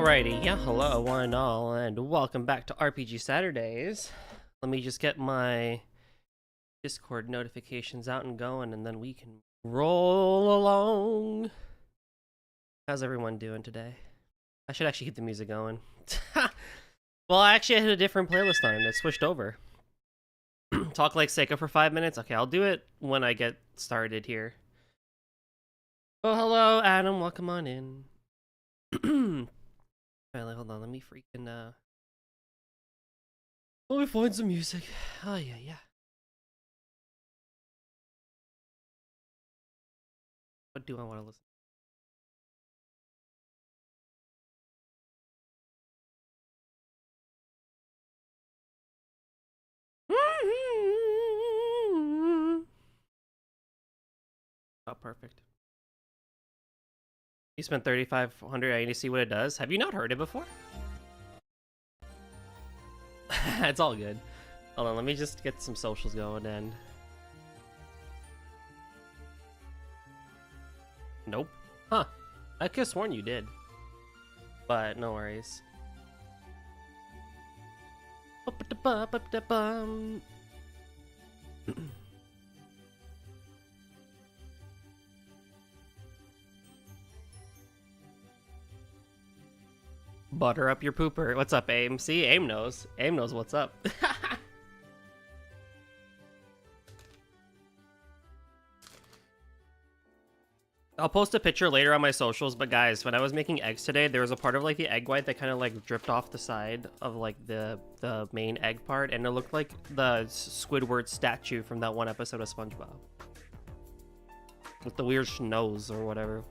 Alrighty, yeah, hello one and all, and welcome back to RPG Saturdays. Let me just get my Discord notifications out and going, and then we can roll along. How's everyone doing today? I should actually keep the music going. Well, actually I had a different playlist on it, it switched over. Talk like Seiko for 5 minutes? Okay, I'll do it when I get started here. Oh, hello, Adam, welcome on in. Alright, hold on, let me freaking, let me find some music. Oh, yeah. What do I want to listen to? Oh, perfect. You spent 3,500, I need to see what it does. Have you not heard it before? It's all good. Hold on, let me just get some socials going and... Nope. Huh. I could have sworn you did. But no worries. Butter up your pooper. What's up, AIM? See, AIM knows. AIM knows what's up. I'll post a picture later on my socials, but guys, when I was making eggs today, there was a part of like the egg white that kind of like dripped off the side of like the main egg part, and it looked like the Squidward statue from that one episode of SpongeBob. With the weird nose or whatever.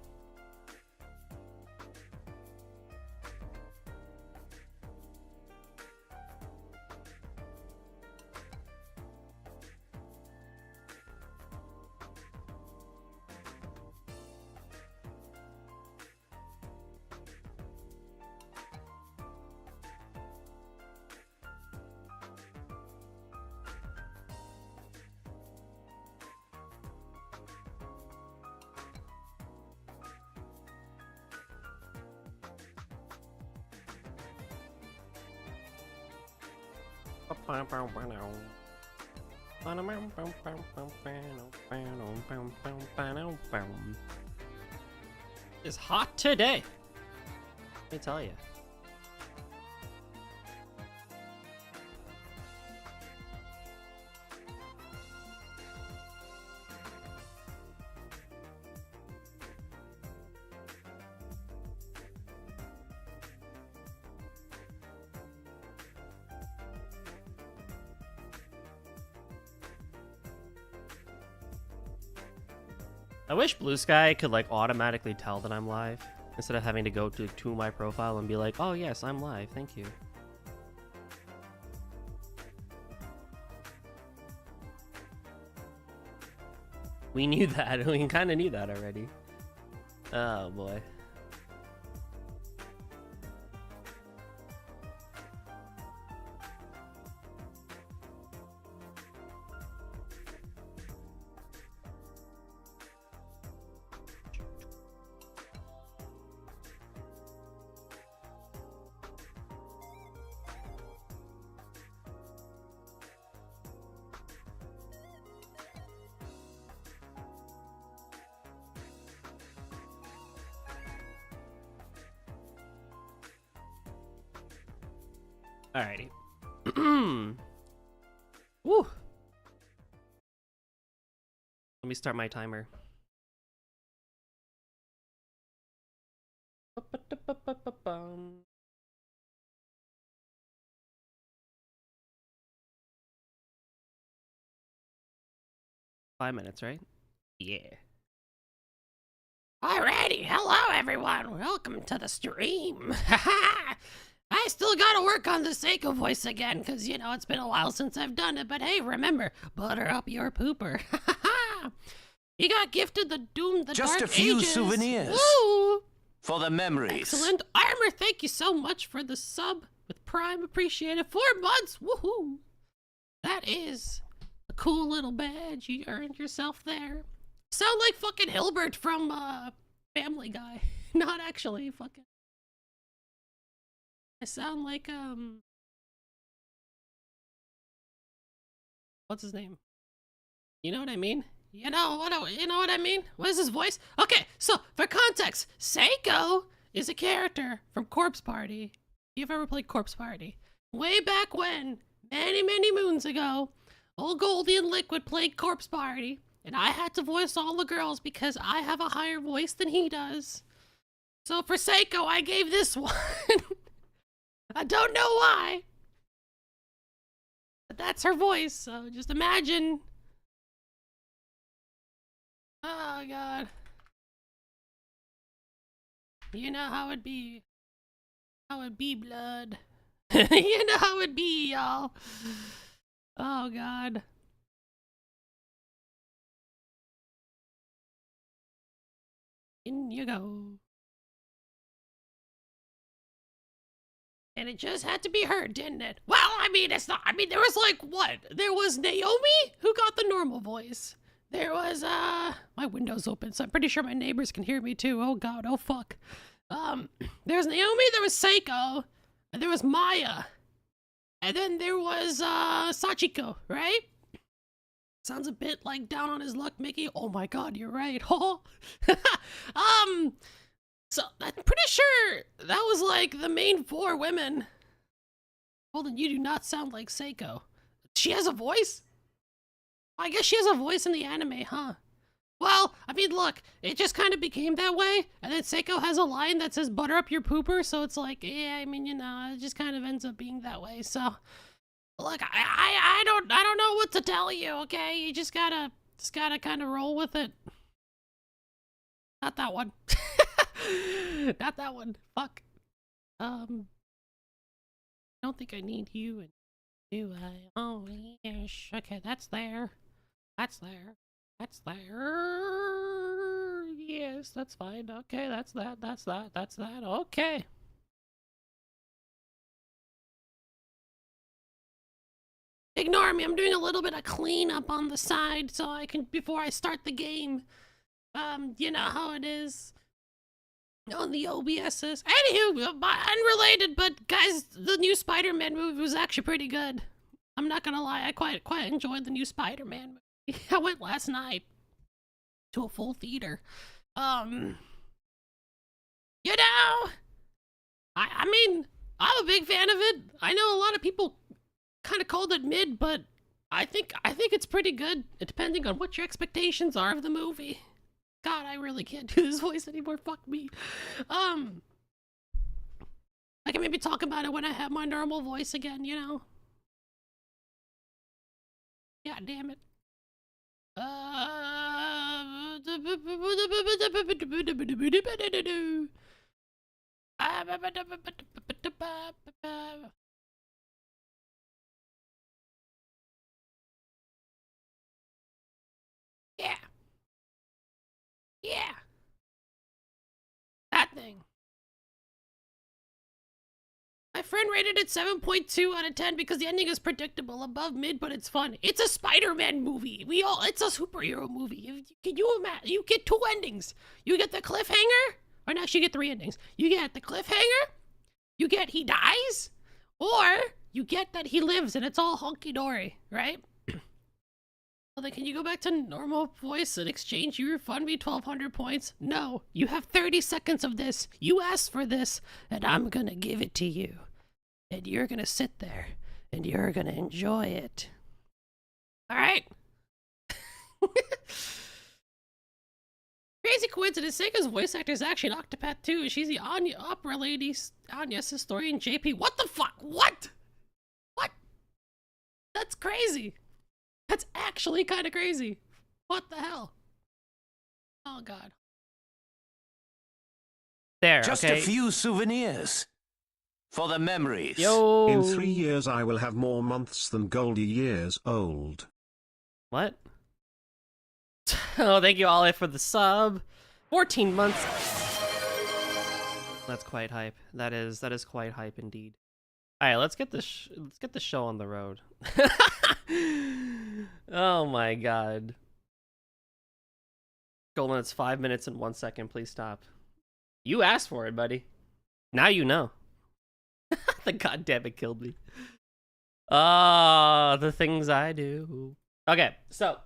It's hot today, let me tell you. I wish Blue Sky could like automatically tell that I'm live instead of having to go to my profile and be like, oh yes, I'm live, thank you. We knew that. We kind of knew that already. Oh boy. Alrighty. Woo! Let me start my timer. Five minutes, right? Yeah. Alrighty, hello everyone. Welcome to the stream. I still gotta work on the Seiko voice again, because, you know, it's been a while since I've done it, but hey, remember, butter up your pooper. You got gifted the Doom the Just Dark a few Ages. souvenirs. Woo! For the memories. Excellent armor, thank you so much for the sub with Prime, appreciate it. 4 months, woohoo! That is a cool little badge you earned yourself there. Sound like fucking Hilbert from Family Guy. Not actually, fucking I sound like, what's his name? You know what I mean? You know what I mean? What is his voice? Okay, so for context, Seiko is a character from Corpse Party. If you've ever played Corpse Party, way back when, many moons ago, old Goldie and Liquid played Corpse Party, and I had to voice all the girls because I have a higher voice than he does. So for Seiko, I gave this one. I don't know why, but that's her voice, so just imagine. Oh, God. You know how it be. How it be, blood. You know how it be, y'all. Oh, God. In you go. And it just had to be her, didn't it? Well, I mean, it's not. I mean, there was like, what? There was Naomi, who got the normal voice. There was, my window's open, so I'm pretty sure my neighbors can hear me too. Oh, God. Oh, fuck. There was Naomi, there was Seiko, and there was Maya. And then there was, Sachiko, right? Sounds a bit like down on his luck, Mickey. Oh my God, you're right. So I'm pretty sure that was like the main 4 women. Hold on, you do not sound like Seiko. She has a voice? I guess she has a voice in the anime, huh? Well, I mean, look, it just kind of became that way, and then Seiko has a line that says "butter up your pooper," so it's like, yeah, I mean, you know, it just kind of ends up being that way. So, look, I don't know what to tell you. Okay, you just gotta kind of roll with it. Not that one. Not that one. Fuck. I don't think I need you. And do I? Oh, yes. Okay, that's there. That's there. That's there. Yes, that's fine. Okay, that's that. That's that. That's that. Okay. Ignore me. I'm doing a little bit of cleanup on the side so I can, before I start the game. You know how it is on the OBSs. Anywho, unrelated, but guys, the new Spider-Man movie was actually pretty good. I'm not gonna lie, I quite enjoyed the new Spider-Man movie. I went last night to a full theater. You know, I mean, I'm a big fan of it. I know a lot of people kind of called it mid, but I think it's pretty good, depending on what your expectations are of the movie. God, I really can't do this voice anymore. Fuck me. I can maybe talk about it when I have my normal voice again, you know? Yeah, damn it. Yeah. Yeah. That thing. My friend rated it 7.2 out of 10 because the ending is predictable, above mid, but it's fun. It's a Spider-Man movie. It's a superhero movie. Can you imagine? You get 2 endings. You get the cliffhanger, or no, actually you get 3 endings. You get the cliffhanger, you get he dies, or you get that he lives and it's all hunky-dory, right? Well, then can you go back to normal voice and exchange your refund me 1,200 points? No, you have 30 seconds of this. You asked for this, and I'm gonna give it to you. And you're gonna sit there, and you're gonna enjoy it. Alright? Crazy coincidence, Seiko's voice actor is actually an Octopath too. She's the opera lady, Anya's historian, JP. What the fuck? What? What? That's crazy. That's actually kind of crazy. What the hell? Oh, God. There, Just okay. a few souvenirs. For the memories. Yo. In 3 years I will have more months than Goldie years old. What? Oh, thank you, Ollie, for the sub. 14 months. That's quite hype. That is quite hype indeed. All right, let's get the show on the road. Oh my God. Golden, it's 5 minutes and 1 second. Please stop. You asked for it, buddy. Now you know. The goddamn it killed me. Ah, the things I do. Okay, so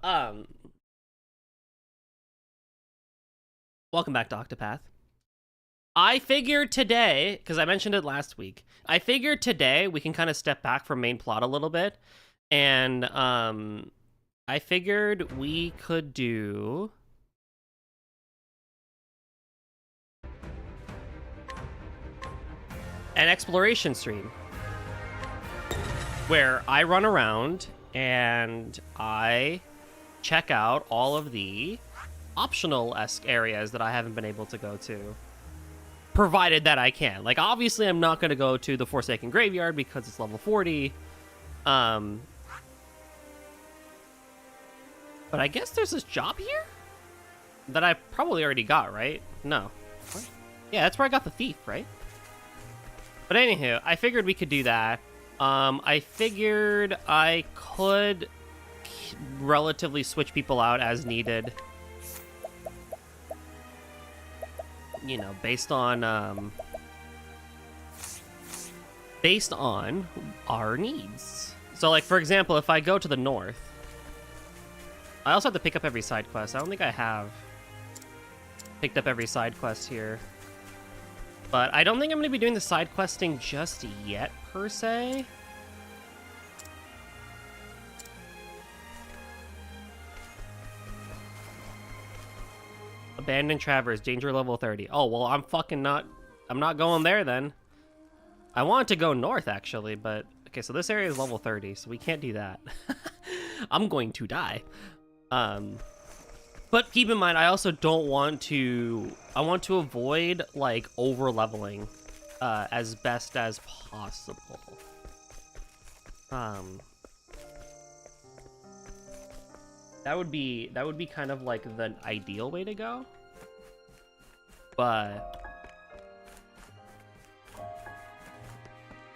welcome back to Octopath. I figured today, because I mentioned it last week, I figured today we can kind of step back from main plot a little bit, and I figured we could do an exploration stream where I run around and I check out all of the optional-esque areas that I haven't been able to go to, provided that I can. Like, obviously I'm not going to go to the Forsaken Graveyard because it's level 40. But I guess there's this job here that I probably already got, right? No. What? Yeah, that's where I got the thief, right? But anywho, I figured we could do that. I figured I could relatively switch people out as needed. You know, based on our needs. So, like, for example, if I go to the north, I also have to pick up every side quest. I don't think I have picked up every side quest here. But I don't think I'm going to be doing the side questing just yet, per se. Abandoned Traverse, danger level 30. Oh, well, I'm not going there then. I wanted to go north, actually, but... Okay, so this area is level 30, so we can't do that. I'm going to die. But keep in mind, I also don't want to... I want to avoid, like, over-leveling as best as possible. That would be kind of, like, the ideal way to go. But...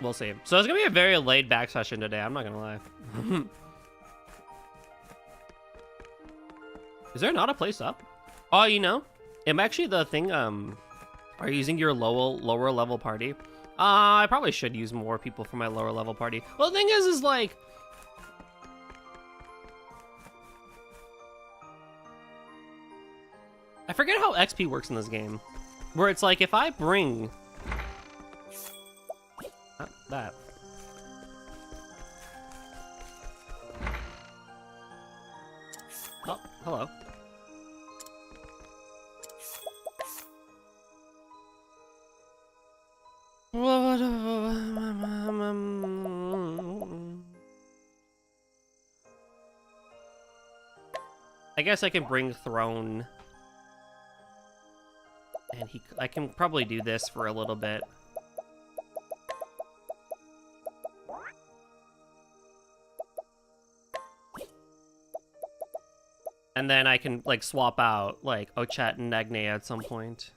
we'll see. So it's gonna be a very laid-back session today, I'm not gonna lie. Is there not a place up? Oh, you know, I'm actually the thing, are you using your lower level party? I probably should use more people for my lower level party. Well, the thing is like, I forget how XP works in this game, where it's like, if I bring, not that. Oh, hello. I guess I can bring Throne, and I can probably do this for a little bit. And then I can, like, swap out, like, Ochat and Nagne at some point.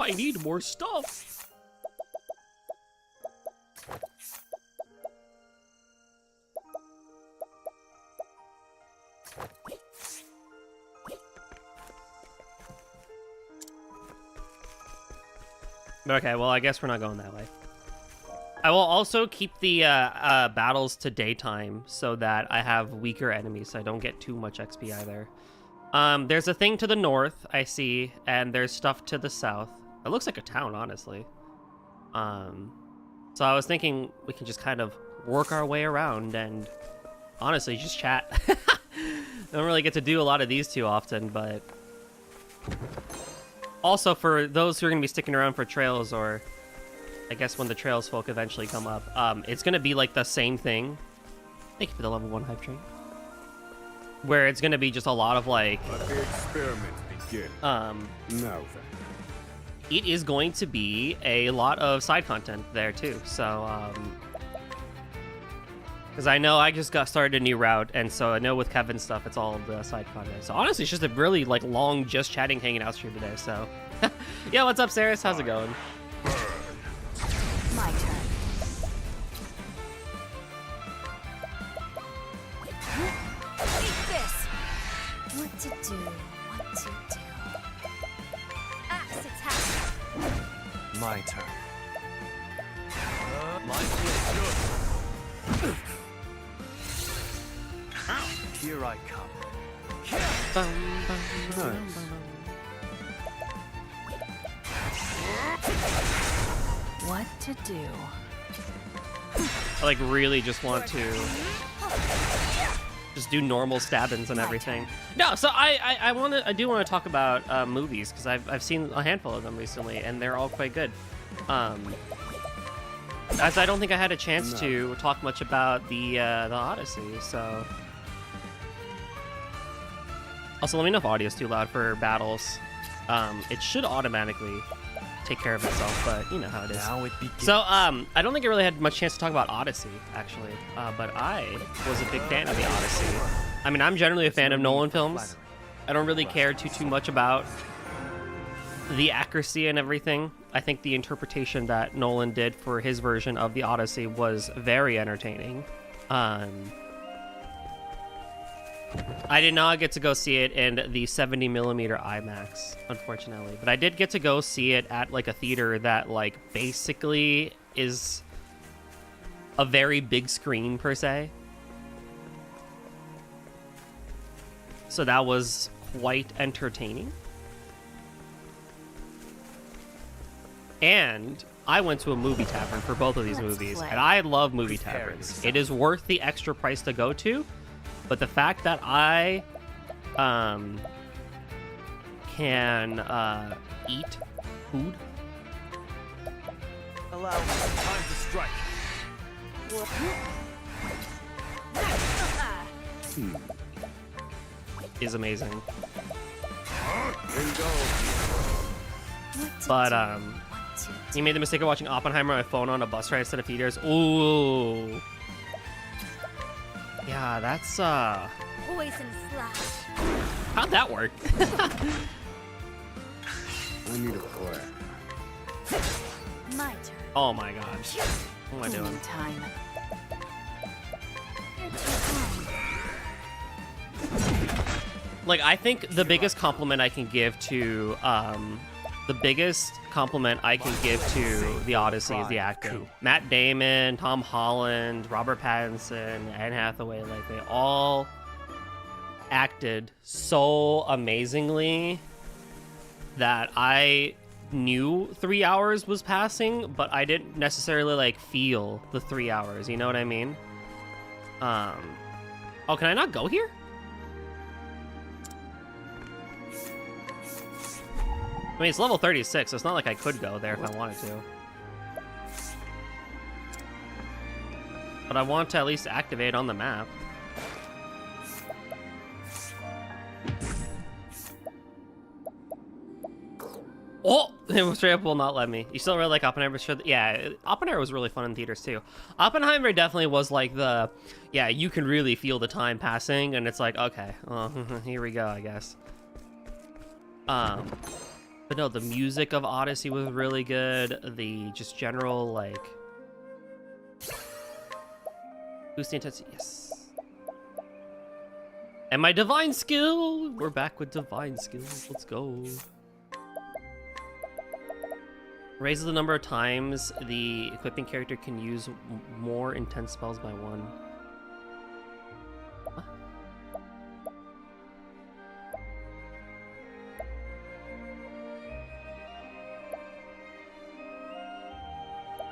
I need more stuff! Okay, well, I guess we're not going that way. I will also keep the battles to daytime so that I have weaker enemies so I don't get too much XP either. There's a thing to the north, I see, and there's stuff to the south. It looks like a town, honestly. So I was thinking we can just kind of work our way around and honestly just chat. Don't really get to do a lot of these too often, but also for those who are going to be sticking around for trails, or I guess when the trails folk eventually come up, it's going to be like the same thing. Thank you for the level 1 hype train. Where it's going to be just a lot of like... Let the experiment begin. Now then. It is going to be a lot of side content there too, so because I know I just got started a new route, and so I know with Kevin's stuff it's all the side content. So honestly, it's just a really like long just chatting, hanging out stream today. So yeah, what's up, Saris? How's it going? My turn. What to do? What to do? Axe attack. My turn. Here I come. What to do? I like really just want to just do normal stabbings and everything. No, so I do want to talk about movies because I've seen a handful of them recently and they're all quite good. As I don't think I had a chance to talk much about the Odyssey, so. Also, let me know if audio is too loud for battles. It should automatically take care of itself, but you know how it is. Now it begins. So, I don't think I really had much chance to talk about Odyssey, actually. But I was a big fan of the Odyssey. I mean, I'm generally a fan of Nolan films. I don't really care too much about the accuracy and everything. I think the interpretation that Nolan did for his version of the Odyssey was very entertaining. I did not get to go see it in the 70mm IMAX, unfortunately. But I did get to go see it at, like, a theater that, like, basically is a very big screen, per se. So that was quite entertaining. And I went to a movie tavern for both of these movies, and I love movie taverns. It is worth the extra price to go to. But the fact that I can eat food Time to strike. is amazing. What to But do? What to do? you made the mistake of watching Oppenheimer on my phone on a bus ride instead of theaters. Ooh. Yeah, that's Poison slash. how'd that work? I need a play. My turn. Oh my gosh. What am I doing? Time. You're too kind. Like, I think the biggest compliment I can give to the Odyssey is the acting. Matt Damon, Tom Holland, Robert Pattinson, Anne Hathaway, like, they all acted so amazingly that I knew 3 hours was passing, but I didn't necessarily, like, feel the 3 hours, you know what I mean? Oh, can I not go here? I mean, it's level 36, so it's not like I could go there if I wanted to. But I want to at least activate on the map. Oh! It straight up will not let me. You still really like Oppenheimer? Sure. Yeah, Oppenheimer was really fun in theaters too. Oppenheimer definitely was like the... Yeah, you can really feel the time passing, and it's like, okay, well, here we go, I guess. But no, the music of Odyssey was really good. The just general, like... Boost the intensity, yes. And my divine skill! We're back with divine skills, let's go. Raises the number of times the equipping character can use more intense spells by one. What?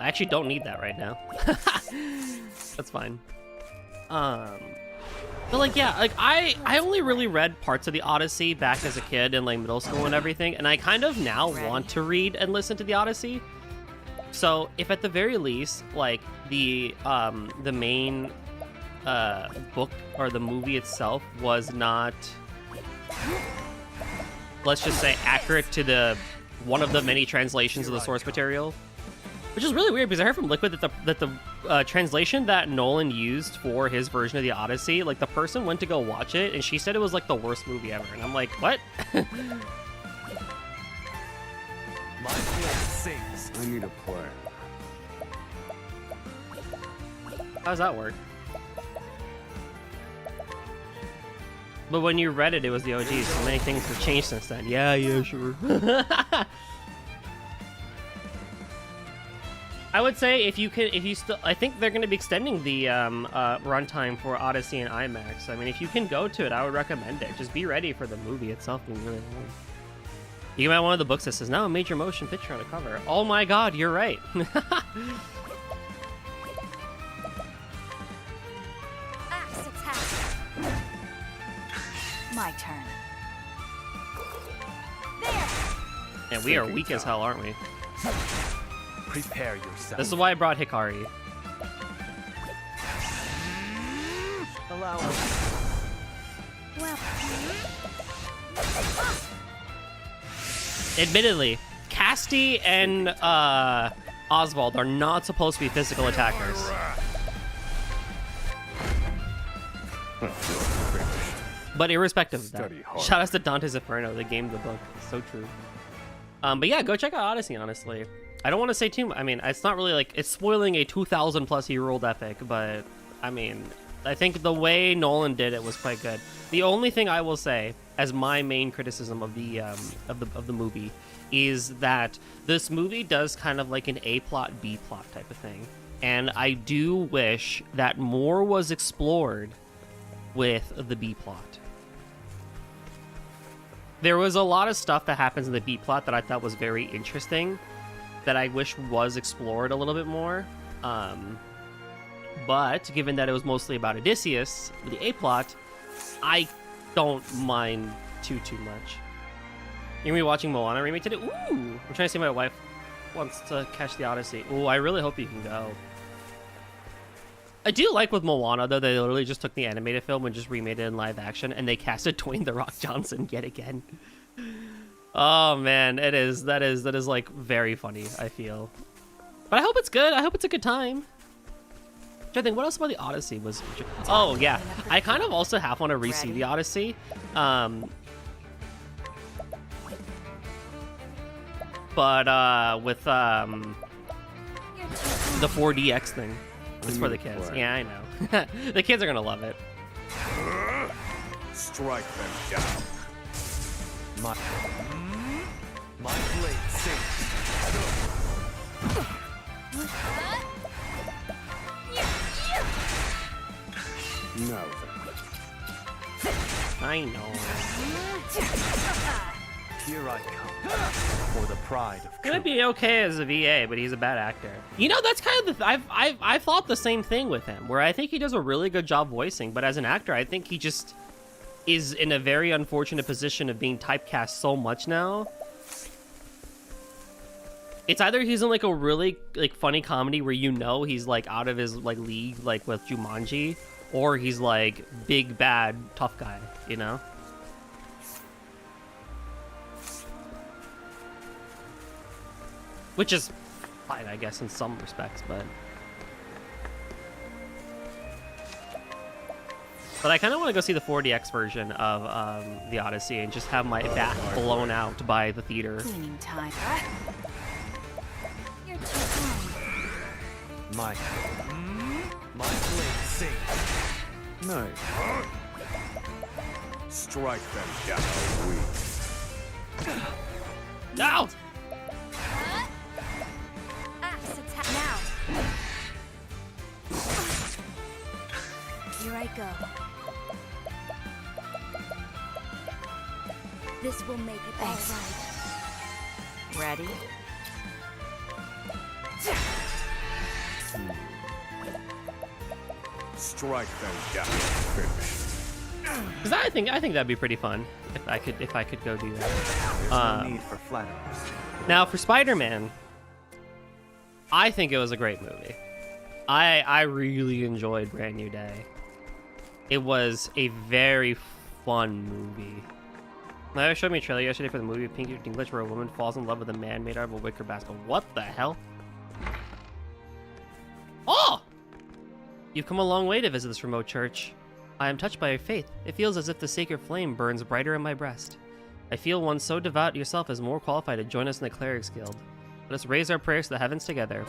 I actually don't need that right now. That's fine. But like, yeah, like I only really read parts of the Odyssey back as a kid in like middle school and everything, and I kind of now want to read and listen to the Odyssey. So if at the very least, like the main book or the movie itself was not, let's just say, accurate to the one of the many translations of the source material. Which is really weird because I heard from Liquid that the translation that Nolan used for his version of the Odyssey, like the person went to go watch it and she said it was like the worst movie ever, and I'm like, what? My blade sings. I need a play. How does that work? But when you read it, it was the OG. So many things have changed since then. Yeah, sure. I would say if you still, I think they're going to be extending the runtime for Odyssey and IMAX. I mean, if you can go to it, I would recommend it. Just be ready for the movie itself being really long. You can buy one of the books that says, now a major motion picture on the cover. Oh my god, you're right. Axe attack. My turn. There. And we are weak as hell, aren't we? Prepare yourself. This is why I brought Hikari. Allow us. Well. Admittedly, Casti and Oswald are not supposed to be physical attackers. But irrespective of that, Study hard. shout outs to Dante's Inferno, the game, the book. It's so true. But yeah, go check out Odyssey, honestly. I don't want to say too much. I mean, it's not really like, it's spoiling a 2,000 plus year old epic, but I mean, I think the way Nolan did it was quite good. The only thing I will say, as my main criticism of the movie, is that this movie does kind of like an A plot, B plot type of thing. And I do wish that more was explored with the B plot. There was a lot of stuff that happens in the B plot that I thought was very interesting, that I wish was explored a little bit more. But given that it was mostly about Odysseus, with the A plot, I don't mind too much. You're gonna be watching Moana remake today? Ooh! I'm trying to see my wife wants to catch the Odyssey. Ooh, I really hope you can go. I do like with Moana, though, they literally just took the animated film and just remade it in live action, and they casted Dwayne The Rock Johnson yet again. Oh man, that is like very funny, I feel. But I hope it's good. I hope it's a good time. I think what else about the Odyssey was? Oh yeah, I kind of also half want to re-see the Odyssey. But with the 4DX thing, it's for the kids. Yeah, I know. The kids are gonna love it. Strike them down. My blade sings. No. I know. Here I come for the pride of Gonna be okay as a VA, but he's a bad actor. You know, that's kind of the I've thought the same thing with him, where I think he does a really good job voicing, but as an actor, I think he just is in a very unfortunate position of being typecast so much now. It's either he's in like a really like funny comedy where you know he's like out of his like league, like with Jumanji, or he's like big bad tough guy, you know? Which is fine, I guess, in some respects, but I kind of want to go see the 4DX version of the Odyssey and just have my back blown out by the theater. Cleaning time. You're too kind. my blade sings. No. Strike them down. Ow! Axe attack now. Here I go. This will make it all right. Ready? Strike them down. Because I think that'd be pretty fun if I could go do that. There's no need for flatterers. Now for Spider-Man, I think it was a great movie. I really enjoyed Brand New Day. It was a very fun movie. Now, showed me a trailer yesterday for the movie Pinky Dinklage where a woman falls in love with a man made out of a wicker basket. What the hell? Oh! You've come a long way to visit this remote church. I am touched by your faith. It feels as if the sacred flame burns brighter in my breast. I feel one so devout yourself is more qualified to join us in the Clerics Guild. Let us raise our prayers to the heavens together.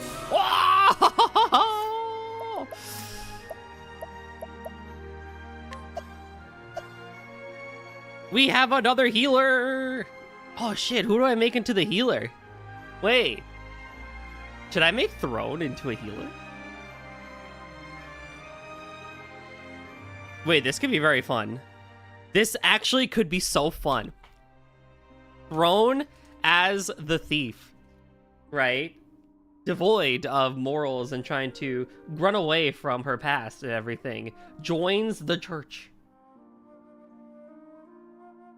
We have another healer! Oh shit, who do I make into the healer? Wait. Should I make Throne into a healer? Wait, this could be very fun. This actually could be so fun. Throne as the thief, right? Devoid of morals and trying to run away from her past and everything, joins the church.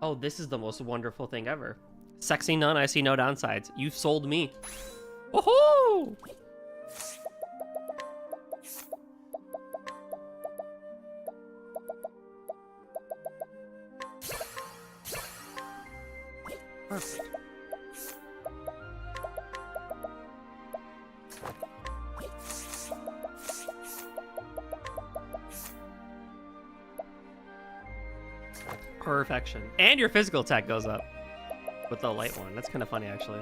Oh, this is the most wonderful thing ever. Sexy nun, I see no downsides. You've sold me. Woohoo! Perfect. Perfection. And your physical attack goes up with the light one. That's kind of funny, actually.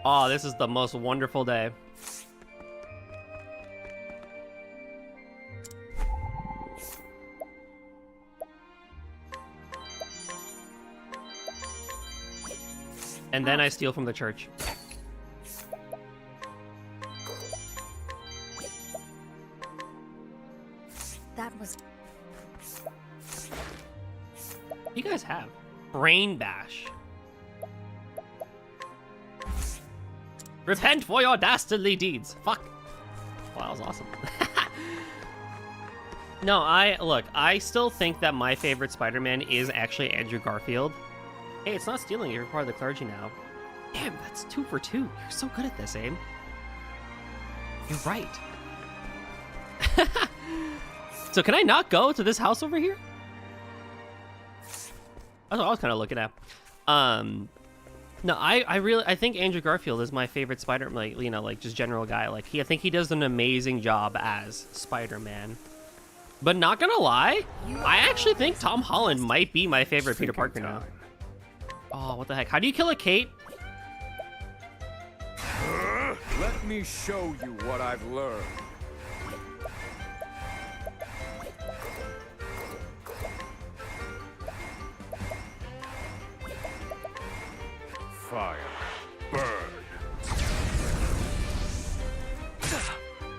Oh, this is the most wonderful day. And then I steal from the church. That was You guys have Brain Bash. Repent for your dastardly deeds. Fuck. Wow, that was awesome. No, I still think that my favorite Spider-Man is actually Andrew Garfield. Hey, it's not stealing. You're part of the clergy now. Damn, that's 2 for 2. You're so good at this, Aim. You're right. So can I not go to this house over here? That's what I was kind of looking at. No, I think Andrew Garfield is my favorite Spider, like, you know, like just general guy. Like I think he does an amazing job as Spider-Man. But not gonna lie, I actually think Tom Holland might be my favorite Peter Parker now. Oh, what the heck? How do you kill a Kate? Let me show you what I've learned. Fire. Burn.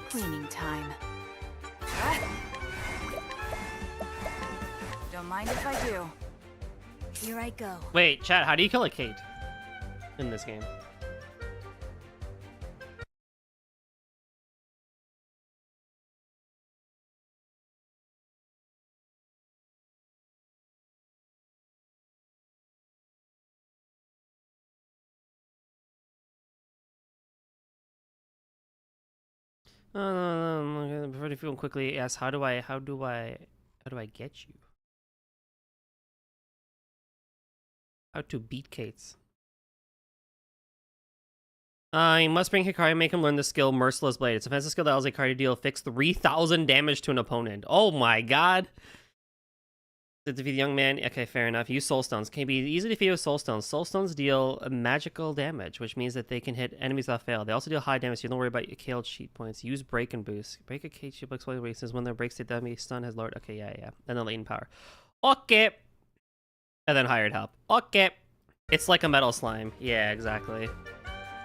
cleaning time. Don't mind if I do. Here I go. Wait, chat, how do you kill a Kate in this game? Before you quickly ask, how do I get you? How to beat Kates? You must bring Hikari and make him learn the skill Merciless Blade. It's a offensive skill that allows Hikari to deal fixed 3,000 damage to an opponent. Oh my god. To defeat the young man. Okay, fair enough. Use Soul Stones. Can be easy to defeat with Soul Stones. Soul Stones deal magical damage, which means that they can hit enemies without fail. They also deal high damage, so you don't worry about your Kale cheat points. Use Break and Boost. Break a Kate shield explodes weaknesses when their break state enemy stun has lowered. Okay, yeah. And then latent power. Okay. And then hired help. Okay. It's like a metal slime. Yeah, exactly.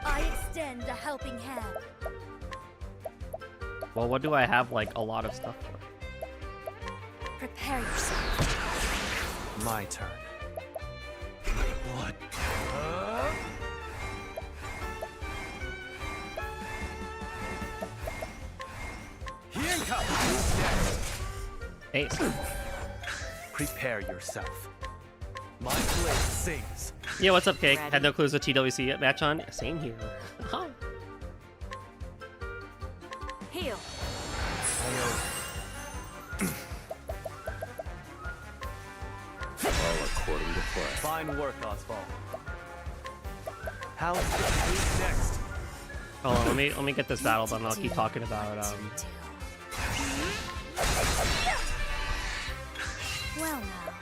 I extend a helping hand. Well, what do I have, like, a lot of stuff for? Prepare yourself. My turn. What? Hey. Prepare yourself. My blade sings. Yeah, what's up, Cake? Ready? Had no clues what TWC match on? Same here. Huh. Heal. All according to plan. Fine work, Oswald. How's the next? Hold on, let me get this battle done and I'll keep talking about Well now.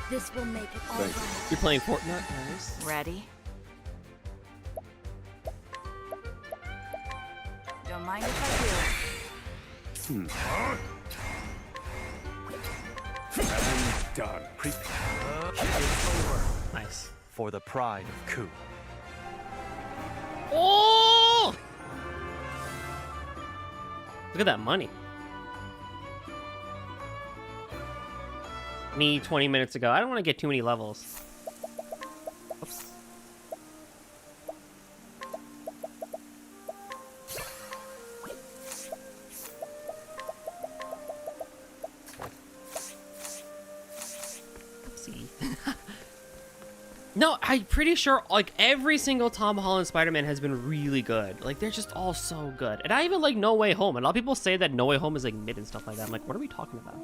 This will make it all right. You're playing Fortnite? Nice. Ready? Don't mind if I do. done. Prepare. It's over. Nice. For the pride of Ku. Oh! Look at that money. Me 20 minutes ago. I don't want to get too many levels. Oops. Oopsie. No, I'm pretty sure like every single Tom Holland Spider-Man has been really good. Like they're just all so good. And I even like No Way Home. And a lot of people say that No Way Home is like mid and stuff like that. I'm like, what are we talking about?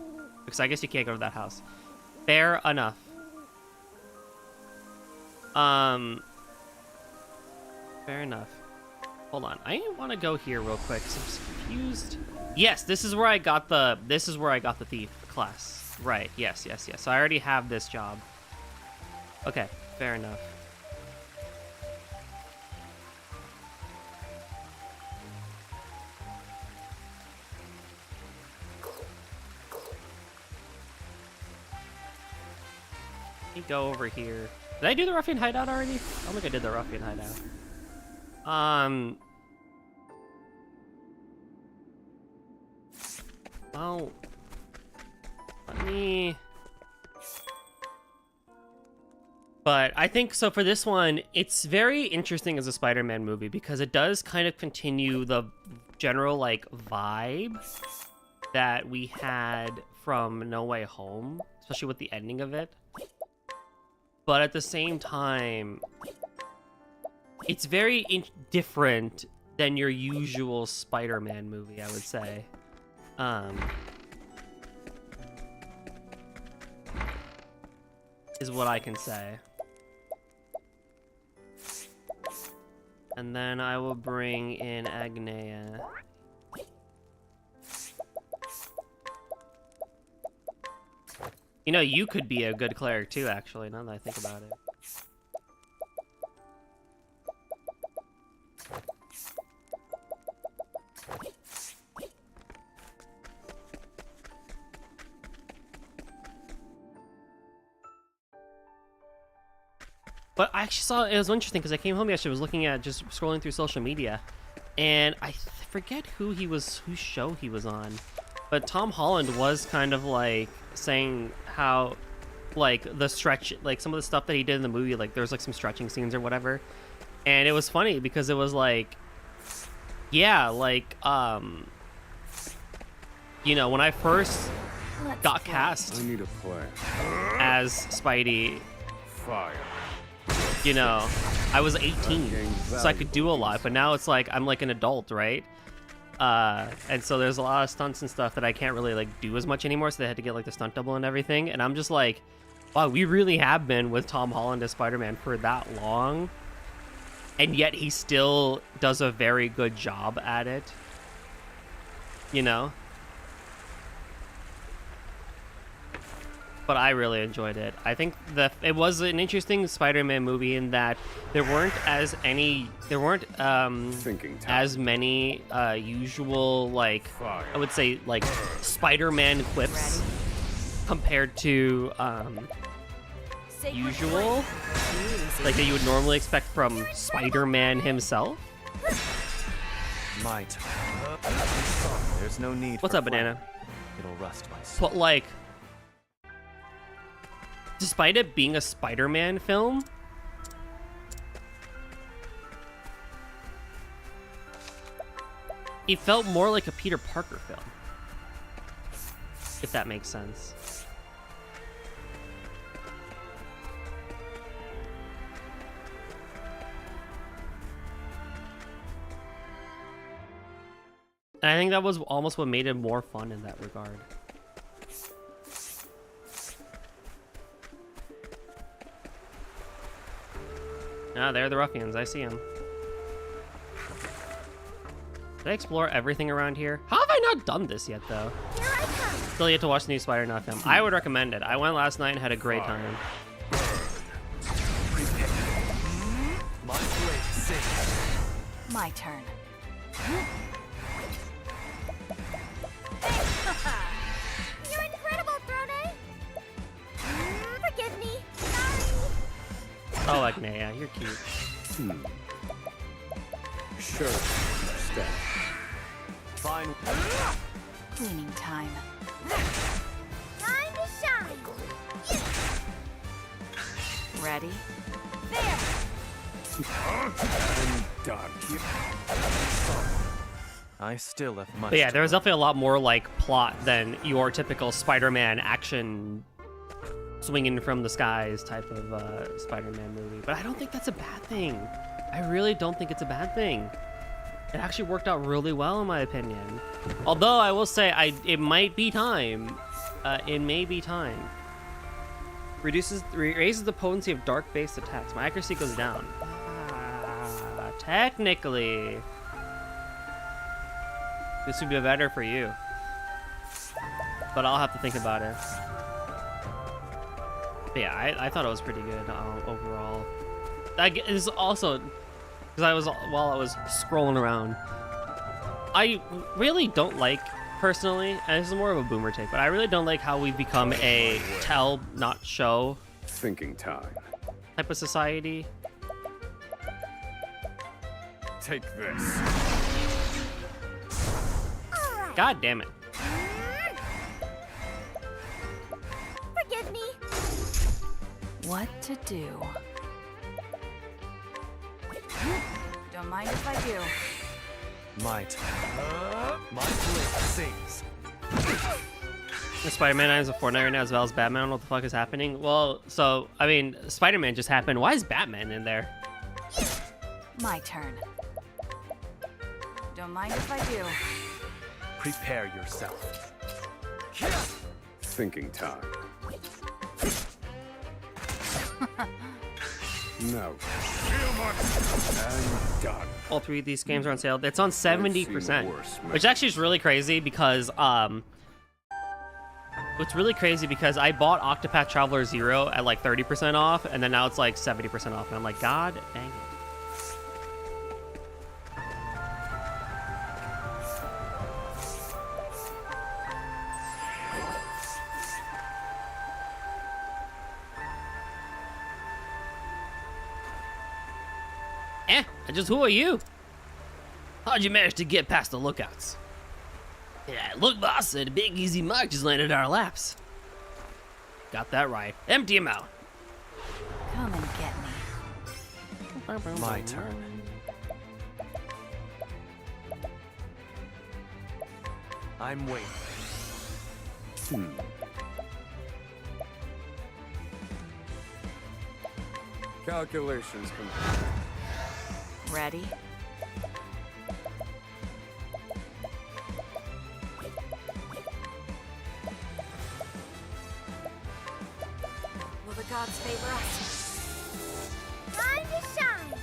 Because I guess you can't go to that house. Fair enough. Fair enough. Hold on. I want to go here real quick. 'Cause I'm just confused. Yes, this is where I got the thief class. Right. Yes. So I already have this job. Okay. Fair enough. Let me go over here. Did I do the Ruffian Hideout already? I don't think I did the Ruffian Hideout. Well, let me... But I think, so for this one, it's very interesting as a Spider-Man movie because it does kind of continue the general, like, vibe that we had from No Way Home, especially with the ending of it. But at the same time, it's very different than your usual Spider-Man movie, I would say. Is what I can say. And then I will bring in Agnea. You know, you could be a good cleric too, actually, now that I think about it. But I actually saw, it was interesting because I came home yesterday, I was looking at, just scrolling through social media, and I forget whose show he was on, but Tom Holland was kind of like saying how, like, the stretch, like some of the stuff that he did in the movie, like there's like some stretching scenes or whatever, and it was funny because it was like, yeah, like, you know, when I first got cast I need a play. as Spidey, Fire. you know, I was 18, so I could do a lot, but now it's like I'm like an adult, right? And so there's a lot of stunts and stuff that I can't really like do as much anymore, so they had to get like the stunt double and everything, and I'm just like, wow, we really have been with Tom Holland as Spider-Man for that long, and yet he still does a very good job at it, you know? But I really enjoyed it. I think that it was an interesting Spider-Man movie in that there weren't as many usual, like, Fire. I would say, like, Spider-Man quips compared to usual, like that you would normally expect from Spider-Man himself. Might. There's no need. What's for up, Banana? It'll rust my soul. But like, despite it being a Spider-Man film, it felt more like a Peter Parker film, if that makes sense. And I think that was almost what made it more fun in that regard. Ah, they're the ruffians. I see them. Did I explore everything around here? How have I not done this yet, though? Here I come. Still yet to watch the new Spider-Man film. I would recommend it. I went last night and had a great time. My blade sings. My turn. You're incredible, Throne. Oh, like, nah, yeah, you're cute. Sure. Step. Fine. Cleaning time. Time to shine. Ready? There. I'm done. I still have much. But yeah, to there was learn. definitely a lot more like plot than your typical Spider-Man action swinging from the skies type of Spider-Man movie. But I don't think that's a bad thing. I really don't think it's a bad thing. It actually worked out really well in my opinion. Although I will say it might be time. It may be time. Raises the potency of dark-based attacks. My accuracy goes down. Technically, this would be better for you. But I'll have to think about it. But yeah, I thought it was pretty good overall. Is also because while I was scrolling around, I really don't like personally, and this is more of a boomer take, but I really don't like how we've become a tell not show Thinking time. type of society. Take this. God damn it. Forgive me. What to do? Don't mind if I do. My turn. My blade sings. Spider-Man is a Fortnite right now as well as Batman. I don't know what the fuck is happening. Well, so, I mean, Spider-Man just happened. Why is Batman in there? My turn. Don't mind if I do. Prepare yourself. Thinking time. No. I'm done. All three of these games are on sale. It's on 70%, worse, man. which actually is really crazy because what's really crazy because I bought Octopath Traveler 0 at like 30% off, and then now it's like 70% off, and I'm like, God dang it. Who are you? How'd you manage to get past the lookouts? Yeah, look, boss, a big easy mark just landed in our laps. Got that right. Empty him out. Come and get me. My turn. I'm waiting. Calculations complete. Ready? Will the gods favor us? Time to shine!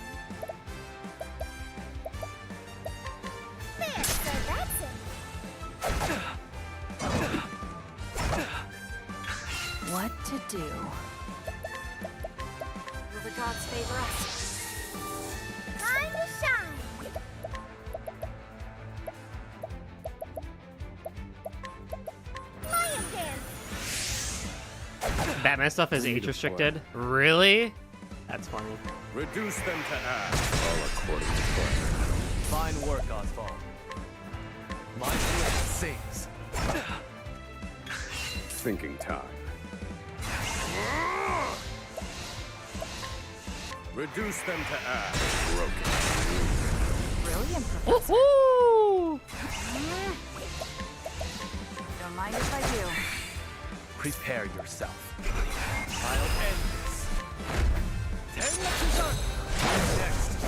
There, so that's it. What to do? Will the gods favor us? Time to shine! Lion dance! Batman stuff is age restricted. Really? That's funny. Reduce them to ash. All according to plan. Fine work, Oswald. My blade sings. Thinking time. Reduce them to ash. Broken. Brilliant, Professor. Woohoo! Don't mind if I do. Prepare yourself. I'll end this. Next.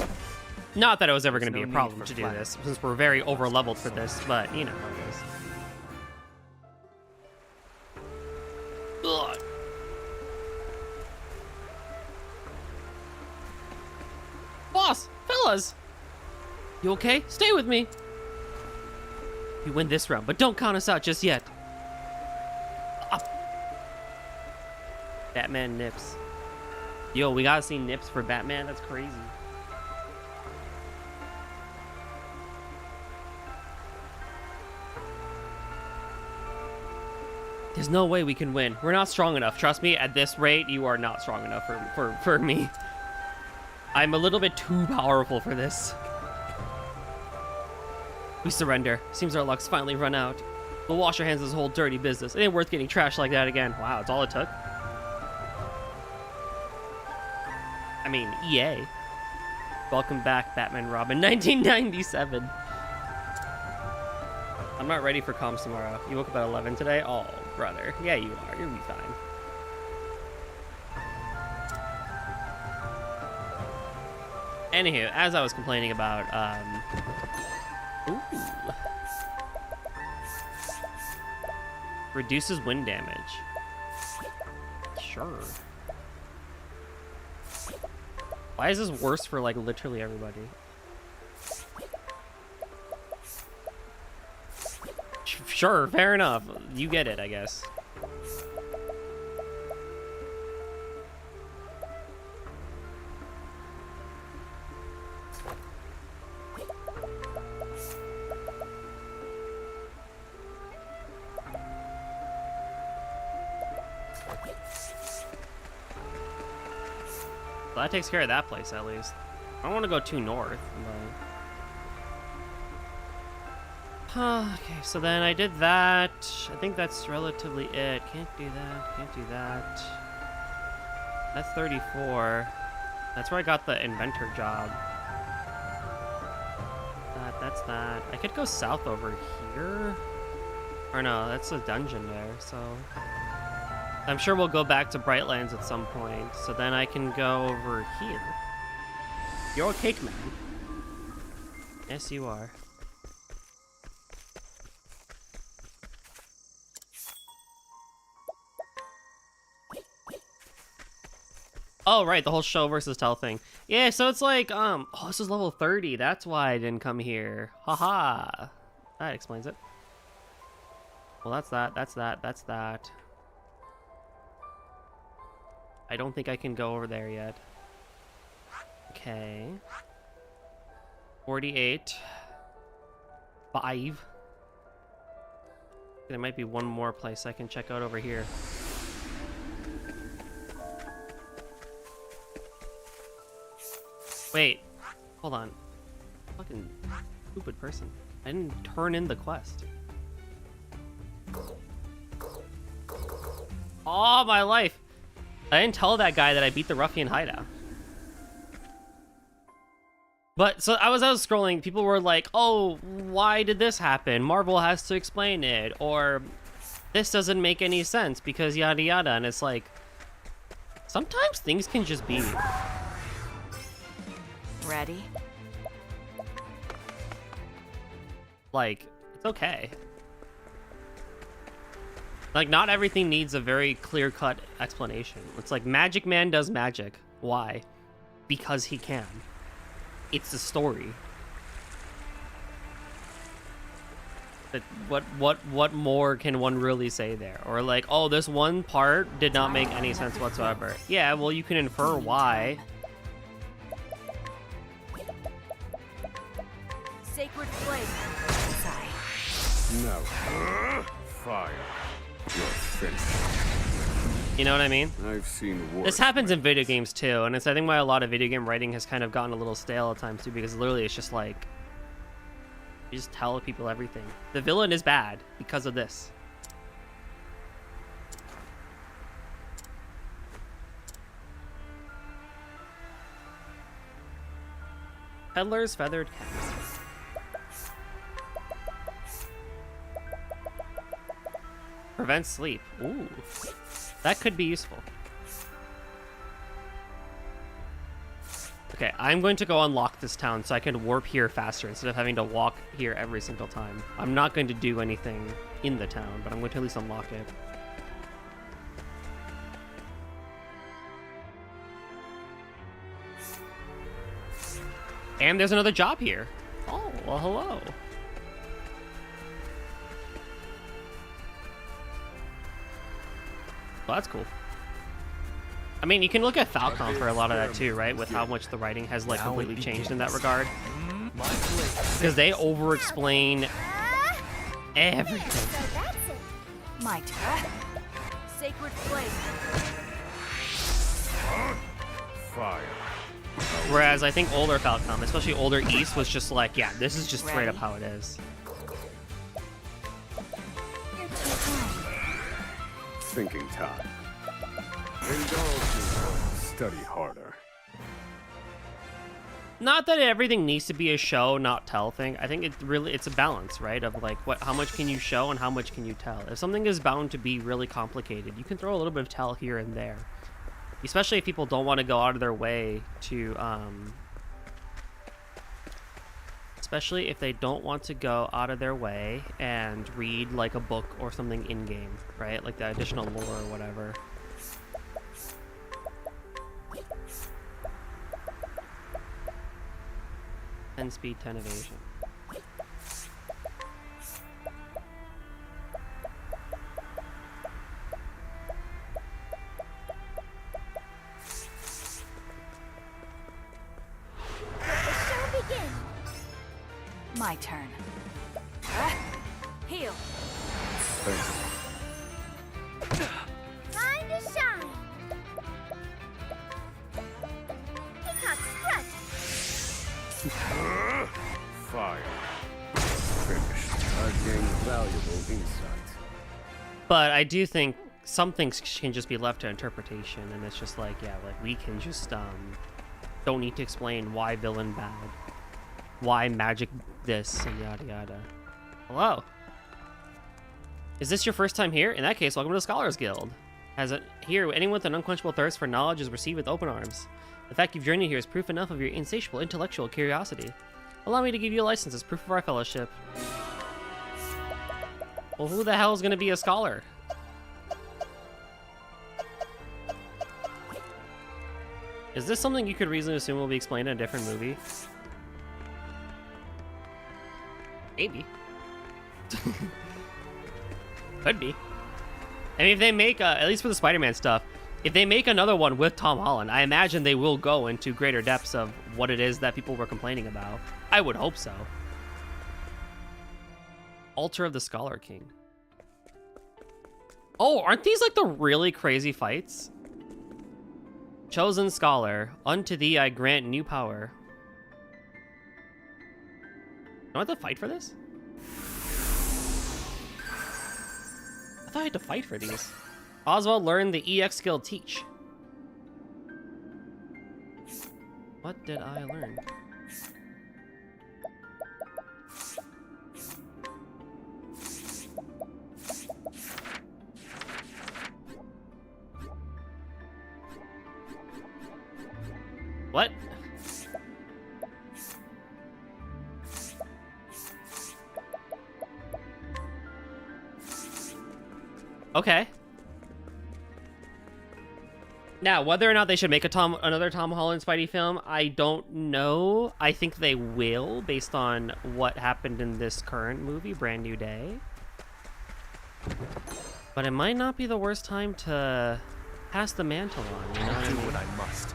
Not that it was ever going to There's be a no need problem for to do flattery. this, since we're very over-leveled for this, but you know how it is. Ugh. Boss! Fellas! You okay? Stay with me! You win this round, but don't count us out just yet. Ah. Batman nips. Yo, we gotta see nips for Batman? That's crazy. There's no way we can win. We're not strong enough. Trust me, at this rate, you are not strong enough for me. I'm a little bit too powerful for this. We surrender. Seems our luck's finally run out. We'll wash our hands of this whole dirty business. It ain't worth getting trashed like that again. Wow, that's all it took? I mean, EA. Welcome back, Batman Robin, 1997. I'm not ready for comms tomorrow. You woke up at 11 today? Oh, brother. Yeah, you are. You'll be fine. Anywho, as I was complaining about, ooh. Reduces wind damage. Sure. Why is this worse for, like, literally everybody? Sure, fair enough. You get it, I guess. Well, that takes care of that place, at least. I don't want to go too north, but... okay, so then I did that. I think that's relatively it. Can't do that, can't do that. That's 34. That's where I got the inventor job. That's that. I could go south over here. Or no, that's a dungeon there, so... I'm sure we'll go back to Brightlands at some point, so then I can go over here. You're a cake man. Yes, you are. Oh, right, the whole show versus tell thing. Yeah, so it's like, oh, this is level 30. That's why I didn't come here. Haha. That explains it. Well, that's that, that's that, that's that. I don't think I can go over there yet. Okay. 48. 5. There might be one more place I can check out over here. Wait. Hold on. Fucking stupid person. I didn't turn in the quest. Oh, my life. I didn't tell that guy that I beat the ruffian hideout. But so I was scrolling, people were like, oh, why did this happen? Marvel has to explain it, or this doesn't make any sense because yada yada. And it's like, sometimes things can just be. Ready? Like, it's okay. Like, not everything needs a very clear-cut explanation. It's like, Magic Man does magic. Why? Because he can. It's a story. But what more can one really say there? Or like, oh, this one part did not make any sense whatsoever. Yeah, well, you can infer why. Sacred flame. Sigh. No. Fire. You're finished. You know what I mean? I've seen worse. This happens in video games too, and it's I think why a lot of video game writing has kind of gotten a little stale at times too, because literally it's just like you just tell people everything. The villain is bad because of this. Peddler's feathered caps. Prevents sleep. Ooh. That could be useful. Okay, I'm going to go unlock this town so I can warp here faster instead of having to walk here every single time. I'm not going to do anything in the town, but I'm going to at least unlock it. And there's another job here. Oh, well, hello. Well, that's cool. I mean, you can look at Falcon for a lot of that too, right? With how much the writing has like completely changed in that regard. Because they over-explain everything. So that's it. My turn. Sacred flame. Fire. Whereas I think older Falcom, especially older East, was just like, yeah, this is just straight up Ready? how it is. You're too kind. Thinking time. Indulge me. Study harder. Not that everything needs to be a show, not tell thing. I think it's a balance, right? Of like, how much can you show and how much can you tell? If something is bound to be really complicated, you can throw a little bit of tell here and there. Especially if people don't want to go out of their way to, especially if they don't want to go out of their way and read like a book or something in-game, right? Like the additional lore or whatever. Ten speed, 10 evasion. Let the show begin. My turn. Heal. Time to shine. Peacock strut. Fire. Finished. I gained valuable insight. But I do think some things can just be left to interpretation, and it's just like, yeah, like we can just don't need to explain why villain bad, why magic this, and yada yada. Hello. Is this your first time here? In that case, welcome to the Scholars Guild. Here, anyone with an unquenchable thirst for knowledge is received with open arms. The fact you've journeyed here is proof enough of your insatiable intellectual curiosity. Allow me to give you a license as proof of our fellowship. Well, who the hell is going to be a scholar? Is this something you could reasonably assume will be explained in a different movie? Maybe. Could be. I mean, if they make, at least for the Spider-Man stuff, if they make another one with Tom Holland, I imagine they will go into greater depths of what it is that people were complaining about. I would hope so. Altar of the Scholar King. Oh, aren't these like the really crazy fights? Chosen Scholar, unto thee I grant new power. Do I have to fight for this? I thought I had to fight for these. Oswald learned the EX skill Teach. What did I learn? What? Okay. Now, whether or not they should make another Tom Holland Spidey film, I don't know. I think they will, based on what happened in this current movie, Brand New Day. But it might not be the worst time to pass the mantle on, you know what I Do mean? what I must.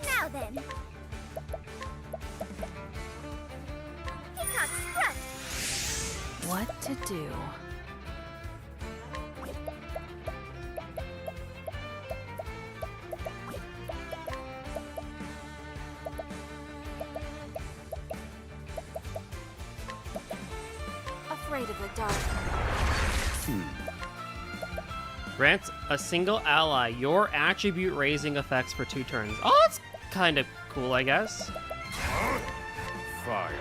Now then. Peacock strut. What to do? Afraid of the dark. Grants a single ally your attribute raising effects for 2 turns. Oh, that's kind of cool, I guess. Fire.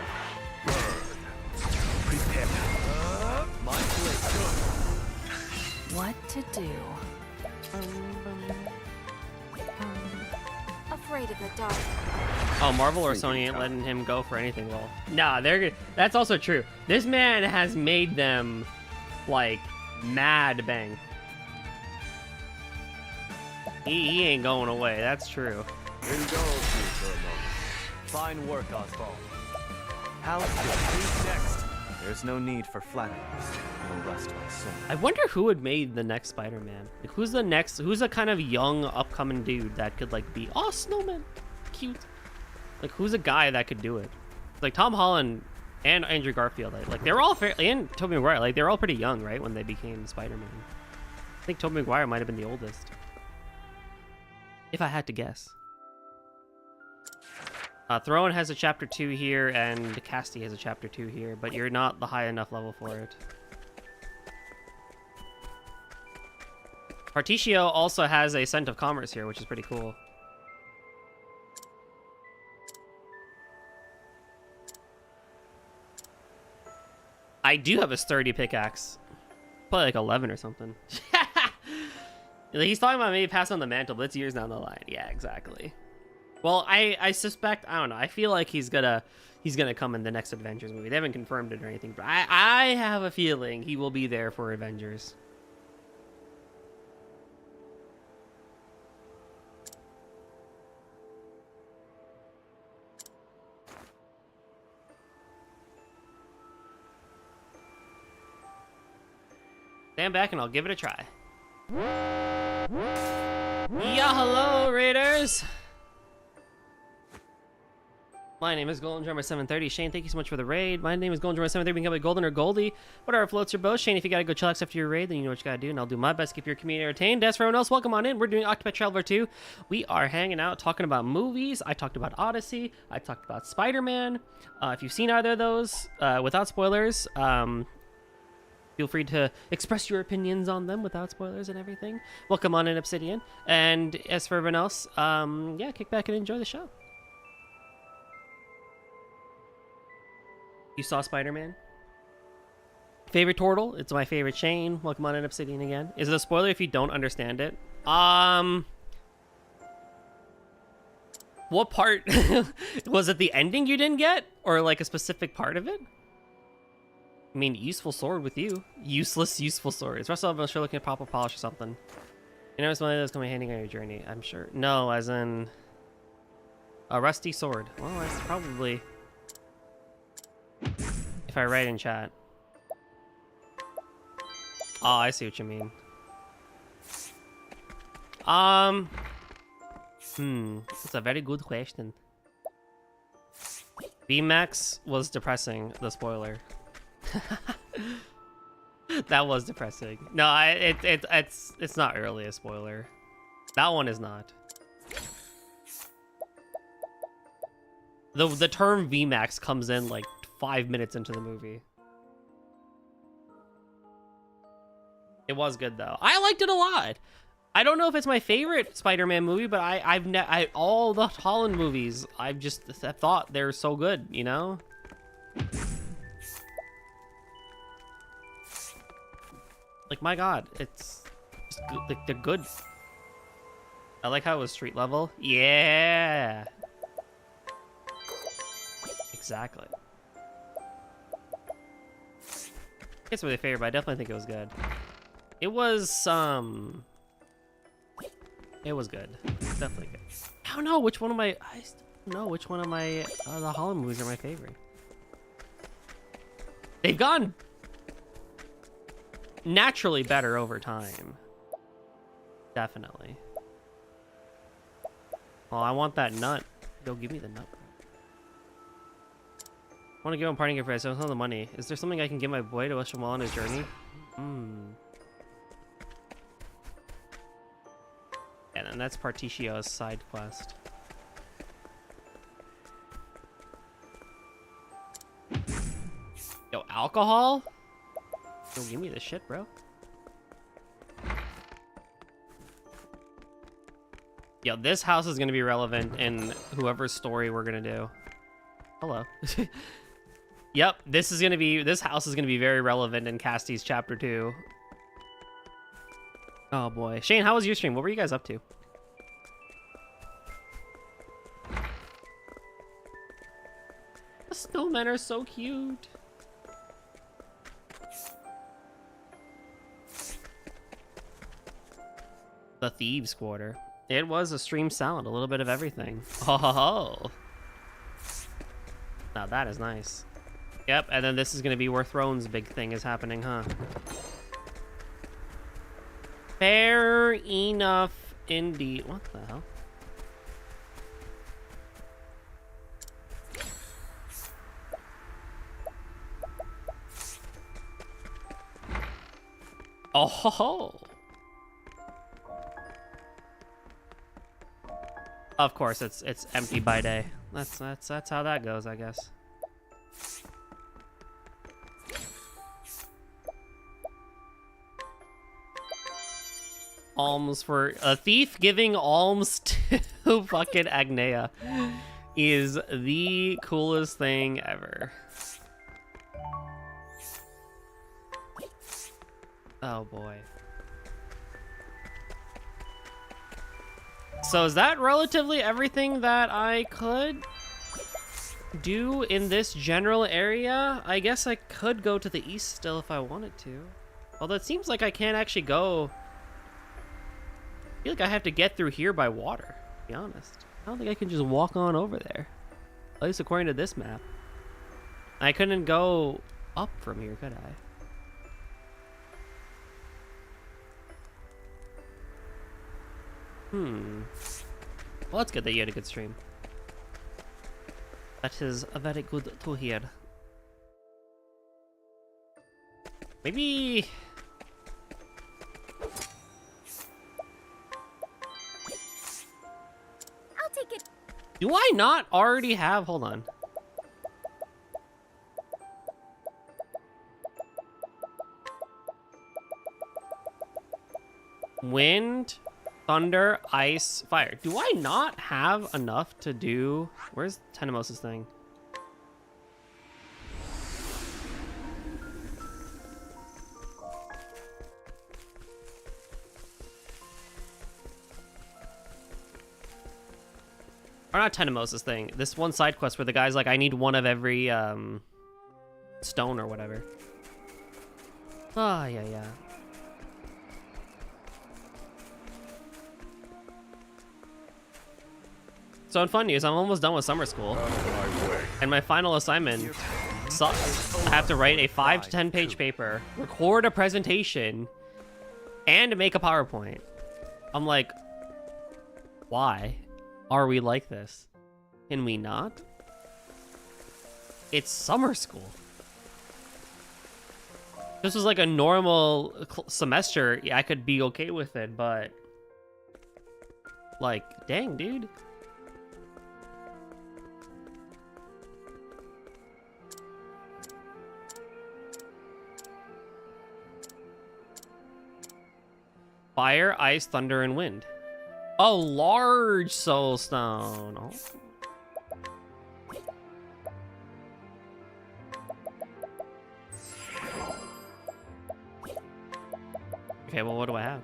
Prepare. My blade. What to do? Afraid of the dark. Oh, Marvel or Sony ain't letting him go for anything, well. Nah, they're good. That's also true. This man has made them, like, mad bang. He ain't going away, that's true. Indulge me for a moment. Fine work, Oswald. Who's next? There's no need for flattery. No rest my soul. I wonder who would made the next Spider-Man. Like, who's a kind of young, upcoming dude that could, like, be, oh, Snowman, cute. Like, who's a guy that could do it? Like, Tom Holland and Andrew Garfield, like, they were all fairly, and Tobey Maguire, like, they were all pretty young, right, when they became Spider-Man. I think Tobey Maguire might have been the oldest. If I had to guess. Throne has a chapter 2 here, and Casti has a chapter 2 here, but you're not the high enough level for it. Particio also has a Scent of Commerce here, which is pretty cool. I do have a sturdy pickaxe. Probably like 11 or something. He's talking about maybe passing on the mantle, but it's years down the line. Yeah, exactly. Well, I suspect, I don't know, I feel like he's gonna come in the next Avengers movie. They haven't confirmed it or anything, but I have a feeling he will be there for Avengers. Stand back and I'll give it a try. Yeah, hello, Raiders! My name is Golden Drummer 730. Shane, thank you so much for the raid. My name is Golden Drummer 730. We can come with Golden or Goldie. Whatever floats your boat. Shane, if you gotta go chillax after your raid, then you know what you gotta do, and I'll do my best to keep your community entertained. As for everyone else, welcome on in. We're doing Octopath Traveler 2. We are hanging out, talking about movies. I talked about Odyssey. I talked about Spider-Man. If you've seen either of those, without spoilers, feel free to express your opinions on them without spoilers and everything. Welcome on in, Obsidian. And as for everyone else, yeah, kick back and enjoy the show. You saw Spider-Man? Favorite turtle? It's my favorite. Shane, welcome on in, Obsidian again. Is it a spoiler if you don't understand it? What part? Was it the ending you didn't get? Or like a specific part of it? I mean, useful sword with you. Useless, useful sword. It's Russell, I'm sure looking at proper polish or something. You know, it's one of those coming handy on your journey, I'm sure. No, as in a rusty sword. Well, that's probably if I write in chat. Oh, I see what you mean. It's a very good question. VMAX was depressing, the spoiler. That was depressing. No, it's not really a spoiler. That one is not. The term VMAX comes in like 5 minutes into the movie. It was good though. I liked it a lot. I don't know if it's my favorite Spider-Man movie, but all the Holland movies, I thought they're so good, you know? Like, my god, it's just good. Like, they're good. I like how it was street level. Yeah. Exactly. It's really favorite, but I definitely think it was good. It was good. Definitely good. I don't know which one of my the Holland movies are my favorite. They've gone naturally better over time. Definitely. Oh, I want that nut. Go give me the nut. I want to give him parting gift for I don't have the money. Is there something I can give my boy to wish him well on his journey? And then that's Particio's side quest. Yo, alcohol? Yo, give me this shit, bro. Yo, this house is gonna be relevant in whoever's story we're gonna do. Hello. Yep, this house is gonna be very relevant in Casti's chapter 2. Oh boy. Shane, how was your stream? What were you guys up to? The snowmen are so cute. The Thieves' Quarter. It was a stream sound, a little bit of everything. Oh, ho, ho. Now that is nice. Yep, and then this is going to be where Throne's big thing is happening, huh? Fair enough, indeed. What the hell? Oh, ho, ho. Of course, it's empty by day. That's how that goes, I guess. Alms for a thief giving alms to fucking Agnea is the coolest thing ever. Oh boy. So is that relatively everything that I could do in this general area? I guess I could go to the east still if I wanted to. Although it seems like I can't actually go. I feel like I have to get through here by water, to be honest. I don't think I can just walk on over there. At least according to this map. I couldn't go up from here, could I? Well, that's good that you had a good stream. That is very good to hear. Maybe... I'll take it. Do I not already have... Hold on. Wind, thunder, ice, fire. Do I not have enough to do... Where's Tenemos's thing? Or not Tenemos's thing. This one side quest where the guy's like, I need one of every stone or whatever. Ah, yeah, yeah. So in fun news, I'm almost done with summer school. And my final assignment sucks. I have to write a 5 to 10 page paper, record a presentation, and make a PowerPoint. I'm like, why are we like this? Can we not? It's summer school. If this was like a normal semester, yeah, I could be okay with it, but like, dang, dude. Fire, ice, thunder, and wind. A large soul stone. Oh. Okay, well, what do I have?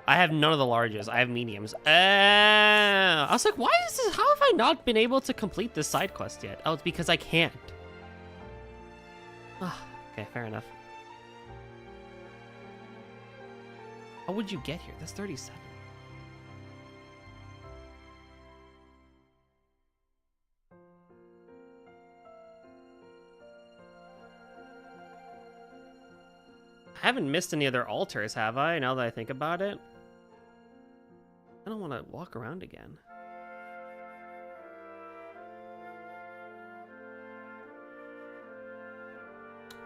I have none of the larges. I have mediums. I was like, why is this? How have I not been able to complete this side quest yet? Oh, it's because I can't. Okay, fair enough. How would you get here? That's 37. I haven't missed any other altars, have I? Now that I think about it. I don't want to walk around again.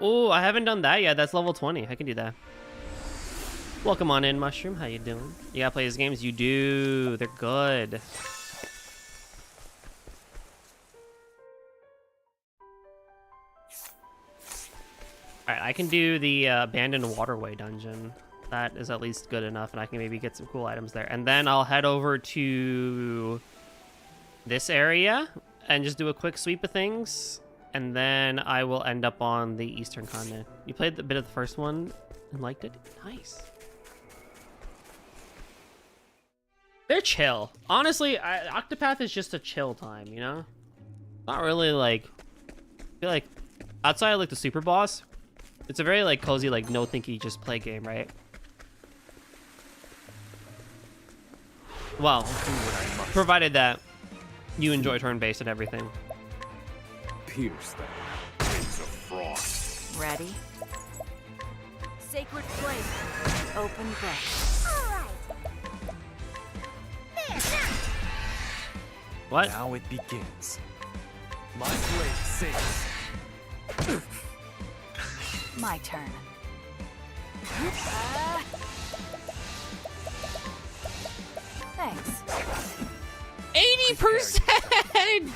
Oh, I haven't done that yet. That's level 20. I can do that. Welcome on in, Mushroom. How you doing? You gotta play these games? You do. They're good. Alright, I can do the Abandoned Waterway dungeon. That is at least good enough, and I can maybe get some cool items there. And then I'll head over to this area and just do a quick sweep of things. And then I will end up on the Eastern Continent. You played a bit of the first one and liked it? Nice. They're chill. Honestly, Octopath is just a chill time, you know? Not really like... I feel like outside of like the super boss, it's a very like cozy, like no thinky, just play game, right? Well, provided that you enjoy turn-based and everything. Pierce them. Winds of frost. Ready? Sacred flame. Open breath. All right. What? Now it begins. My blade sings. My turn. Thanks. 80%!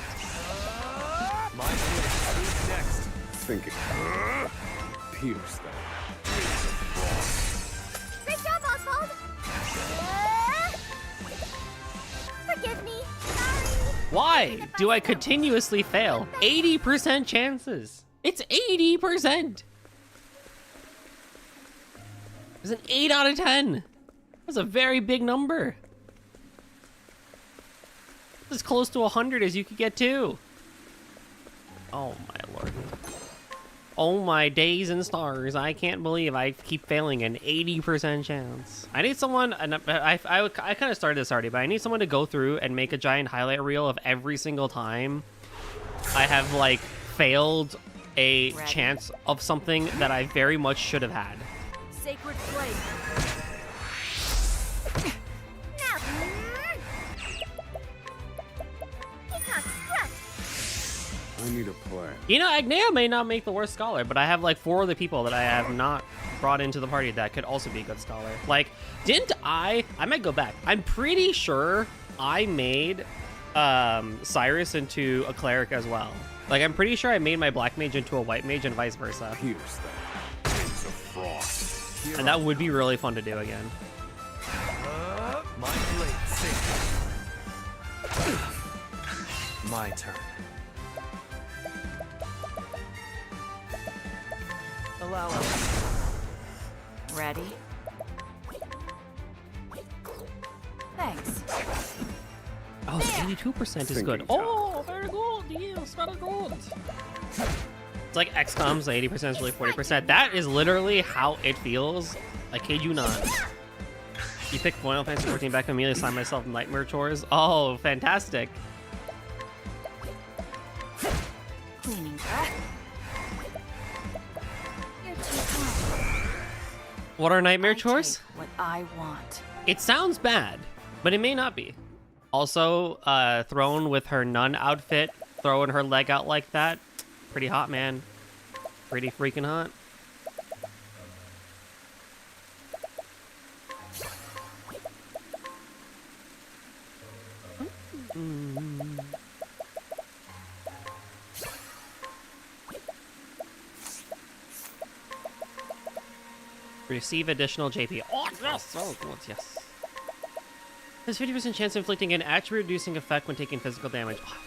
My blade. Next. Thinking. Pierce them. Great job, Oswald! Forgive me. Sorry. Why do I continuously fail? 80% chances. It's 80%. It's an 8 out of 10. That's a very big number. As close to 100 as you could get to. Oh my lord. Oh my days and stars. I can't believe I keep failing an 80% chance. I need someone, and I kind of started this already, but I need someone to go through and make a giant highlight reel of every single time I have like failed a chance of something that I very much should have had. Sacred flame. Now. Peacock strut. I need a plan. You know, Agnea may not make the worst scholar, but I have like 4 other people that I have not brought into the party that could also be a good scholar. Like, didn't I might go back. I'm pretty sure I made Cyrus into a cleric as well. Like, I'm pretty sure I made my black mage into a white mage and vice versa. Pierce them. It's a frost. And that would be really fun to do again. My blade. Sing. My turn. Allow us. Ready? Thanks. Oh, 82% is good. Thinking Oh, very good. Yes, very good. It's like XCOM's 80% is really 40%. That is literally how it feels. I kid you not. You pick Final Fantasy 14 back, immediately assign myself nightmare chores. Oh, fantastic. Cleaning. You're too kind. What are nightmare I chores? take what I want. It sounds bad, but it may not be. Also, Throne with her nun outfit, throwing her leg out like that. Pretty hot, man. Pretty freaking hot. Receive additional JP. Oh, yes! Oh, good, yes. There's 50% chance of inflicting an attribute reducing effect when taking physical damage. Oh,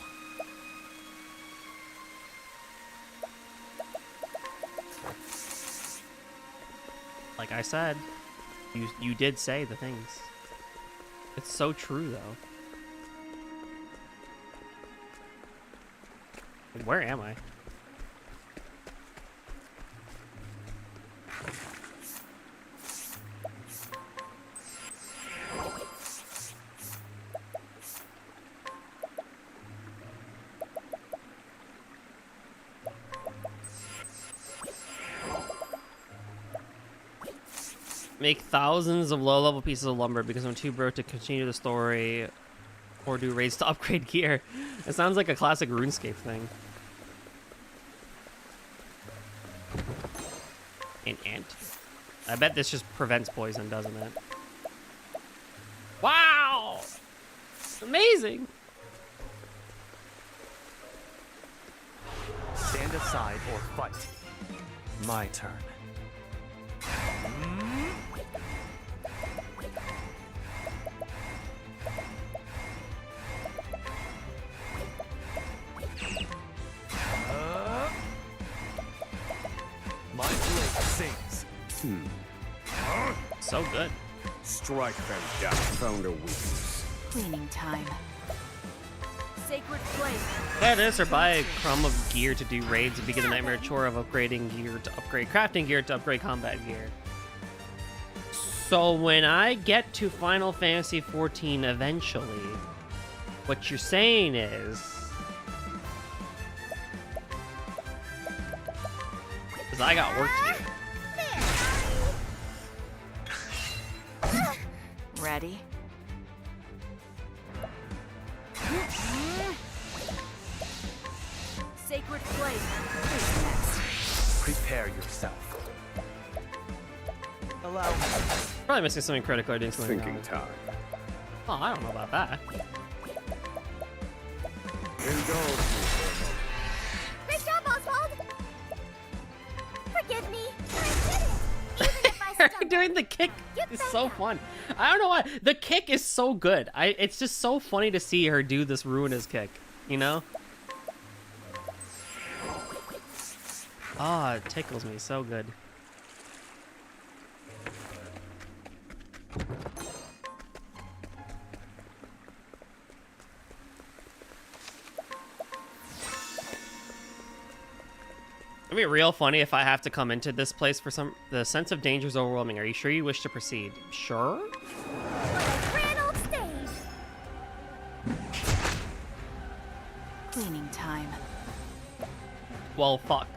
like I said, you did say the things. It's so true, though. Where am I? Make thousands of low-level pieces of lumber because I'm too broke to continue the story or do raids to upgrade gear. It sounds like a classic RuneScape thing. An ant. I bet this just prevents poison, doesn't it? Wow! Amazing! Stand aside or fight. My turn. My blade sings. So good. Strike them down. Found a weakness. Cleaning time. Sacred flame. That is, or buy a crumb of gear to do raids and begin the nightmare chore of upgrading gear to upgrade crafting gear to upgrade combat gear. So when I get to Final Fantasy 14 eventually, what you're saying is... Because I got work to do. Ready? Sacred flame. Who's next? Prepare yourself. Allow me. Probably missing something critical or doing something Thinking wrong. time. Oh, I don't know about that. Indulge me for a moment. Great job, Oswald! Forgive me. I did it! Even if I Her stumbled. doing the kick Get is back so up. fun. I don't know why. The kick is so good. It's just so funny to see her do this ruinous kick, you know? Ah, it tickles me so good. It'd be real funny if I have to come into this place for some. The sense of danger is overwhelming. Are you sure you wish to proceed? Sure. What a grand old stage! Cleaning time. Well, fuck.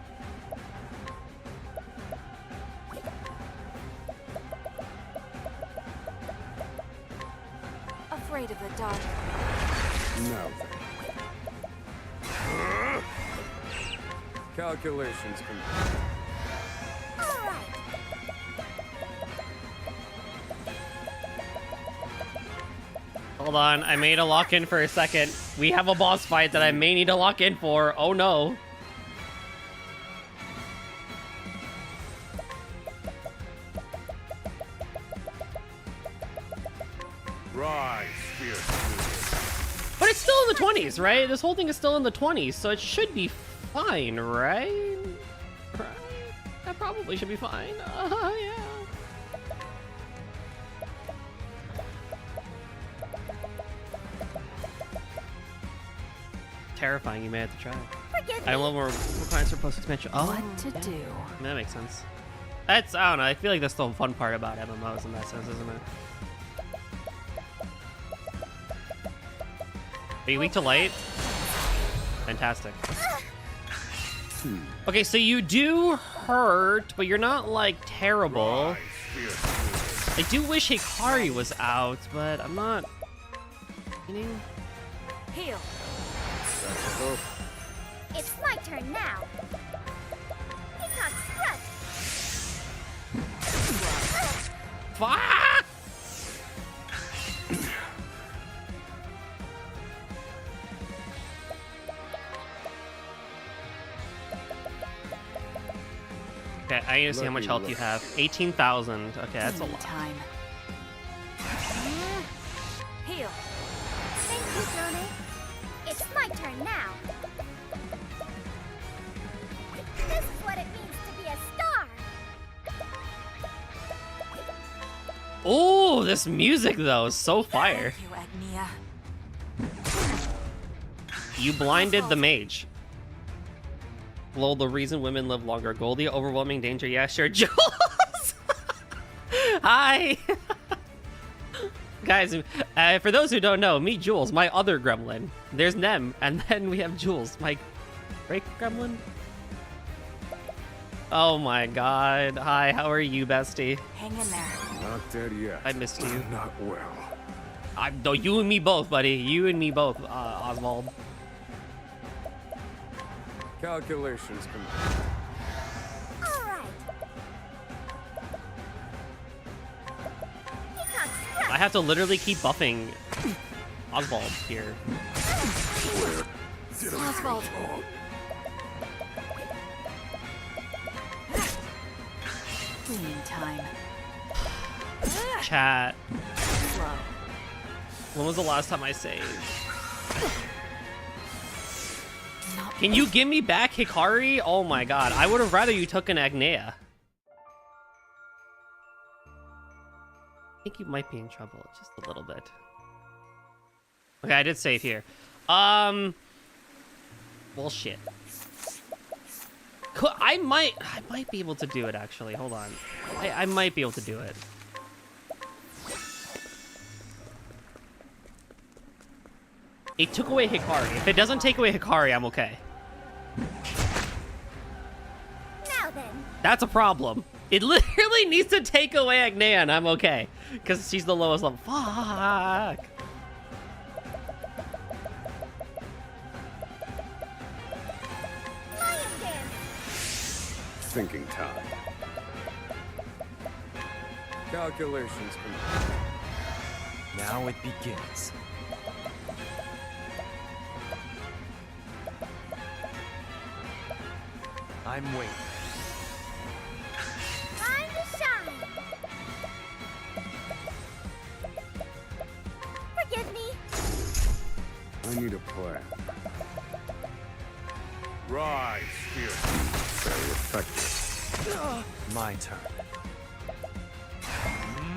Afraid of the dark. Now then. Calculations complete. All right. Hold on, I made a lock in for a second. We have a boss fight that I may need to lock in for. Oh no. Rise, fierce. But it's still in the 20s, right? This whole thing is still in the 20s, so it should be fine, right? Right? That probably should be fine. Yeah. Terrifying, you may have to try. Forgive I me. love more requirements for post-expansion. Oh, What to do? I mean, that makes sense. That's, I don't know, I feel like that's the fun part about MMOs in that sense, isn't it? Are you weak to light? Fantastic. Okay, so you do hurt, but you're not, like, terrible. Rise, fierce. I do wish Hikari was out, but I'm not... You know? Heal. That's a hope. It's my turn now. Peacock strut. Fuck! Okay, I need to see how much health you have. 18,000. Okay, that's a Cleaning lot. time. Heal. Thank you, Drone. It's my turn now. This is what it means to be a star. Oh, this music though is so fire. Thank you, Agnia. You blinded the mage. Lol, the reason women live longer. Goldie, overwhelming danger. Yeah, sure. Jules! Hi! Guys, for those who don't know, meet Jules, my other gremlin. There's Nem, and then we have Jules, my great gremlin. Oh my god. Hi, how are you, bestie? Hang in there. Not dead yet. I missed you. Not well. No, you and me both, buddy. You and me both, Oswald. Calculations complete. All right. Peacock strut. I have to literally keep buffing Oswald here. Oswald. Cleaning time. Chat. Slow. When was the last time I saved? Not Can you give me back Hikari? Oh my god. I would have rather you took an Agnea. I think you might be in trouble just a little bit. Okay, I did save here. Bullshit. I might be able to do it actually. Hold on. I might be able to do it. It took away Hikari. If it doesn't take away Hikari, I'm okay. Now then. That's a problem. It literally needs to take away Agnea and I'm okay. Because she's the lowest level. Fuck. Lion dance. Thinking time. Calculations complete. Now it begins. I'm waiting. Time to shine. Forgive me. I need a plan. Rise, fear. Very effective. My turn.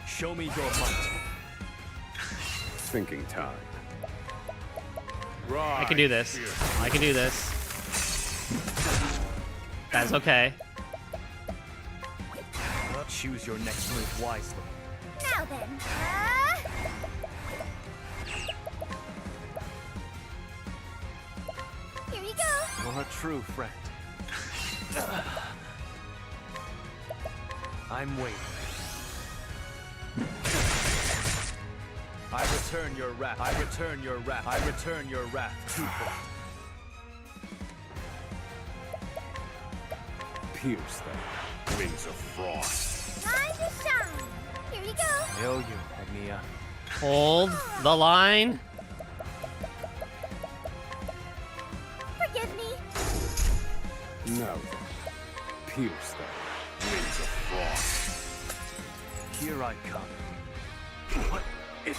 Show me your might. Thinking time. Rise, I can do this. fear. I can do this. That's okay. Choose your next move wisely. Now then. Here you go. You're a true friend. I'm waiting. I return your wrath. I return your wrath. I return your wrath twofold. Pierce them. Wings of frost. Time to shine. Here you go. I owe you, Agnia. Hold the line. Forgive me. Now then. Pierce them. Wings of frost. Here I come. What is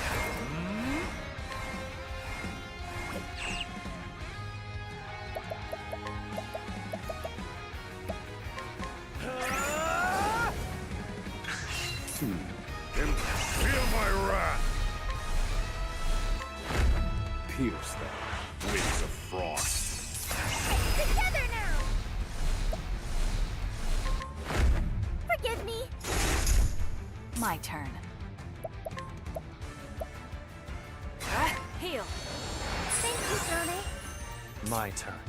And feel my wrath. Pierce them. Wings of frost. Together now. Forgive me. My turn. Heal. Thank you, Sone. my turn?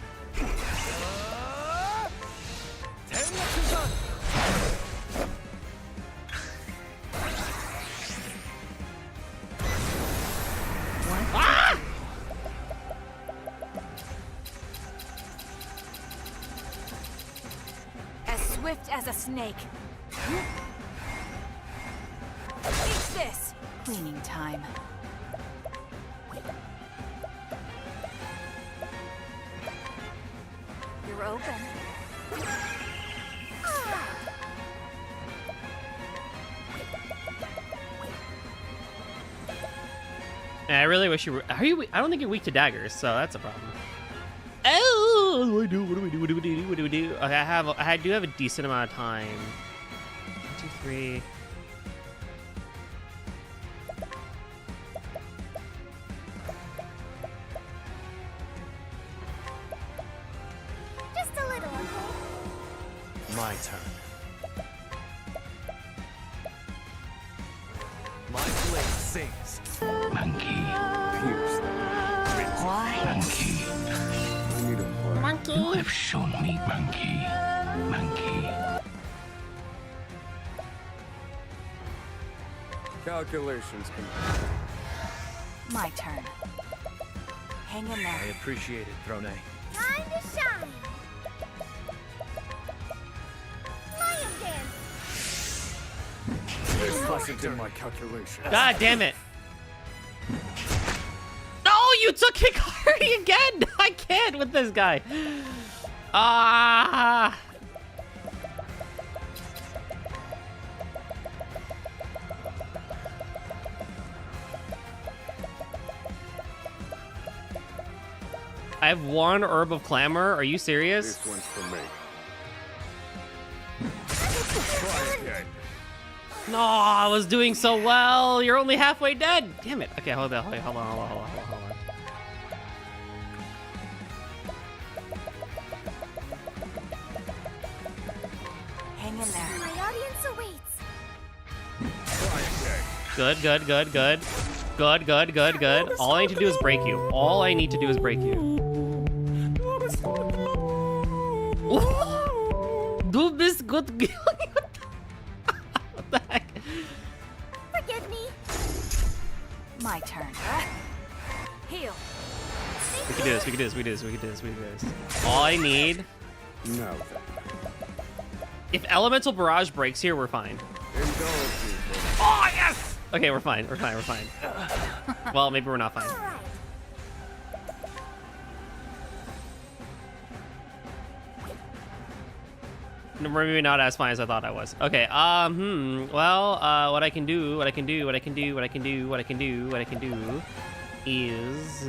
As swift as a snake. Eat this. Cleaning time. You're open. Yeah, I really wish you were. Are you? I don't think you're weak to daggers, so that's a problem. Oh, what do I do? What do we do? What do we do? What do we do? Okay, I do have a decent amount of time. 1, 2, 3. Just a little, okay? My turn. My blade sings. Pierce them. Why? I need a plan. You have shown me, monkey. Calculations complete. My turn. Hang in I there. appreciate it, Throne. Time to shine. Lion dance. This wasn't in my calculation. God damn it! No, you took Hikari again! I can't with this guy. Ah. I have 1 Herb of Clamor. Are you serious? This one's for me. Try again. No, I was doing so well. You're only halfway dead. Damn it. Okay, hold on. Hang in there. My audience awaits. Try again. Good. All I need to do is break you. All I need to do is break you. Do this good. What the heck? Forgive me. My turn. Heal. We can do this. All I need. Now then. If Elemental Barrage breaks here, we're fine. Indulge me. Oh, yes! Okay, we're fine. Well, maybe we're not fine. All right. maybe not as fine as I thought I was. Okay, well, what I can do is,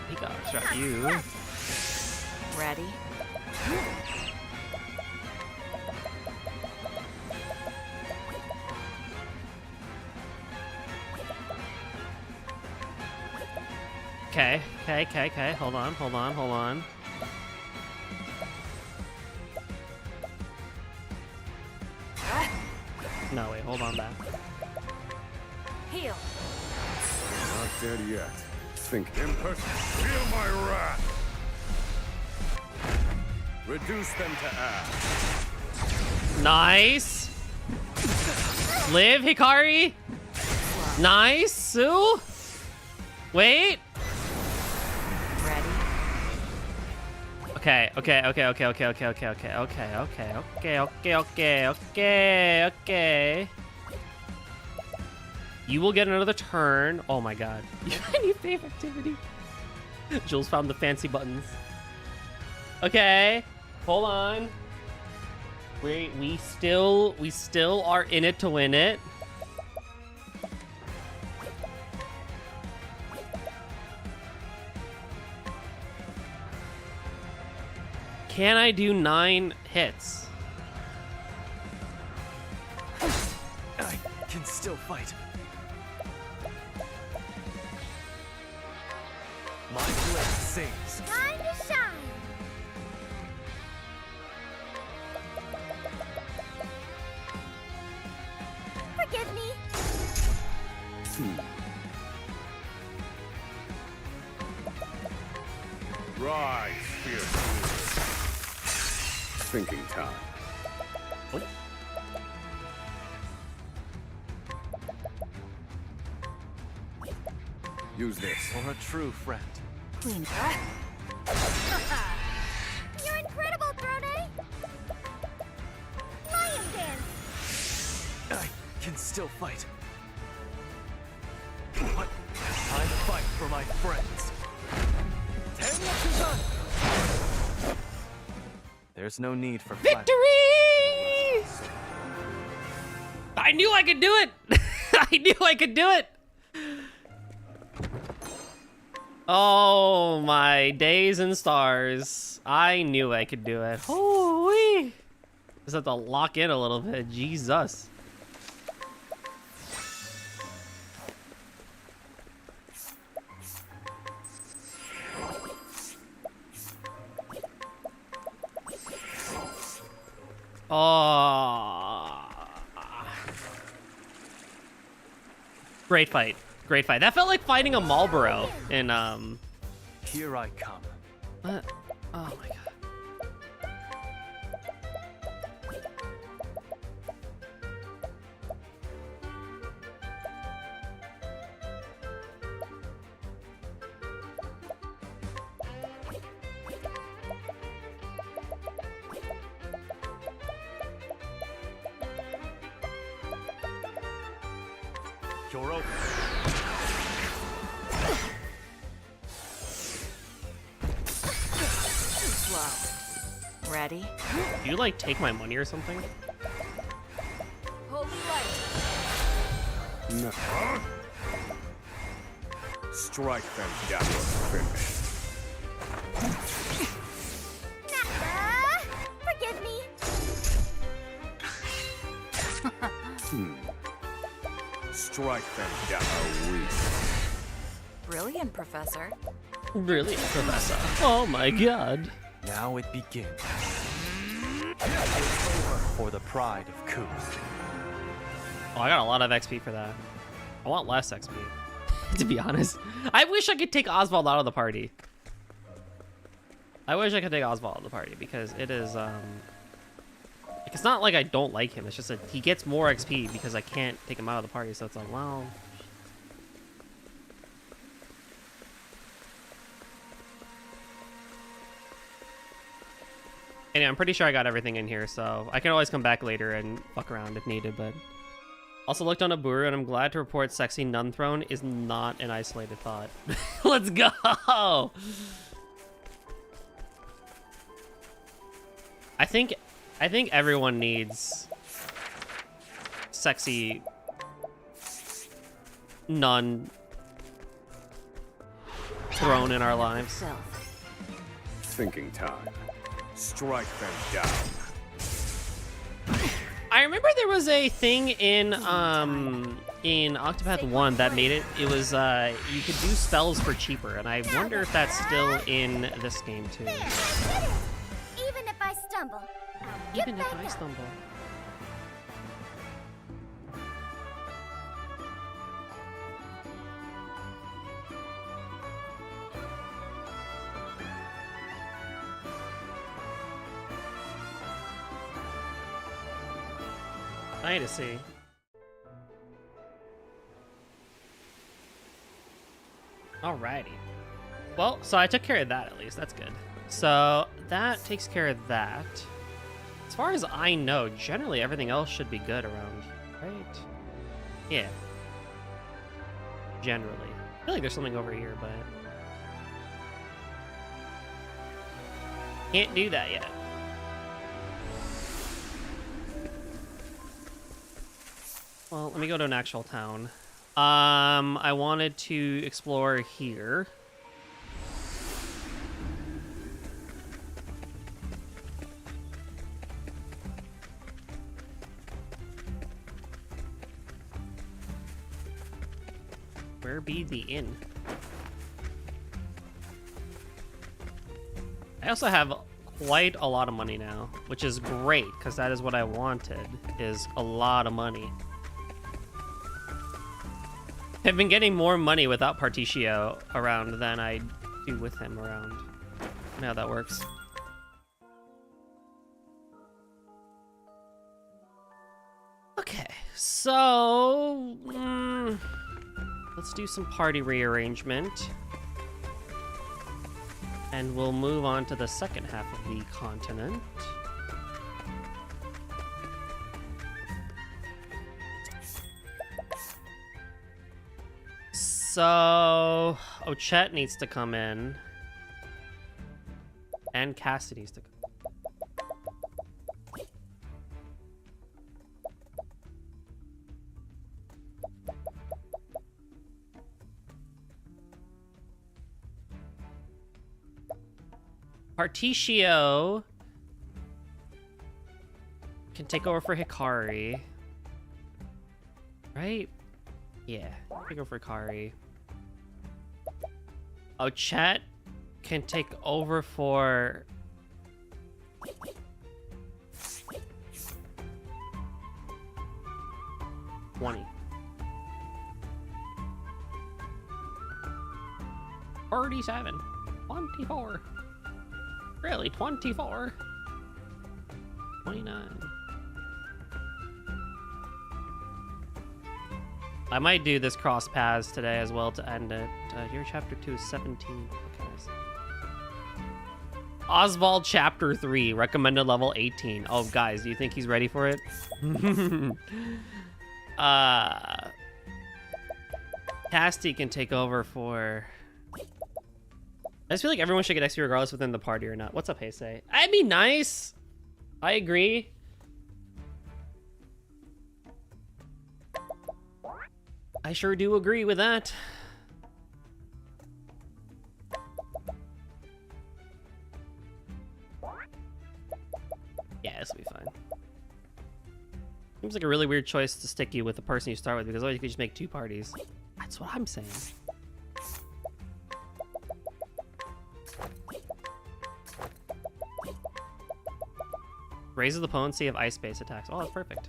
he got distract you. Ready? Okay. Hold on. No, wait, hold on back. Heal. Not dead yet. Think impetus. Feel my wrath. Reduce them to ash. Nice. Live, Hikari. Nice, Sue. Wait. Ready? Okay. You will get another turn. Oh my god. New fave activity. Jules found the fancy buttons. Okay. Hold on. We still are in it to win it. Can I do 9 hits? I can still fight. My blade sings. Time to shine. Forgive me. Rise, fierce rulers. Thinking time. Use this. For a true friend. Clean. You're incredible, Brode. Lion dance. I can still fight. What? Time to fight for my friends. There's no need for Victory! I knew I could do it. I knew I could do it. Oh my days and stars. I knew I could do it. Holy. Just have to lock in a little bit. Jesus. Oh. Great fight. Great fight. That felt like fighting a Marlboro in, Here I come. what? Oh my god. You're open. Slow. Ready? Do you like take my money or something? Holy light. No. Strike them down to finish. Forgive me. Strike them down a weak. Brilliant, Professor. Really, Professor? Oh my god. Now it begins. It's over for the pride of Ku. Oh, I got a lot of XP for that. I want less XP, to be honest. I wish I could take Oswald out of the party. I wish I could take Oswald out of the party because it is, like, it's not like I don't like him. It's just that he gets more XP because I can't take him out of the party. So it's like, well. Anyway, I'm pretty sure I got everything in here, so I can always come back later and fuck around if needed, but... Also looked on Aburu, and I'm glad to report Sexy Nun Throne is not an isolated thought. Let's go! I think everyone needs sexy nun thrown in our lives. Self. Thinking time. Strike them down. I remember there was a thing in Octopath 1 that made it was you could do spells for cheaper, and I wonder if that's still in this game too. Even if I stumble, I'll get Even if back I up. stumble. I need to see. Alrighty. Well, so I took care of that at least. That's good. So that takes care of that. As far as I know, generally everything else should be good around, right? Yeah. Generally. I feel like there's something over here, but can't do that yet. Well, let me go to an actual town. I wanted to explore here. Where be the inn? I also have quite a lot of money now, which is great, because that is what I wanted, is a lot of money. I've been getting more money without Particio around than I do with him around. I don't know how that works. Okay, so let's do some party rearrangement. And we'll move on to the second half of the continent. So, Chet needs to come in. And Cassidy needs to come. Particio can take over for Hikari. Right? Yeah, take over for Hikari. Oh, Chet can take over for... $20. 37. 24. Really? 24? 29. I might do this cross paths today as well to end it. Your chapter 2 is 17. Okay, I see. Oswald chapter 3, recommended level 18. Oh, guys, do you think he's ready for it? Casty can take over for... I just feel like everyone should get XP regardless within the party or not. What's up, Heisei? That'd be nice. I agree. I sure do agree with that. Yeah, this will be fine. Seems like a really weird choice to stick you with the person you start with, because otherwise you could just make 2 parties. That's what I'm saying. Raises the potency of ice-based attacks. Oh, that's perfect.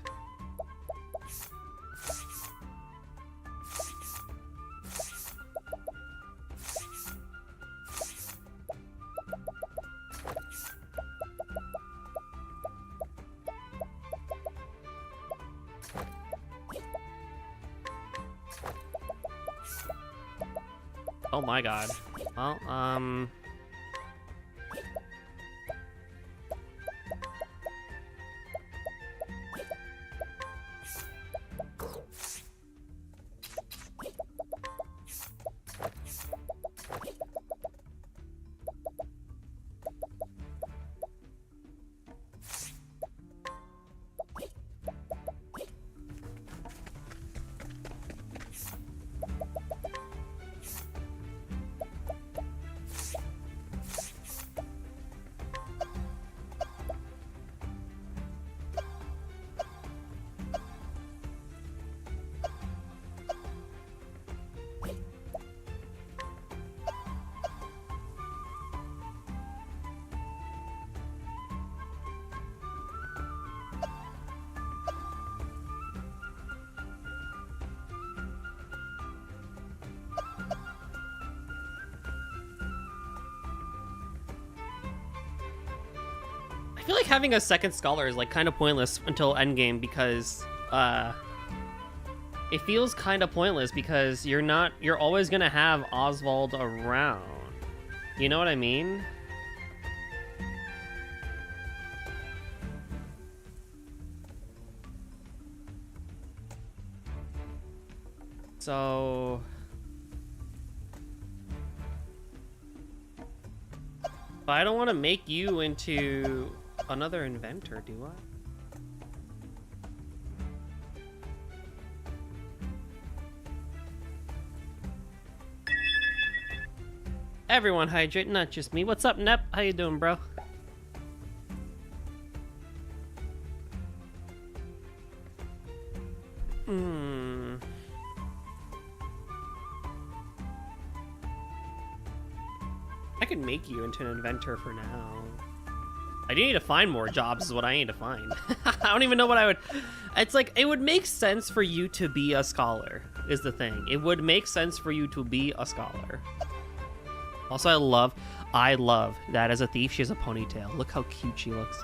Oh my god. Well, I feel like having a second scholar is like kind of pointless until endgame because it feels kind of pointless because you're always gonna have Oswald around. You know what I mean? So but I don't want to make you into another inventor, do I? Everyone hydrate, not just me. What's up, Nep? How you doing, bro? I could make you into an inventor for now. I do need to find more jobs is what I need to find. I don't even know what I would... It's like, it would make sense for you to be a scholar, is the thing. It would make sense for you to be a scholar. Also, I love that as a thief, she has a ponytail. Look how cute she looks.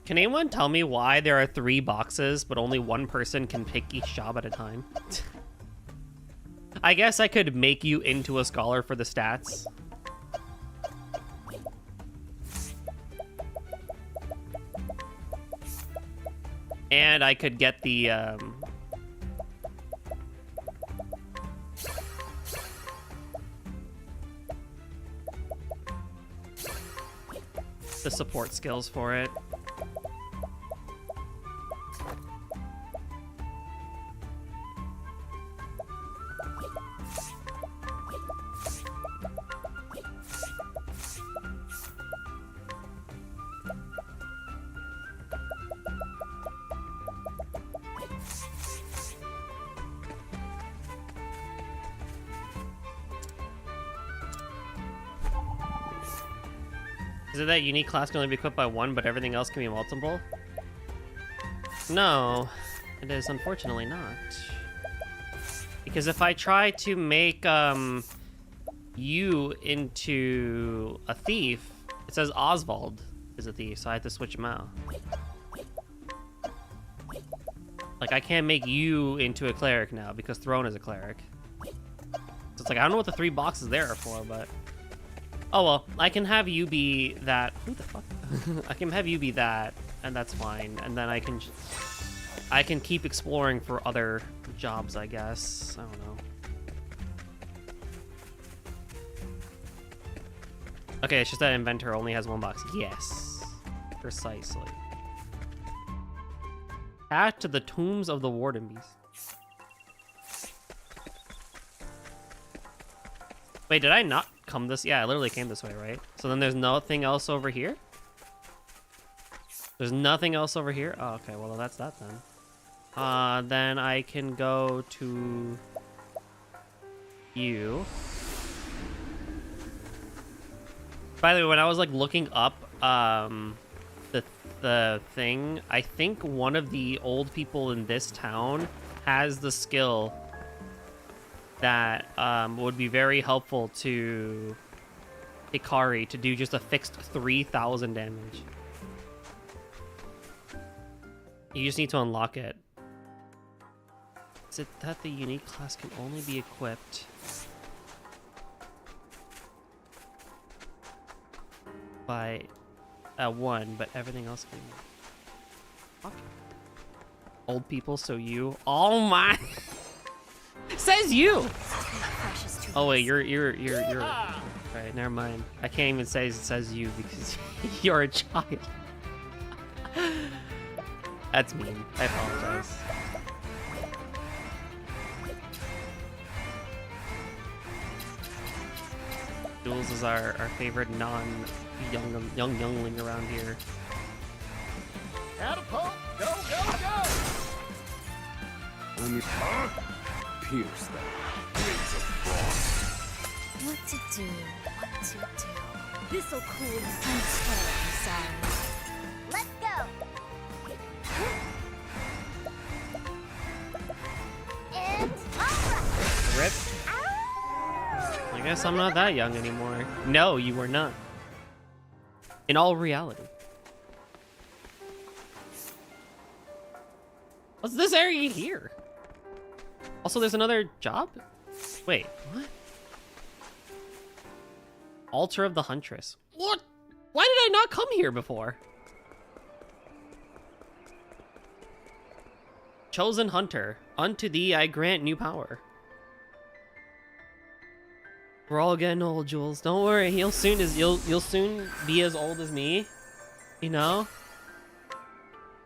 Can anyone tell me why there are 3 boxes, but only one person can pick each job at a time? I guess I could make you into a scholar for the stats. And I could get the support skills for it. Is it that unique class can only be equipped by 1, but everything else can be multiple? No, it is unfortunately not. Because if I try to make you into a thief, it says Oswald is a thief, so I have to switch him out. Like, I can't make you into a cleric now because Throne is a cleric. So it's like, I don't know what the 3 boxes there are for, but... Oh well, I can have you be that. Who the fuck? I can have you be that, and that's fine. And then I can keep exploring for other jobs, I guess. I don't know. Okay, it's just that inventor only has 1 box. Yes, precisely. Path to the tombs of the Warden Beast. Wait, did I not come this? Yeah, I literally came this way, right? So then there's nothing else over here? There's nothing else over here? Oh, okay, well, that's that then. Then I can go to you. By the way, when I was like looking up the thing, I think one of the old people in this town has the skill that would be very helpful to Hikari to do just a fixed 3,000 damage. You just need to unlock it. Is it that the unique class can only be equipped by 1, but everything else can be... Fuck. Old people, so you... Oh my... Says you! Oh wait, you're right, never mind. I can't even say it says you because you're a child. That's mean. I apologize. Jules is our favorite youngling around here. Catapult! Go, go, go! Pierce that. What to do? What to do? This'll cool you. I'm terribly sorry. Let's go. And alright. Rip. I guess I'm not that young anymore. No, you were not. In all reality. What's this area here? Also, there's another job? Wait, what? Altar of the Huntress. What? Why did I not come here before? Chosen Hunter, unto thee I grant new power. We're all getting old, Jules. Don't worry, you'll soon be as old as me, you know?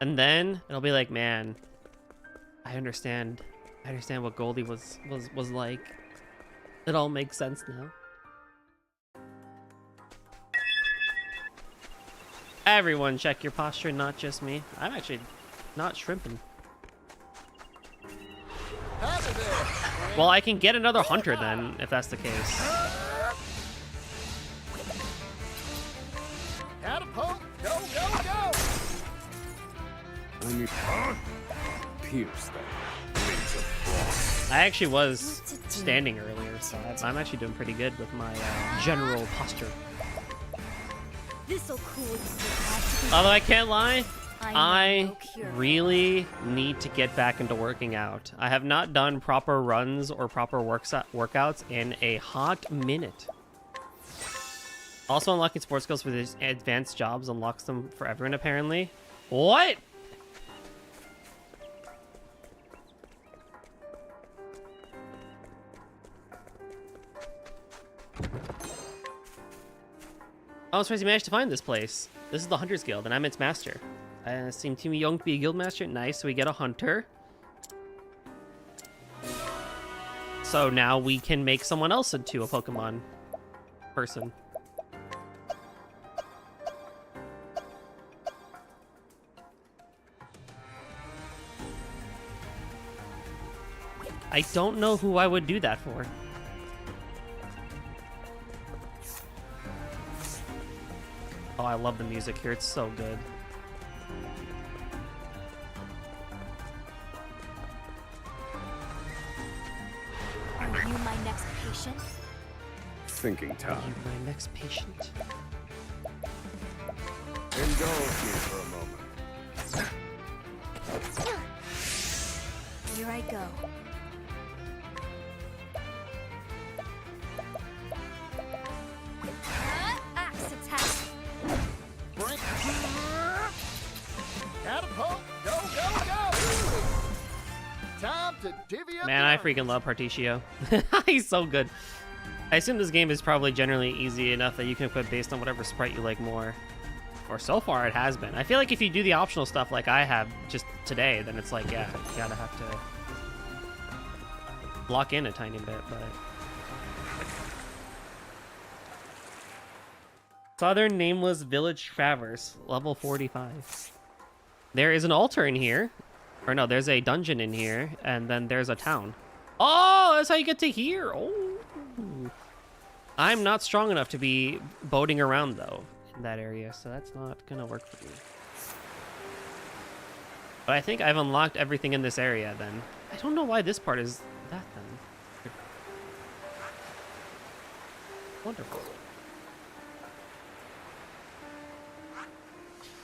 And then it'll be like, man, I understand what Goldie was like. It all makes sense now. Everyone check your posture, not just me. I'm actually not shrimping. Well, I can get another hunter then, if that's the case. Catapult! Go, go, go! I need pierce that. Wings of frost. I actually was standing earlier, so I'm actually doing pretty good with my general posture. This'll cool you. Although I can't lie, I no cure. really need to get back into working out. I have not done proper runs or proper workouts in a hot minute. Also, unlocking sports skills for these advanced jobs unlocks them for everyone, apparently. What? I was surprised you managed to find this place. This is the Hunter's Guild, and I'm its master. I seem too young to be a guild master. Nice, so we get a hunter. So now we can make someone else into a Pokemon person. I don't know who I would do that for. Oh, I love the music here. It's so good. Are you my next patient? Thinking Are time. you my next patient? Indulge me for a moment. Here I go. Axe attack. Catapult! Go, go, go! Time to divvy up. Man, I freaking love Particio. He's so good. I assume this game is probably generally easy enough that you can equip based on whatever sprite you like more. Or so far it has been. I feel like if you do the optional stuff like I have just today, then it's like, yeah, you gotta have to lock in a tiny bit, but... Southern Nameless Village Traverse, level 45. There is an altar in here. Or no, there's a dungeon in here, and then there's a town. Oh, that's how you get to here. Oh. I'm not strong enough to be boating around, though, in that area, so that's not gonna work for me. But I think I've unlocked everything in this area, then. I don't know why this part is that, then. Wonderful.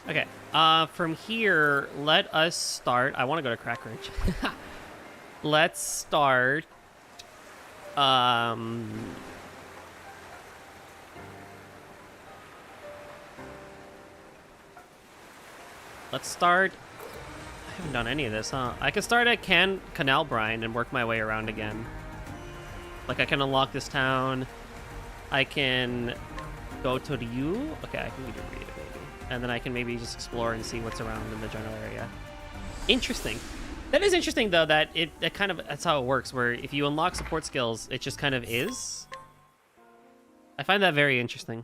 Okay, from here, let us start. I want to go to Crack Ridge. Let's start. Let's start. I haven't done any of this, huh? I can start at Canal Brine and work my way around again. Like, I can unlock this town. I can go to Ryu. Okay, I can go to Ryu. And then I can maybe just explore and see what's around in the general area. Interesting. That is interesting, though, that it kind of, that's how it works, where if you unlock support skills, it just kind of is. I find that very interesting.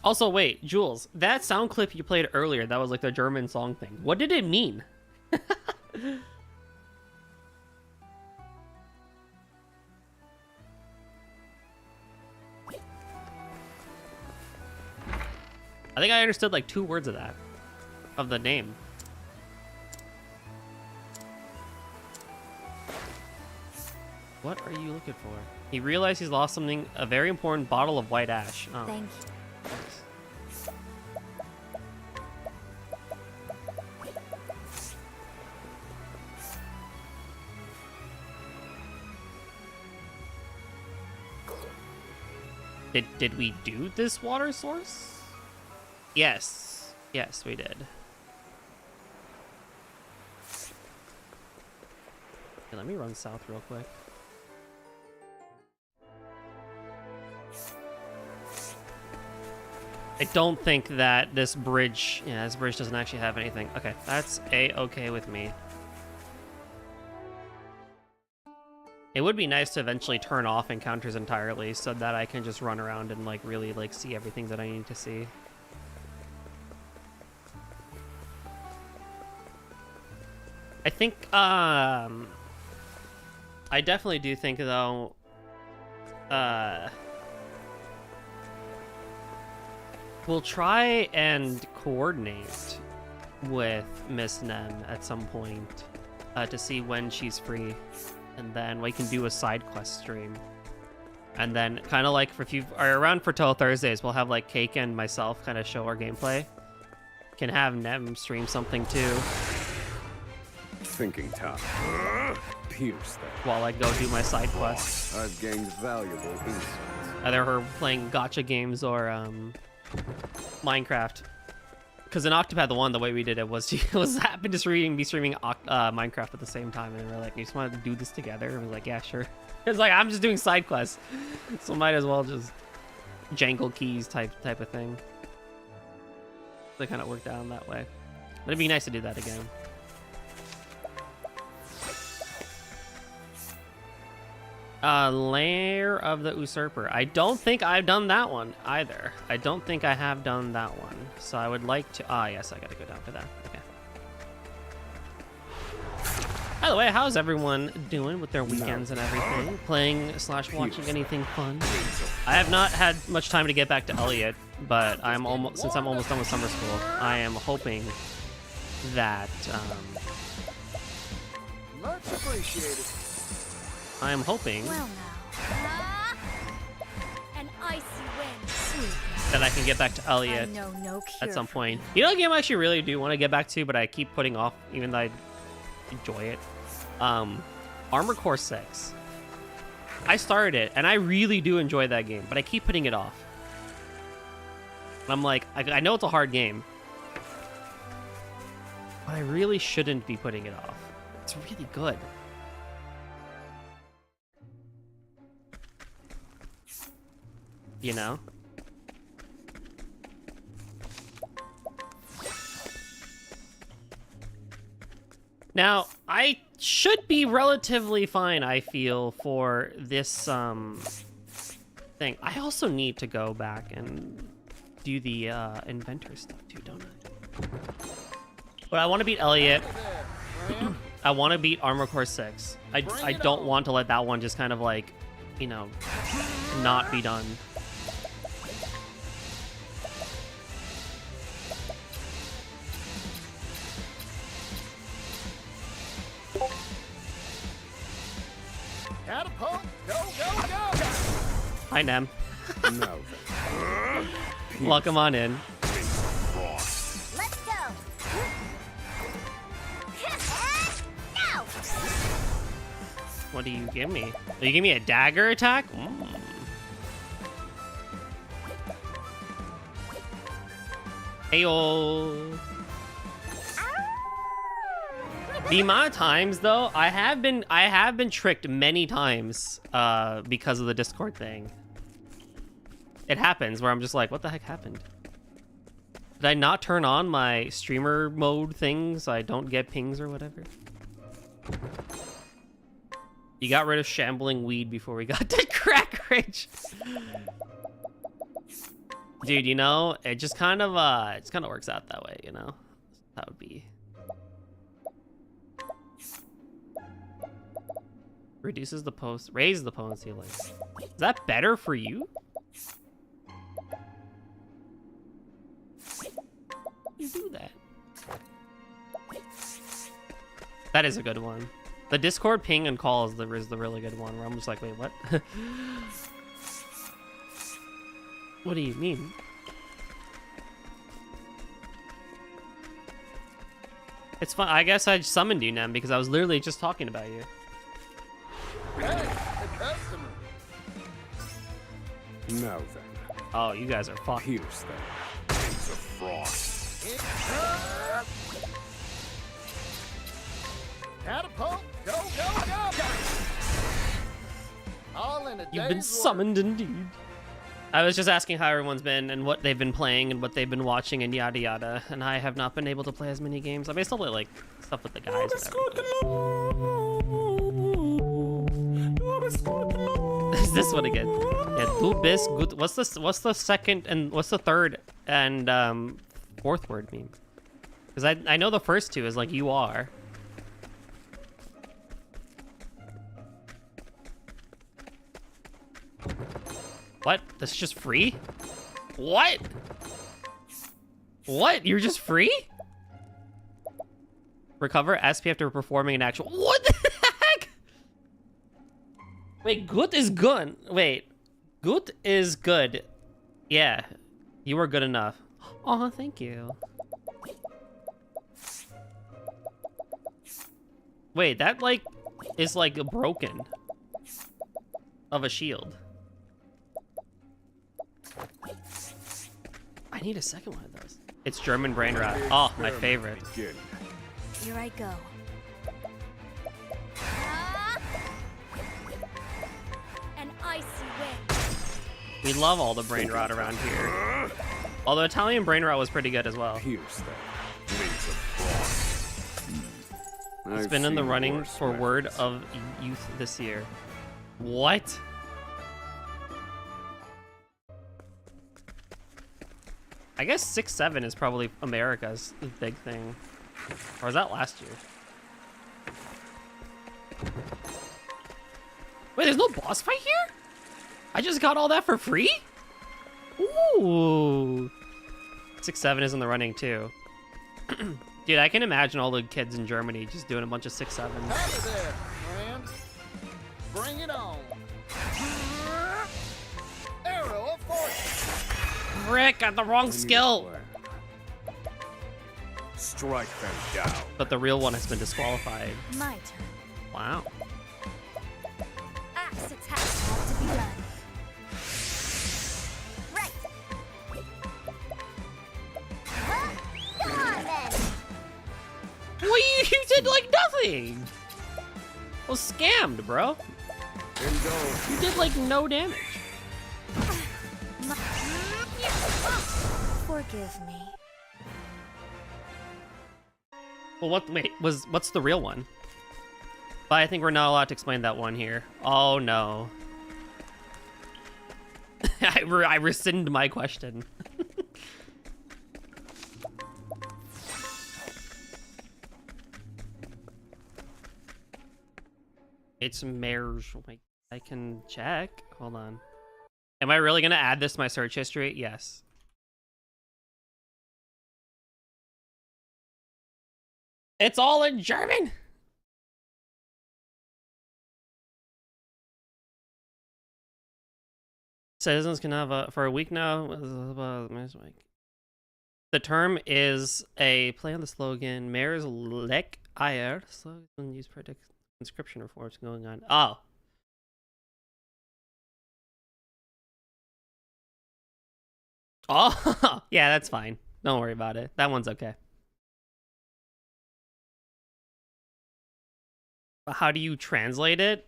Also, wait, Jules, that sound clip you played earlier, that was like the German song thing. What did it mean? I think I understood like 2 words of that, of the name. What are you looking for? He realized he's lost something, a very important bottle of white ash. Oh. Thank you. Did we do this water source? Yes. Yes, we did. Okay, let me run south real quick. I don't think that this bridge, yeah, this bridge doesn't actually have anything. Okay, that's a-okay with me. It would be nice to eventually turn off encounters entirely so that I can just run around and like really like see everything that I need to see. I think I definitely do think though we'll try and coordinate with Miss Nem at some point to see when she's free. And then we can do a side quest stream. And then kind of like if you are around for Till Thursdays, we'll have like Cake and myself kind of show our gameplay. Can have Nem stream something too. Thinking top. Pierce that. While I go do my side quests. I've gained valuable insights. Either her playing gacha games or Minecraft. Because in Octopath 1, the way we did it was she happened to be streaming Minecraft at the same time, and we were like, "You just want to do this together?" And we were like, "Yeah, sure." It's like I'm just doing side quests, so might as well just jangle keys type of thing. They kind of worked out in that way, but it'd be nice to do that again. Lair of the Usurper. I don't think I've done that one either. I don't think I have done that one. So I would like to... Ah, yes, I gotta go down for that. Okay. By the way, how's everyone doing with their weekends and everything? Playing / watching anything fun? I have not had much time to get back to Elliot, but since I'm almost done with summer school, I am hoping that... Much appreciated. I am hoping Well now. An icy wind. Sweet. that I can get back to I Elliot know no cure at some for point. you. You know, a game I actually really do want to get back to, but I keep putting off, even though I enjoy it. Armor Core 6. I started it, and I really do enjoy that game, but I keep putting it off. And I'm like, I know it's a hard game, but I really shouldn't be putting it off. It's really good. You know? Now, I should be relatively fine, I feel, for this thing. I also need to go back and do the inventor stuff too, don't I? But I want to beat Elliot. I want to beat Armor Core 6. I don't want to let that one just kind of like, you know, not be done. Catapult, go, go, go! Hi, Nem. No. Welcome on in. Let's go. No. What do you give me? Oh, you give me a dagger attack? Heyo. The amount of times though, I have been tricked many times because of the Discord thing. It happens where I'm just like, what the heck happened? Did I not turn on my streamer mode thing so I don't get pings or whatever? You got rid of shambling weed before we got to crack rage. Dude, you know, it just kind of works out that way, you know? That would be. Reduces the post, raises the opponent's healing. Is that better for you? you do that? That is a good one. The Discord ping and call is the really good one, where I'm just like, wait, what? What do you mean? It's fun. I guess I summoned you, Nem, because I was literally just talking about you. Hey, the customer. Now then, Oh, you guys are fucked. pierce them. Wings of frost. Catapult. Go, go, go. All in a You've been day's work. summoned indeed. I was just asking how everyone's been and what they've been playing and what they've been watching and yada yada. And I have not been able to play as many games. I may still play like stuff with the guys. Is this one again? Yeah, du bist gut. What's the second and what's the third and fourth word mean? Because I know the first two is like you are. What? That's just free? What? What? You're just free? Recover SP after performing an actual. What the heck? Wait, good is good. Wait, good is good. Yeah, you were good enough. Oh, thank you. Wait, that like is like broken of a shield. I need a second one of those. It's German brain rot. Oh, my favorite. Begin. Here I go. Ah! An icy wind. We love all the brain rot around here. Although Italian brain rot was pretty good as well. Pierce them. Wings of frost. It's I've been in the seen running worse for Word methods. of Youth this year. What? I guess 6-7 is probably America's big thing. Or was that last year? Wait, there's no boss fight here? I just got all that for free? Ooh. 6-7 is in the running too. Dude, I can imagine all the kids in Germany just doing a bunch of 6-7s. Out of there, friend. Bring it on. Arrow of fortune. Frick, got the wrong skill. Strike them down. But the real one has been disqualified. My turn. Wow. Axe attack ought to be done. Right. Huh? Come on then. Well, you did like nothing. Well, scammed, bro. Indulge. You did like no damage. Forgive me. Well, what's the real one? But I think we're not allowed to explain that one here. Oh no. I rescind my question. It's Mare's. Wait, I can check. Hold on. Am I really gonna add this to my search history? Yes. It's all in German. Citizens can have for a week now. The term is a play on the slogan "Mayor's Leck Eier." Slogan used predict conscription reforms going on. Oh. Oh, yeah, that's fine. Don't worry about it. That one's okay. How do you translate it?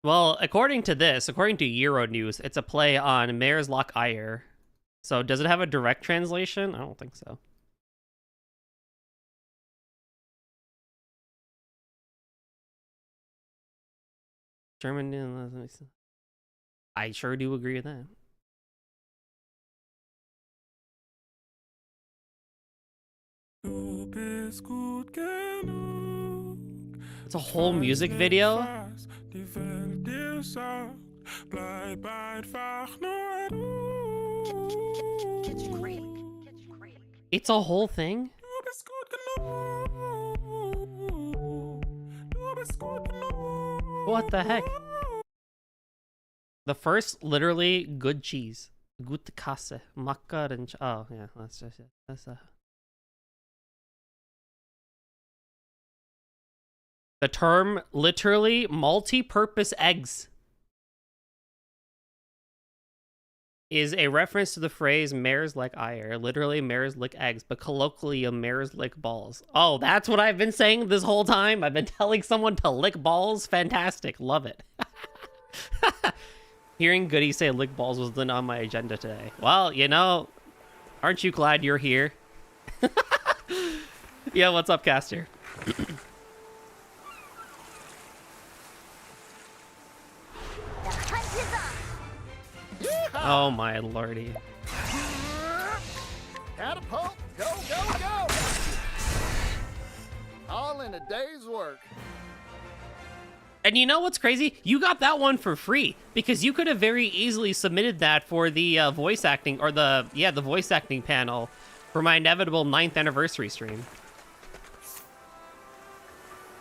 Well, according to Euronews, it's a play on Mayor's Loch Eyre. So does it have a direct translation? I don't think so. German. I sure do agree with that. It's a whole music video? It's a whole thing? What the heck? The first, literally, good cheese. Gute Kasse. Makkar and... Oh, yeah. That's just it. That's the term, literally, multi-purpose eggs is a reference to the phrase mares like ire. Literally, mares lick eggs, but colloquially, mares lick balls. Oh, that's what I've been saying this whole time? I've been telling someone to lick balls? Fantastic. Love it. Hearing Goody say lick balls was then on my agenda today. Well, you know, aren't you glad you're here? Yeah, what's up, Caster? Oh my lordy. Catapult, go, go, go! All in a day's work. And you know what's crazy? You got that one for free because you could have very easily submitted that for the voice acting or the voice acting panel for my inevitable 9th anniversary stream.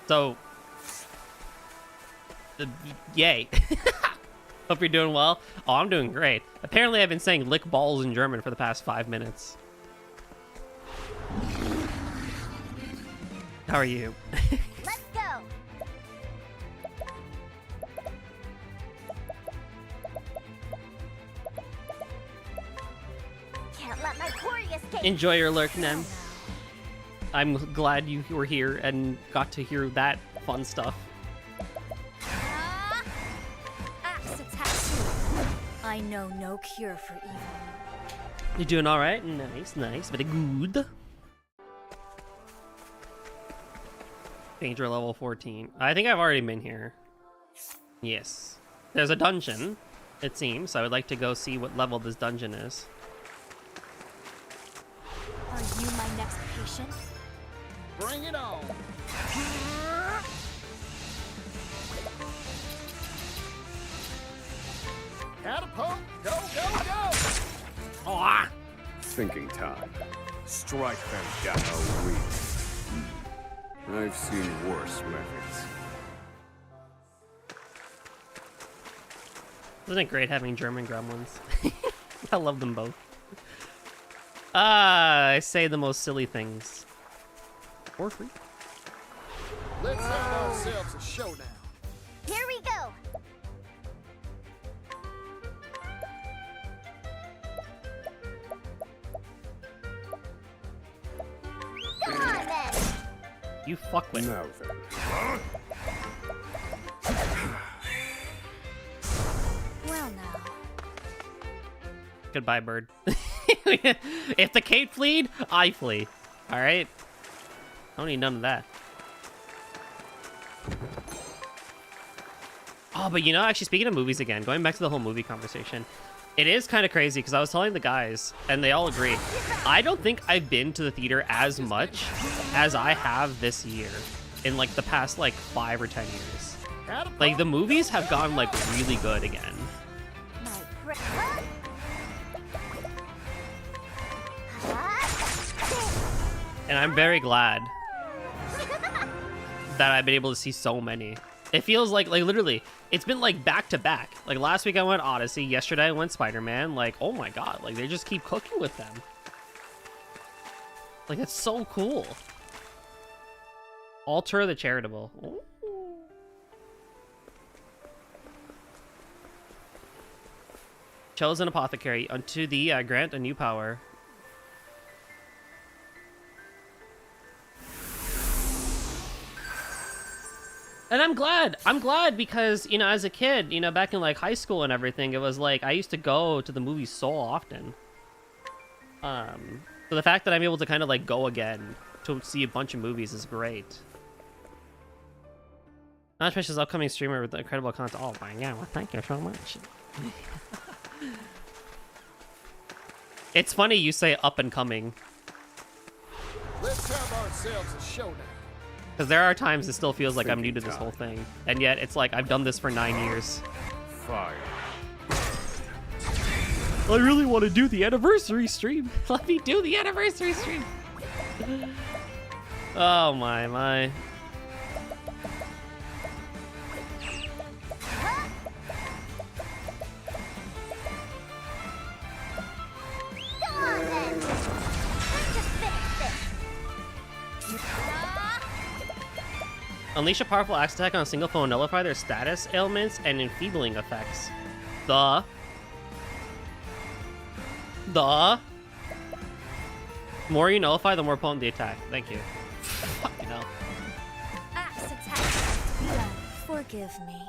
So, yay. Hope you're doing well. Oh, I'm doing great. Apparently, I've been saying lick balls in German for the past 5 minutes. How are you? Let's go. Can't let my quarry escape. Enjoy your lurk, Nem. I'm glad you were here and got to hear that fun stuff. Axe attack. I know no cure for evil. You doing all right? Nice, nice. Very good. Danger level 14. I think I've already been here. Yes. There's a dungeon, it seems. I would like to go see what level this dungeon is. Are you my next patient? Bring it on. Catapult, go, go, go! Oh, Thinking time. Strike them down a week. I've seen worse methods. isn't it great having German gremlins? I love them both. I say the most silly things. For free. Let's have ourselves a showdown. Here we go. Come on then. You fuck with. Now then. Well now. Goodbye, bird. If the Kate fleed, I flee. All right. I don't need none of that. Oh, but you know, actually, speaking of movies again, going back to the whole movie conversation, it is kind of crazy because I was telling the guys, and they all agree, I don't think I've been to the theater as much as I have this year in like the past like 5 or 10 years. Like the movies have gone like really good again. My friend. And I'm very glad that I've been able to see so many. It feels like literally, it's been like back to back. Like last week I went Odyssey, yesterday I went Spider-Man. Like, oh my god, like they just keep cooking with them. Like, it's so cool. Alter the Charitable. Ooh. Chosen Apothecary, unto thee I grant a new power. And I'm glad because, you know, as a kid, you know, back in like high school and everything, it was like I used to go to the movies so often. So the fact that I'm able to kind of like go again to see a bunch of movies is great. Not especially as upcoming streamer with incredible content. Oh my god, well, thank you so much. It's funny you say up and coming. Let's have ourselves a showdown. Because there are times it still feels like I'm new to this whole thing. And yet it's like I've done this for 9 years. Fire. I really want to do the anniversary stream. Let me do the anniversary stream. Oh my. Come on then. Let's just finish this. Unleash a powerful axe attack on a single foe and nullify their status, ailments, and enfeebling effects. The more you nullify, the more potent the attack. Thank you. Fucking hell. Axe attack. Yeah, forgive me.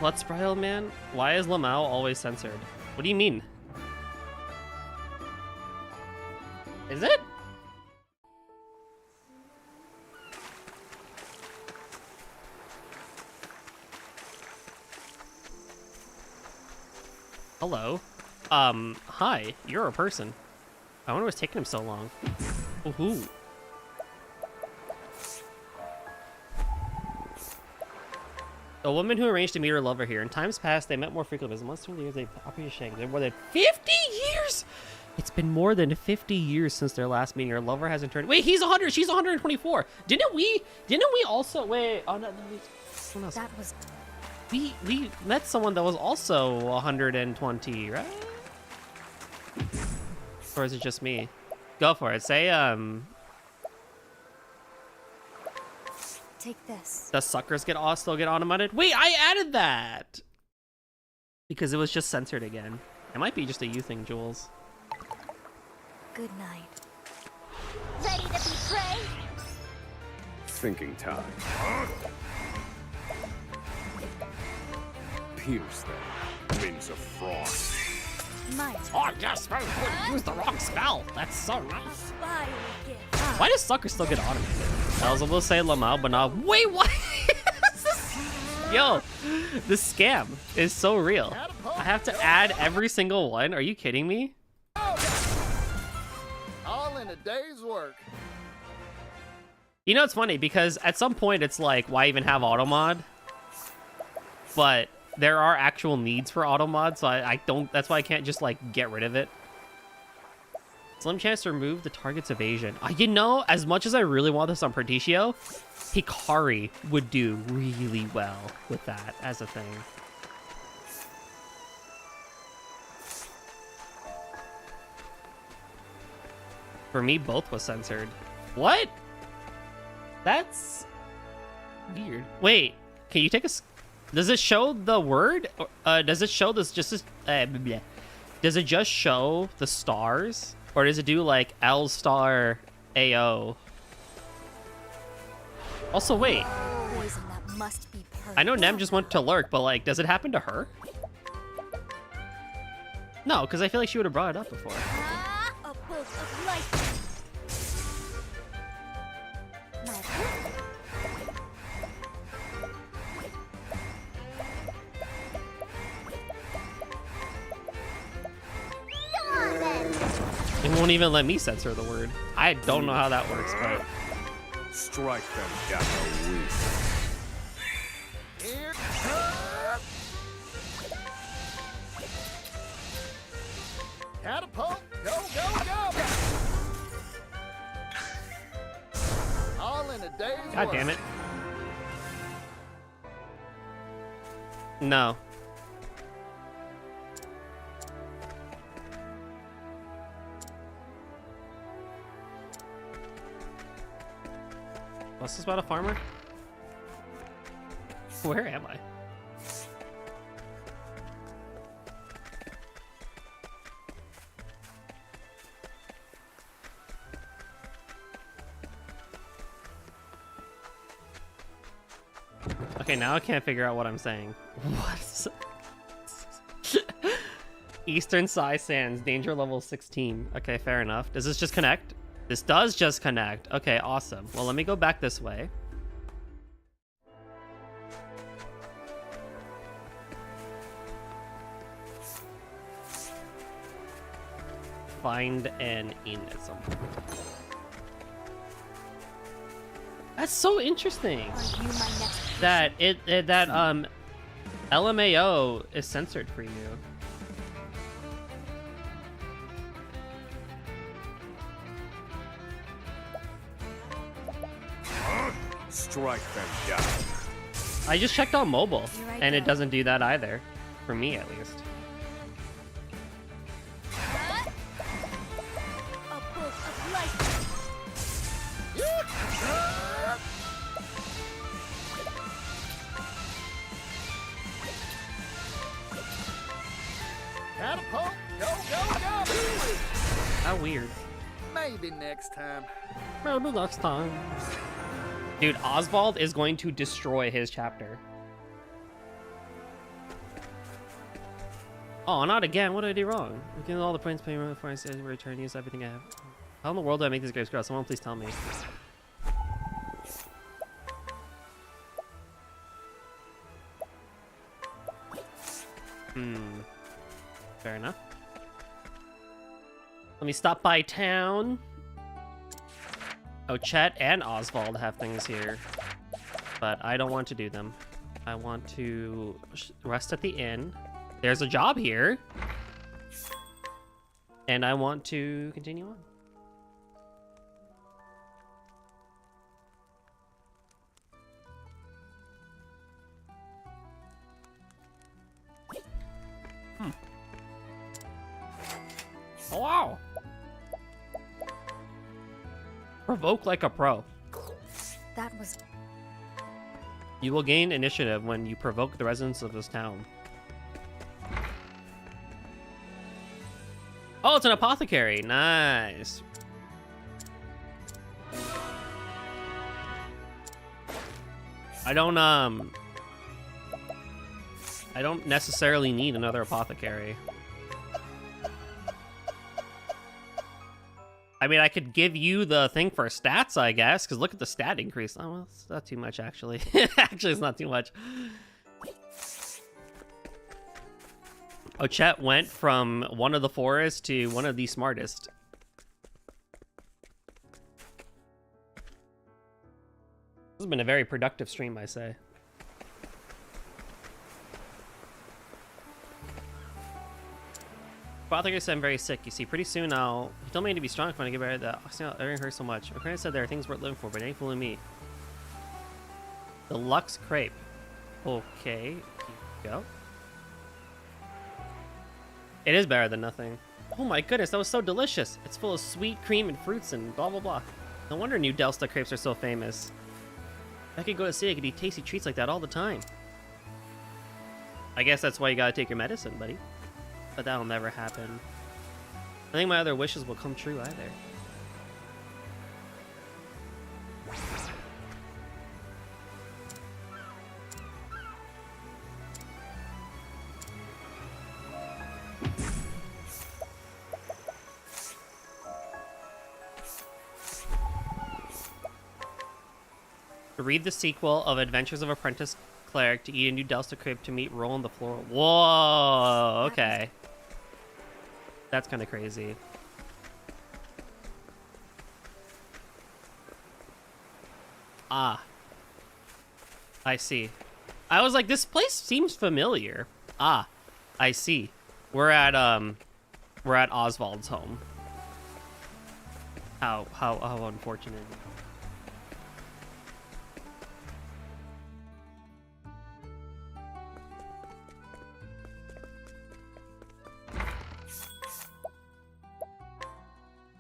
Blood Spiral Man? Why is Lamau always censored? What do you mean? Is it? Hello. Hi. You're a person. I wonder what's taking him so long. Ooh. A woman who arranged to meet her lover here. In times past, they met more frequently. In once 20 years, they operated shank. They're more than 50 years! It's been more than 50 years since their last meeting. Her lover hasn't turned. Wait, he's 100. She's 124. Didn't we also wait? Oh no, someone else. That was We met someone that was also 120, right? Or is it just me? Go for it. Say take this. does suckers still get automated? Wait, I added that because it was just censored again. It might be just a you thing, Jules. Good night. Ready to betray? Thinking time. Pierce them. Wings of frost. My Oh yes, I used the wrong spell. That's so nice. spy will give. Why does sucker still get automated? I was able to say Lamau, but not. Wait, what? Yo, this scam is so real. I have to add every single one. Are you kidding me? All in a day's work. You know, it's funny because at some point it's like, why even have auto mod? But there are actual needs for auto mod, so I don't. That's why I can't just like get rid of it. Slim chance to remove the target's evasion. You know, as much as I really want this on Pertitio, Hikari would do really well with that as a thing. For me, both was censored. What? That's weird. Wait, can you take a? Does it show the word? Does it show this just? Does it just show the stars, or does it do like L star AO? Also, wait. Poison that must be perfect. I know Nem just went to lurk, but like, does it happen to her? No, because I feel like she would have brought it up before. Ah, a bolt of lightning. My Come on then. It won't even let me censor the word. I don't know how that works, but Strike them down a week. Here comes. Catapult. Go, go, go. All in a day's God work. damn it. No. What's this about a farmer? Where am I? Okay, now I can't figure out what I'm saying. What? Eastern Sai Sands, danger level 16. Okay, fair enough. Does this just connect? This does just connect. Okay, awesome. Well, let me go back this way. Find an inn at some point. That's so interesting. Are you my next? That LMAO is censored for you. Strike them down. I just checked on mobile, Here I and it go. doesn't do that either. For me, at least. A bolt of lightning. Catapult, go, go, go! How weird. Maybe next time. Maybe next time. Dude, Oswald is going to destroy his chapter. Oh, not again. What did I do wrong? I'm getting all the points payment before I say return, use everything I have. How in the world do I make these grapes grow? Someone please tell me. Fair enough. Let me stop by town. Oh, Chet and Oswald have things here, but I don't want to do them. I want to rest at the inn. There's a job here, and I want to continue on. Oh, wow. Provoke like a pro. That was You will gain initiative when you provoke the residents of this town. Oh, it's an apothecary. Nice. I don't necessarily need another apothecary. I mean, I could give you the thing for stats, I guess, because look at the stat increase. Oh, well, it's not too much, actually. Actually, it's not too much. Chet went from one of the forest to one of the smartest. This has been a very productive stream, I say. Apothecary said I'm very sick. You see, pretty soon He told me to be strong if I want to get better. That everything hurts so much. My friend said there are things worth living for, but it ain't fooling me. Deluxe crepe. Okay, here you go. It is better than nothing. Oh my goodness, that was so delicious. It's full of sweet cream and fruits and blah blah blah. No wonder New Delsta crepes are so famous. If I could go to city, I could eat tasty treats like that all the time. I guess that's why you gotta take your medicine, buddy. But that'll never happen. I think my other wishes will come true either. To read the sequel of Adventures of Apprentice Cleric, to eat a New Delsta crepe, to meet Roll on the Floor. Whoa, okay. That's kind of crazy. Ah. I see. I was like, this place seems familiar. Ah, I see. We're at Oswald's home. How unfortunate.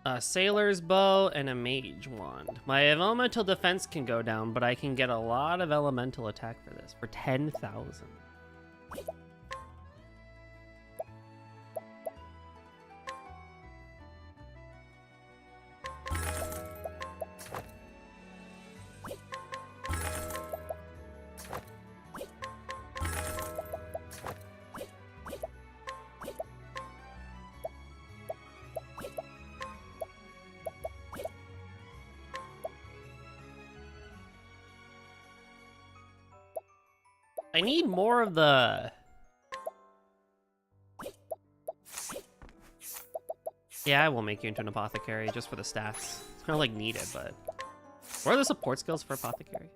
A sailor's bow and a mage wand. My elemental defense can go down, but I can get a lot of elemental attack for this for 10,000. I need more of the... Yeah, I will make you into an apothecary just for the stats. It's kind of like needed, but... What are the support skills for apothecary?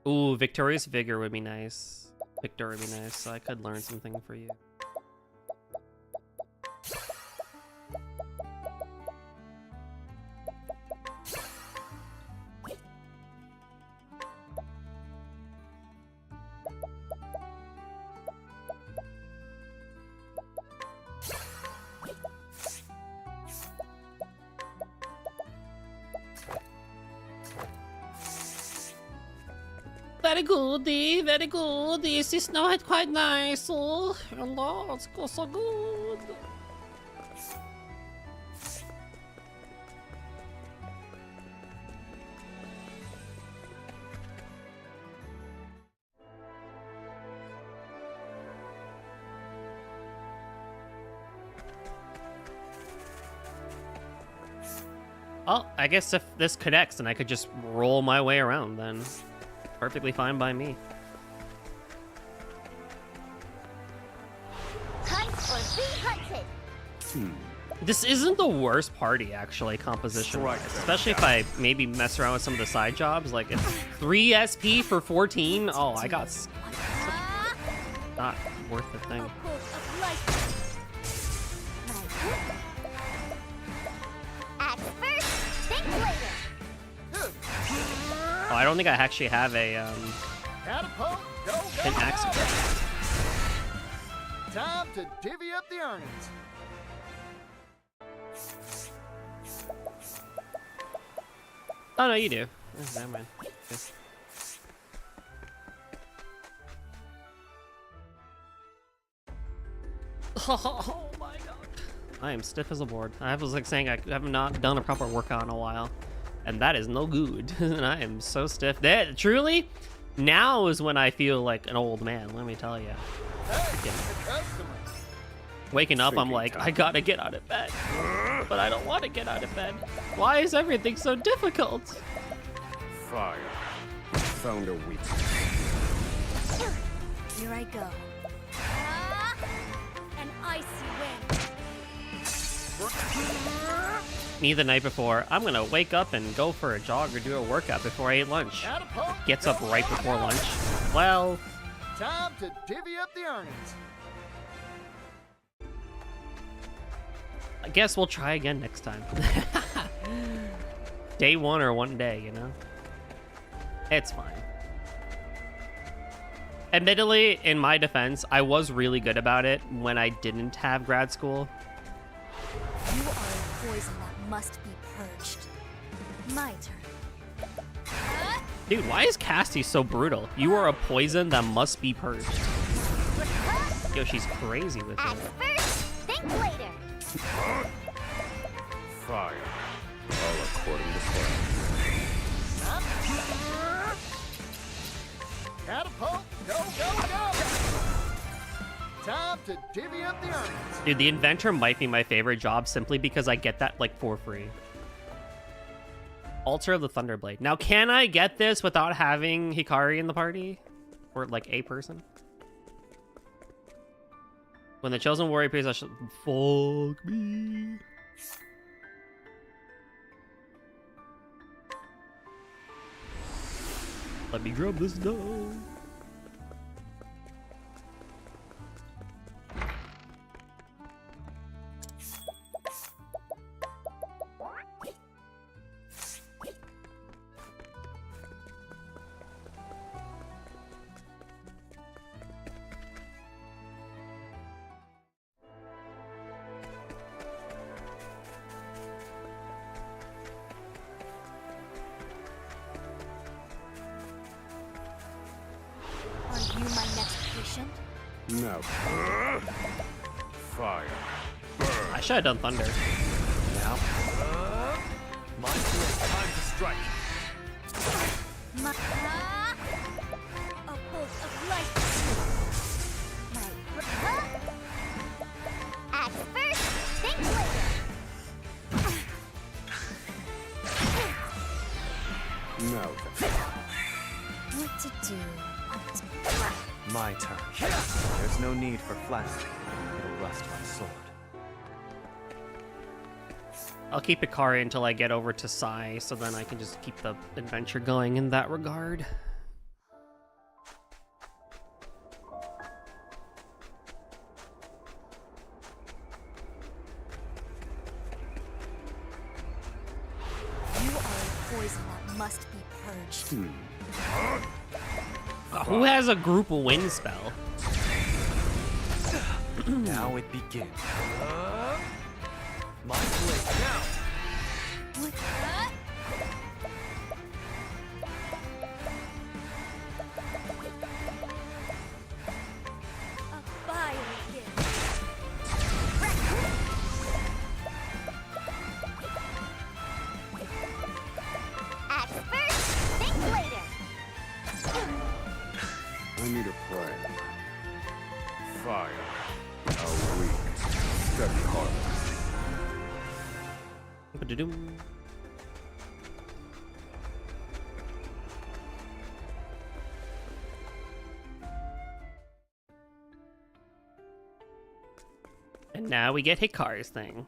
Ooh, Victorious Vigor would be nice. Victor would be nice, so I could learn something for you. very good, very good. This is not quite nice. Oh, hello, it's so good. Oh, I guess if this connects, then I could just roll my way around, then perfectly fine by me. Time for the hunted. This isn't the worst party, actually, composition-wise. Especially if I maybe mess around with some of the side jobs. Like, it's 3 SP for 14. Oh, I got... Not worth the thing. Act first, think later. Oh, I don't think I actually have a, Catapult, go, go, an axe. go. Time to divvy up the earnings. Oh, no, you do. Oh, never mind. Okay. Oh my god. I am stiff as a board. I was like saying I have not done a proper workout in a while. And that is no good. And I am so stiff. That truly, now is when I feel like an old man, let me tell you. Hey, the customer. Waking up, I'm like, I gotta get out of bed. But I don't want to get out of bed. Why is everything so difficult? Fire. Found a weakness. Here I go. An icy wind. Me the night before, I'm gonna wake up and go for a jog or do a workout before I eat lunch. Catapult, Gets go, up right go, before go. lunch. Well, Time to divvy up the earnings. I guess we'll try again next time. Day one or one day, you know? It's fine. Admittedly, in my defense, I was really good about it when I didn't have grad school. You are a poison that must be purged. My turn. Dude, why is Cassie so brutal? You are a poison that must be purged. Yo, she's crazy with Act it. first, think later. Fire. All according to plan. Catapult, go, go, go. Time to divvy up the earnings. Dude, the inventor might be my favorite job simply because I get that, like, for free. Altar of the Thunderblade. Now, can I get this without having Hikari in the party? Or, like, a person? When the chosen warrior appears, I should... Fuck me. Let me grab this down. Are you my next patient? No. Fire. I should have done Thunder. Now, mindful, time to strike. My a bolt of light. My act first, think later. No. What to do? My turn. There's no need for flattery. It'll rust my sword. I'll keep Hikari until I get over to Sai, so then I can just keep the adventure going in that regard. You are a poison that must be purged. Who has a group win spell? Now it begins. My blade now. horror. Ba-da-dum. And now we get Hikaru's thing.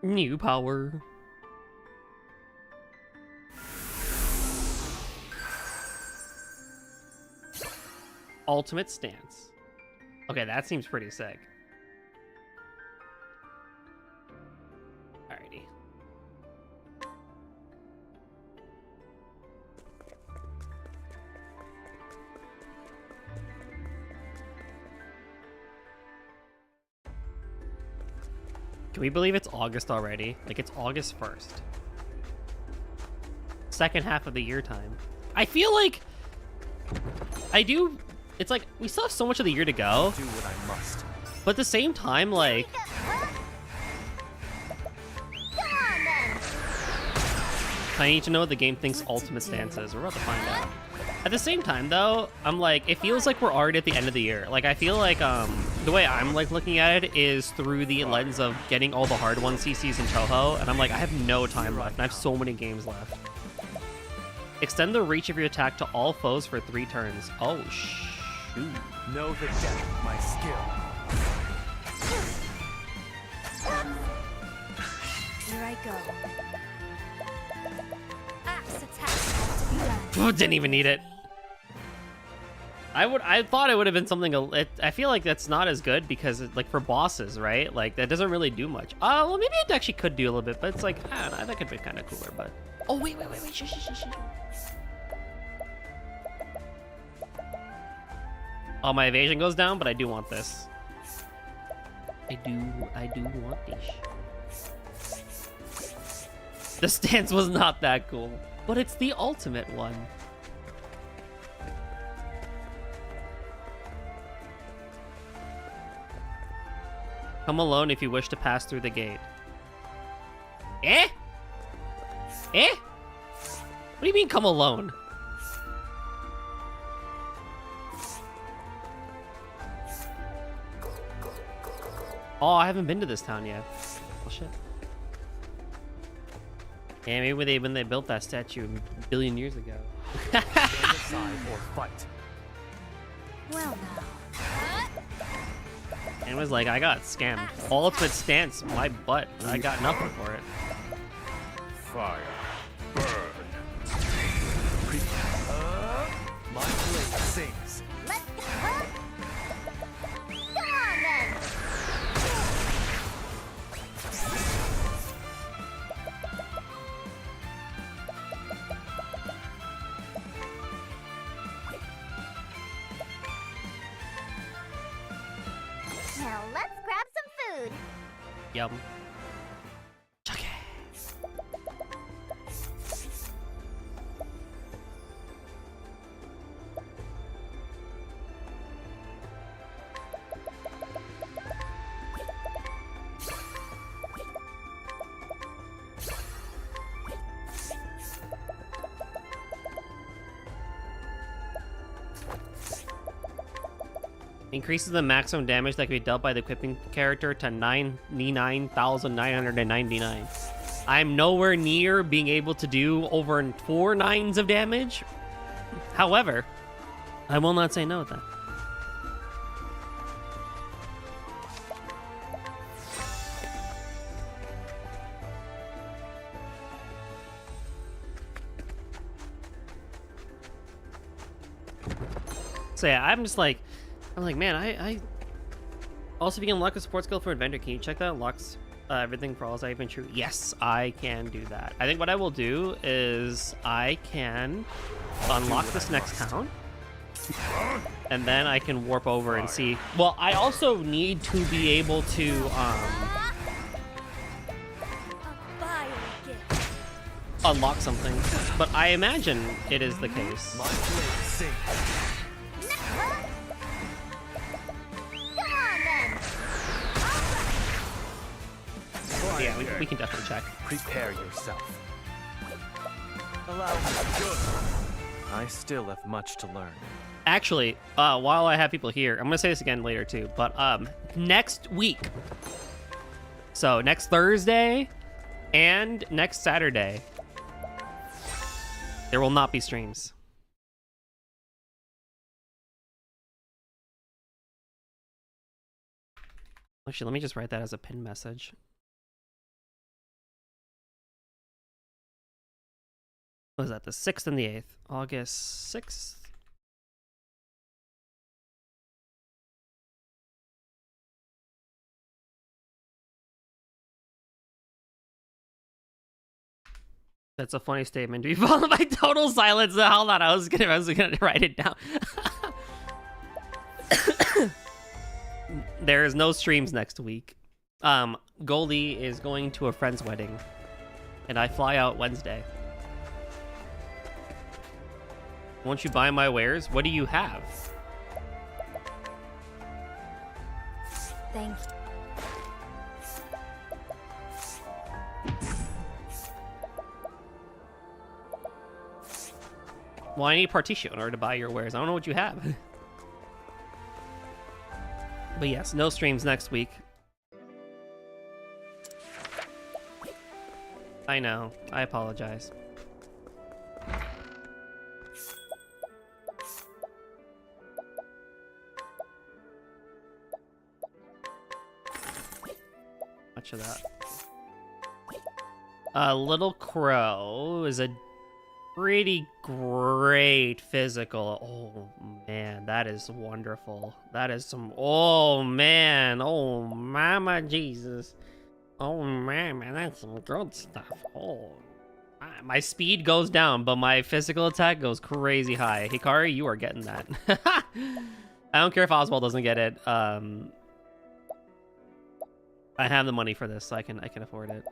New power. Ultimate stance. Okay, that seems pretty sick. Alrighty. Can we believe it's August already? Like, it's August 1st. Second half of the year time. I feel like... It's like, we still have so much of the year to go. Do what I must. But at the same time, like... I need to know what the game thinks ultimate stance is. We're about to find out. At the same time, though, I'm like, it feels like we're already at the end of the year. Like, I feel like, the way I'm, like, looking at it is through the lens of getting all the hard one CCs in Touhou, and I'm like, I have no time left, and I have so many games left. Extend the reach of your attack to all foes for 3 turns. Oh, shoot. Know the depth of my skill. Here I go. Axe attack has to be done. Oh, didn't even need it. I thought it would have been something. I feel like that's not as good because like for bosses, right? Like that doesn't really do much. Well, maybe it actually could do a little bit, but it's like I don't know, that could be kind of cooler. But oh wait, shh. Oh, my evasion goes down, but I do want this. I do want this. The stance was not that cool, but it's the ultimate one. Come alone if you wish to pass through the gate. Eh? Eh? What do you mean come alone? Oh, I haven't been to this town yet. Oh shit. Yeah, maybe when they built that statue a billion years ago. Stand aside or fight. Well now. And it was like, I got scammed. Ultimate stance, my butt. I got nothing for it. Fire. Burn. My blade sings. Let's go. Come on then. Now let's grab some food. Yum. Chuck it. Increases the maximum damage that can be dealt by the equipping character to 99,999. I'm nowhere near being able to do over 4 9s of damage. However, I will not say no to that. So yeah, I'm like, man, I also, if you can unlock a support skill for Adventure, can you check that unlocks everything for all is even true? Yes, I can do that. I think what I will do is I can unlock this next town, and then I can warp over and see. Well, I also need to be able to A fire gift. unlock something, but I imagine it is the case. My blade sings. Come on then. Yeah, we can definitely check. Prepare yourself. Allow me. Good. I still have much to learn. Actually, while I have people here, I'm gonna say this again later too, but next week, so next Thursday and next Saturday, there will not be streams. Actually, let me just write that as a pinned message. What was that? The 6th and the 8th. August 6th. That's a funny statement. To be followed by total silence. Hold on, I was gonna write it down. There is no streams next week. Goldie is going to a friend's wedding, and I fly out Wednesday. Won't you buy my wares? What do you have? Thank you. Well, I need Particio in order to buy your wares. I don't know what you have. But yes, no streams next week. I know. I apologize. Much of that. Little Crow is a pretty great physical. Oh man, that is wonderful. That is some. Oh man. Oh mama Jesus. Oh man, that's some good stuff. Oh, my speed goes down, but my physical attack goes crazy high. Hikari, you are getting that. I don't care if Oswald doesn't get it. I have the money for this, so I can afford it.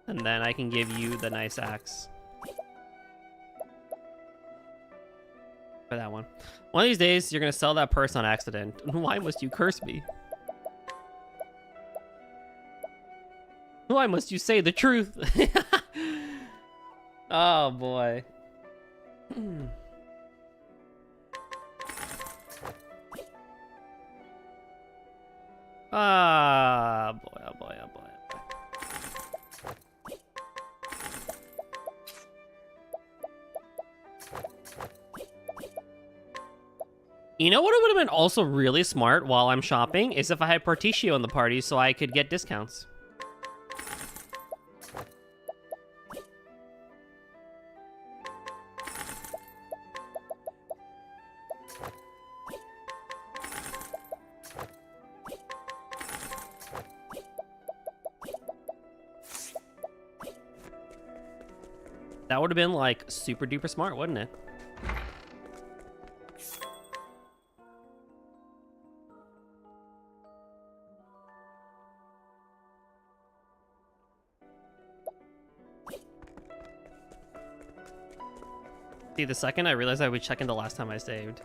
And then I can give you the nice axe. For that one. One of these days, you're gonna sell that purse on accident. Why must you curse me? Why must you say the truth? Oh boy. Ah, boy, oh boy, oh boy. You know what would have been also really smart while I'm shopping is if I had Particio in the party so I could get discounts. That would have been like super duper smart, wouldn't it? See, the second I realized I was checking the last time I saved.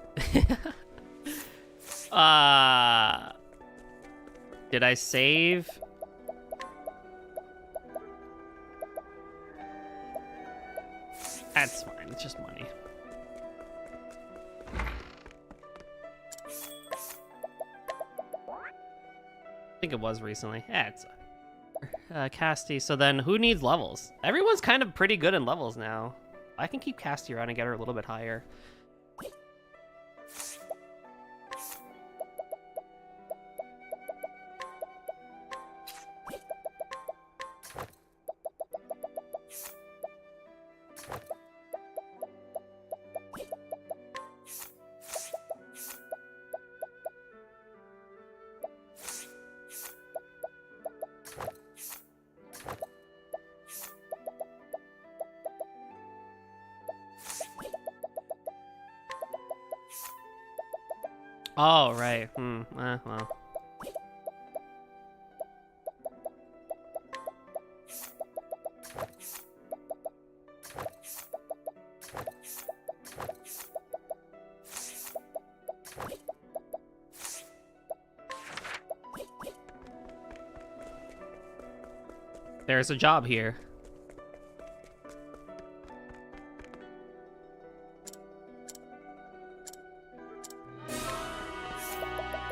Did I save? That's fine, it's just money. I think it was recently. Yeah, it's Casty. So then who needs levels? Everyone's kind of pretty good in levels now. I can keep Casty around and get her a little bit higher. Oh, right. Well. There's a job here.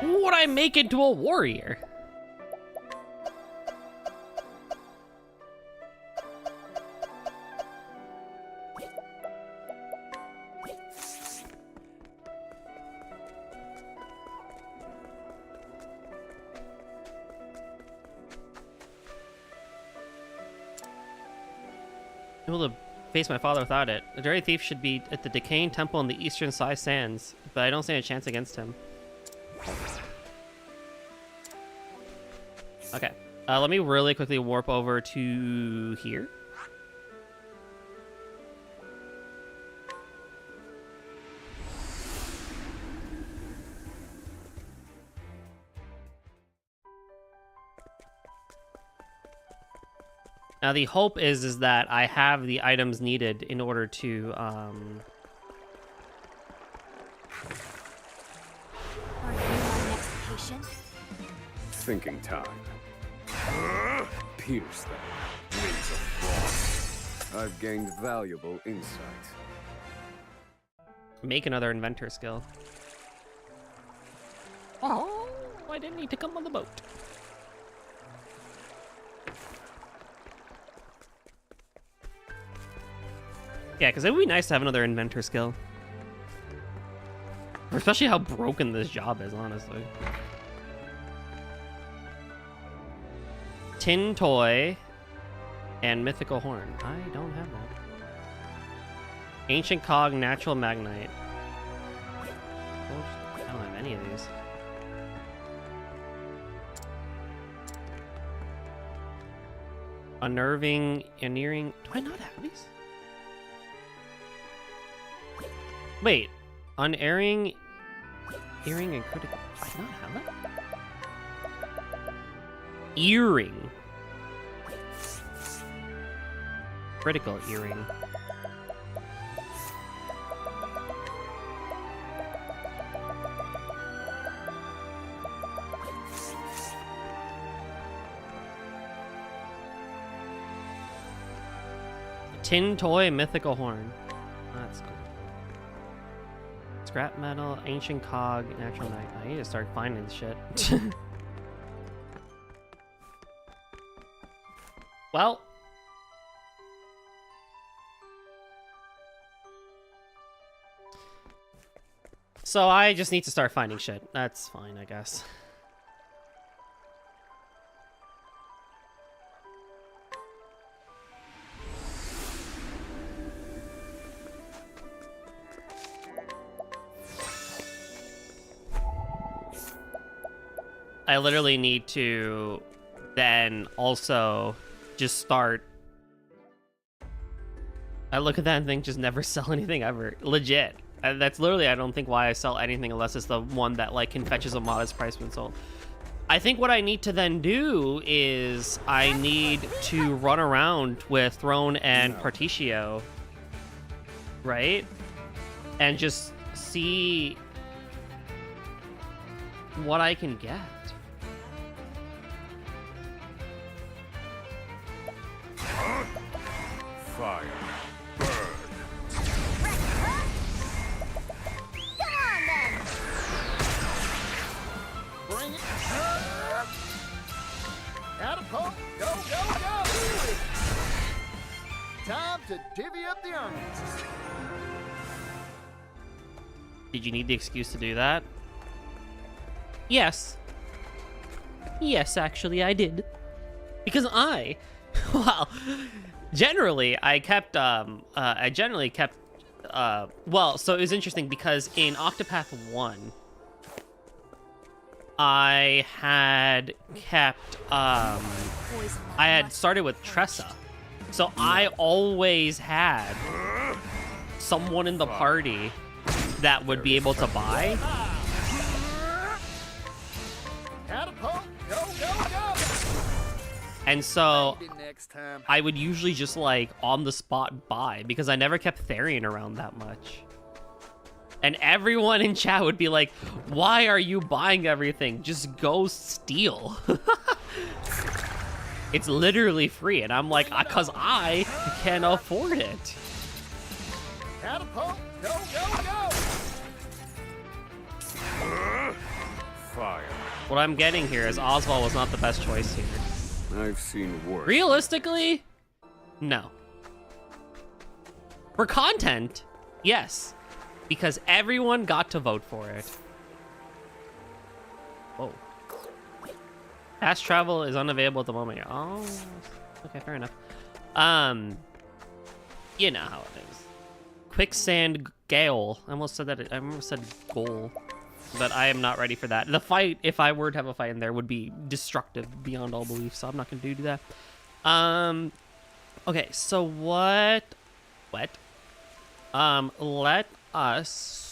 Who would I make into a warrior? Able to face my father without it. The dirty thief should be at the decaying temple in the eastern Sai Sands, but I don't stand a chance against him. Okay, let me really quickly warp over to here. Now the hope is that I have the items needed in order to Are you my next patient? Thinking time. Pierce them. Wings of frost. I've gained valuable insight. make another inventor skill. Oh, I didn't need to come on the boat. Yeah, because it would be nice to have another inventor skill. Especially how broken this job is, honestly. Tin toy and mythical horn. I don't have that. Ancient cog, natural magnite. I don't have any of these. Unnerving, unearing. Do I not have these? Wait, unerring, earring, and critical. Do I not have that? Earring. Critical earring. Tin toy, mythical horn. That's cool. Scrap metal, ancient cog, natural magnet. I need to start finding this shit. Well. So I just need to start finding shit. That's fine, I guess. I literally need to then also just start. I look at that and think just never sell anything ever. Legit. That's literally, I don't think why I sell anything unless it's the one that like can fetches a modest price when sold. I think what I need to then do is I need to run around with Throne and Partitio, right? And just see what I can get. Fire. Bring it. Catapult. Go, go, go. Time to divvy up the earnings. Did you need the excuse to do that? Yes. Yes, actually, I did. Because well, generally, I generally kept, well, so it was interesting because in Octopath 1, I had kept, I had started with Tressa. So I always had someone in the party that would be able to buy. Catapult. Go, go, go. And so Maybe next time. I would usually just like on the spot buy because I never kept Therian around that much. And everyone in chat would be like, why are you buying everything? Just go steal. It's literally free, and I'm like, cause I can't afford it. Catapult, go, go, go! Fire. What I'm getting here is Oswald was not the best choice here. I've seen worse. Realistically, no. For content, yes. Because everyone got to vote for it. Whoa. Fast travel is unavailable at the moment. Oh, okay, fair enough. You know how it is. Quicksand Gale. I almost said that. I almost said goal. But I am not ready for that. The fight, if I were to have a fight in there, would be destructive beyond all belief, so I'm not going to do that. Okay, so what? Let us...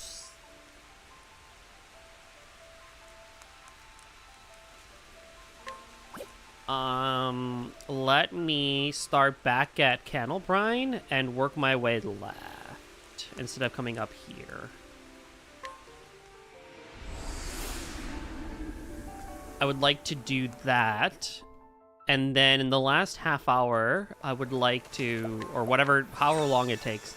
let me start back at Candlebrine and work my way left instead of coming up here. I would like to do that, and then in the last half hour, I would like to, or whatever, however long it takes,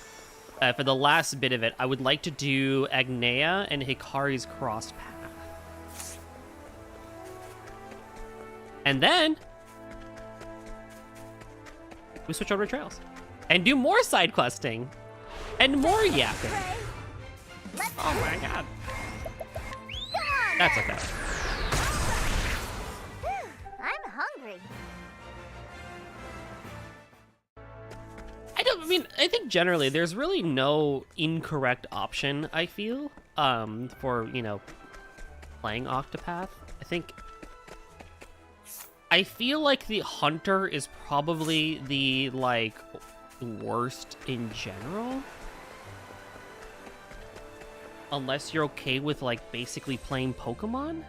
for the last bit of it, I would like to do Agnea and Hikari's cross path. And then we switch over to trails and do more side questing and more yapping. Oh my god. That's okay. I'm hungry. I think generally there's really no incorrect option, I feel, for, you know, playing Octopath. I feel like the Hunter is probably the, like, worst in general. Unless you're okay with, like, basically playing Pokemon.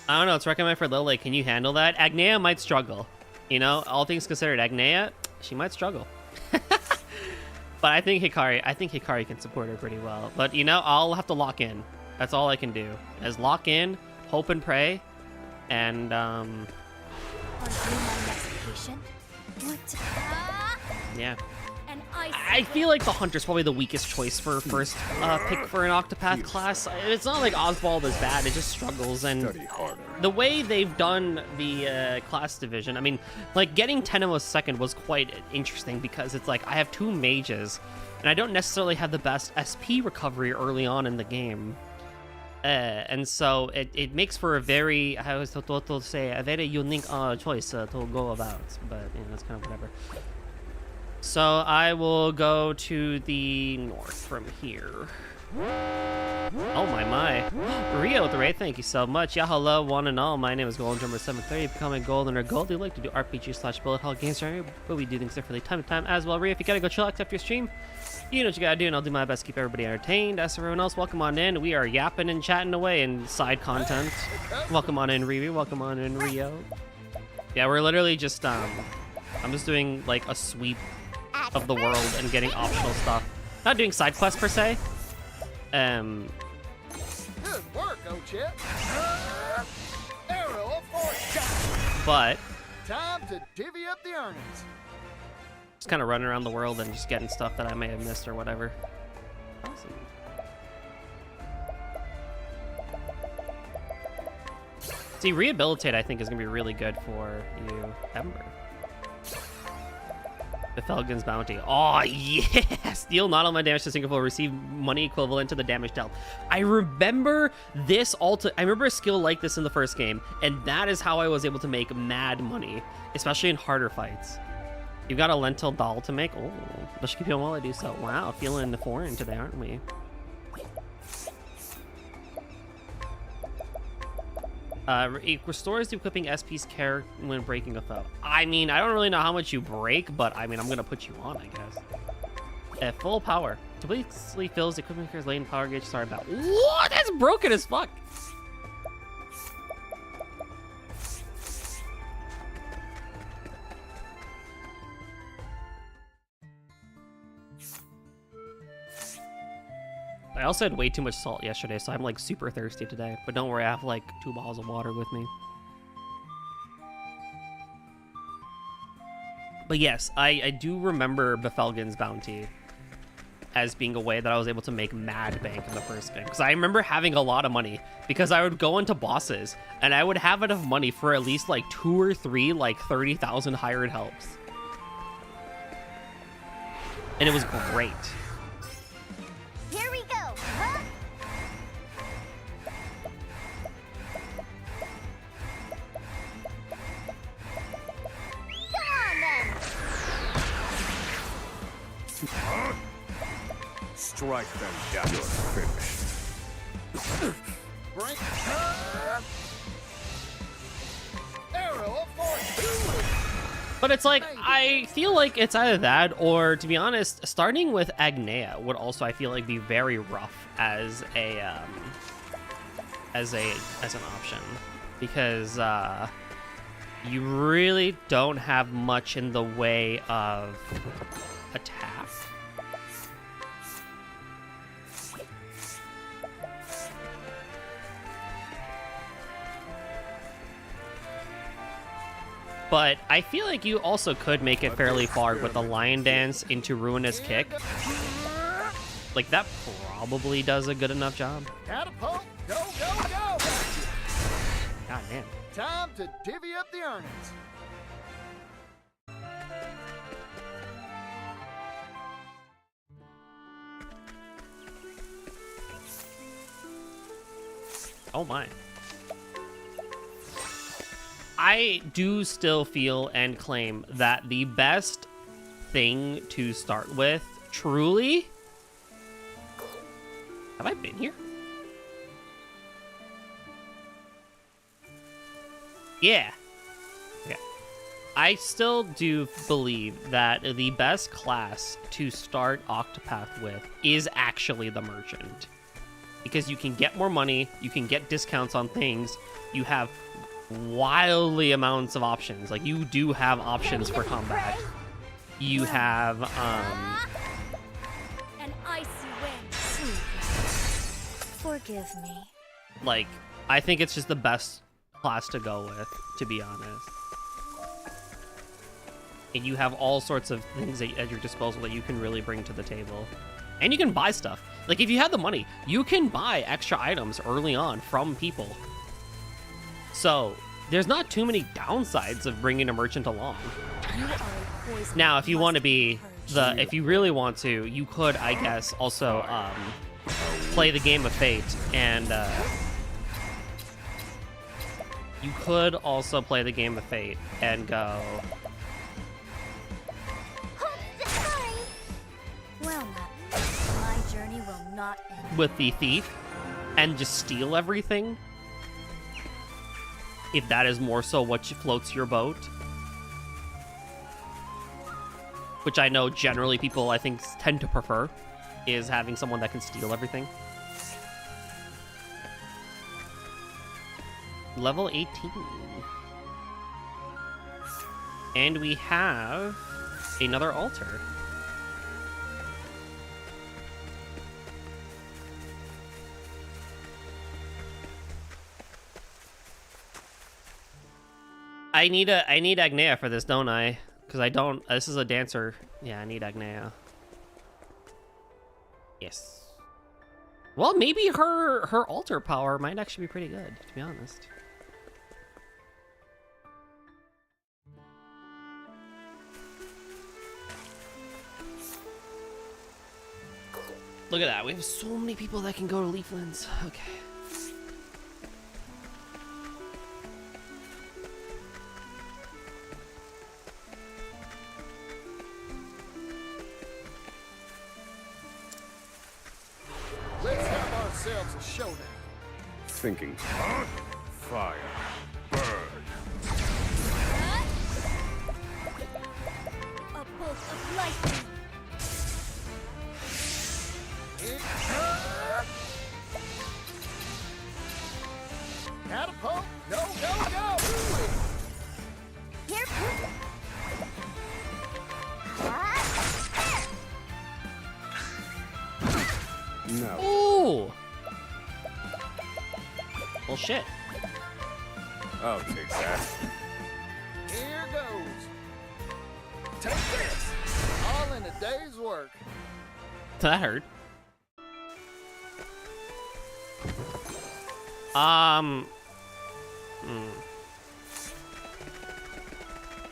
I don't know, it's recommended for Lily. Can you handle that? Agnea might struggle. You know, all things considered, Agnea, she might struggle. But I think Hikari can support her pretty well. But, you know, I'll have to lock in. That's all I can do. Is lock in, hope and pray, and, Are you my next patient? What? yeah. And I feel like the Hunter's probably the weakest choice for first pick for an Octopath class. It's not like Oswald is bad, it just struggles, and Study harder. the way they've done the class division, I mean, like, getting Tenemos second was quite interesting because it's like, I have two mages, and I don't necessarily have the best SP recovery early on in the game. And so it makes for a very, I was told to say, a very unique choice to go about, but, you know, it's kind of whatever. So I will go to the north from here. Oh my. Rio with the raid, thank you so much. Yeah, hello, one and all. My name is Golden Drummer 730. Becoming Golden or Gold. We like to do RPG/bullet hell games, but we do things differently time to time as well. Rio, if you gotta go chill after your stream, you know what you gotta do, and I'll do my best to keep everybody entertained. As for everyone else, welcome on in. We are yapping and chatting away in side content. Welcome on in, Riri. Welcome on in, Rio. Yeah, we're literally just, I'm just doing, like, a sweep of the world and getting optional stuff. Not doing side quests per se. Good work, Ochip. Arrow of fortune. But Time to divvy up the earnings. just kind of running around the world and just getting stuff that I may have missed or whatever. Awesome. See, Rehabilitate, I think, is going to be really good for you, Ember. The Felgen's Bounty. Oh, yes! Deal not all my damage to Singapore. Receive money equivalent to the damage dealt. I remember this I remember a skill like this in the first game, and that is how I was able to make mad money, especially in harder fights. You've got a lentil doll to make. Oh, let's keep you on while I do so. Wow, feeling foreign today, aren't we? It restores the equipping SP's care when breaking a foe. I mean, I don't really know how much you break, but I mean, I'm gonna put you on, I guess. At full power. Completely fills the equipment care's lane power gauge. Sorry about. What? That's broken as fuck. I also had way too much salt yesterday, so I'm like super thirsty today. But don't worry, I have like 2 bottles of water with me. But yes, I do remember Befelgen's Bounty as being a way that I was able to make mad bank in the first game. Because I remember having a lot of money, because I would go into bosses, and I would have enough money for at least like 2 or 3 like 30,000 hired helps. And it was great. Here we go, huh? Come on then. Strike them down. You're finished. Bring. Arrow of fortune. But it's like, I feel like it's either that, or to be honest, starting with Agnea would also, I feel like, be very rough as a as an option, because you really don't have much in the way of attack. But I feel like you also could make it fairly far with the Lion Dance into Ruinous Kick. Like, that probably does a good enough job. Catapult. Go, go, go. God damn. Time to divvy up the earnings. Oh my. I do still feel and claim that the best thing to start with, truly... Have I been here? Yeah. Yeah. I still do believe that the best class to start Octopath with is actually the Merchant. Because you can get more money, you can get discounts on things, you have wildly amounts of options. Like, you do have options for combat. You have An icy wind. Forgive me. like, I think it's just the best class to go with, to be honest. And you have all sorts of things at your disposal that you can really bring to the table. And you can buy stuff. Like, if you have the money, you can buy extra items early on from people. So, there's not too many downsides of bringing a merchant along. You are a poison Now, that if you want to must be purged. if you really want to, you could, I guess, also play the game of fate, and you could also play the game of fate and go Well, not. My journey will not end. with the thief and just steal everything. If that is more so what floats your boat. Which I know generally people, I think, tend to prefer, is having someone that can steal everything. Level 18. And we have another altar. I need Agnea for this, don't I? Because I don't. This is a dancer. Yeah, I need Agnea. Yes. Well, maybe her altar power might actually be pretty good, to be honest. Look at that. We have so many people that can go to Leaflands. Okay. Let's have ourselves a showdown. Thinking. Fire. Burn. A bolt of lightning. Catapult. Go, go, go. Here. No. Ooh! Well, shit. I'll take that. Here goes. Take this. All in a day's work. That hurt. Hmm.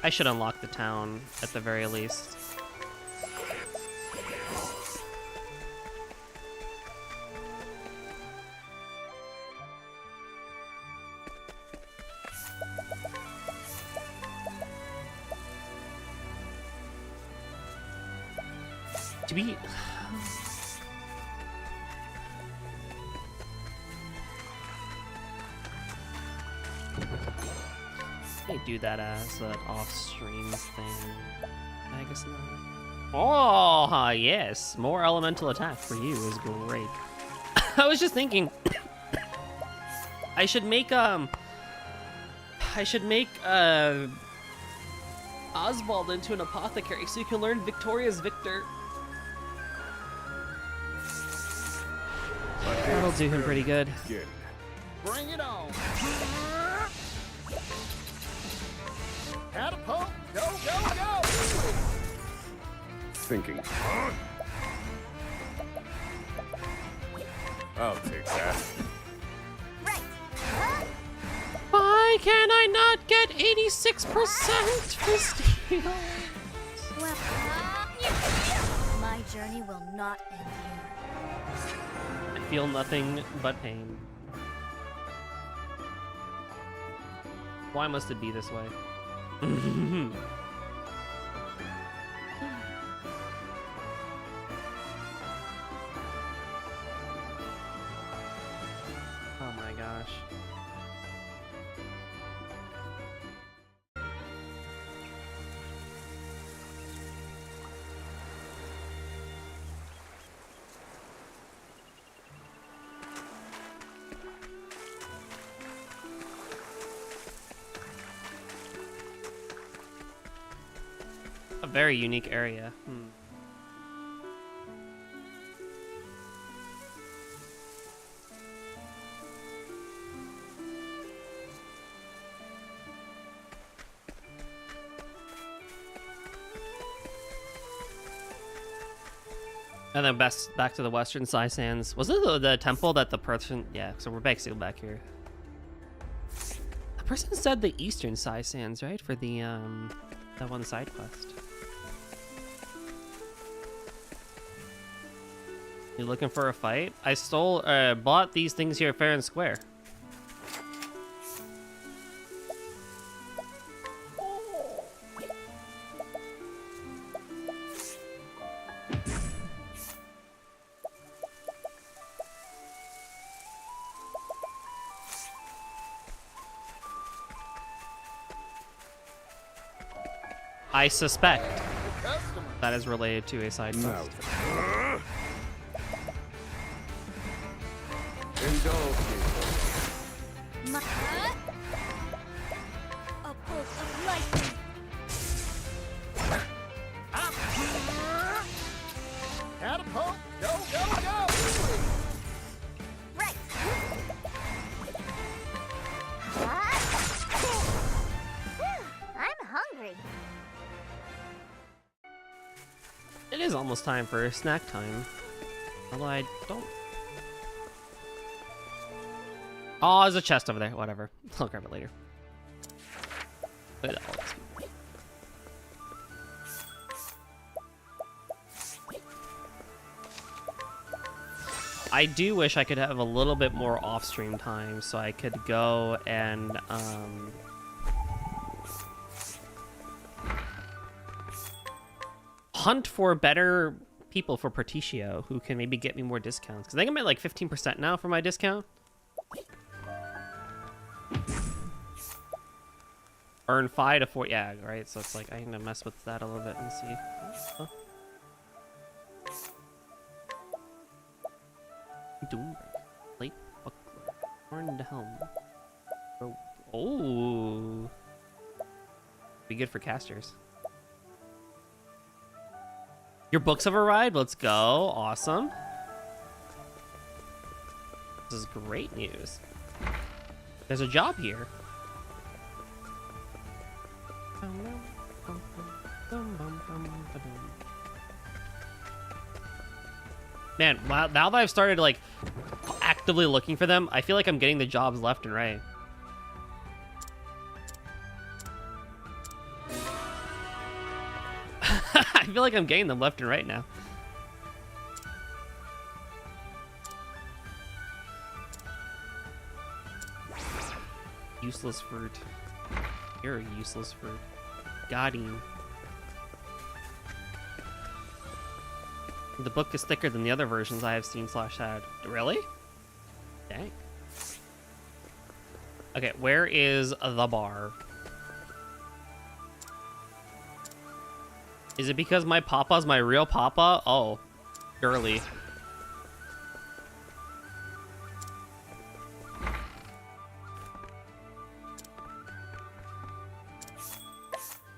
I should unlock the town at the very least. To be... I do that as an off-stream thing. I guess not. Oh, yes. More elemental attack for you is great. I was just thinking... I should make, Oswald into an apothecary so you can learn Victoria's Victor. That'll do him pretty good. Good. Bring it on. Catapult. Go, go, go. Thinking. I'll take that. Right. Why can I not get 86% for steal? Well, my journey will not end here. I feel nothing but pain. Why must it be this way? Oh my gosh. A very unique area. And then back to the Western Sai Sands. Was it the temple that the person... Yeah, so we're basically back here. The person said the Eastern Sai Sands, right? For the, that one side quest. You looking for a fight? I bought these things here fair and square. I suspect that is related to a side quest. No. Indulge me. My... A bolt of lightning. Catapult. Go, go, go. Right. I'm hungry. It is almost time for snack time. Although I don't... Oh, there's a chest over there. Whatever. I'll grab it later. Look at that. I do wish I could have a little bit more off-stream time so I could go and hunt for better people for Particio who can maybe get me more discounts. Because I think I'm at like 15% now for my discount. Earn 5 to 4, yeah, right? So it's like I need to mess with that a little bit and see. Oh. Doom, late buckler, horned helm. Oh, be good for casters. Your books have arrived. Let's go. Awesome. This is great news. There's a job here. Man, wow, now that I've started like actively looking for them, I feel like I'm getting the jobs left and right. I feel like I'm getting them left and right now. Useless fruit. You're a useless fruit. Got him. The book is thicker than the other versions I have seen / had. Really? Dang. Okay, where is the bar? Is it because my papa's my real papa? Oh, girly.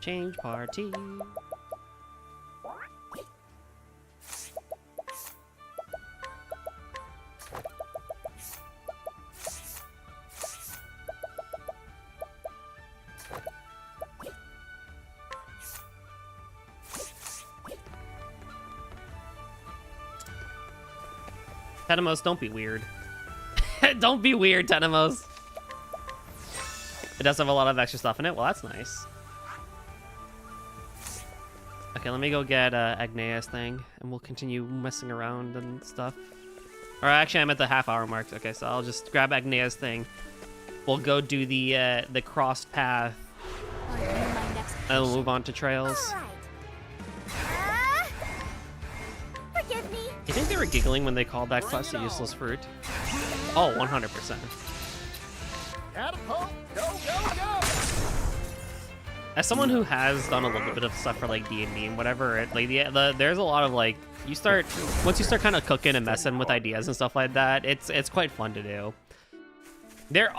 Change party. Tenemos, don't be weird. Don't be weird, Tenemos. It does have a lot of extra stuff in it. Well, that's nice. Okay, let me go get Agnea's thing, and we'll continue messing around and stuff. Or actually, I'm at the half-hour mark. Okay, so I'll just grab Agnea's thing. We'll go do the crossed path, and we'll move on to trails. Forgive me. You think they were giggling when they called that class a useless fruit? Oh, 100%. Catapult, go, go, go! As someone who has done a little bit of stuff for like D&D and whatever, like there's a lot of like once you start kind of cooking and messing with ideas and stuff like that, it's quite fun to do. There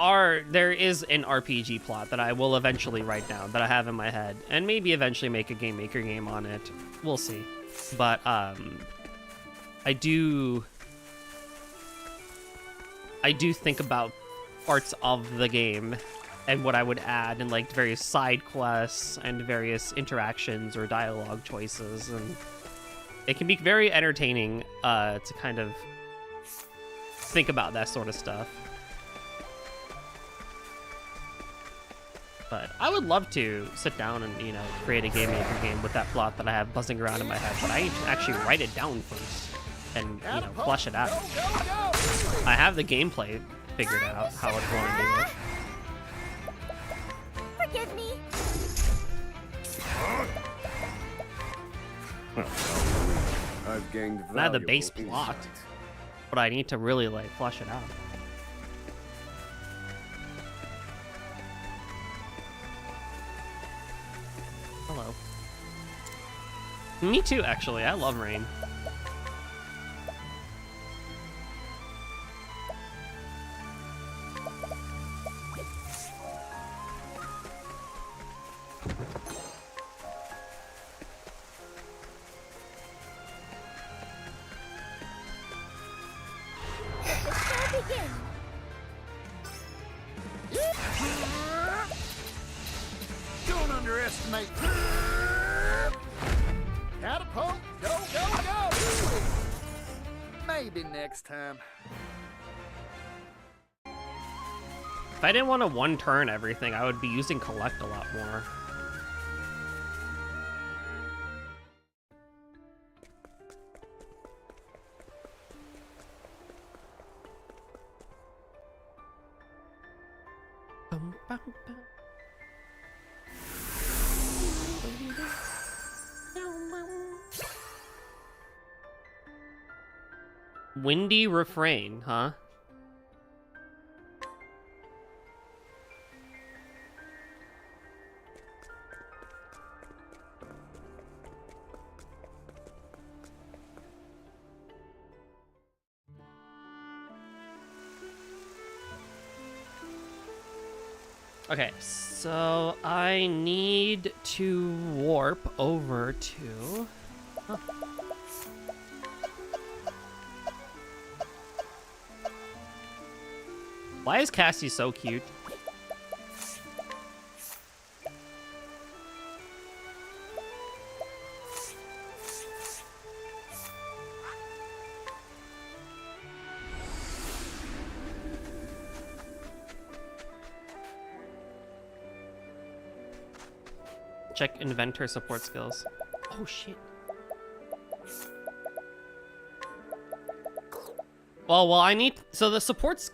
is an RPG plot that I will eventually write down that I have in my head, and maybe eventually make a Game Maker game on it. We'll see. But I do think about parts of the game and what I would add, and like various side quests and various interactions or dialogue choices, and it can be very entertaining to kind of think about that sort of stuff. But I would love to sit down and, you know, create a Game Maker game with that plot that I have buzzing around in my head, but I need to actually write it down first and, you know, flesh it out. I have the gameplay figured out how I'd want to do it. Forgive me. I've gained I have the base valuable plot, insights. but I need to really, like, flesh it out. Hello. Me too, actually. I love rain. Let the show begin. Don't underestimate. Catapult, go, go, go! Maybe next time. If I didn't want to one-turn everything, I would be using collect a lot more. Windy refrain, huh? Okay, so I need to warp over to... Huh. Why is Cassie so cute? Check inventor support skills. Oh shit. Well, I need, so the supports,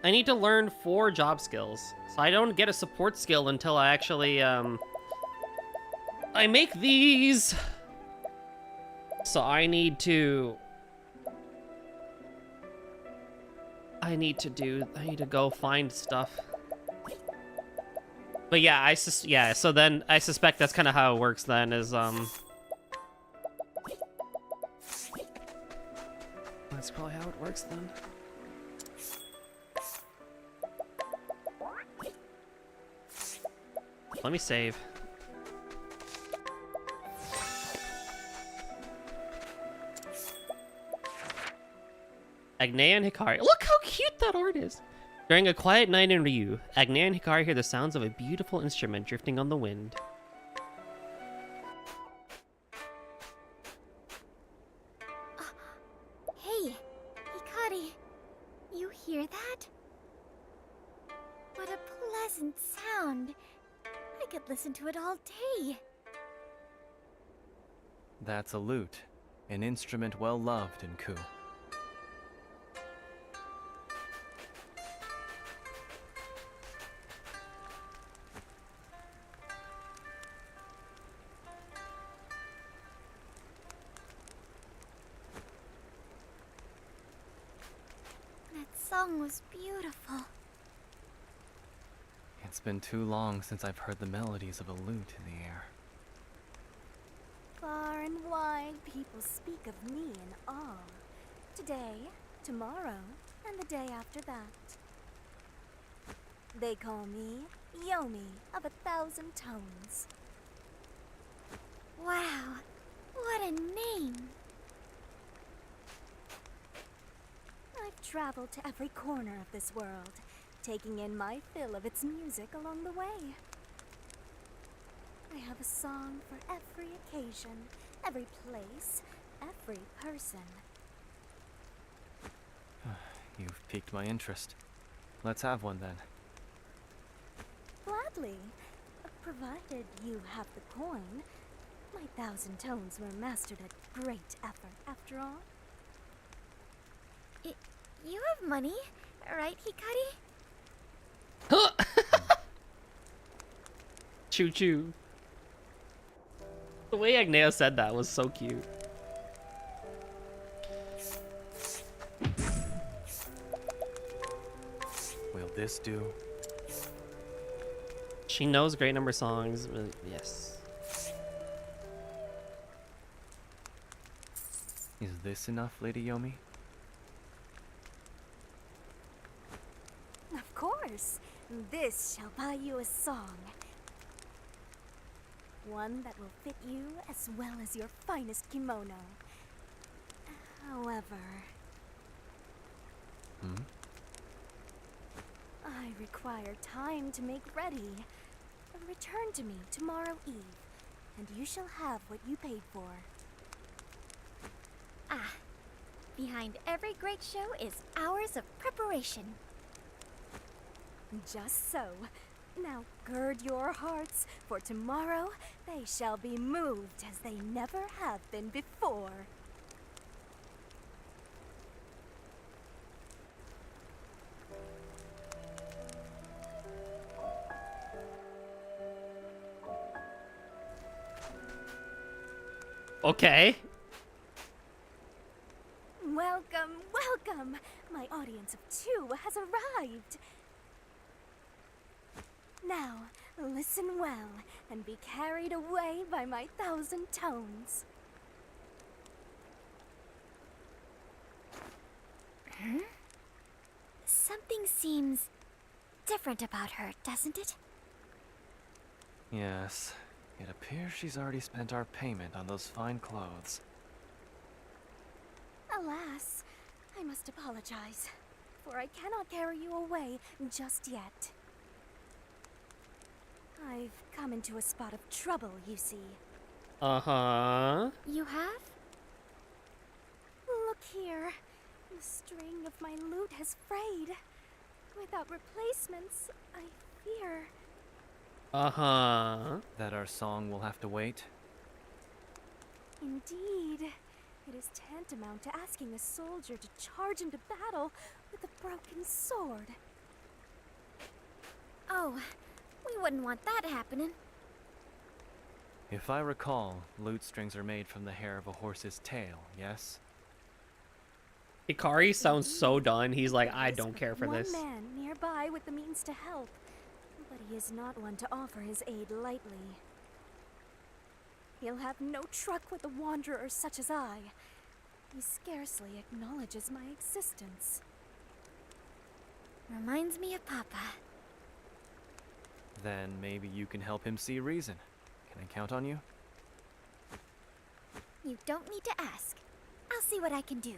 I need to learn 4 job skills. So I don't get a support skill until I actually, I make these. So I need to go find stuff. But yeah, so then I suspect that's kind of how it works then, is, that's probably how it works then. Let me save. Agnea and Hikari. Look how cute that art is! During a quiet night in Ryu, Agnea and Hikari hear the sounds of a beautiful instrument drifting on the wind. Hey, Hikari, you hear that? What a pleasant sound. I could listen to it all day. That's a lute, an instrument well loved in Ku. That song was beautiful. It's been too long since I've heard the melodies of a lute in the air. Far and wide, people speak of me in awe. Today, tomorrow, and the day after that. They call me Yomi of 1,000 tones. Wow, what a name! I've traveled to every corner of this world, taking in my fill of its music along the way. I have a song for every occasion, every place, every person. You've piqued my interest. Let's have one then. Gladly, provided you have the coin. My 1,000 tones were mastered at great effort, after all. You have money, right, Hikari? Choo choo. The way Agnea said that was so cute. Will this do? She knows great number songs, but yes. Is this enough, Lady Yomi? Of course. This shall buy you a song. One that will fit you as well as your finest kimono. However... I require time to make ready. Return to me tomorrow eve, and you shall have what you paid for. Ah, behind every great show is hours of preparation. Just so. Now gird your hearts, for tomorrow they shall be moved as they never have been before. Okay. Welcome, welcome! My audience of 2 has arrived. Now, listen well and be carried away by my 1,000 tones. Something seems different about her, doesn't it? Yes. It appears she's already spent our payment on those fine clothes. Alas, I must apologize. for I cannot carry you away just yet. I've come into a spot of trouble, you see. Uh-huh. You have? Look here. The string of my lute has frayed. Without replacements, I fear... Uh-huh. That our song will have to wait? Indeed. It is tantamount to asking a soldier to charge into battle with a broken sword. Oh, we wouldn't want that happening. If I recall, lute strings are made from the hair of a horse's tail, yes? Hikari sounds so done. He's like, I don't care for this. One man nearby with the means to help, but he is not one to offer his aid lightly. He'll have no truck with a wanderer such as I. He scarcely acknowledges my existence. Reminds me of Papa. Then maybe you can help him see reason. Can I count on you? You don't need to ask. I'll see what I can do.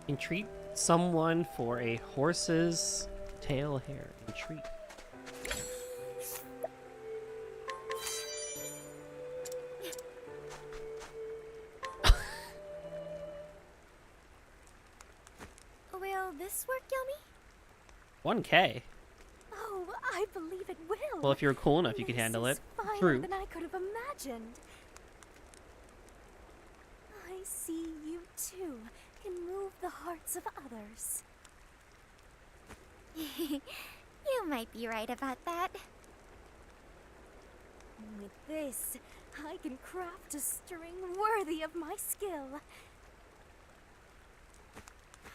Entreat someone for a horse's tail hair. Entreat. Will this work, Yomi? 1K. Oh, I believe it will. Well, if you're cool enough, you can handle This it. is finer True. than I could have imagined. I see you too can move the hearts of others. You might be right about that. With this, I can craft a string worthy of my skill.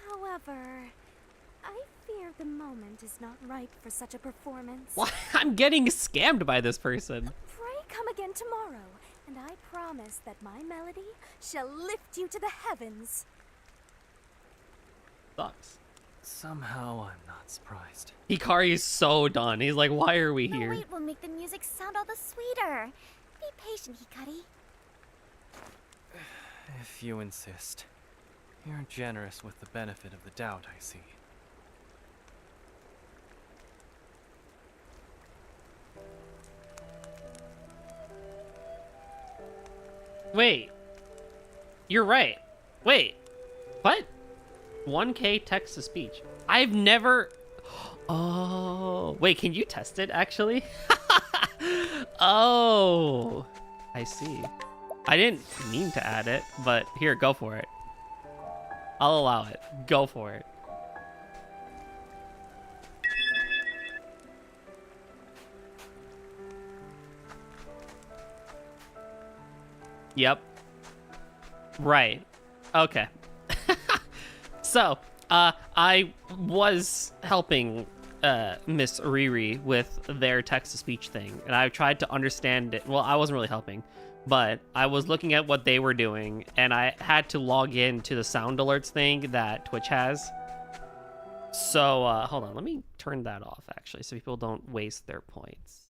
However, I fear the moment is not ripe for such a performance. What? I'm getting scammed by this person. Pray come again tomorrow, and I promise that my melody shall lift you to the heavens. Sucks. Somehow I'm not surprised. Hikari is so done. He's like, why are we The here? wait will make the music sound all the sweeter. Be patient, Hikari. If you insist. You're generous with the benefit of the doubt, I see. Wait. You're right. Wait. What? 1K text to speech. I've never... Oh. Wait, can you test it, actually? Oh. I see. I didn't mean to add it, but here, go for it. I'll allow it. Go for it. Yep. Right. Okay. So, I was helping Miss Riri with their text-to-speech thing, and I tried to understand it. Well, I wasn't really helping, but I was looking at what they were doing, and I had to log in to the sound alerts thing that Twitch has. So, hold on. Let me turn that off, actually, so people don't waste their points.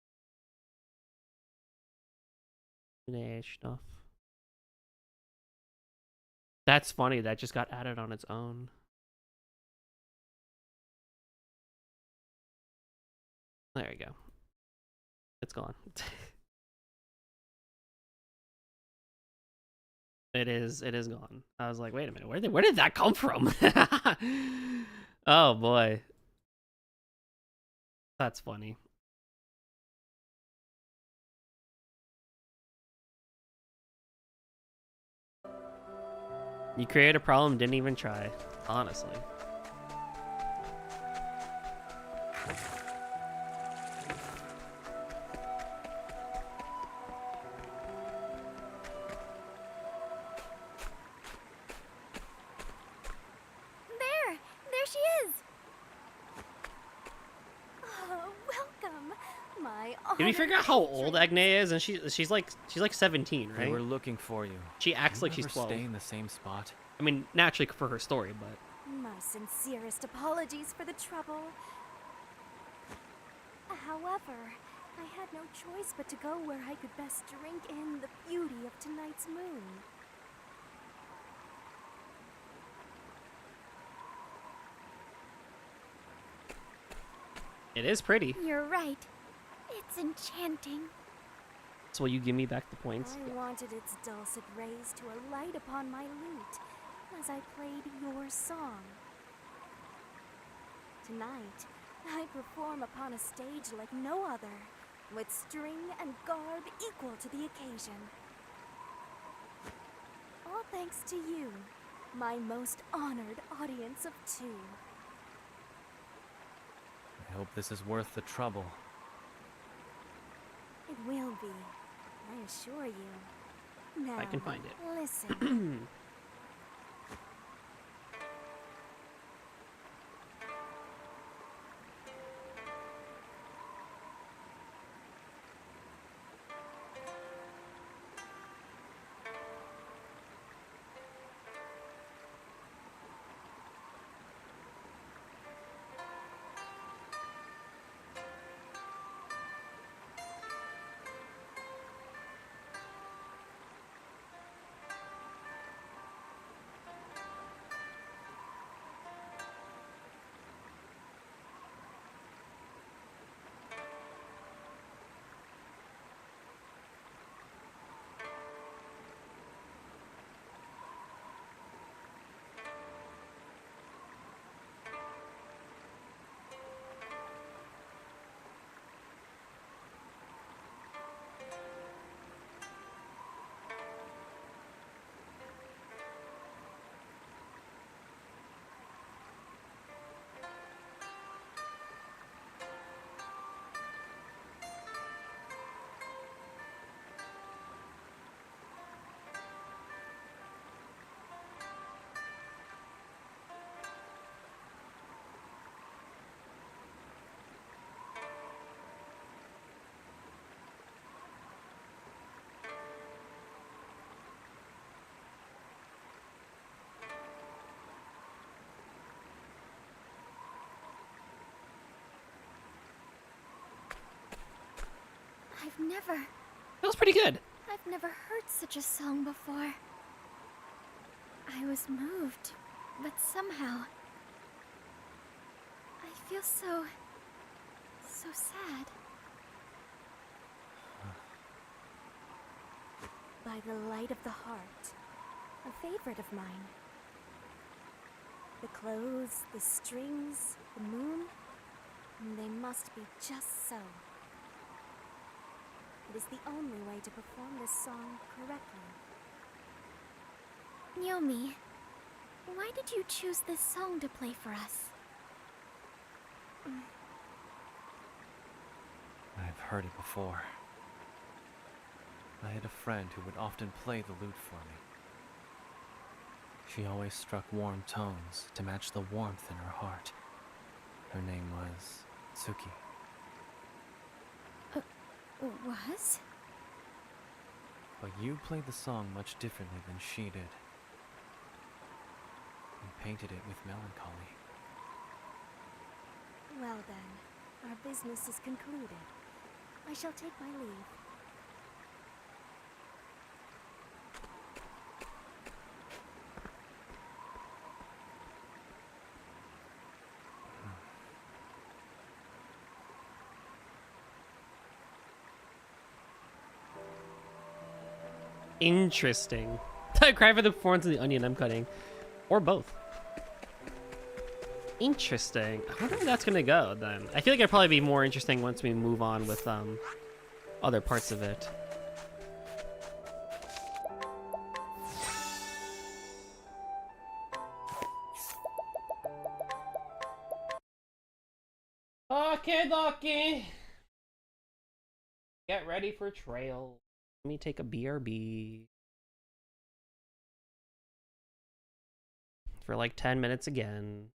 Stuff. That's funny. That just got added on its own. There you go. It's gone. It is gone. I was like, wait a minute, where did that come from? Oh boy. That's funny. You created a problem, didn't even try, honestly. There she is. Oh, welcome, my. Did we figure out how old Agne is? And she's like 17, right? We were looking for you. She acts like You she's ever 12. Stay in the same spot. I mean, naturally for her story, but My sincerest apologies for the trouble. However, I had no choice but to go where I could best drink in the beauty of tonight's moon. It is pretty. You're right. It's enchanting. So will you give me back the points? I wanted its dulcet rays to alight upon my lute as I played your song. Tonight, I perform upon a stage like no other, with string and garb equal to the occasion. All thanks to you, my most honored audience of two. I hope this is worth the trouble. It will be, I assure you. Now, I can find it. Listen. That was pretty good. I've never heard such a song before. I was moved, but somehow I feel so sad. By the light of the heart, a favorite of mine. The clothes, the strings, the moon, they must be just so. It is the only way to perform this song correctly. Yomi, why did you choose this song to play for us? I've heard it before. I had a friend who would often play the lute for me. She always struck warm tones to match the warmth in her heart. Her name was Tsuki. Was? But you played the song much differently than she did. You painted it with melancholy. Well then, our business is concluded. I shall take my leave. Interesting. I cry for the performance of the onion I'm cutting. Or both. Interesting. I wonder where that's gonna go then. I feel like it'd probably be more interesting once we move on with other parts of it. Okay, Docky. Get ready for trail. Let me take a BRB. For like 10 minutes again.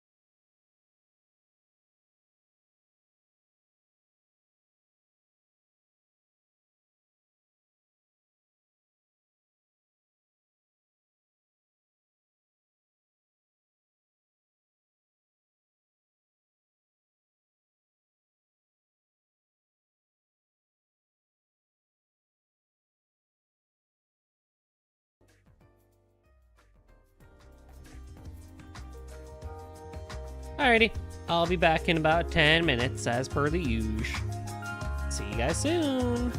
Alrighty, I'll be back in about 10 minutes as per the usual. See you guys soon.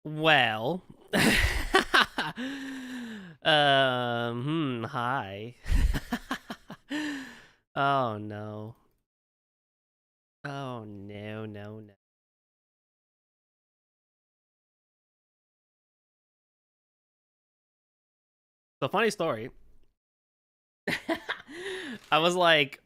Well, hi. Oh no. Oh no, no, no. So funny story. I was like,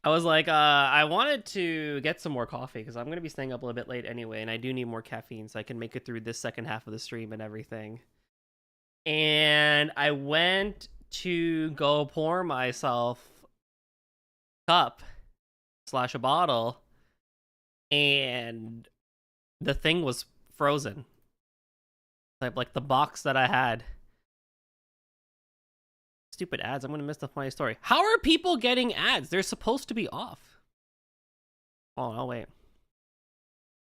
I wanted to get some more coffee because I'm going to be staying up a little bit late anyway, and I do need more caffeine so I can make it through this second half of the stream and everything. And I went to go pour myself a cup / a bottle, and the thing was frozen. Like the box that I had. Stupid ads. I'm going to miss the funny story. How are people getting ads? They're supposed to be off. Oh, no, wait.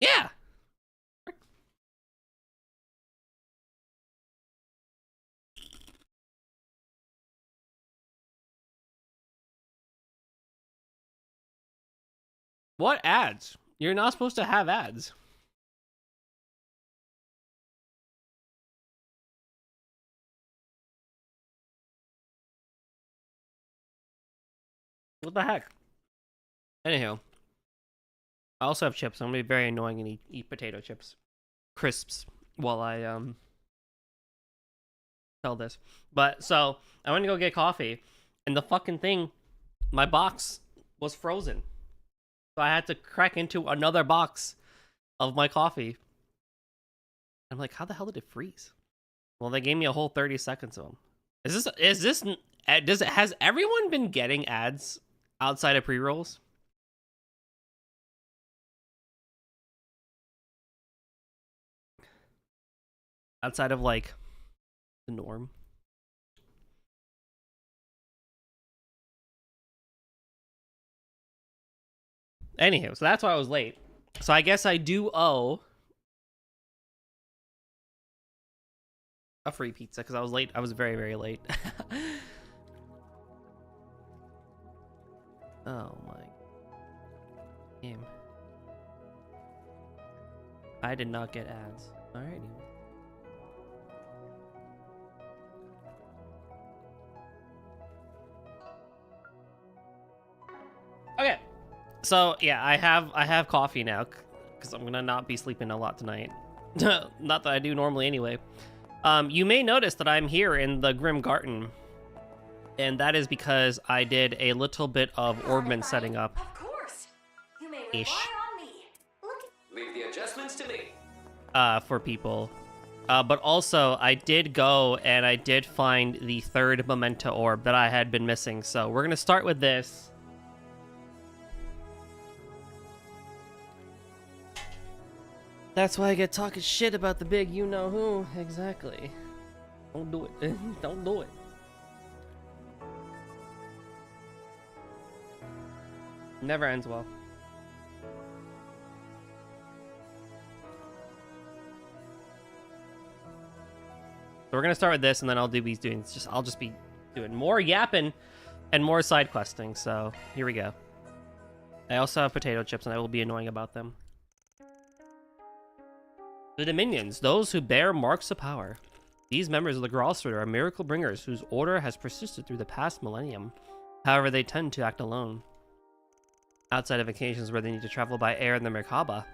Yeah. What ads? You're not supposed to have ads. What the heck? Anyhow. I also have chips. I'm going to be very annoying and eat potato chips. Crisps. While I, tell this. But, so, I went to go get coffee. And the fucking thing, my box was frozen. So I had to crack into another box of my coffee. I'm like, how the hell did it freeze? Well, they gave me a whole 30 seconds of them. Has everyone been getting ads outside of pre-rolls? Outside of, like, the norm? Anywho, so that's why I was late. So I guess I do owe a free pizza because I was late. I was very, very late. Oh my game. I did not get ads. Alrighty. Okay. So yeah, I have coffee now because I'm gonna not be sleeping a lot tonight. Not that I do normally anyway. You may notice that I'm here in the Grim Garden, and that is because I did a little bit of Orbman setting up. Of course. You may Ish. rely on me. Leave the adjustments to me. For people. But also, I did go and I did find the third Memento Orb that I had been missing. So we're gonna start with this. That's why I get talking shit about the big you-know-who. Exactly. Don't do it. Don't do it. Never ends well. So we're gonna start with this, and then I'll be doing I'll just be doing more yapping and more side questing. So here we go. I also have potato chips, and I will be annoying about them. The Dominions, those who bear marks of power. These members of the Gralsford are miracle bringers whose order has persisted through the past millennium. However, they tend to act alone. Outside of occasions where they need to travel by air in the Merkaba,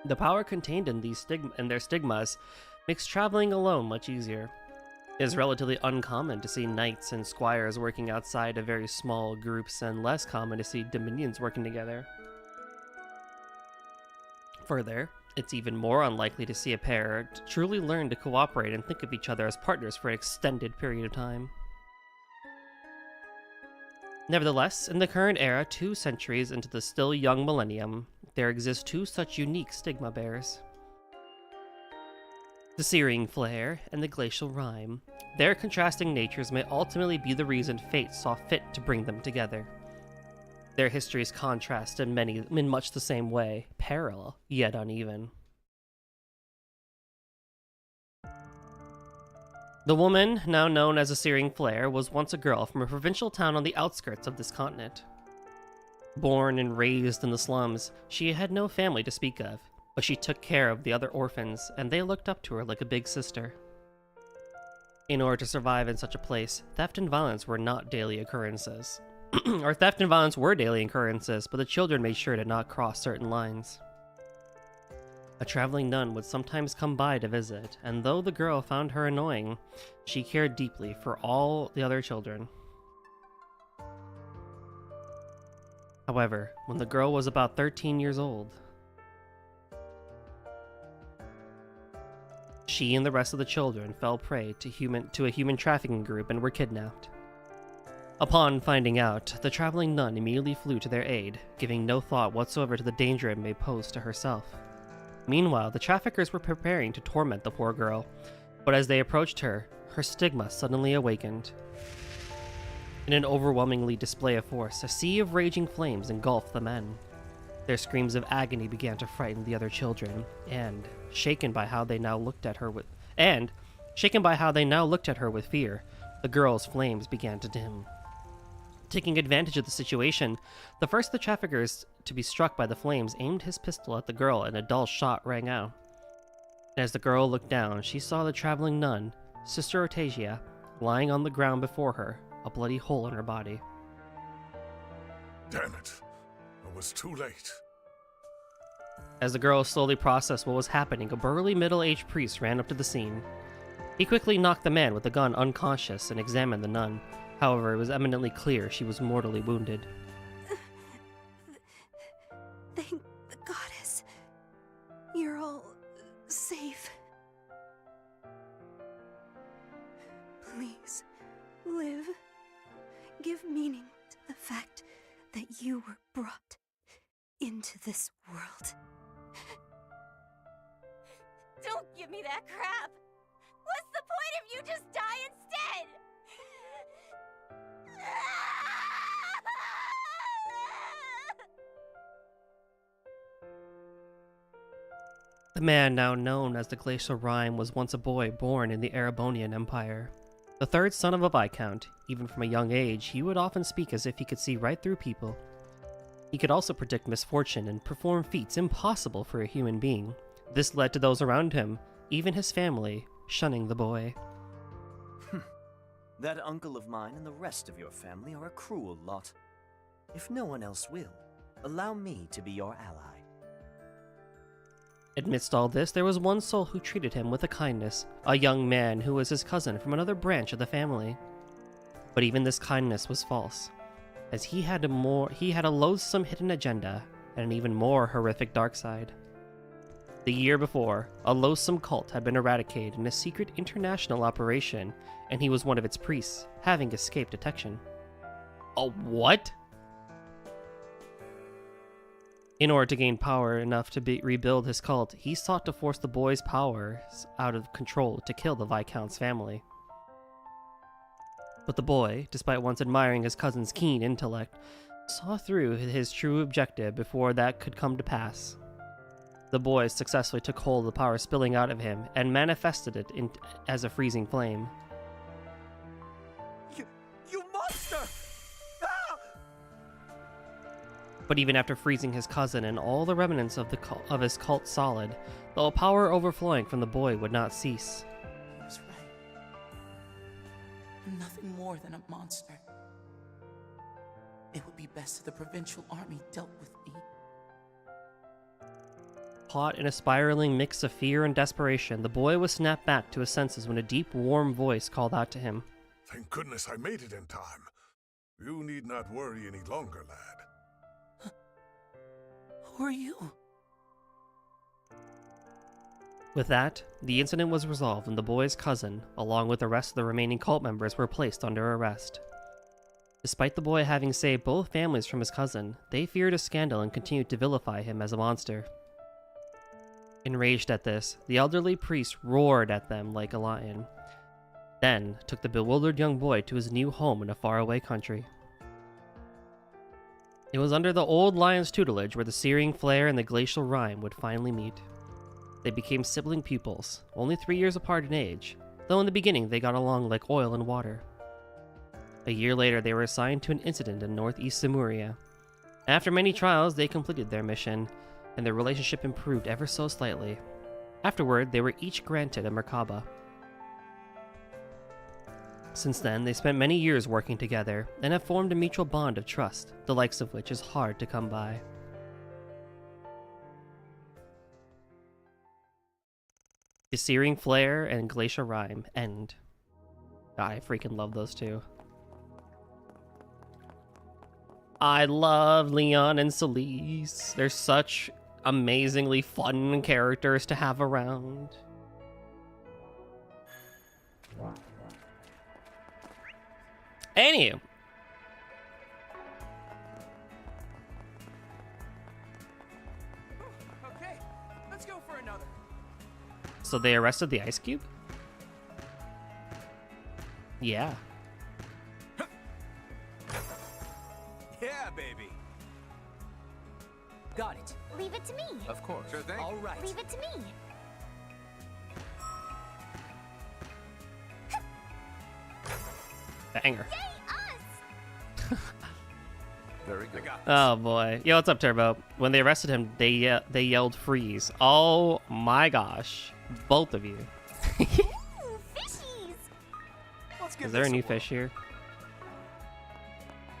the power contained in their stigmas makes traveling alone much easier. It is relatively uncommon to see knights and squires working outside of very small groups, and less common to see Dominions working together. Further, it's even more unlikely to see a pair truly learn to cooperate and think of each other as partners for an extended period of time. Nevertheless, in the current era, 2 centuries into the still young millennium, there exist 2 such unique stigma bearers. The Searing Flare and the Glacial Rime. Their contrasting natures may ultimately be the reason fate saw fit to bring them together. Their histories contrast in much the same way, parallel, yet uneven. The woman, now known as a Searing Flare, was once a girl from a provincial town on the outskirts of this continent. Born and raised in the slums, she had no family to speak of. but she took care of the other orphans, and they looked up to her like a big sister. In order to survive in such a place, theft and violence were not daily occurrences. Or theft and violence were daily occurrences, but the children made sure to not cross certain lines. A traveling nun would sometimes come by to visit, and though the girl found her annoying, she cared deeply for all the other children. However, when the girl was about 13 years old, she and the rest of the children fell prey to a human trafficking group and were kidnapped. Upon finding out, the traveling nun immediately flew to their aid, giving no thought whatsoever to the danger it may pose to herself. Meanwhile, the traffickers were preparing to torment the poor girl, but as they approached her, her stigma suddenly awakened. In an overwhelmingly display of force, a sea of raging flames engulfed the men. Their screams of agony began to frighten the other children, and, shaken by how they now looked at her with fear, the girl's flames began to dim. Taking advantage of the situation, the first of the traffickers to be struck by the flames aimed his pistol at the girl, and a dull shot rang out. As the girl looked down, she saw the traveling nun, Sister Ortasia, lying on the ground before her, a bloody hole in her body. Damn it. I was too late. As the girl slowly processed what was happening, a burly middle-aged priest ran up to the scene. He quickly knocked the man with the gun unconscious and examined the nun. However, it was eminently clear she was mortally wounded. Thank the goddess. You're all safe. Please, live. Give meaning to the fact that you were brought into this world. Don't give me that crap! What's the point if you just die instead? The man now known as the Glacial Rime was once a boy born in the Erebonian Empire. The third son of a viscount, even from a young age, he would often speak as if he could see right through people. He could also predict misfortune and perform feats impossible for a human being. This led to those around him, even his family, shunning the boy. That uncle of mine and the rest of your family are a cruel lot. If no one else will, allow me to be your ally. Amidst all this, there was one soul who treated him with a kindness, a young man who was his cousin from another branch of the family. But even this kindness was false, as he had a loathsome hidden agenda and an even more horrific dark side. The year before, a loathsome cult had been eradicated in a secret international operation, and he was one of its priests, having escaped detection. A what? In order to gain power enough to rebuild his cult, he sought to force the boy's powers out of control to kill the Viscount's family. But the boy, despite once admiring his cousin's keen intellect, saw through his true objective before that could come to pass. The boy successfully took hold of the power spilling out of him and manifested it as a freezing flame. You monster! Ah! But even after freezing his cousin and all the remnants of his cult solid, the power overflowing from the boy would not cease. He was right. I'm nothing more than a monster. It would be best if the provincial army dealt with me. Caught in a spiraling mix of fear and desperation, the boy was snapped back to his senses when a deep, warm voice called out to him. Thank goodness I made it in time. You need not worry any longer, lad. Who are you? With that, the incident was resolved and the boy's cousin, along with the rest of the remaining cult members, were placed under arrest. Despite the boy having saved both families from his cousin, they feared a scandal and continued to vilify him as a monster. Enraged at this, the elderly priest roared at them like a lion, then took the bewildered young boy to his new home in a faraway country. It was under the old lion's tutelage where the searing flare and the glacial rime would finally meet. They became sibling pupils, only 3 years apart in age, though in the beginning they got along like oil and water. A year later, they were assigned to an incident in northeast Simuria. After many trials, they completed their mission, and their relationship improved ever so slightly. Afterward, they were each granted a Merkaba. Since then, they spent many years working together and have formed a mutual bond of trust, the likes of which is hard to come by. The Searing Flare and Glacial Rime end. God, I freaking love those two. I love Leon and Celise. They're such amazingly fun characters to have around. Anywho. Okay, let's go for another. So they arrested the Ice Cube? Yeah. Yeah, baby. Got it. Leave it to me. Of course. Sure thing. All right. Leave it to me. Banger. Yay, us! Very good. Oh boy. Yo, what's up, Turbo? When they arrested him, they yelled freeze. Oh my gosh. Both of you. Ooh, fishies! Is there a new fish here?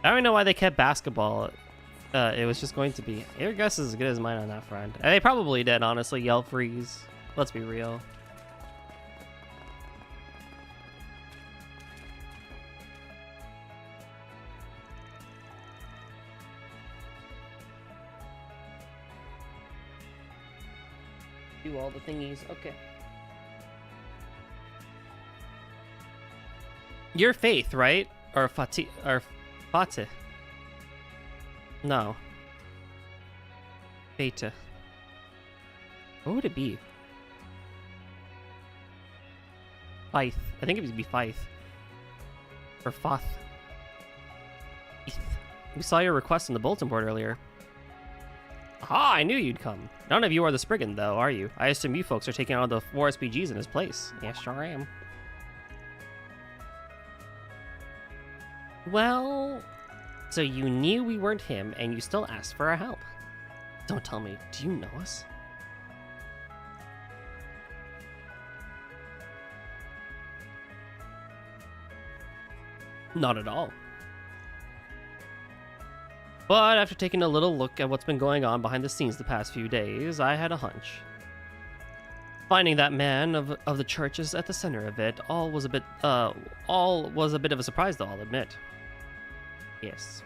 I don't know why they kept basketball. It was just going to be. Your guess is as good as mine on that front. And they probably did, honestly, yell freeze. Let's be real. Do all the thingies. Okay. You're Faith, right? Or Fatih? Or Fatih? No. Beta. What would it be? Fife. I think it would be Fife. Or Foth. We saw your request on the bulletin board earlier. Aha, I knew you'd come. None of you are the Spriggan, though, are you? I assume you folks are taking on the 4 SPGs in his place. Yes, sure am. Well, so you knew we weren't him, and you still asked for our help. Don't tell me, do you know us? Not at all. But after taking a little look at what's been going on behind the scenes the past few days, I had a hunch. Finding that man of the church is at the center of it, all was a bit of a surprise, though, I'll admit. Yes.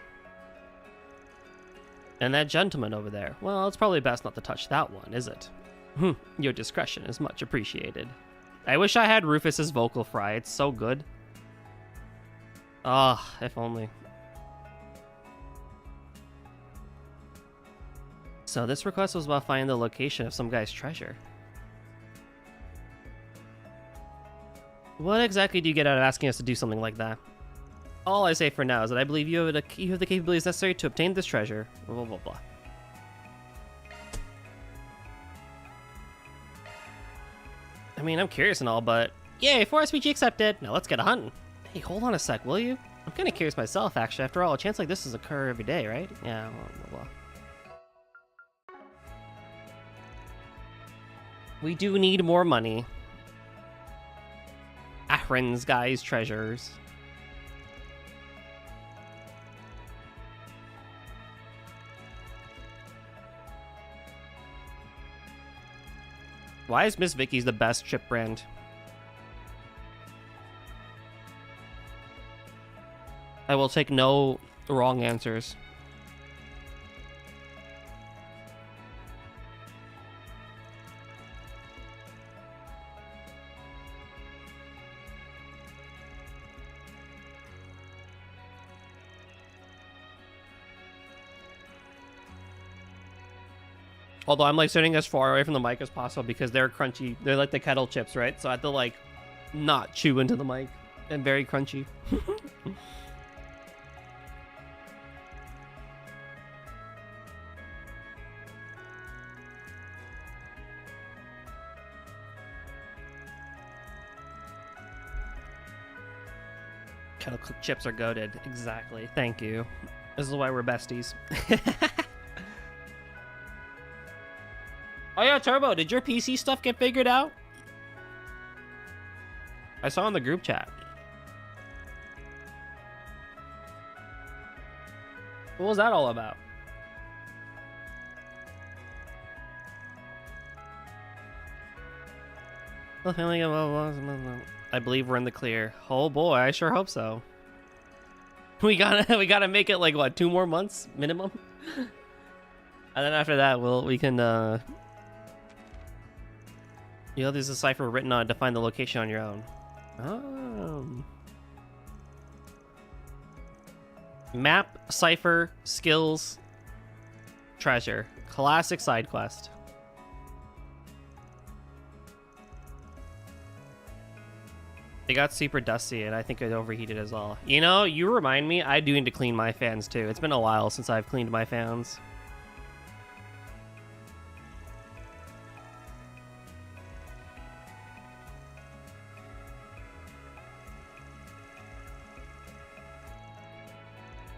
And that gentleman over there, well, it's probably best not to touch that one, is it? Your discretion is much appreciated. I wish I had Rufus's vocal fry, it's so good. Ah, if only. So this request was about finding the location of some guy's treasure. What exactly do you get out of asking us to do something like that? All I say for now is that I believe you have the capabilities necessary to obtain this treasure. Blah, blah, blah. I mean, I'm curious and all, but... Yay, 4SPG accepted! Now let's get a hunting. Hey, hold on a sec, will you? I'm kind of curious myself, actually. After all, a chance like this does occur every day, right? Yeah, blah, blah, blah. We do need more money. Ahren's guys' treasures. Why is Miss Vicky's the best chip brand? I will take no wrong answers. Although I'm like sitting as far away from the mic as possible because they're crunchy. They're like the kettle chips, right? So I have to like not chew into the mic and very crunchy. Kettle cooked chips are goated. Exactly. Thank you. This is why we're besties. Oh yeah, Turbo, did your PC stuff get figured out? I saw in the group chat. What was that all about? I believe we're in the clear. Oh boy, I sure hope so. We gotta make it like what, 2 more months minimum? And then after that we can you know, there's a cipher written on it to find the location on your own. Map, cipher, skills, treasure. Classic side quest. They got super dusty and I think it overheated as well. You know, you remind me, I do need to clean my fans too. It's been a while since I've cleaned my fans.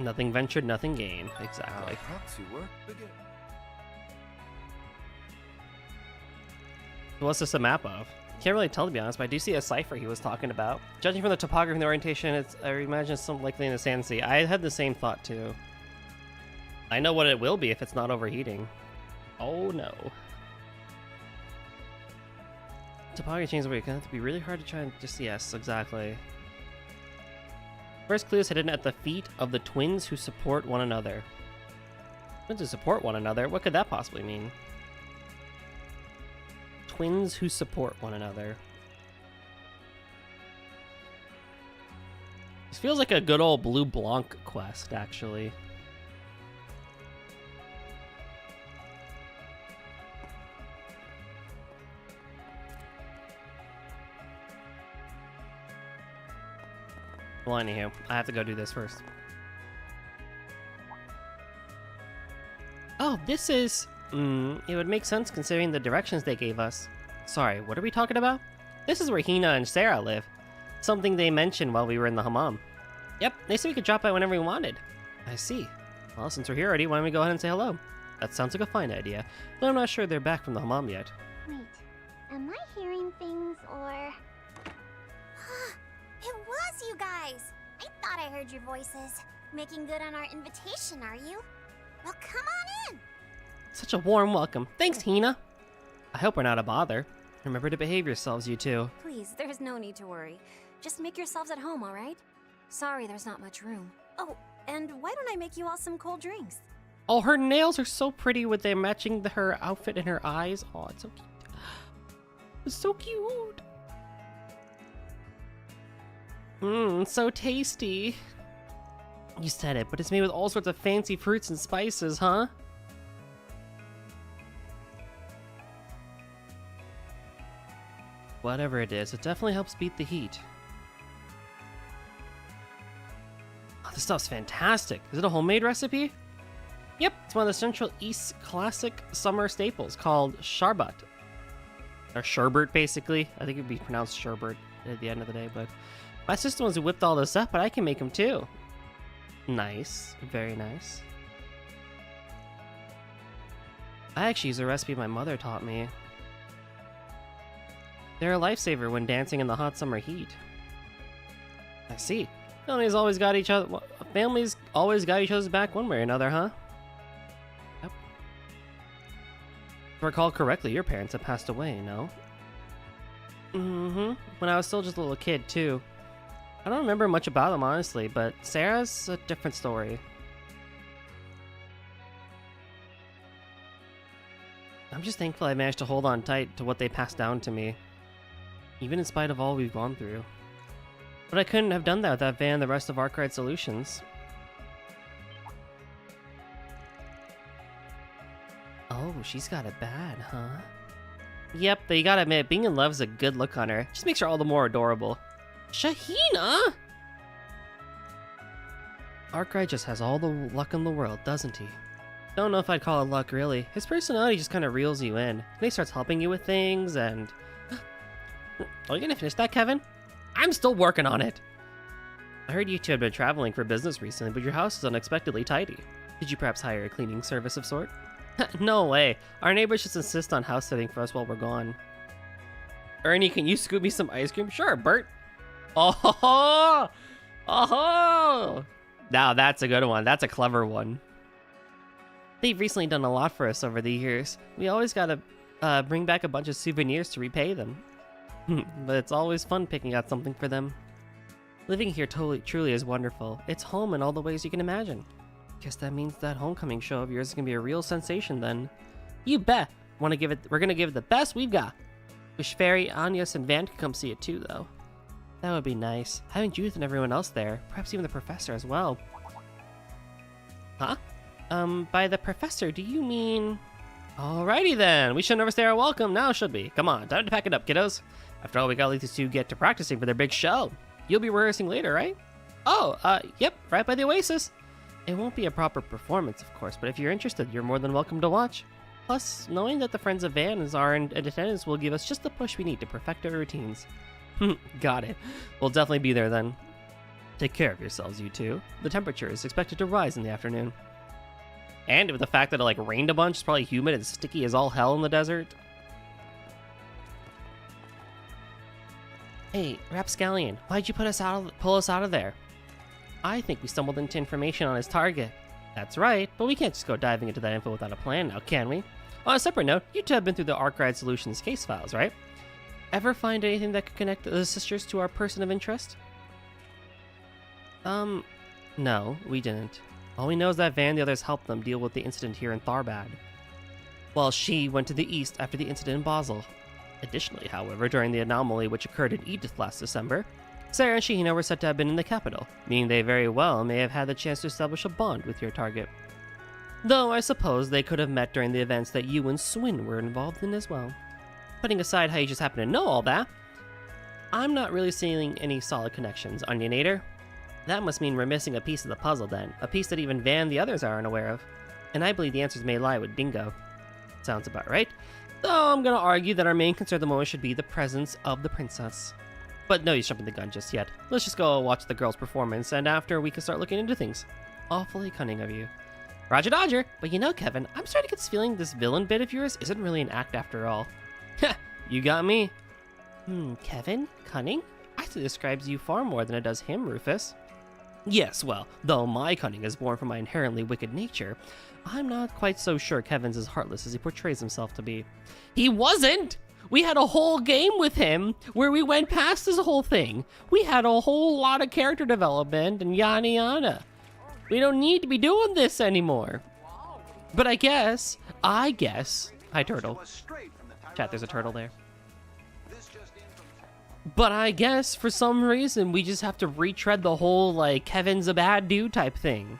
Nothing ventured, nothing gained. Exactly. Proxy work begin. What's this a map of? Can't really tell, to be honest, but I do see a cipher he was talking about. Judging from the topography and the orientation, I imagine it's something likely in the Sand Sea. I had the same thought too. I know what it will be if it's not overheating. Oh no. Topography changes where you can have to be really hard to try and just, yes, exactly. First clue is hidden at the feet of the twins who support one another. Twins who support one another? What could that possibly mean? Twins who support one another. This feels like a good old Blue Blanc quest, actually. Well, anywho, I have to go do this first. Oh, this is... it would make sense considering the directions they gave us. Sorry, what are we talking about? This is where Hina and Sarah live. Something they mentioned while we were in the hammam. Yep, they said we could drop by whenever we wanted. I see. Well, since we're here already, why don't we go ahead and say hello? That sounds like a fine idea, but I'm not sure they're back from the hammam yet. Wait, am I hearing things or... It was you guys! I thought I heard your voices. Making good on our invitation, are you? Well, come on in! Such a warm welcome. Thanks, Hina. I hope we're not a bother. Remember to behave yourselves, you two. Please, there's no need to worry. Just make yourselves at home, alright? Sorry there's not much room. Oh, and why don't I make you all some cold drinks? Oh, her nails are so pretty with them matching her outfit and her eyes. Oh, it's so cute. It's so cute. So tasty. You said it, but it's made with all sorts of fancy fruits and spices, huh? Whatever it is, it definitely helps beat the heat. Oh, this stuff's fantastic. Is it a homemade recipe? Yep, it's one of the Central East's classic summer staples called sharbat. Or sherbet, basically. I think it would be pronounced sherbet at the end of the day, but... My sister was who whipped all this up, but I can make them too. Nice. Very nice. I actually use a recipe my mother taught me. They're a lifesaver when dancing in the hot summer heat. I see. Families always got each other's back one way or another, huh? Yep. If I recall correctly, your parents have passed away, no? When I was still just a little kid, too. I don't remember much about them, honestly, but Sarah's a different story. I'm just thankful I managed to hold on tight to what they passed down to me, even in spite of all we've gone through. But I couldn't have done that without Van and the rest of Arkwright Solutions. Oh, she's got it bad, huh? Yep, but you gotta admit, being in love is a good look on her. Just makes her all the more adorable. Shahina! Arkwright just has all the luck in the world, doesn't he? Don't know if I'd call it luck, really. His personality just kind of reels you in. And he starts helping you with things, and... Are you gonna finish that, Kevin? I'm still working on it! I heard you two had been traveling for business recently, but your house is unexpectedly tidy. Did you perhaps hire a cleaning service of sort? No way. Our neighbors just insist on house sitting for us while we're gone. Ernie, can you scoop me some ice cream? Sure, Bert. Oh, oh. Now that's a good one. That's a clever one. They've recently done a lot for us over the years. We always gotta bring back a bunch of souvenirs to repay them. But it's always fun picking out something for them. Living here truly is wonderful. It's home in all the ways you can imagine. Guess that means that homecoming show of yours is gonna be a real sensation then. You bet. We're gonna give it the best we've got. Wish Fairy, Agnes, and Van could come see it too, though. That would be nice. Having Judith and everyone else there, perhaps even the professor as well. Huh? By the professor, do you mean... Alrighty then, we should never stay our welcome now, should we? Come on, time to pack it up, kiddos. After all, we gotta let these two get to practicing for their big show. You'll be rehearsing later, right? Oh, yep, right by the Oasis. It won't be a proper performance, of course, but if you're interested, you're more than welcome to watch. Plus, knowing that the friends of Van are in attendance will give us just the push we need to perfect our routines. Got it. We'll definitely be there then. Take care of yourselves, you two. The temperature is expected to rise in the afternoon. And with the fact that it like rained a bunch, it's probably humid and sticky as all hell in the desert. Hey, Rapscallion, why'd you pull us out of there? I think we stumbled into information on his target. That's right, but we can't just go diving into that info without a plan now, can we? On a separate note, you two have been through the Arkwright Solutions case files, right? Ever find anything that could connect the sisters to our person of interest? No, we didn't. All we know is that Van and the others helped them deal with the incident here in Tharbad, while she went to the east after the incident in Basel. Additionally, however, during the anomaly which occurred in Edith last December, Sarah and Shihino were said to have been in the capital, meaning they very well may have had the chance to establish a bond with your target. Though I suppose they could have met during the events that you and Swin were involved in as well. Putting aside how you just happen to know all that, I'm not really seeing any solid connections, Onionator. That must mean we're missing a piece of the puzzle then, a piece that even Van and the others aren't aware of. And I believe the answers may lie with Dingo. Sounds about right. Though I'm gonna argue that our main concern at the moment should be the presence of the princess. But no use jumping the gun just yet. Let's just go watch the girl's performance, and after we can start looking into things. Awfully cunning of you. Roger Dodger, but you know, Kevin, I'm starting to get this feeling this villain bit of yours isn't really an act after all. Heh, you got me. Kevin? Cunning? I think it describes you far more than it does him, Rufus. Yes, well, though my cunning is born from my inherently wicked nature, I'm not quite so sure Kevin's as heartless as he portrays himself to be. He wasn't! We had a whole game with him where we went past this whole thing. We had a whole lot of character development and yada yada. We don't need to be doing this anymore. But I guess, hi turtle. Chat, there's a turtle there. But I guess for some reason we just have to retread the whole like Kevin's a bad dude type thing.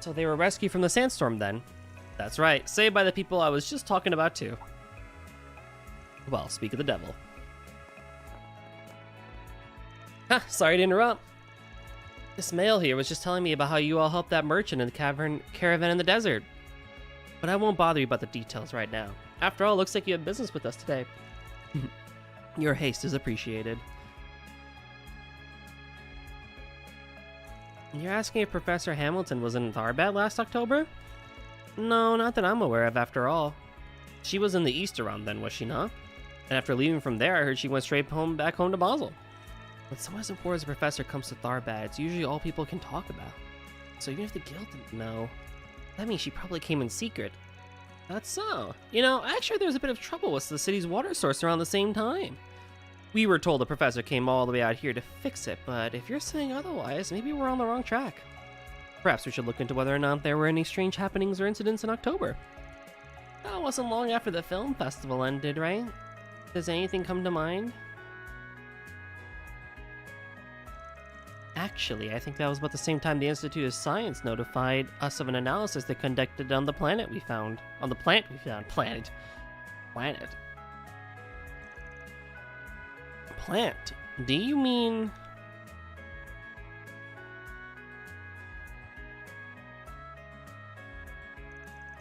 So they were rescued from the sandstorm then. That's right, saved by the people I was just talking about too. Well, speak of the devil. Sorry to interrupt. This mail here was just telling me about how you all helped that merchant in the caravan in the desert. But I won't bother you about the details right now. After all, it looks like you have business with us today. Your haste is appreciated. You're asking if Professor Hamilton was in Tharbad last October? No, not that I'm aware of, after all. She was in the east around then, was she not? And after leaving from there, I heard she went straight back home to Basel. When someone as important as a professor comes to Tharbad, it's usually all people can talk about. So even if the guild didn't know, that means she probably came in secret. That's so. You know, actually there was a bit of trouble with the city's water source around the same time. We were told the professor came all the way out here to fix it, but if you're saying otherwise, maybe we're on the wrong track. Perhaps we should look into whether or not there were any strange happenings or incidents in October. That wasn't long after the film festival ended, right? Does anything come to mind? Actually, I think that was about the same time the Institute of Science notified us of an analysis they conducted on the planet we found. On the planet we found. Planet. Plant? Do you mean...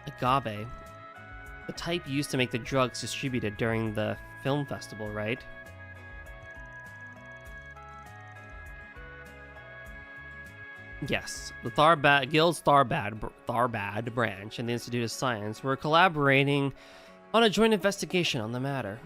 agave? The type used to make the drugs distributed during the film festival, right? Yes, the Guild's Tharbad branch and the Institute of Science were collaborating on a joint investigation on the matter.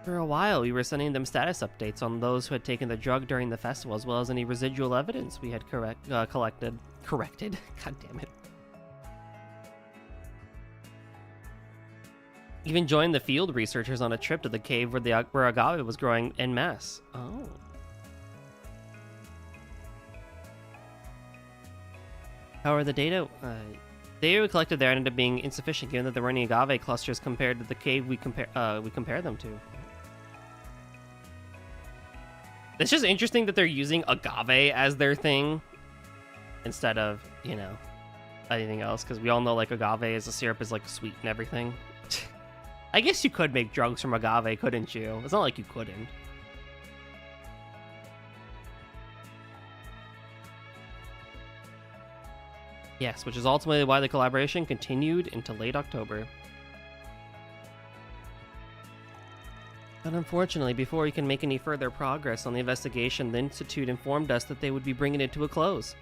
For a while, we were sending them status updates on those who had taken the drug during the festival, as well as any residual evidence we had corrected. God damn it. Even joined the field researchers on a trip to the cave where agave was growing en masse. Oh. However, the data we collected there ended up being insufficient, given that there were any agave clusters compared to the cave we compared them to. It's just interesting that they're using agave as their thing instead of, you know, anything else, because we all know like agave as a syrup is like sweet and everything. I guess you could make drugs from agave, couldn't you? It's not like you couldn't. Yes, which is ultimately why the collaboration continued into late October. But unfortunately, before we can make any further progress on the investigation, the Institute informed us that they would be bringing it to a close.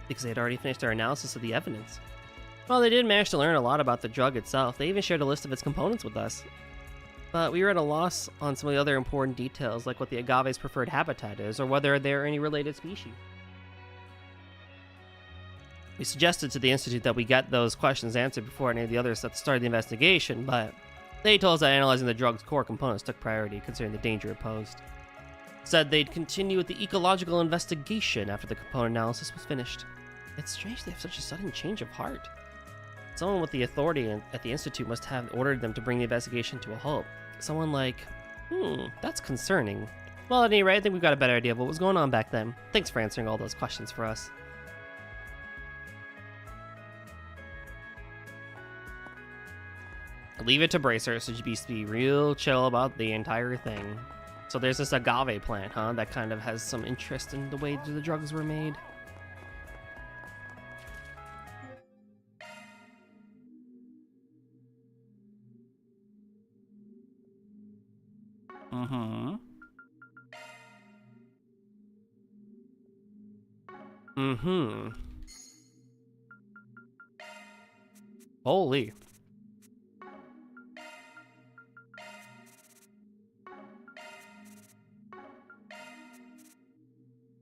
Because they had already finished their analysis of the evidence. Well, they did manage to learn a lot about the drug itself. They even shared a list of its components with us. But we were at a loss on some of the other important details, like what the agave's preferred habitat is, or whether there are any related species. We suggested to the Institute that we get those questions answered before any of the others that started the investigation, but they told us that analyzing the drug's core components took priority, considering the danger it posed. Said they'd continue with the ecological investigation after the component analysis was finished. It's strange they have such a sudden change of heart. Someone with the authority at the Institute must have ordered them to bring the investigation to a halt. Someone like, that's concerning. Well, at any rate, I think we've got a better idea of what was going on back then. Thanks for answering all those questions for us. Leave it to Bracer, so just be real chill about the entire thing. So there's this agave plant, huh? That kind of has some interest in the way the drugs were made. Holy.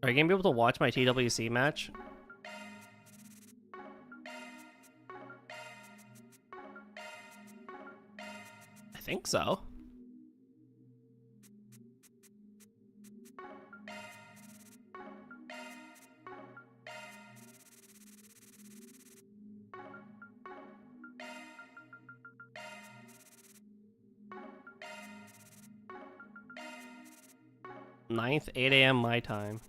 Are you gonna be able to watch my TWC match? I think so. Ninth, 8 a.m. my time.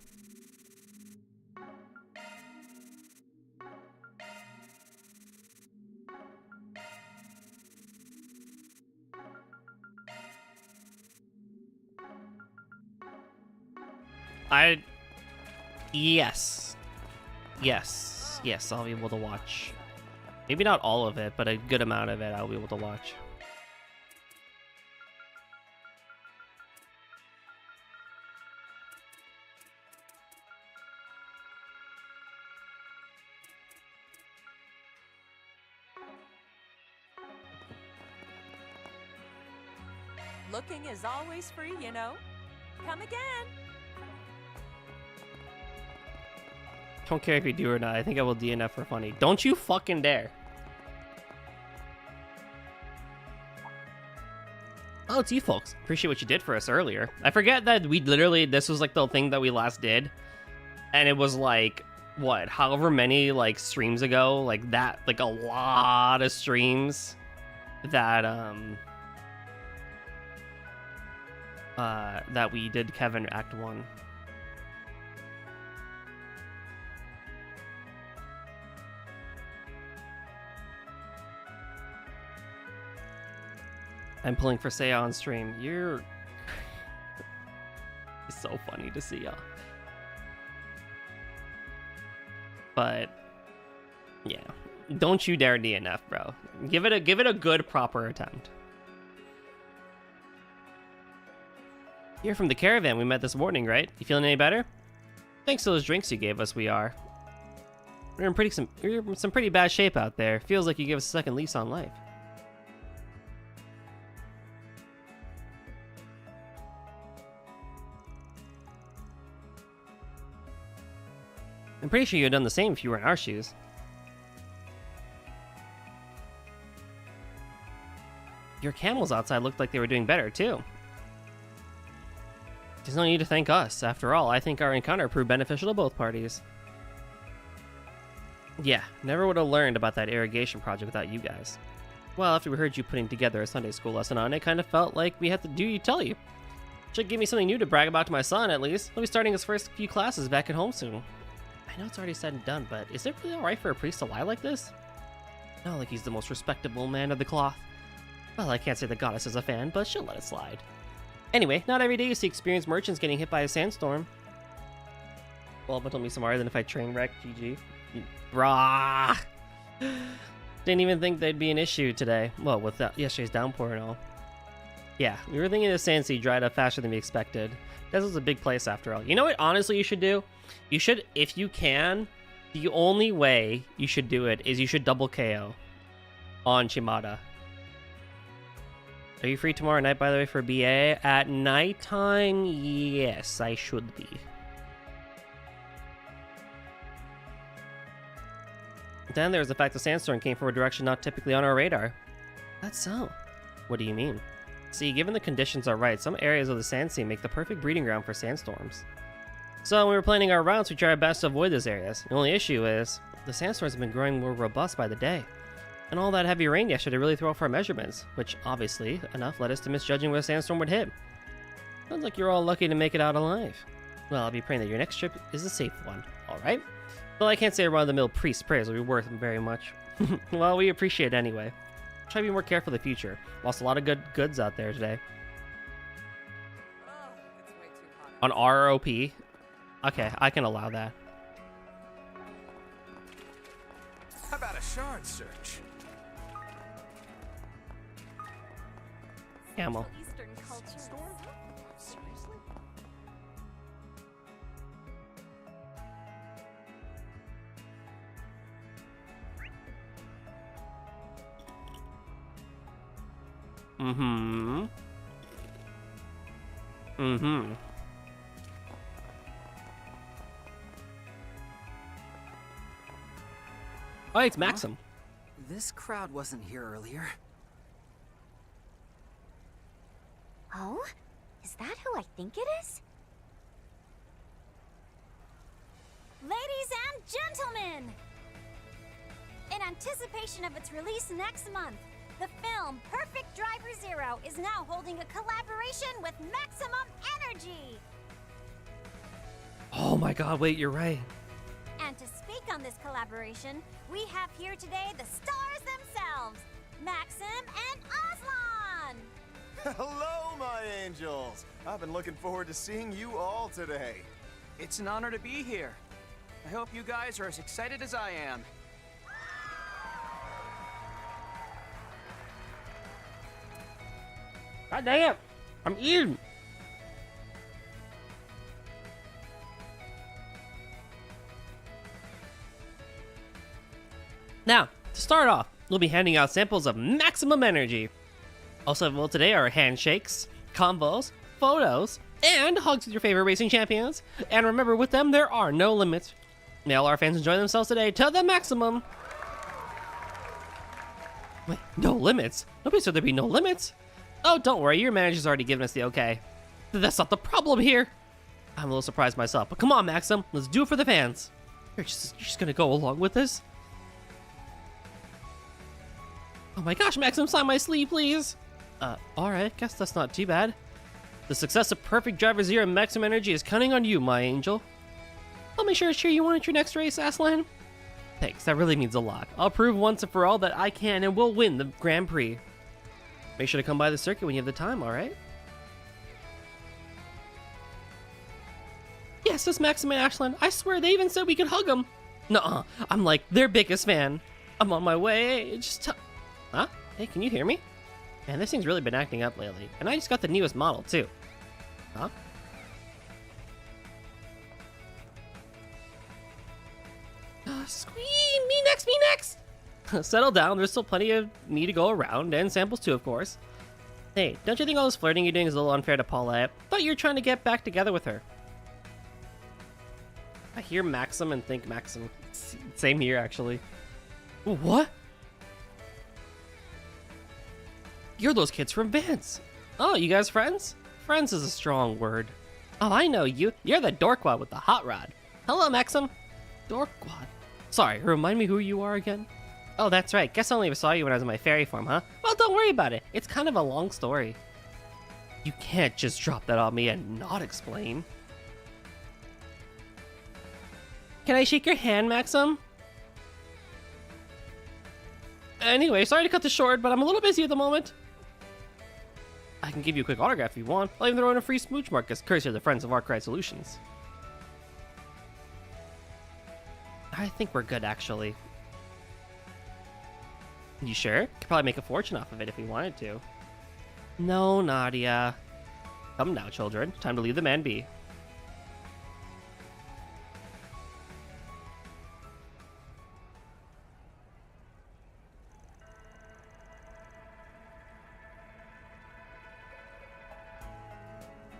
Yes, I'll be able to watch. Maybe not all of it, but a good amount of it I'll be able to watch. Looking is always free, you know. Come again. Don't care if you do or not. I think I will DNF for funny. Don't you fucking dare. Oh, it's you folks. Appreciate what you did for us earlier. I forget that we literally, this was like the thing that we last did. And it was like, what, however many like streams ago, like that, like a lot of streams that, that we did Kevin Act 1. I'm pulling for Seiya on stream. You're... It's so funny to see y'all. But yeah, don't you dare DNF, bro. Give it a good proper attempt. You're from the caravan we met this morning, right? You feeling any better? Thanks to those drinks you gave us, we are. We're in some pretty bad shape out there. Feels like you gave us a second lease on life. I'm pretty sure you'd have done the same if you were in our shoes. Your camels outside looked like they were doing better, too. There's no need to thank us. After all, I think our encounter proved beneficial to both parties. Yeah, never would have learned about that irrigation project without you guys. Well, after we heard you putting together a Sunday school lesson on it, kind of felt like we had to tell you. Should give me something new to brag about to my son, at least. He'll be starting his first few classes back at home soon. I know it's already said and done, but is it really alright for a priest to lie like this? Not like he's the most respectable man of the cloth. Well, I can't say the goddess is a fan, but she'll let it slide. Anyway, not every day you see experienced merchants getting hit by a sandstorm. Well, but told me some harder than if I train wreck, GG. Brah! Didn't even think they'd be an issue today. Well, with yesterday's downpour and all. Yeah, we were thinking the sand sea dried up faster than we expected. This was a big place after all. You know what honestly you should do? You should, if you can, the only way you should do it is you should double KO on Shimada. Are you free tomorrow night, by the way, for BA? At nighttime? Yes, I should be. Then there's the fact the sandstorm came from a direction not typically on our radar. That's so. What do you mean? See, given the conditions are right, some areas of the sand sea make the perfect breeding ground for sandstorms. So when we were planning our routes, we tried our best to avoid those areas. The only issue is, the sandstorms have been growing more robust by the day. And all that heavy rain yesterday really threw off our measurements, which, obviously, enough led us to misjudging where a sandstorm would hit. Sounds like you're all lucky to make it out alive. Well, I'll be praying that your next trip is a safe one, alright? Well, I can't say a run-of-the-mill priest prayers will be worth very much. Well, we appreciate it anyway. Try to be more careful in the future. Lost a lot of good goods out there today. On ROP? Okay, I can allow that. How about a shard search? Camel. Eastern culture. Seriously? Mm-hmm. Mm-hmm. Oh, it's Maxim. This crowd wasn't here earlier. Oh? Is that who I think it is? Ladies and gentlemen! In anticipation of its release next month, the film Perfect Driver Zero is now holding a collaboration with Maximum Energy! Oh my god, wait, you're right. And to speak on this collaboration, we have here today the stars themselves, Maxim and Aslan! Hello, my angels! I've been looking forward to seeing you all today. It's an honor to be here. I hope you guys are as excited as I am. God damn! I'm eating! Now, to start off, we'll be handing out samples of Maximum Energy. Also available today are handshakes, combos, photos, and hugs with your favorite racing champions. And remember, with them, there are no limits. May all our fans enjoy themselves today to the maximum. Wait, no limits? Nobody said there'd be no limits. Oh, don't worry, your manager's already given us the okay. That's not the problem here. I'm a little surprised myself, but come on, Maxim, let's do it for the fans. You're just gonna go along with this? Oh my gosh, Maxim, sign my sleeve, please. Alright, guess that's not too bad. The success of Perfect Driver Zero and Maximum Energy is counting on you, my angel. I'll make sure to cheer you on at your next race, Aslan. Thanks, that really means a lot. I'll prove once and for all that I can and will win the Grand Prix. Make sure to come by the circuit when you have the time, alright? Yes, that's Maxim and Aslan. I swear they even said we could hug them. Nuh-uh, I'm like their biggest fan. I'm on my way, Huh? Hey, can you hear me? Man, this thing's really been acting up lately. And I just got the newest model, too. Huh? Squee! Me next, me next! Settle down, there's still plenty of me to go around, and samples too, of course. Hey, don't you think all this flirting you're doing is a little unfair to Paulette? Thought you were trying to get back together with her. I hear Maxim and think Maxim. Same here, actually. What? You're those kids from Vance. Oh, you guys friends? Friends is a strong word. Oh, I know you. You're the dorkwad with the hot rod. Hello, Maxim. Dorkwad? Sorry, remind me who you are again? Oh, that's right. Guess I only ever saw you when I was in my fairy form, huh? Well, don't worry about it. It's kind of a long story. You can't just drop that on me and not explain. Can I shake your hand, Maxim? Anyway, sorry to cut this short, but I'm a little busy at the moment. I can give you a quick autograph if you want. I'll even throw in a free smooch mark as courtesy of the Friends of Arkwright Solutions. I think we're good, actually. You sure? Could probably make a fortune off of it if we wanted to. No, Nadia. Come now, children. Time to leave the man be.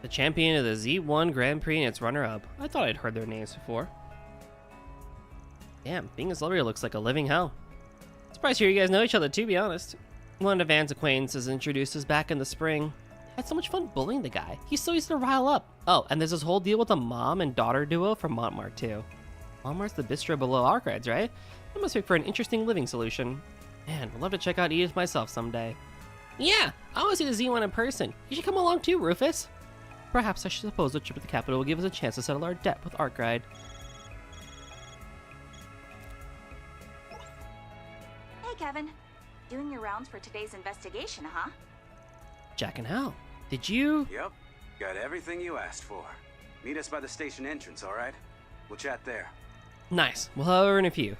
The champion of the Z1 Grand Prix and its runner-up. I thought I'd heard their names before. Damn, being a celebrity looks like a living hell. Surprised to hear you guys know each other, to be honest. One of Van's acquaintances introduced us back in the spring. Had so much fun bullying the guy. He's so easy to rile up. Oh, and there's this whole deal with a mom and daughter duo from Montmartre, too. Montmartre's the bistro below Arkwright's, right? That must make for an interesting living solution. Man, I'd love to check out Edith myself someday. Yeah, I want to see the Z1 in person. You should come along too, Rufus. Perhaps I should suppose the trip to the capital will give us a chance to settle our debt with Arkwright. Hey, Kevin. Doing your rounds for today's investigation, huh? Jack and Hal, did you... Yep, got everything you asked for. Meet us by the station entrance, all right? We'll chat there. Nice, we'll have her in a few.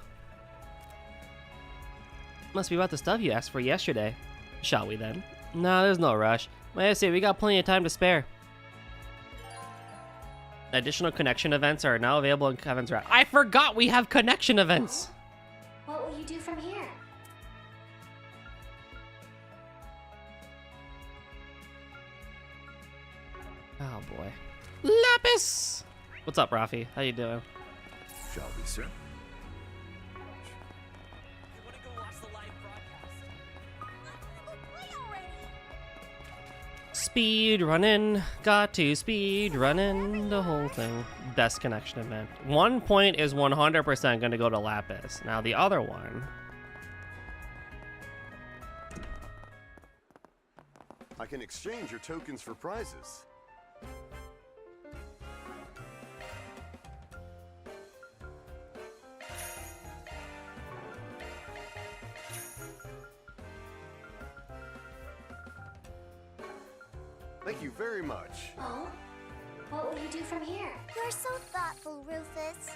Must be about the stuff you asked for yesterday. Shall we then? No, there's no rush. Like I say, we got plenty of time to spare. Additional connection events are now available in Kevin's route. I forgot we have connection events! What will you do from here? Oh boy. Lapis! What's up, Rafi? How you doing? Shall we, sir? Speed running, got to speed running, the whole thing. Best connection event. 1 point is 100% going to go to Lapis. Now the other one. I can exchange your tokens for prizes. Thank you very much. Oh? What will you do from here? You're so thoughtful, Rufus.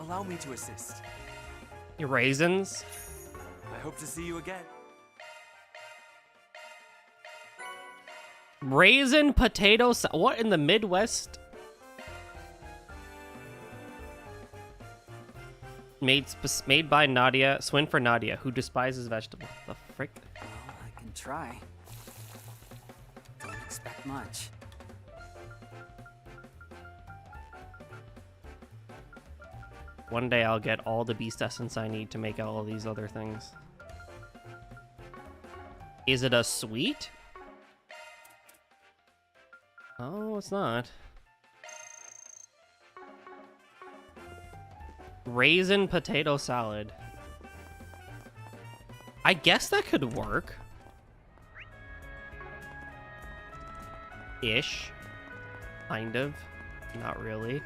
Allow me to assist. Your raisins? I hope to see you again. Raisin potato what in the Midwest? Made by Nadia. Swin for Nadia, who despises vegetables. The frick? Well, I can try. Don't expect much. One day I'll get all the beast essence I need to make all of these other things. Is it a sweet? Oh, it's not. Raisin potato salad. I guess that could work. Ish. Kind of. Not really.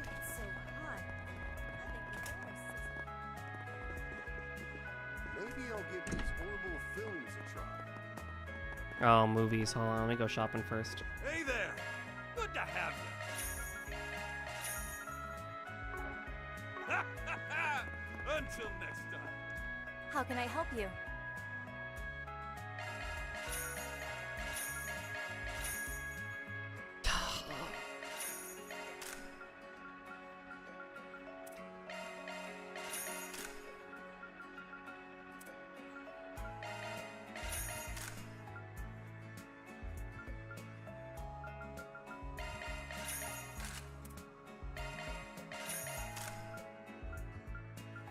Maybe I'll give these horrible films a try. Oh, movies. Hold on, let me go shopping first. Hey there! Good to have you. Until next time. How can I help you?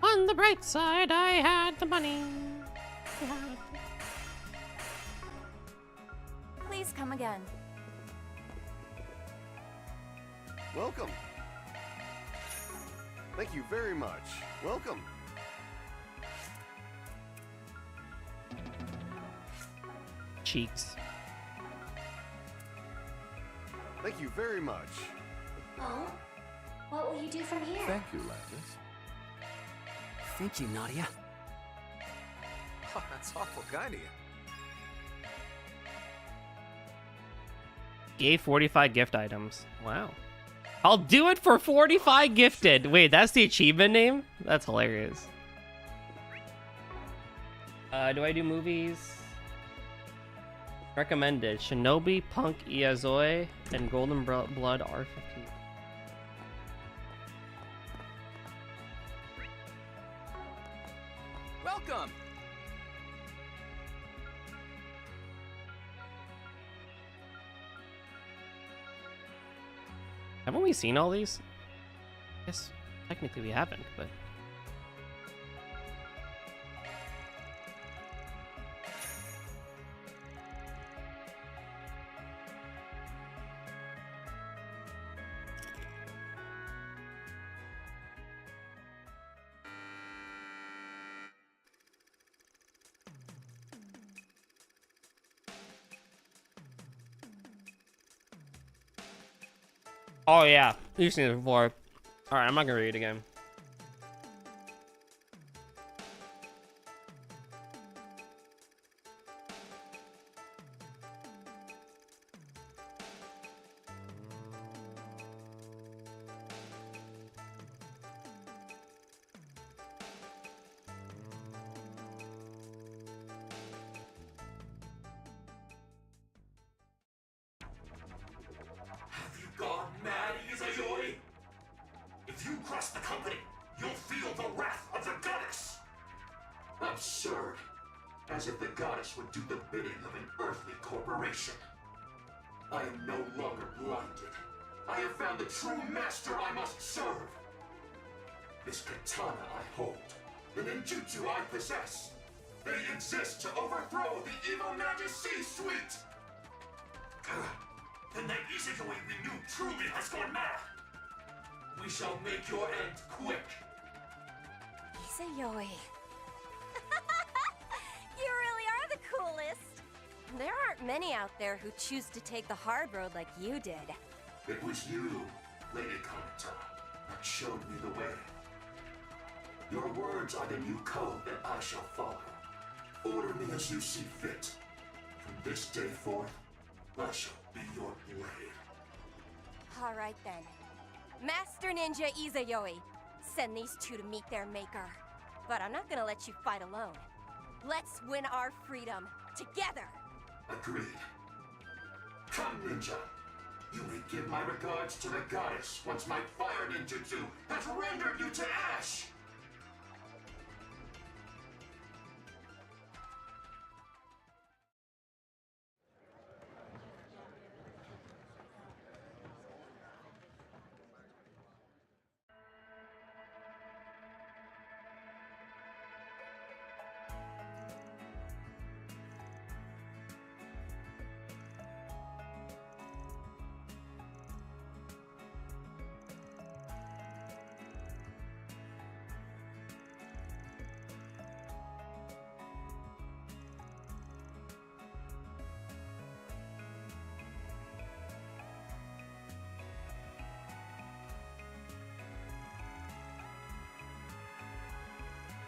On the bright side, I had the money. Please come again. Welcome. Thank you very much. Welcome. Cheeks. Thank you very much. Oh? What will you do from here? Thank you, Landis. Thank you, Nadia. Oh, that's awful kind of you. Gave 45 gift items. Wow. I'll do it for 45 gifted. Wait, that's the achievement name? That's hilarious. Do I do movies? Recommended. Shinobi, Punk, Iazoi, and Golden Blood R15. Welcome! Haven't we seen all these? I guess technically we haven't, but... Oh yeah, you've seen it before. Alright, I'm not gonna read it again. Have you gone mad, Izayoi? If you crush the company, you'll feel the wrath of the goddess! Absurd. As if the goddess would do the bidding of an earthly corporation. I am no longer blinded. I have found the true master I must serve. This katana I hold, the ninjutsu I possess, they exist to overthrow the evil Magus C-suite! Then that Izayoi we knew truly has gone mad! We shall make your end quick! Izayoi. You really are the coolest! There aren't many out there who choose to take the hard road like you did. It was you, Lady Kanata, that showed me the way. Your words are the new code that I shall follow. Order me as you see fit. From this day forth, I shall be your blade. Alright then. Master Ninja Izayoi. Send these two to meet their maker. But I'm not gonna let you fight alone. Let's win our freedom together! Agreed. Come, ninja. You may give my regards to the goddess once my fire ninjutsu has rendered you to ash!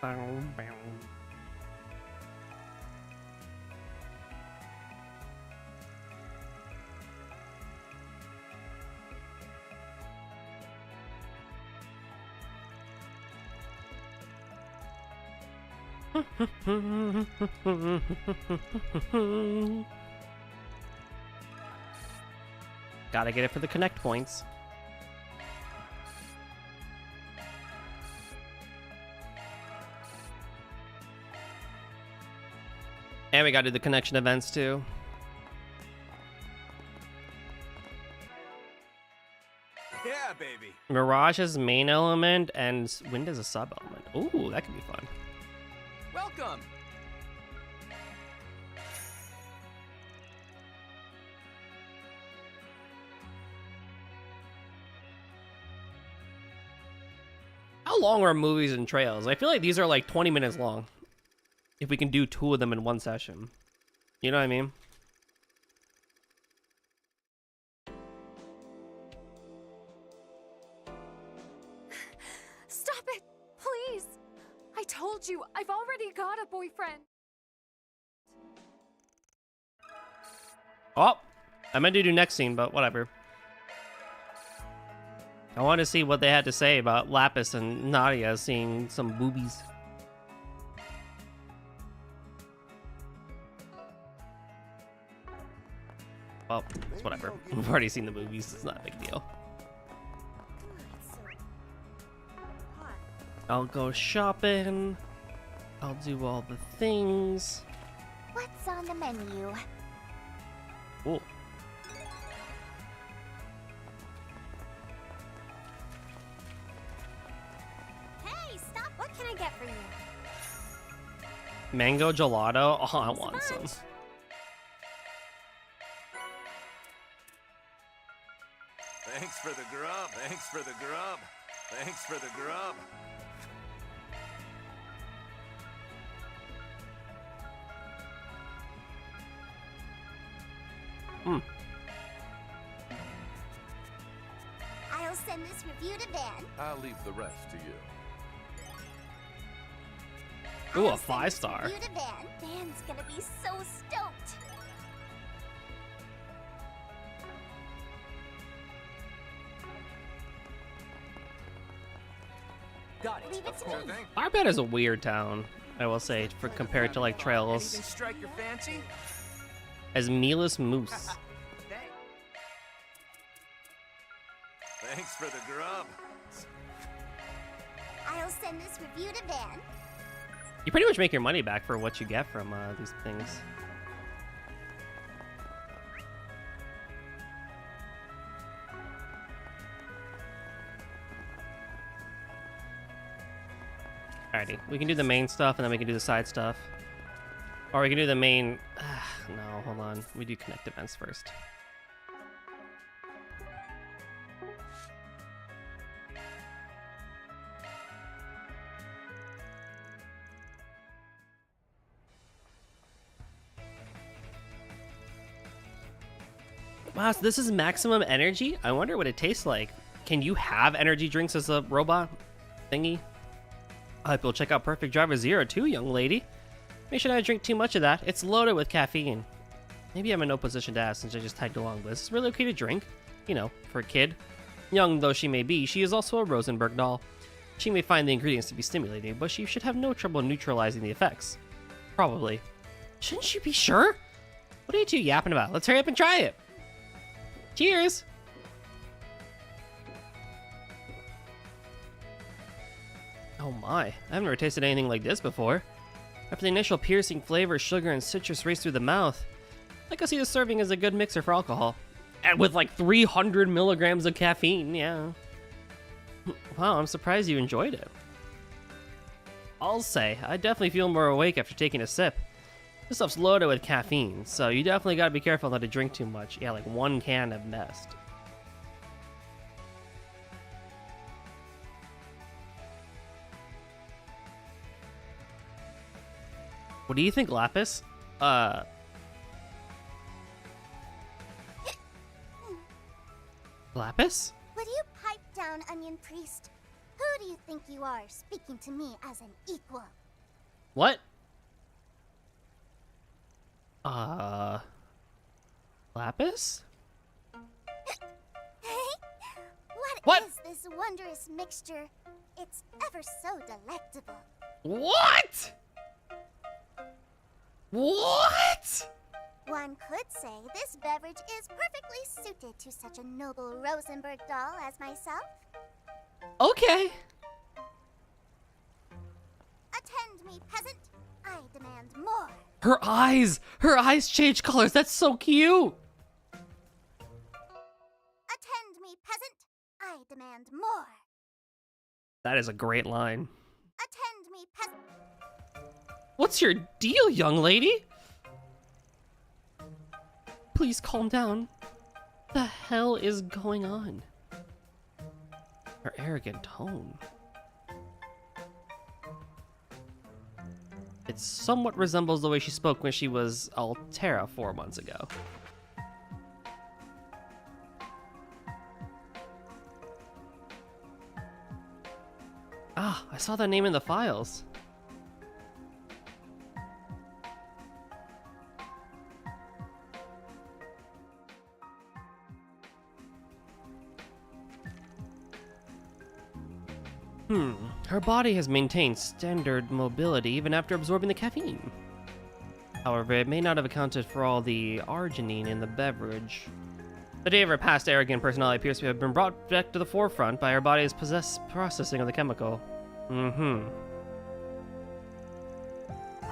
Bow, bow. Gotta get it for the connect points. And we gotta do the connection events too. Yeah, baby. Mirage is main element and Wind is a sub element. Ooh, that could be fun. Welcome. How long are movies and trails? I feel like these are like 20 minutes long. If we can do 2 of them in one session. You know what I mean? Stop it! Please! I told you, I've already got a boyfriend. Oh! I meant to do next scene, but whatever. I want to see what they had to say about Lapis and Nadia seeing some boobies. Well, it's whatever. We've already seen the movies. It's not a big deal. I'll go shopping. I'll do all the things. What's on the menu? Cool. Hey, stop! What can I get for you? Mango gelato? Oh, I want some. Thanks for the grub. Thanks for the grub. Thanks for the grub. I'll send this review to Van. I'll leave the rest to you. Ooh, a 5-star. Review to Van. Van's gonna be so stoked. Got it. Leave it to me. Arbet is a weird town, I will say, for compared to like Trails. Anything strike your fancy? As Meatless Moose. Thanks for the grub. I'll send this review to Van. You pretty much make your money back for what you get from these things. Alrighty, we can do the main stuff and then we can do the side stuff. Or we can do the main... no, hold on. We do connect events first. Wow, so this is maximum energy? I wonder what it tastes like. Can you have energy drinks as a robot thingy? I hope you'll check out Perfect Driver Zero too, young lady. Make sure not to drink too much of that. It's loaded with caffeine. Maybe I'm in no position to ask since I just tagged along, but this is really okay to drink. You know, for a kid. Young though she may be, she is also a Rosenberg doll. She may find the ingredients to be stimulating, but she should have no trouble neutralizing the effects. Probably. Shouldn't you be sure? What are you two yapping about? Let's hurry up and try it. Cheers! Oh my, I haven't ever tasted anything like this before. After the initial piercing flavor, sugar and citrus race through the mouth, I can see the serving as a good mixer for alcohol. And with like 300 milligrams of caffeine, yeah. Wow, I'm surprised you enjoyed it. I'll say, I definitely feel more awake after taking a sip. This stuff's loaded with caffeine, so you definitely gotta be careful not to drink too much. Yeah, like 1 can at best. What do you think, Lapis? Lapis? Would you pipe down, Onion Priest? Who do you think you are, speaking to me as an equal? What? Lapis? What is this wondrous mixture? It's ever so delectable. What? What? One could say this beverage is perfectly suited to such a noble Rosenberg doll as myself. Okay. Attend me, peasant. I demand more. Her eyes change colors. That's so cute. Attend me, peasant. I demand more. That is a great line. Attend me, peasant. What's your deal, young lady? Please calm down. The hell is going on? Her arrogant tone. It somewhat resembles the way she spoke when she was Altera 4 months ago. Ah, I saw that name in the files. Her body has maintained standard mobility even after absorbing the caffeine. However, it may not have accounted for all the arginine in the beverage. The day of her past arrogant personality appears to have been brought back to the forefront by her body's processing of the chemical. Are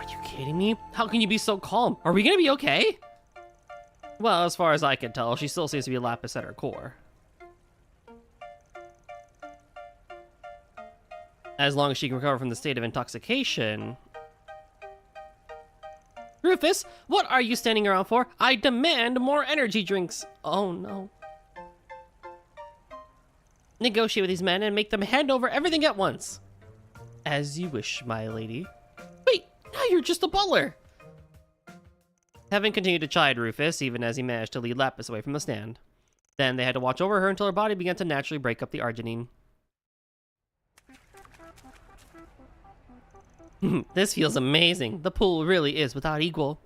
you kidding me? How can you be so calm? Are we gonna be okay? Well, as far as I can tell, she still seems to be Lapis at her core. As long as she can recover from the state of intoxication. Rufus, what are you standing around for? I demand more energy drinks. Oh no. Negotiate with these men and make them hand over everything at once. As you wish, my lady. Wait, now you're just a butler. Kevin continued to chide Rufus, even as he managed to lead Lapis away from the stand. Then they had to watch over her until her body began to naturally break up the arginine. This feels amazing. The pool really is without equal.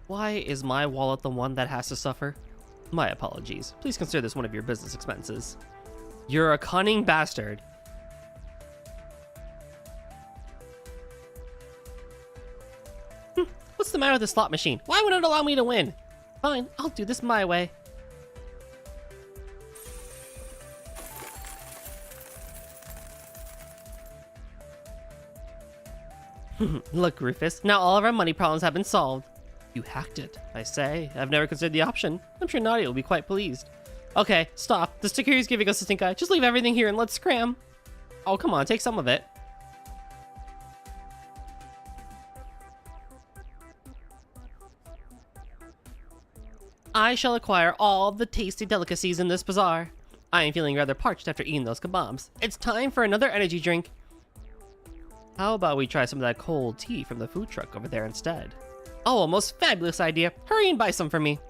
Why is my wallet the one that has to suffer? My apologies. Please consider this one of your business expenses. You're a cunning bastard. What's the matter with the slot machine? Why would it allow me to win? Fine, I'll do this my way. Look, Rufus, now all of our money problems have been solved. You hacked it, I say. I've never considered the option. I'm sure Nadia will be quite pleased. Okay, stop. The security's giving us a stink eye. Just leave everything here and let's scram. Oh, come on, take some of it. I shall acquire all the tasty delicacies in this bazaar. I am feeling rather parched after eating those kebabs. It's time for another energy drink. How about we try some of that cold tea from the food truck over there instead? Oh, a most fabulous idea. Hurry and buy some for me.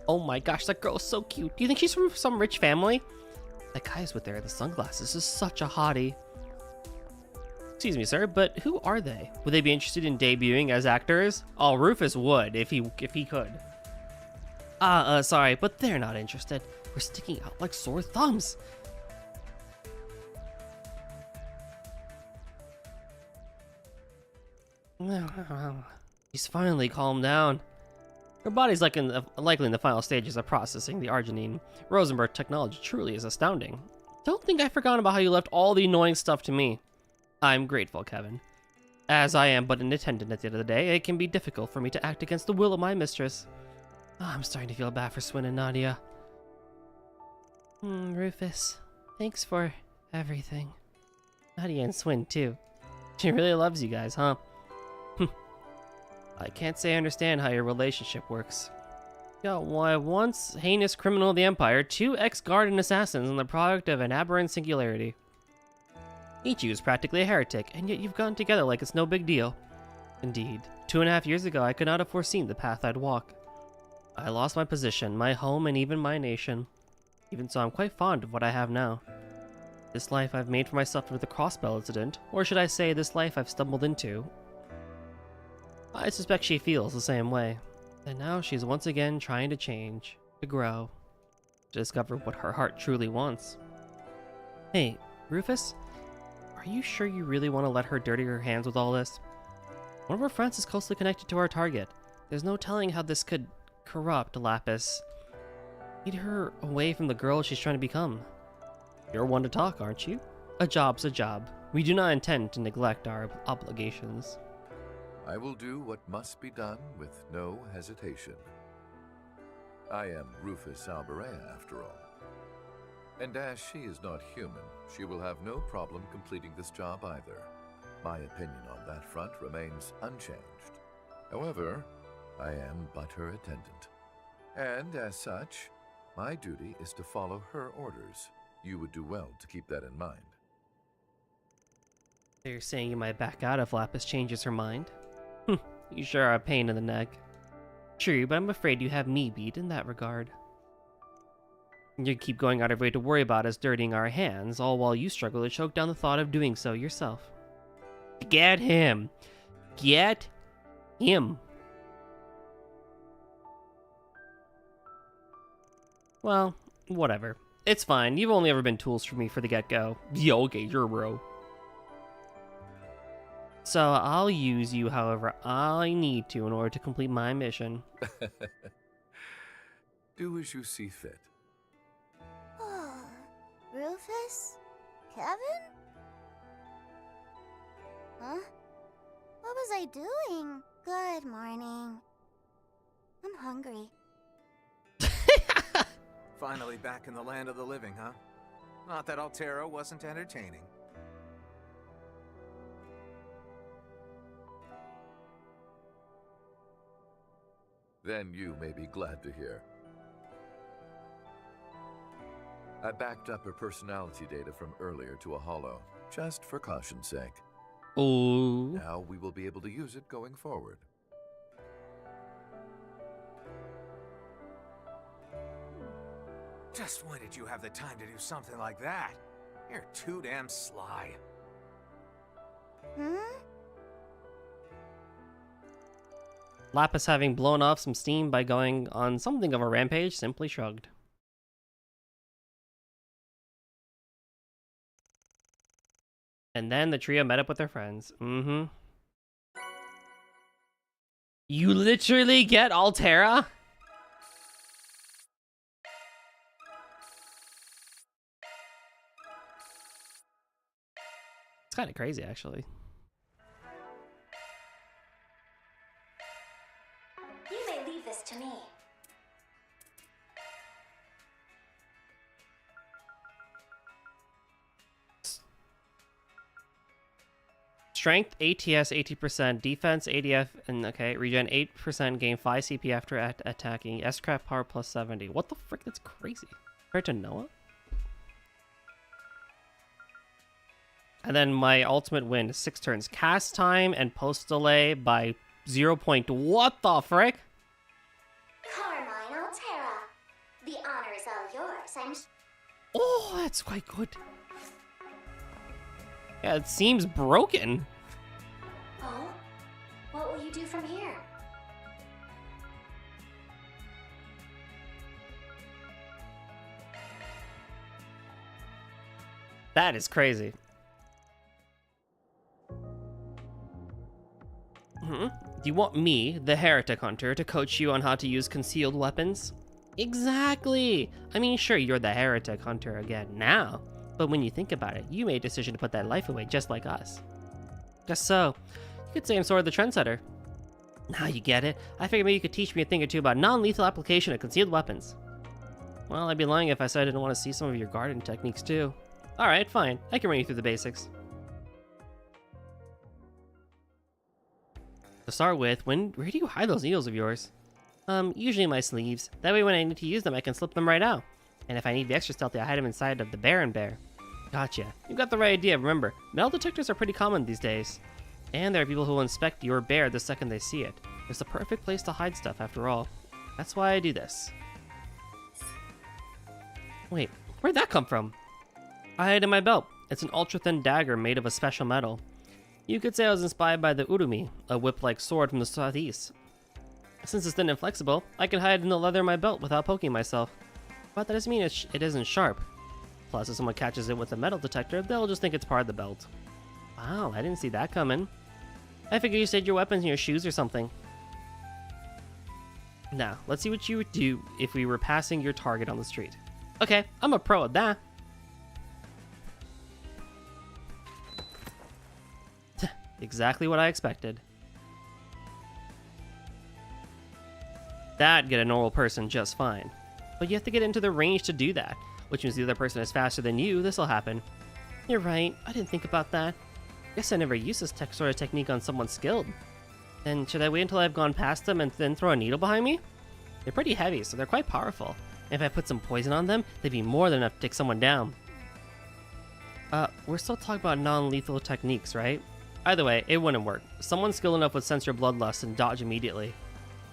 Oh my gosh, that girl is so cute. Do you think she's from some rich family? That guy's with her in the sunglasses is such a hottie. Excuse me, sir, but who are they? Would they be interested in debuting as actors? Oh, Rufus would, if he could. Sorry, but they're not interested. We're sticking out like sore thumbs. He's finally calmed down. Her body's likely in the final stages of processing the arginine. Rosenberg technology truly is astounding. Don't think I've forgotten about how you left all the annoying stuff to me. I'm grateful, Kevin. As I am but an attendant at the end of the day, it can be difficult for me to act against the will of my mistress. I'm starting to feel bad for Swin and Nadia. Rufus, thanks for everything. Nadia and Swin, too. She really loves you guys, huh? I can't say I understand how your relationship works. Got why once heinous criminal of the Empire, 2 ex-Guardian assassins, and the product of an aberrant singularity. Each of you is practically a heretic, and yet you've gotten together like it's no big deal. Indeed, 2.5 years ago I could not have foreseen the path I'd walk. I lost my position, my home, and even my nation. Even so, I'm quite fond of what I have now. This life I've made for myself through the crossbell incident, or should I say this life I've stumbled into. I suspect she feels the same way. And now she's once again trying to change, to grow, to discover what her heart truly wants. Hey, Rufus? Are you sure you really want to let her dirty her hands with all this? One of our friends is closely connected to our target. There's no telling how this could corrupt Lapis. Lead her away from the girl she's trying to become. You're one to talk, aren't you? A job's a job. We do not intend to neglect our obligations. I will do what must be done with no hesitation. I am Rufus Alberea, after all. And as she is not human, she will have no problem completing this job either. My opinion on that front remains unchanged. However, I am but her attendant. And as such, my duty is to follow her orders. You would do well to keep that in mind. You're saying you might back out if Lapis changes her mind? You sure are a pain in the neck. True, but I'm afraid you have me beat in that regard. You keep going out of your way to worry about us dirtying our hands, all while you struggle to choke down the thought of doing so yourself. Get him! Get him! Well, whatever. It's fine. You've only ever been tools for me for the get-go. Yeah, okay, you're a bro. So I'll use you however I need to in order to complete my mission. Do as you see fit. Rufus? Kevin? Huh? What was I doing? Good morning. I'm hungry. Finally back in the land of the living, huh? Not that Altera wasn't entertaining. Then you may be glad to hear. I backed up her personality data from earlier to a holo, just for caution's sake. Oh. Now we will be able to use it going forward. Just when did you have the time to do something like that? You're too damn sly. Lapis, having blown off some steam by going on something of a rampage, simply shrugged. And then the trio met up with their friends. You literally get Altera? It's kind of crazy, actually. You may leave this to me. Strength, ATS 80%, defense, ADF, and okay, regen 8%, gain 5 CP after attacking, S-Craft power plus 70. What the frick? That's crazy. Compared to Noah? And then my ultimate win, 6 turns. Cast time and post delay by 0. What the frick? Carmine Altera. The honor is all yours. Oh, that's quite good. Yeah, it seems broken. Oh? What will you do from here? That is crazy. Do you want me, the heretic hunter, to coach you on how to use concealed weapons? Exactly! I mean, sure, you're the heretic hunter again now, but when you think about it, you made a decision to put that life away just like us. Guess so. You could say I'm sort of the trendsetter. Now you get it. I figured maybe you could teach me a thing or two about non-lethal application of concealed weapons. Well, I'd be lying if I said I didn't want to see some of your garden techniques too. Alright, fine. I can run you through the basics. To start with, where do you hide those needles of yours? Usually in my sleeves. That way when I need to use them, I can slip them right out. And if I need to be extra stealthy, I hide them inside of the Baron Bear. Gotcha. You got the right idea. Remember, metal detectors are pretty common these days. And there are people who will inspect your bear the second they see it. It's the perfect place to hide stuff, after all. That's why I do this. Wait, where'd that come from? I hide it in my belt. It's an ultra-thin dagger made of a special metal. You could say I was inspired by the Urumi, a whip-like sword from the southeast. Since it's thin and flexible, I can hide it in the leather of my belt without poking myself. But that doesn't mean it isn't sharp. Plus, if someone catches it with a metal detector, they'll just think it's part of the belt. Wow, I didn't see that coming. I figured you said your weapons in your shoes or something. Now, let's see what you would do if we were passing your target on the street. Okay, I'm a pro at that. Exactly what I expected. That'd get a normal person just fine. But you have to get into the range to do that, which means the other person is faster than you, this'll happen. You're right, I didn't think about that. Guess I never used this sort of technique on someone skilled. Then should I wait until I've gone past them and then throw a needle behind me? They're pretty heavy, so they're quite powerful. If I put some poison on them, they'd be more than enough to take someone down. We're still talking about non-lethal techniques, right? Either way, it wouldn't work. Someone skilled enough would sense your bloodlust and dodge immediately.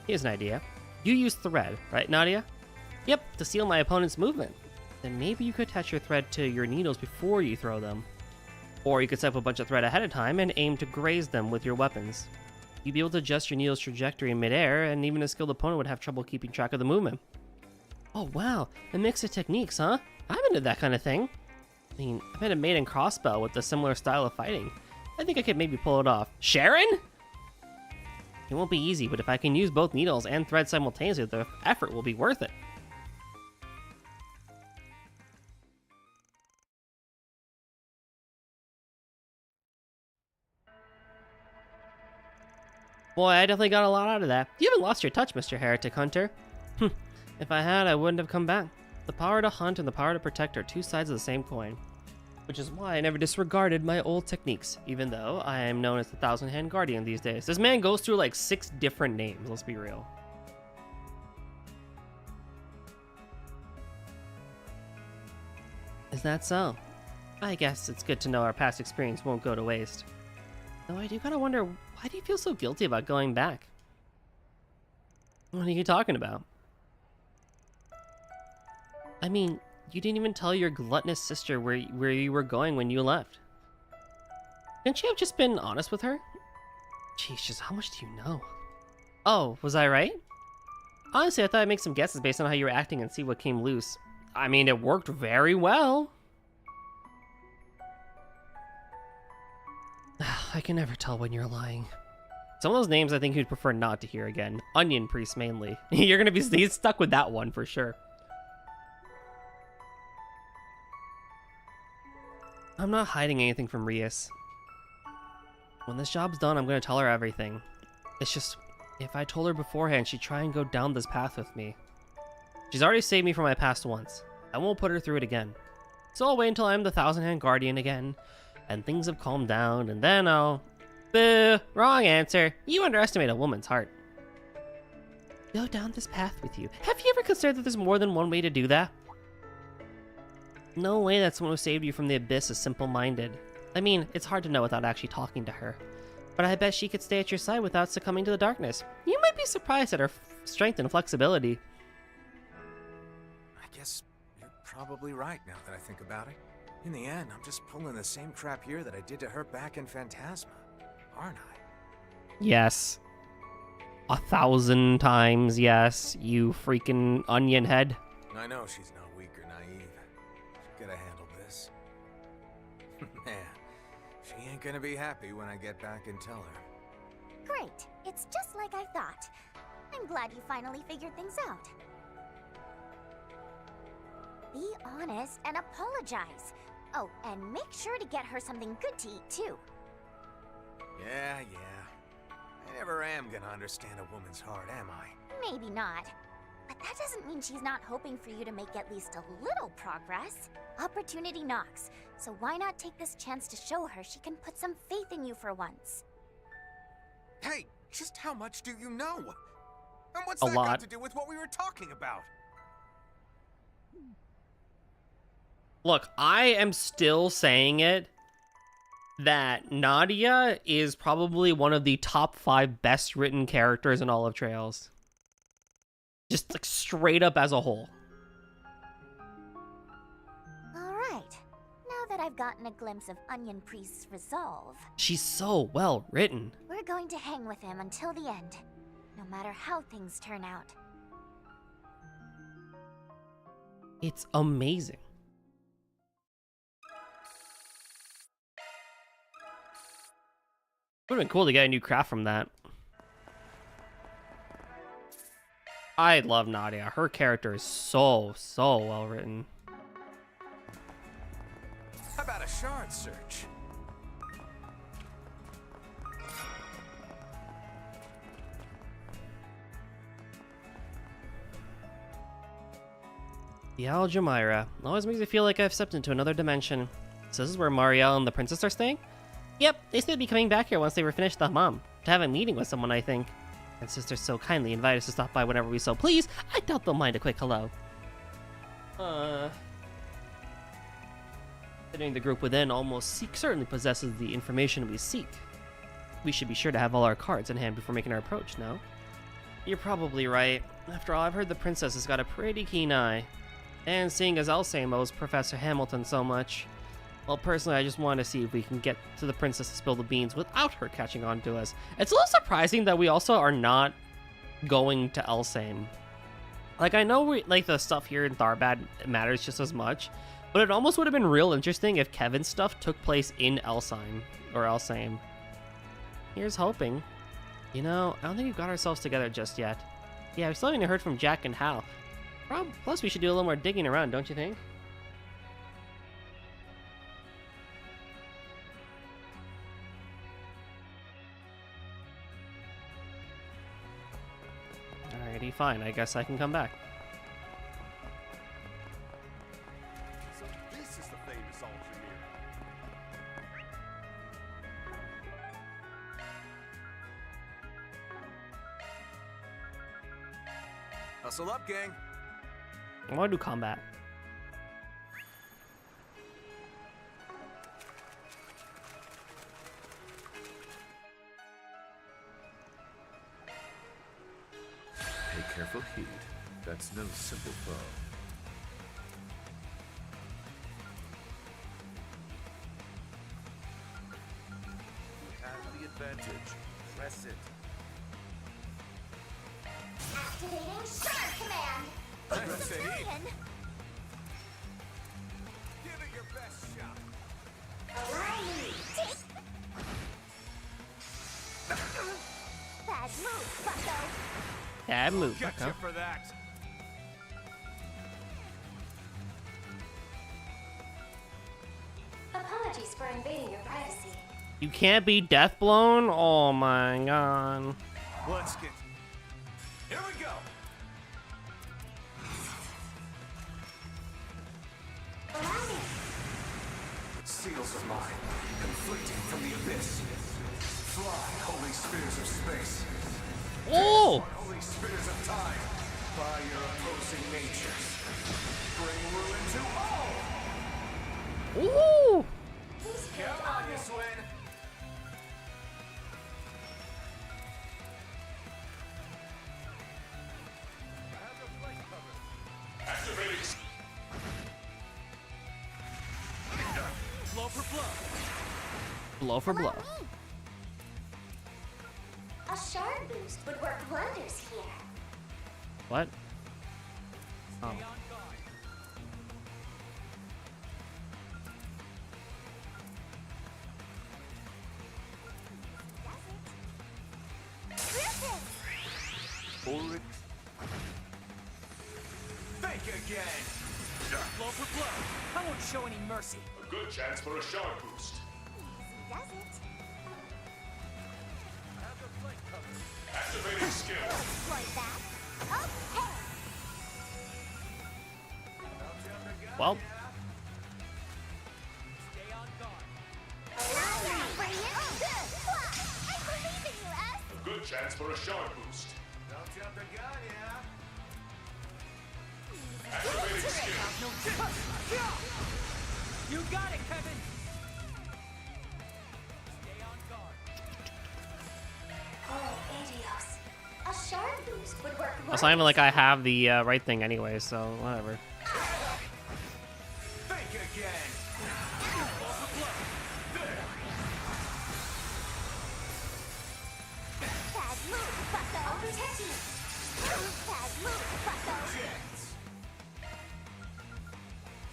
Here's an idea. You use thread, right, Nadia? Yep, to seal my opponent's movement. Then maybe you could attach your thread to your needles before you throw them. Or you could set up a bunch of thread ahead of time and aim to graze them with your weapons. You'd be able to adjust your needle's trajectory in midair, and even a skilled opponent would have trouble keeping track of the movement. Oh wow, a mix of techniques, huh? I'm into that kind of thing. I mean, I've had a maiden crossbow with a similar style of fighting. I think I could maybe pull it off. Sharon? It won't be easy, but if I can use both needles and thread simultaneously, the effort will be worth it. Boy, I definitely got a lot out of that. You haven't lost your touch, Mr. Heretic Hunter. If I had, I wouldn't have come back. The power to hunt and the power to protect are two sides of the same coin. Which is why I never disregarded my old techniques, even though I am known as the Thousand Hand Guardian these days. This man goes through like 6 different names, let's be real. Is that so? I guess it's good to know our past experience won't go to waste. Though I do gotta wonder, why do you feel so guilty about going back? What are you talking about? I mean, you didn't even tell your gluttonous sister where you were going when you left. Couldn't you have just been honest with her? Jeez, just how much do you know? Oh, was I right? Honestly, I thought I'd make some guesses based on how you were acting and see what came loose. I mean, it worked very well. I can never tell when you're lying. Some of those names I think you'd prefer not to hear again. Onion Priest mainly. You're gonna be stuck with that one for sure. I'm not hiding anything from Rias. When this job's done, I'm gonna tell her everything. It's just, if I told her beforehand, she'd try and go down this path with me. She's already saved me from my past once. I won't put her through it again. So I'll wait until I'm the Thousand Hand Guardian again, and things have calmed down, and then I'll... Boo! Wrong answer. You underestimate a woman's heart. Go down this path with you. Have you ever considered that there's more than one way to do that? No way that someone who saved you from the abyss is simple-minded. I mean, it's hard to know without actually talking to her. But I bet she could stay at your side without succumbing to the darkness. You might be surprised at her strength and flexibility. I guess you're probably right now that I think about it. In the end, I'm just pulling the same crap here that I did to her back in Phantasma, aren't I? Yes. 1,000 times yes, you freaking onion head. I know she's not weak or naive. She could have handled this. Man, she ain't gonna be happy when I get back and tell her. Great. It's just like I thought. I'm glad you finally figured things out. Be honest and apologize. Oh, and make sure to get her something good to eat, too. Yeah. I never am gonna understand a woman's heart, am I? Maybe not. But that doesn't mean she's not hoping for you to make at least a little progress. Opportunity knocks, so why not take this chance to show her she can put some faith in you for once? Hey, just how much do you know? And what's A that lot. got to do with what we were talking about? Look, I am still saying it that Nadia is probably one of the top 5 best written characters in all of Trails. Just like straight up as a whole. Alright. Now that I've gotten a glimpse of Onion Priest's resolve, She's so well written. we're going to hang with him until the end, no matter how things turn out. It's amazing. Would've been cool to get a new craft from that. I love Nadia. Her character is so well written. How about a shard search? The Aljamira always makes me feel like I've stepped into another dimension. So this is where Marielle and the princess are staying? Yep, they said they'd be coming back here once they were finished the hammam. To have a meeting with someone, I think. And sisters so kindly invite us to stop by whenever we so please. I doubt they'll mind a quick hello. Considering the group within almost certainly possesses the information we seek. We should be sure to have all our cards in hand before making our approach, no? You're probably right. After all, I've heard the princess has got a pretty keen eye. And seeing as Elsame owes Professor Hamilton so much, well, personally, I just want to see if we can get to the princess to spill the beans without her catching on to us. It's a little surprising that we also are not going to Elsame. Like, I know the stuff here in Tharbad matters just as much, but it almost would have been real interesting if Kevin's stuff took place in Elsame. Here's hoping. You know, I don't think we've got ourselves together just yet. Yeah, we still haven't heard from Jack and Hal. Plus, we should do a little more digging around, don't you think? Alrighty, fine. I guess I can come back. So this is the famous Aljamira. Hustle up, gang. I want to do combat. Pay careful heed. That's no simple foe. You have the advantage. Press it. Activating Shard Command! Press it. Give it your best shot. Bad move, bucko! Bad move, Gotcha bucko. for that. Apologies for invading your privacy. You can't be death blown? Oh my god. Let's get... Here we go. Seals of mine, conflicting from the abyss. Fly, holy spears of space. Oh! Holy spears of time. By your opposing natures. Bring ruin to all! Ooh! Come on, you Swin. Activating. Blow for blow. Blow for blow. A shard boost would work wonders here. What? Oh. Hold it. Think again. Blow for blow. I won't show any mercy. A good chance for a shard boost. Does it? Activating skill. Like that? Okay! Well. Stay on guard. I believe in you, S! A good chance for a shard boost. Don't jump the gun, yeah? Activating skill. No you got it, Kevin. Stay on guard. Oh, Adios. A shard boost would work It's not even like I have the right thing anyway, so whatever. Think again. Bad move, bucko! I'll protect you! Bad move, bucko!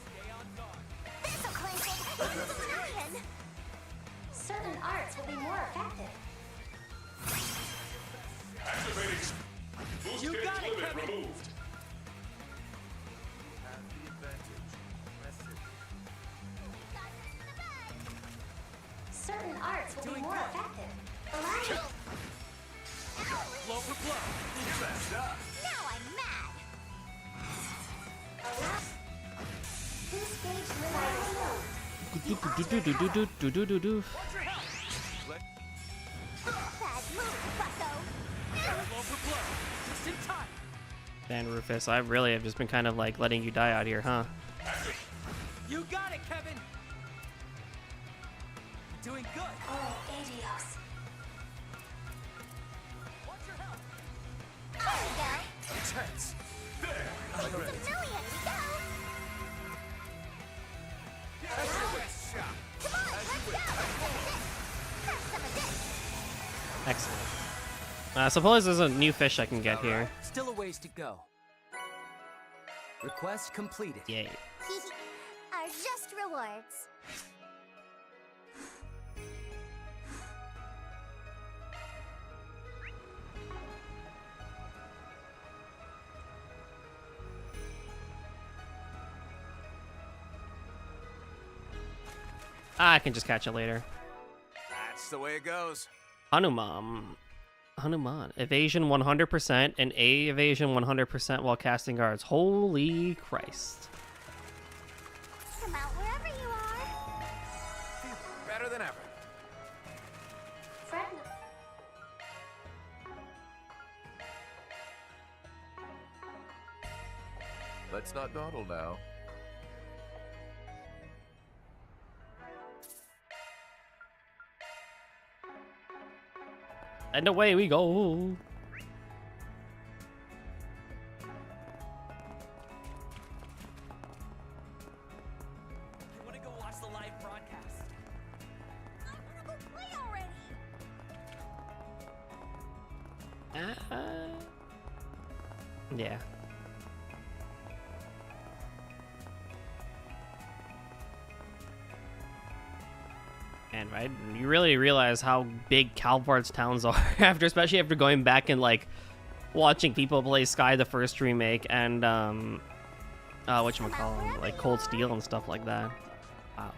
Stay on guard. This'll cleanse it! Certain arts will be more effective. certain arts will be more effective. Allow me. Blow for blow. You messed up. Now I'm mad. Allow. This stage Do-do-do-do-do-do-do-do-do. Bad move, bucko. Blow for blow. Just in time. Man, Rufus, I really have just been kind of like letting you die out here, huh? You got it, Kevin. You're doing good. Oh, adios. Watch your health. There we go. Intense. There! It's a million to go. That's your best shot. Come on, let's go. Have some of this. Excellent. I suppose there's a new fish I can get here. Still a ways to go. Request completed. Yay. Are just rewards. I can just catch it later. That's the way it goes. Hanuman. Evasion 100% and A evasion 100% while casting guards. Holy Christ. Come out wherever you are. Better than ever. Fred. Let's not dawdle now. And away we go. You want to go watch the live broadcast? I want to go play already. Yeah. And right, you really realize how big Calvard's towns are especially after going back and like watching people play Sky the First remake and whatchamacallit, like Cold Steel and stuff like that. Wow.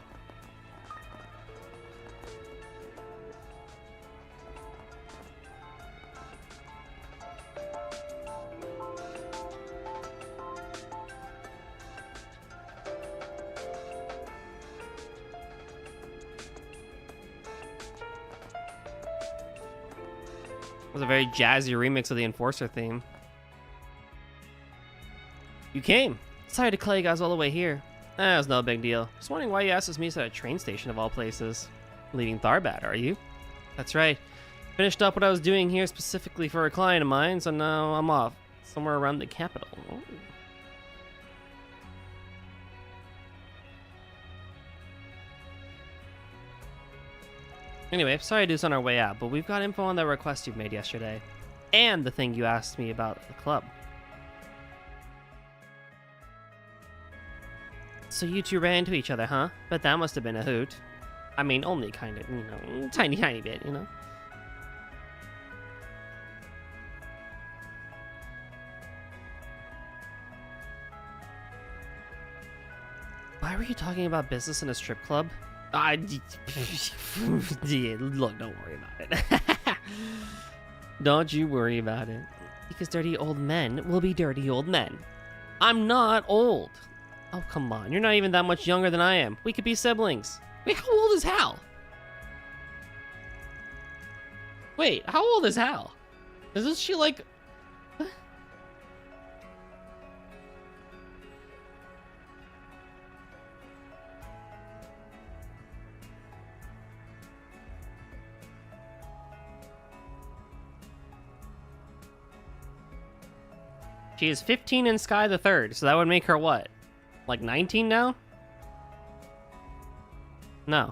It was a very jazzy remix of the Enforcer theme. You came. Sorry to call you guys all the way here. That was no big deal. Just wondering why you asked us to meet at a train station of all places. Leaving Tharbad, are you? That's right. Finished up what I was doing here specifically for a client of mine, so now I'm off. Somewhere around the capital. Ooh. Anyway, sorry to do this on our way out, but we've got info on the request you made yesterday. And the thing you asked me about the club. So you two ran into each other, huh? But that must have been a hoot. I mean, only kind of, tiny bit, Why were you talking about business in a strip club? Look, don't worry about it. Don't you worry about it. Because dirty old men will be dirty old men. I'm not old. Oh, come on. You're not even that much younger than I am. We could be siblings. Wait, how old is Hal? Wait, how old is Hal? Isn't she like... She is 15 in Sky the Third, so that would make her what? Like 19 now? No.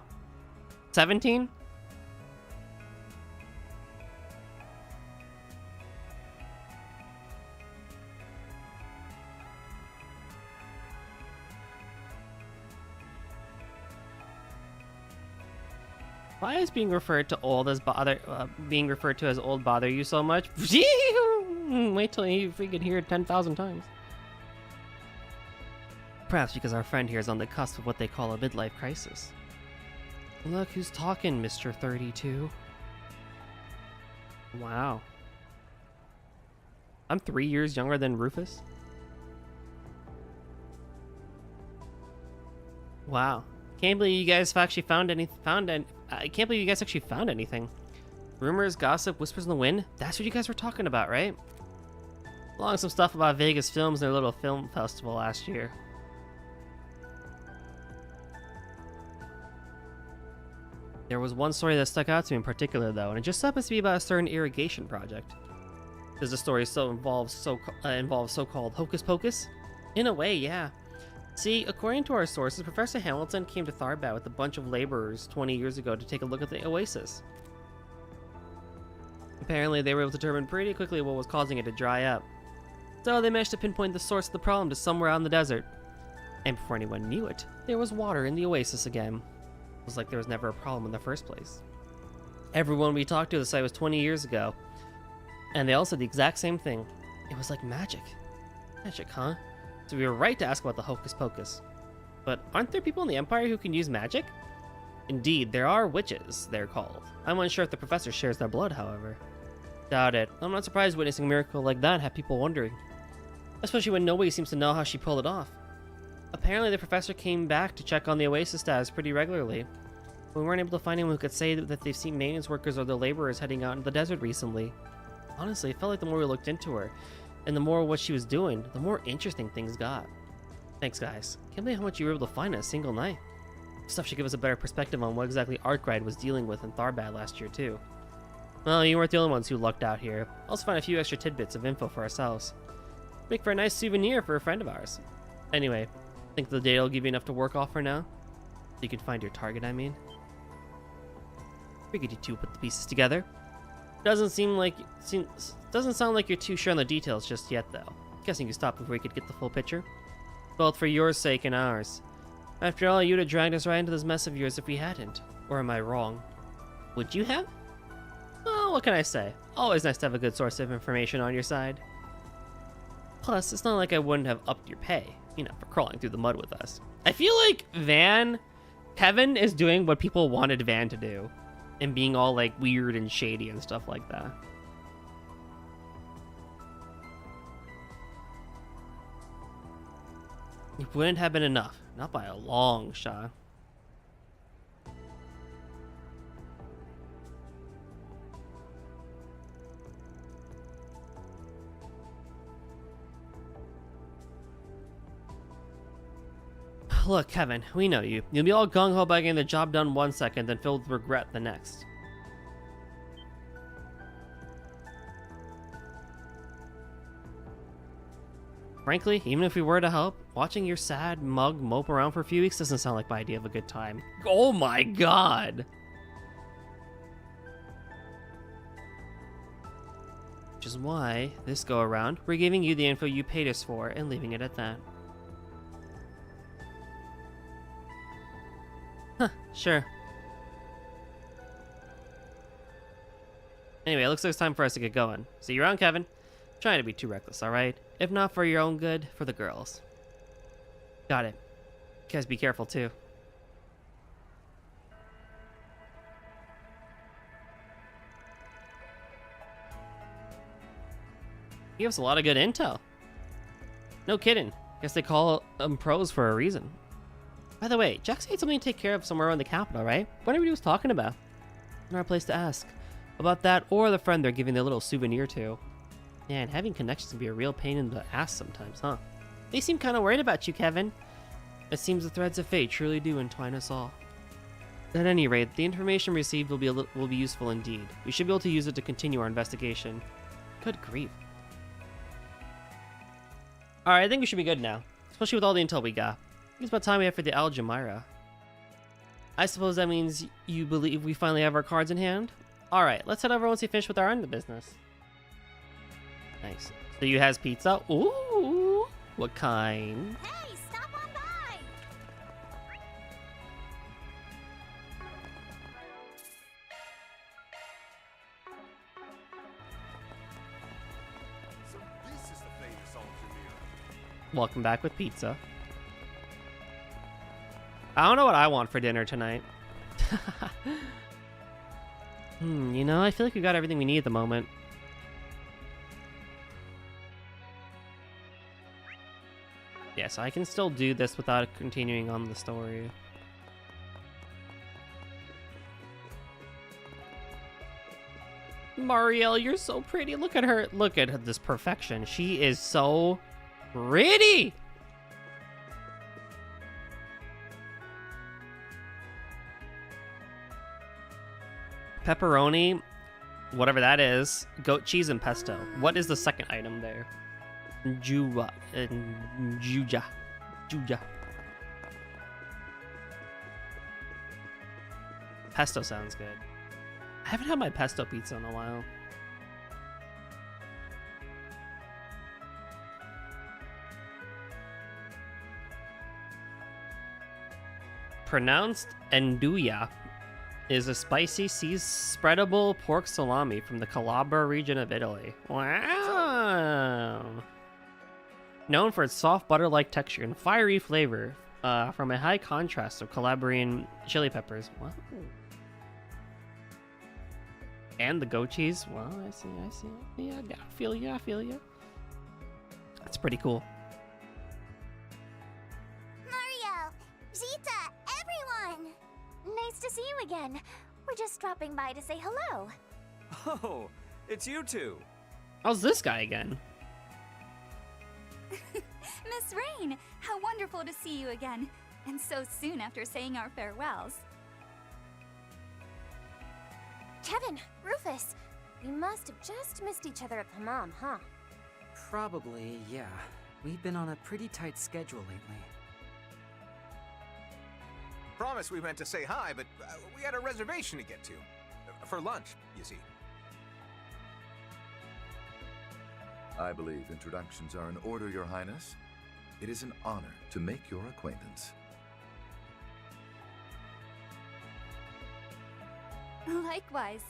17? Why is being referred to old as being referred to as old bother you so much? Wait till you freaking hear it 10,000 times. Perhaps because our friend here is on the cusp of what they call a midlife crisis. Look who's talking, Mr. 32. Wow. I'm 3 years younger than Rufus. Wow. Can't believe you guys have actually I can't believe you guys actually found anything. Rumors, gossip, whispers in the wind. That's what you guys were talking about, right? Along with some stuff about Vegas Films and their little film festival last year. There was one story that stuck out to me in particular, though, and it just happens to be about a certain irrigation project. Does the story involves so-called hocus pocus? In a way, yeah. See, according to our sources, Professor Hamilton came to Tharbad with a bunch of laborers 20 years ago to take a look at the oasis. Apparently, they were able to determine pretty quickly what was causing it to dry up. So they managed to pinpoint the source of the problem to somewhere out in the desert. And before anyone knew it, there was water in the oasis again. It was like there was never a problem in the first place. Everyone we talked to at the site was 20 years ago, and they all said the exact same thing. It was like magic. Magic, huh? So we were right to ask about the hocus pocus. But aren't there people in the Empire who can use magic? Indeed, there are witches, they're called. I'm unsure if the professor shares their blood, however. Doubt it. I'm not surprised witnessing a miracle like that have people wondering. Especially when nobody seems to know how she pulled it off. Apparently the professor came back to check on the oasis status pretty regularly. We weren't able to find anyone who could say that they've seen maintenance workers or the laborers heading out into the desert recently. Honestly, it felt like the more we looked into her, and the more what she was doing, the more interesting things got. Thanks, guys. Can't believe how much you were able to find in a single night. Stuff should give us a better perspective on what exactly Arkwright was dealing with in Tharbad last year, too. Well, you weren't the only ones who lucked out here. Also found a few extra tidbits of info for ourselves. Make for a nice souvenir for a friend of ours. Anyway, think the day will give you enough to work off for now? So you can find your target, I mean. Figured you two put the pieces together. Doesn't sound like you're too sure on the details just yet, though. Guessing you stopped before you could get the full picture. Both for your sake and ours. After all, you'd have dragged us right into this mess of yours if we hadn't. Or am I wrong? Would you have? Well, what can I say? Always nice to have a good source of information on your side. Plus, it's not like I wouldn't have upped your pay, for crawling through the mud with us. I feel like Kevin is doing what people wanted Van to do. And being all, weird and shady and stuff like that. It wouldn't have been enough. Not by a long shot. Look, Kevin, we know you. You'll be all gung-ho about getting the job done one second, then filled with regret the next. Frankly, even if we were to help, watching your sad mug mope around for a few weeks doesn't sound like my idea of a good time. Oh my god! Which is why, this go around, we're giving you the info you paid us for and leaving it at that. Huh, sure. Anyway, it looks like it's time for us to get going. See you around, Kevin. Trying to be too reckless, alright? If not for your own good, for the girls. Got it. You guys be careful, too. He gives us a lot of good intel. No kidding. Guess they call them pros for a reason. By the way, Jackson had something to take care of somewhere around the capital, right? What everybody was talking about. Not our place to ask. About that or the friend they're giving their little souvenir to. Man, having connections can be a real pain in the ass sometimes, huh? They seem kind of worried about you, Kevin. It seems the threads of fate truly do entwine us all. At any rate, the information received will be useful indeed. We should be able to use it to continue our investigation. Good grief. Alright, I think we should be good now. Especially with all the intel we got. It's about time we have for the Algemira. I suppose that means you believe we finally have our cards in hand? Alright, let's head over once we finish with our end of business. Nice. So you has pizza? Ooh! What kind? Hey, stop on by! So this is the famous Algemira. Welcome back with pizza. I don't know what I want for dinner tonight. You know, I feel like we got everything we need at the moment. Yeah, so I can still do this without continuing on the story. Marielle, you're so pretty. Look at her. Look at this perfection. She is so pretty. Pepperoni, whatever that is, goat cheese and pesto. What is the second item there? Juja. Pesto sounds good. I haven't had my pesto pizza in a while. Pronounced Nduja is a spicy spreadable pork salami from the Calabria region of Italy. Wow! Known for its soft butter-like texture and fiery flavor, from a high contrast of Calabrian chili peppers. Wow. And the goat cheese. Wow, I see. Yeah, I feel you. That's pretty cool. Mario! Zita! Everyone! Nice to see you again. We're just dropping by to say hello. Oh, it's you two. How's this guy again? Miss Rain, how wonderful to see you again. And so soon after saying our farewells. Kevin, Rufus, we must have just missed each other at the hammam, huh? Probably, yeah. We've been on a pretty tight schedule lately. Promise we meant to say hi, but we had a reservation to get to. For lunch, you see. I believe introductions are in order, Your Highness. It is an honor to make your acquaintance. Likewise.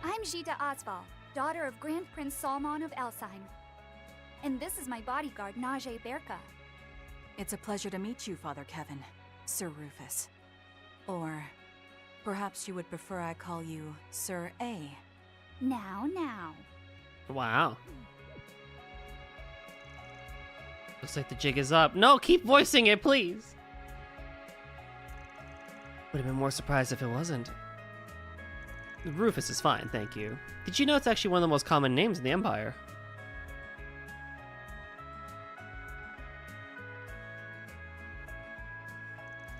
I'm Gita Osval, daughter of Grand Prince Salman of Elsheim. And this is my bodyguard, Najee Berka. It's a pleasure to meet you, Father Kevin, Sir Rufus. Or perhaps you would prefer I call you Sir A. Now. Wow. Looks like the jig is up. No, keep voicing it, please. Would have been more surprised if it wasn't. Rufus is fine, thank you. Did you know it's actually one of the most common names in the Empire?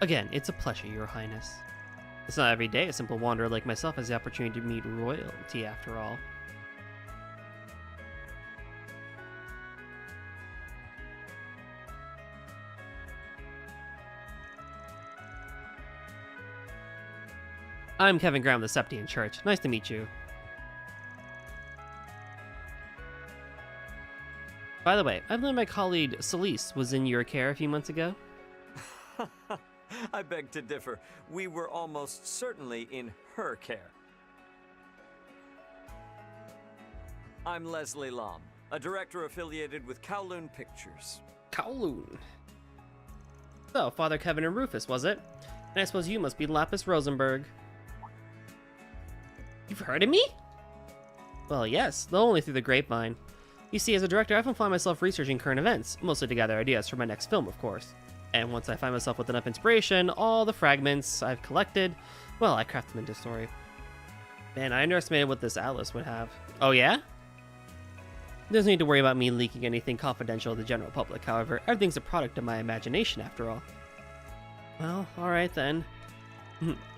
Again, it's a pleasure, Your Highness. It's not every day a simple wanderer like myself has the opportunity to meet royalty, after all. I'm Kevin Graham of the Septian Church. Nice to meet you. By the way, I believe my colleague Celeste was in your care a few months ago. I beg to differ. We were almost certainly in her care. I'm Leslie Lom, a director affiliated with Kowloon Pictures. Kowloon. So, Father Kevin and Rufus, was it? And I suppose you must be Lapis Rosenberg. You've heard of me? Well, yes, though only through the grapevine. You see, as a director, I often find myself researching current events, mostly to gather ideas for my next film, of course. And once I find myself with enough inspiration, all the fragments I've collected, well, I craft them into a story. Man, I underestimated what this atlas would have. Oh yeah? There's no need to worry about me leaking anything confidential to the general public, however, everything's a product of my imagination, after all. Well, alright then.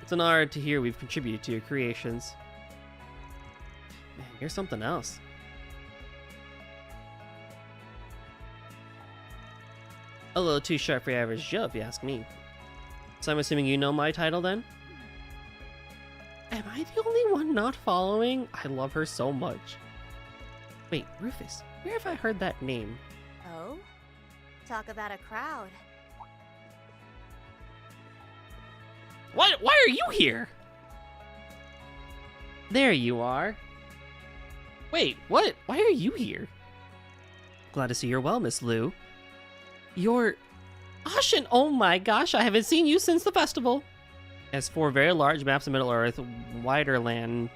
It's an honor to hear we've contributed to your creations. Man, here's something else. A little too sharp for your average Joe, if you ask me. So I'm assuming you know my title then? Am I the only one not following? I love her so much. Wait, Rufus, where have I heard that name? Oh? Talk about a crowd. What? Why are you here? There you are. Wait, what? Why are you here? Glad to see you're well, Miss Lou. You're Ashen, oh my gosh, I haven't seen you since the festival. It has 4 very large maps of Middle-earth, Wilderland,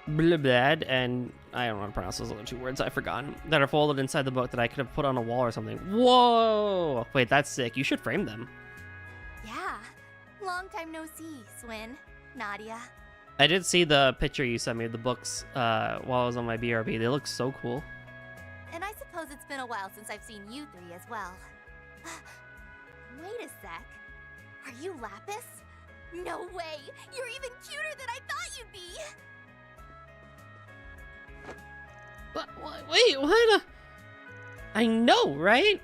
Blibad, and I don't know how to pronounce those other 2 words, I've forgotten, that are folded inside the book that I could have put on a wall or something. Whoa! Wait, that's sick. You should frame them. Yeah. Long time no see, Swin. Nadia. I did see the picture you sent me of the books while I was on my BRB. They look so cool. And I suppose it's been a while since I've seen you 3 as well. Wait a sec. Are you Lapis? No way! You're even cuter than I thought you'd be! Wait, what? I know, right?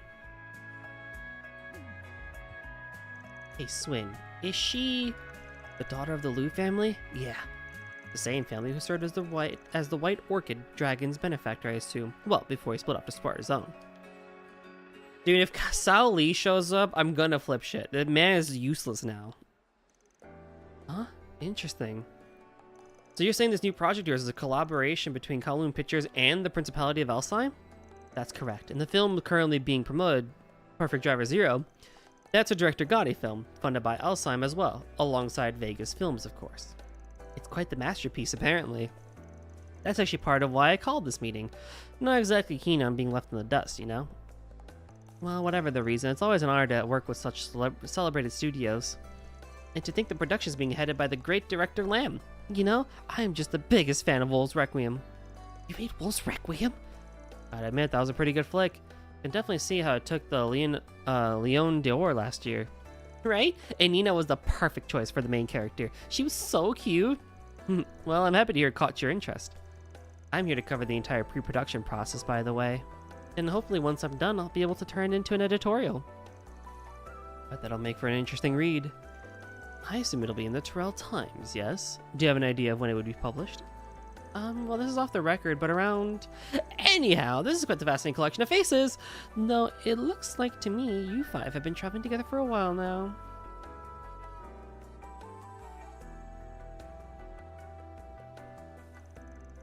Hey, Swin, is she the daughter of the Lu family? Yeah. The same family who served as the White Orchid Dragon's benefactor, I assume. Well, before he split off to support his own. Dude, if Sao Lee shows up, I'm gonna flip shit. The man is useless now. Huh? Interesting. So you're saying this new project of yours is a collaboration between Kowloon Pictures and the Principality of Elsheim? That's correct. And the film currently being promoted, Perfect Driver Zero, that's a Director Gotti film, funded by Elsheim as well, alongside Vegas Films, of course. It's quite the masterpiece, apparently. That's actually part of why I called this meeting. Not exactly keen on being left in the dust, you know? Well, whatever the reason, it's always an honor to work with such celebrated studios. And to think the production's being headed by the great director Lam. You know, I am just the biggest fan of Wolf's Requiem. You made Wolf's Requiem? I'd admit, that was a pretty good flick. Can definitely see how it took the Leon d'Or last year. Right? And Nina was the perfect choice for the main character. She was so cute. Well, I'm happy to hear it caught your interest. I'm here to cover the entire pre-production process, by the way. And hopefully once I'm done, I'll be able to turn it into an editorial. But that'll make for an interesting read. I assume it'll be in the Terrell Times, yes? Do you have an idea of when it would be published? Well, this is off the record, but around... Anyhow, this is quite the fascinating collection of faces! Though, it looks like to me you 5 have been traveling together for a while now.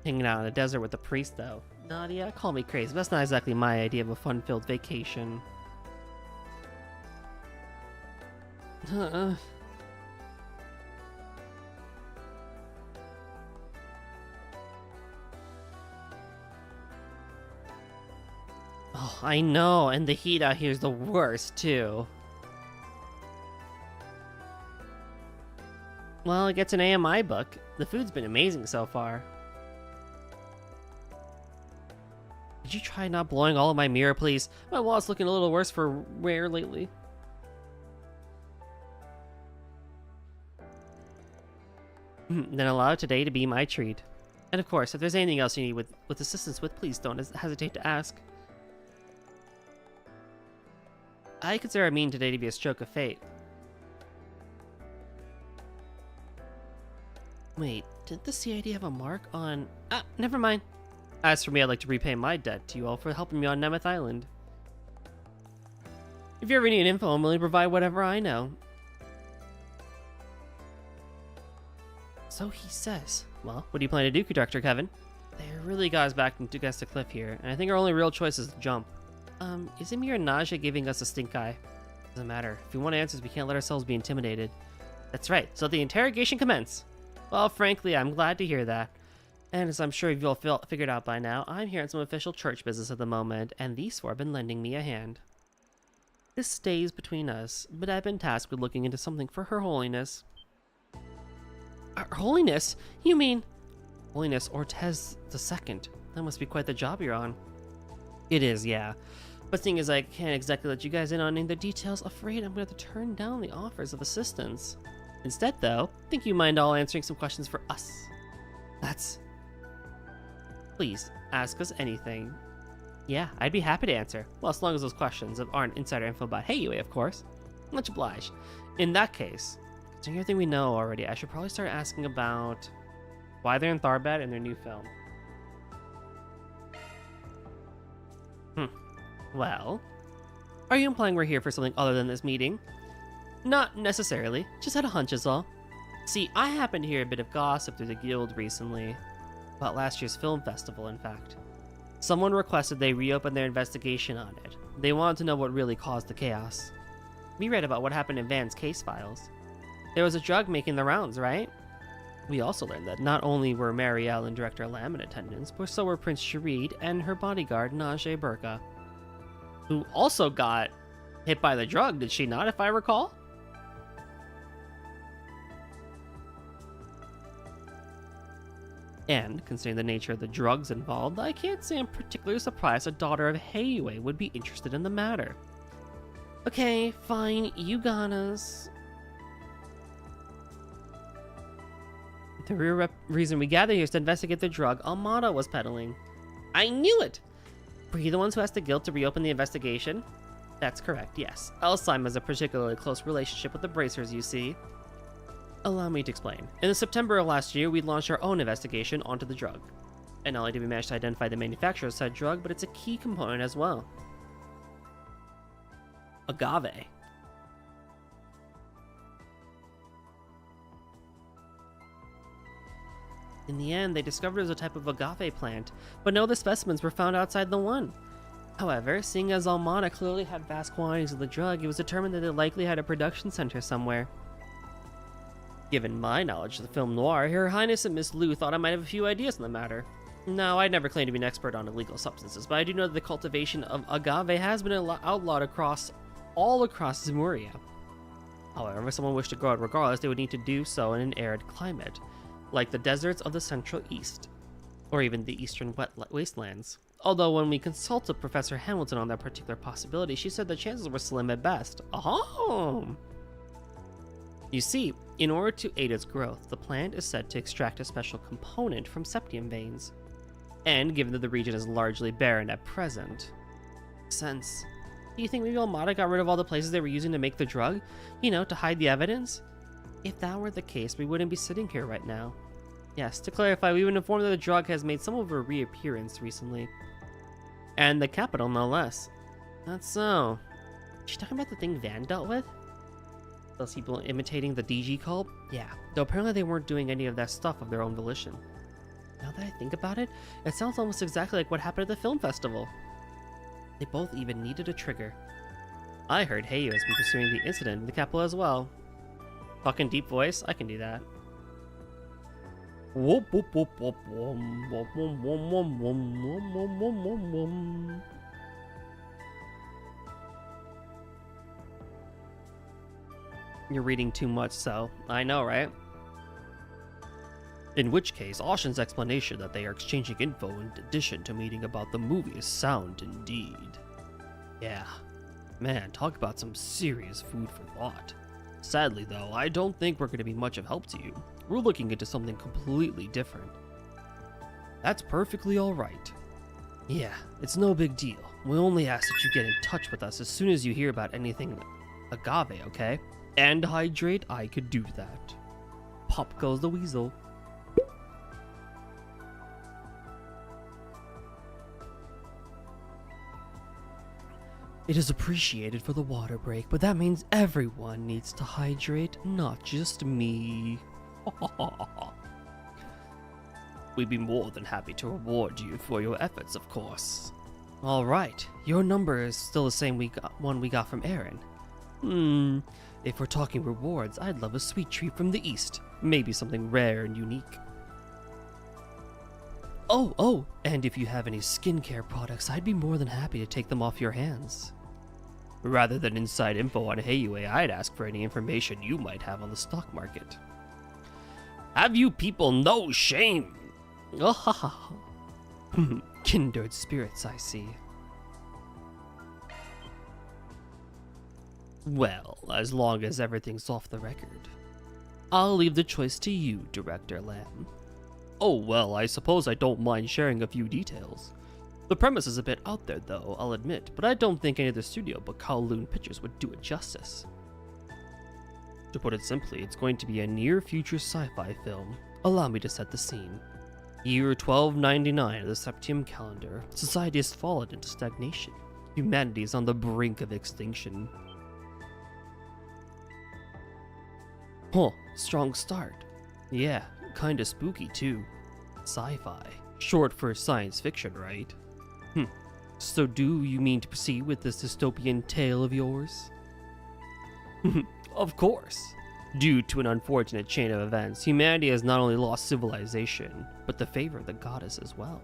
Hanging out in the desert with the priest, though. Nadia, call me crazy, but that's not exactly my idea of a fun-filled vacation. Oh, I know, and the heat out here is the worst, too. Well, it gets an AMI book. The food's been amazing so far. Did you try not blowing all of my mirror, please? My wallet's looking a little worse for wear lately. Then allow today to be my treat. And of course, if there's anything else you need with assistance with, please don't hesitate to ask. I consider meeting today to be a stroke of fate. Wait, didn't the CID have a mark on... Ah, never mind. As for me, I'd like to repay my debt to you all for helping me on Nemeth Island. If you ever need info, I'm willing to provide whatever I know. So he says. Well, what do you plan to do, Dr. Kevin? They really got us back against the cliff here, and I think our only real choice is to jump. Is Emir and Naja giving us a stink eye? Doesn't matter. If we want answers, we can't let ourselves be intimidated. That's right, so the interrogation commence. Well, frankly, I'm glad to hear that. And as I'm sure you've all figured out by now, I'm here on some official church business at the moment, and these 4 have been lending me a hand. This stays between us, but I've been tasked with looking into something for Her Holiness. Her Holiness? You mean... Holiness Ortez II. That must be quite the job you're on. It is, yeah. But seeing as I can't exactly let you guys in on any of the details, afraid I'm going to have to turn down the offers of assistance. Instead, though, think you mind all answering some questions for us? That's... Please, ask us anything. Yeah, I'd be happy to answer. Well, as long as those questions aren't insider info about Heiyue, of course. Much obliged. In that case, considering everything we know already, I should probably start asking about why they're in Tharbad in their new film. Well, are you implying we're here for something other than this meeting? Not necessarily, just had a hunch is all. See, I happened to hear a bit of gossip through the guild recently. About last year's film festival, in fact. Someone requested they reopen their investigation on it. They wanted to know what really caused the chaos. We read about what happened in Van's case files. There was a drug making the rounds, right? We also learned that not only were Marielle and Director Lam in attendance, but so were Prince Sharid and her bodyguard, Najee Burka, who also got hit by the drug, did she not, if I recall? And, considering the nature of the drugs involved, I can't say I'm particularly surprised a daughter of Heiyue would be interested in the matter. Okay, fine, you got us. The real reason we gather here is to investigate the drug Almada was peddling. I knew it! Were you the ones who asked the guild to reopen the investigation? That's correct, yes. Elsheim has a particularly close relationship with the Bracers, you see. Allow me to explain. In the September of last year, we launched our own investigation onto the drug. And not only did we manage to identify the manufacturer of said drug, but it's a key component as well. Agave. In the end, they discovered it was a type of agave plant, but no other specimens were found outside the one. However, seeing as Almada clearly had vast quantities of the drug, it was determined that it likely had a production center somewhere. Given my knowledge of the film noir, Her Highness and Miss Liu thought I might have a few ideas on the matter. No, I'd never claimed to be an expert on illegal substances, but I do know that the cultivation of agave has been outlawed all across Zemuria. However, if someone wished to grow it regardless, they would need to do so in an arid climate, like the deserts of the Central East, or even the Eastern wastelands. Although when we consulted Professor Hamilton on that particular possibility, she said the chances were slim at best. Oh! You see, in order to aid its growth, the plant is said to extract a special component from septium veins. And given that the region is largely barren at present, makes sense. Do you think maybe Almada got rid of all the places they were using to make the drug? You know, to hide the evidence? If that were the case, we wouldn't be sitting here right now. Yes, to clarify, we've been informed that the drug has made some of a reappearance recently. And the capital, no less. That's so. Is she talking about the thing Van dealt with? Those people imitating the DG cult? Yeah, though apparently they weren't doing any of that stuff of their own volition. Now that I think about it, it sounds almost exactly like what happened at the film festival. They both even needed a trigger. I heard Heiyue has been pursuing the incident in the capital as well. Fucking deep voice, I can do that. Whoop whoop whoop whoop whoom whoop whoom whoom whoom whoom whoom whoom whoom whoom. You're reading too much, so I know, right? In which case, Oshin's explanation that they are exchanging info in addition to meeting about the movie is sound indeed. Yeah. Man, talk about some serious food for thought. Sadly though, I don't think we're going to be much of help to you. We're looking into something completely different. That's perfectly alright. Yeah, it's no big deal. We only ask that you get in touch with us as soon as you hear about anything agave, okay? And hydrate, I could do that. Pop goes the weasel. It is appreciated for the water break, but that means everyone needs to hydrate, not just me. We'd be more than happy to reward you for your efforts, of course. Alright, your number is still the same one we got from Aaron. If we're talking rewards, I'd love a sweet treat from the east. Maybe something rare and unique. Oh, and if you have any skincare products, I'd be more than happy to take them off your hands. Rather than inside info on Heiyue, I'd ask for any information you might have on the stock market. Have you people no shame? Oh, ha ha. Kindred spirits, I see. Well, as long as everything's off the record, I'll leave the choice to you, Director Lam. Oh, well, I suppose I don't mind sharing a few details. The premise is a bit out there, though, I'll admit, but I don't think any other studio but Kowloon Pictures would do it justice. To put it simply, it's going to be a near-future sci-fi film. Allow me to set the scene. Year 1299 of the Septium calendar. Society has fallen into stagnation. Humanity is on the brink of extinction. Huh, strong start. Yeah, kinda spooky too. Sci-fi. Short for science fiction, right? So do you mean to proceed with this dystopian tale of yours? Of course. Due to an unfortunate chain of events, humanity has not only lost civilization, but the favor of the goddess as well.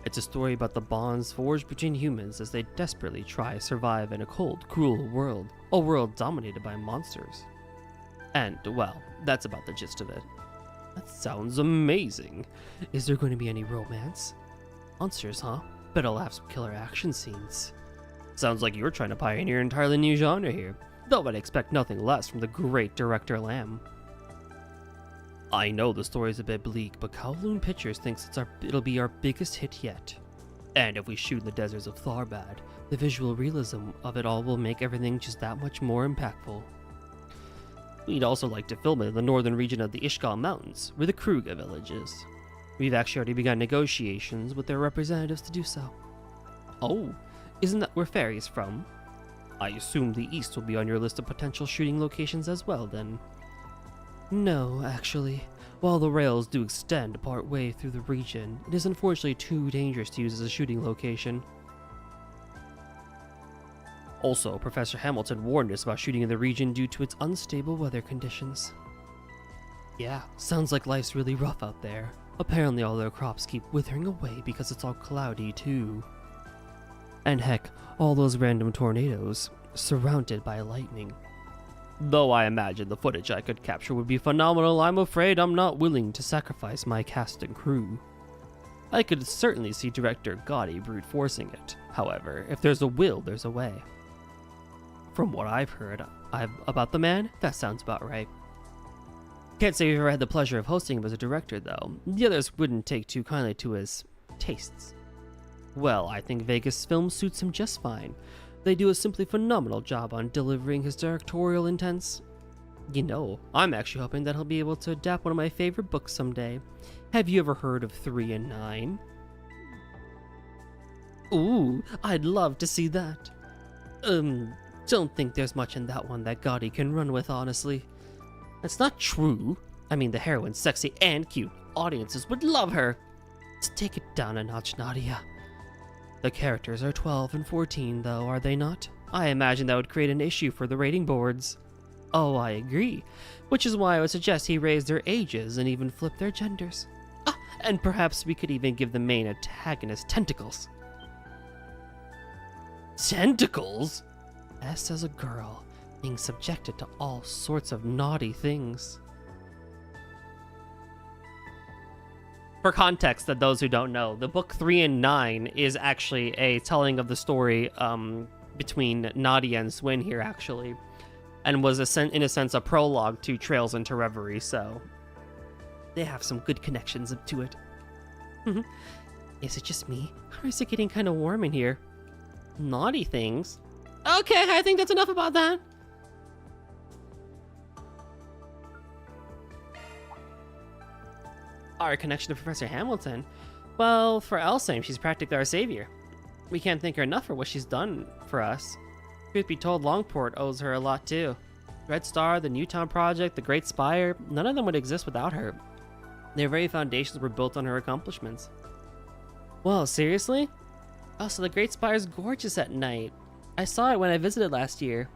It's a story about the bonds forged between humans as they desperately try to survive in a cold, cruel world, a world dominated by monsters. And, well, that's about the gist of it. That sounds amazing. Is there going to be any romance? Monsters, huh? Bet I'll have some killer action scenes. Sounds like you're trying to pioneer an entirely new genre here, though I'd expect nothing less from the great director Lamb. I know the story's a bit bleak, but Kowloon Pictures thinks it'll be our biggest hit yet. And if we shoot in the deserts of Tharbad, the visual realism of it all will make everything just that much more impactful. We'd also like to film it in the northern region of the Ishgal Mountains, where the Kruga village is. We've actually already begun negotiations with their representatives to do so. Oh, isn't that where Fairy is from? I assume the east will be on your list of potential shooting locations as well, then. No, actually. While the rails do extend part way through the region, it is unfortunately too dangerous to use as a shooting location. Also, Professor Hamilton warned us about shooting in the region due to its unstable weather conditions. Yeah, sounds like life's really rough out there. Apparently all their crops keep withering away because it's all cloudy too. And heck, all those random tornadoes, surrounded by lightning. Though I imagine the footage I could capture would be phenomenal, I'm afraid I'm not willing to sacrifice my cast and crew. I could certainly see director Gotti brute forcing it. However, if there's a will, there's a way. From what I've heard about the man, that sounds about right. Can't say we've ever had the pleasure of hosting him as a director, though. The others wouldn't take too kindly to his tastes. Well, I think Vegas film suits him just fine. They do a simply phenomenal job on delivering his directorial intents. You know, I'm actually hoping that he'll be able to adapt one of my favorite books someday. Have you ever heard of 3 and 9? Ooh, I'd love to see that. Don't think there's much in that one that Gotti can run with, honestly. That's not true. I mean, the heroine's sexy and cute. Audiences would love her. Let's take it down a notch, Nadia. The characters are 12 and 14, though, are they not? I imagine that would create an issue for the rating boards. Oh, I agree. Which is why I would suggest he raise their ages and even flip their genders. Ah, and perhaps we could even give the main antagonist tentacles. Tentacles? S as a girl, being subjected to all sorts of naughty things. For context, that those who don't know, the book 3 and 9 is actually a telling of the story between Nadia and Swin here, actually, and was in a sense a prologue to Trails into Reverie, so they have some good connections to it. Is it just me, or is it getting kind of warm in here? Naughty things? Okay, I think that's enough about that. Our connection to Professor Hamilton? Well, for Elsame, she's practically our savior. We can't thank her enough for what she's done for us. Truth be told, Longport owes her a lot too. Red Star, the Newtown Project, the Great Spire, none of them would exist without her. Their very foundations were built on her accomplishments. Whoa, seriously? Oh, so the Great Spire's gorgeous at night. I saw it when I visited last year.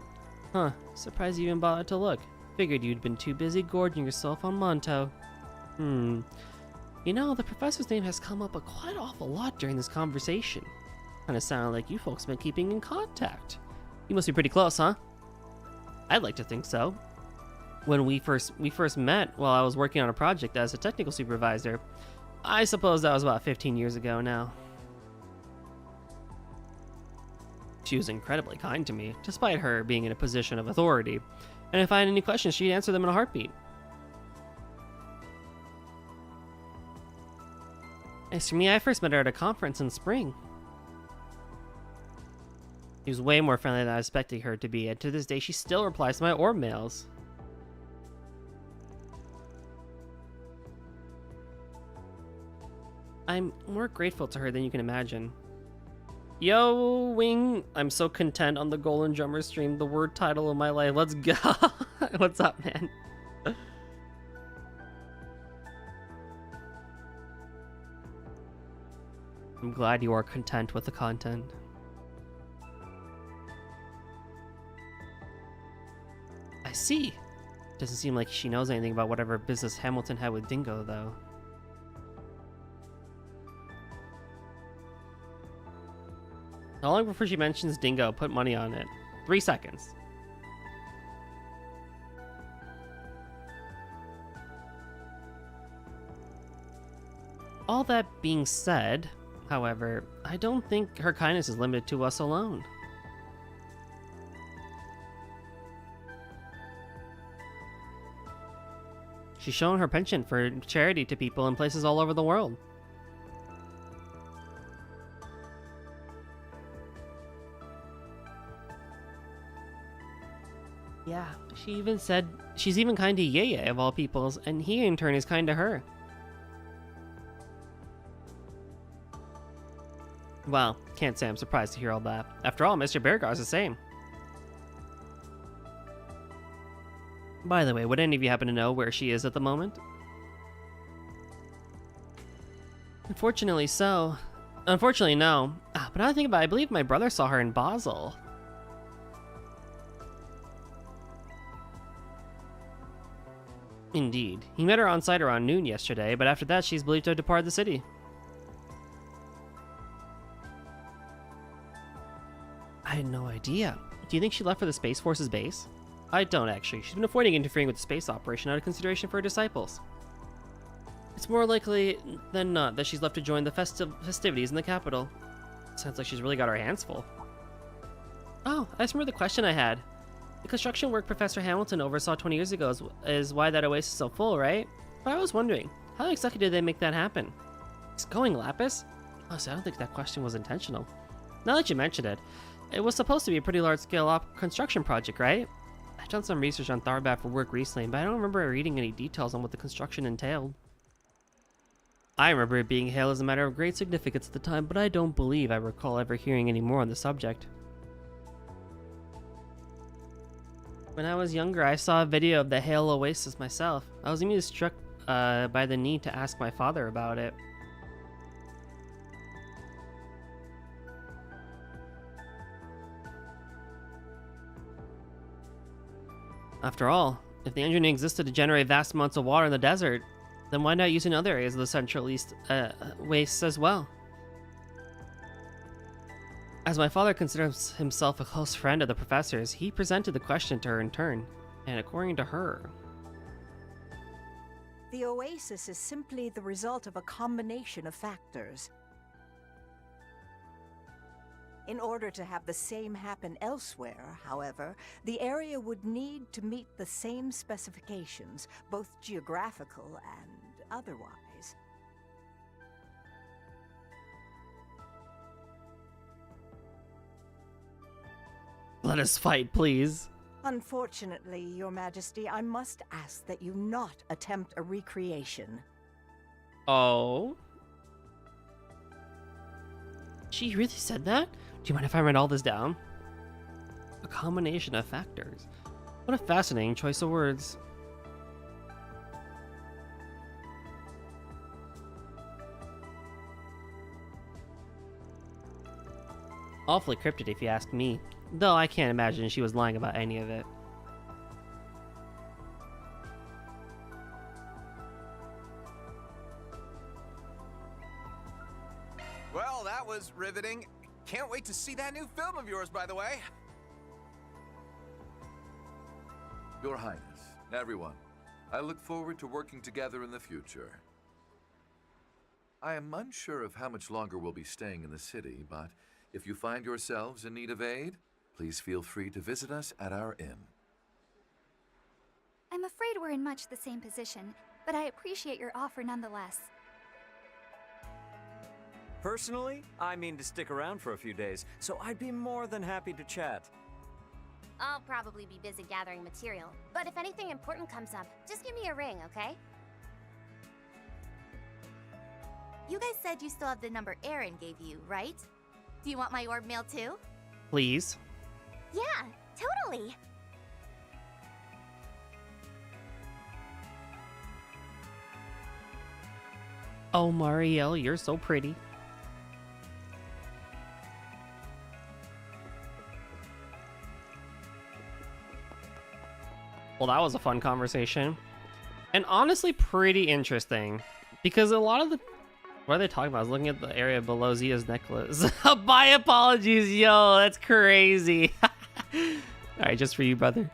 Huh, surprised you even bothered to look. Figured you'd been too busy gorging yourself on Monto. You know, the professor's name has come up a quite awful lot during this conversation. Kinda sounded like you folks been keeping in contact. You must be pretty close, huh? I'd like to think so. When we first met while I was working on a project as a technical supervisor, I suppose that was about 15 years ago now. She was incredibly kind to me, despite her being in a position of authority, and if I had any questions, she'd answer them in a heartbeat. As for me, I first met her at a conference in spring. She was way more friendly than I was expecting her to be, and to this day she still replies to my orb mails. I'm more grateful to her than you can imagine. Yo, Wing, I'm so content on the Golden Drummer stream, the word title of my life. Let's go. What's up, man? I'm glad you are content with the content. I see. Doesn't seem like she knows anything about whatever business Hamilton had with Dingo, though. How long before she mentions Dingo, put money on it? 3 seconds. All that being said, however, I don't think her kindness is limited to us alone. She's shown her penchant for charity to people in places all over the world. Yeah, she even said she's even kind to Yeye of all peoples, and he in turn is kind to her. Well, can't say I'm surprised to hear all that. After all, Mr. Beargar's the same. By the way, would any of you happen to know where she is at the moment? Unfortunately so. Unfortunately, no. But now I think about it, I believe my brother saw her in Basel. Indeed. He met her on site around noon yesterday, but after that she's believed to have departed the city. I had no idea. Do you think she left for the Space Force's base? I don't, actually. She's been avoiding interfering with the space operation out of consideration for her disciples. It's more likely than not that she's left to join the festivities in the capital. Sounds like she's really got her hands full. Oh, I just remember the question I had. The construction work Professor Hamilton oversaw 20 years ago is why that oasis is so full, right? But I was wondering, how exactly did they make that happen? It's going Lapis? Honestly, I don't think that question was intentional. Now that you mention it, it was supposed to be a pretty large-scale construction project, right? I've done some research on Tharbat for work recently, but I don't remember reading any details on what the construction entailed. I remember it being hailed as a matter of great significance at the time, but I don't believe I recall ever hearing any more on the subject. When I was younger, I saw a video of the Hale Oasis myself. I was immediately struck by the need to ask my father about it. After all, if the engine existed to generate vast amounts of water in the desert, then why not use in other areas of the Central East wastes as well? As my father considers himself a close friend of the professor's, he presented the question to her in turn, and according to her... The oasis is simply the result of a combination of factors. In order to have the same happen elsewhere, however, the area would need to meet the same specifications, both geographical and otherwise. Let us fight, please. Unfortunately, Your Majesty, I must ask that you not attempt a recreation. Oh? She really said that? Do you mind if I write all this down? A combination of factors. What a fascinating choice of words. Awfully cryptic if you ask me, though I can't imagine she was lying about any of it. Well, that was riveting. Can't wait to see that new film of yours, by the way. Your Highness, everyone, I look forward to working together in the future. I am unsure of how much longer we'll be staying in the city, but if you find yourselves in need of aid, please feel free to visit us at our inn. I'm afraid we're in much the same position, but I appreciate your offer nonetheless. Personally, I mean to stick around for a few days, so I'd be more than happy to chat. I'll probably be busy gathering material, but if anything important comes up, just give me a ring, okay? You guys said you still have the number Aaron gave you, right? Do you want my orb mail too? Please. Yeah, totally. Oh, Marielle, you're so pretty. Well, that was a fun conversation. And honestly, pretty interesting. Because a lot of the... What are they talking about? I was looking at the area below Zia's necklace. My apologies, yo. That's crazy. Alright, just for you, brother.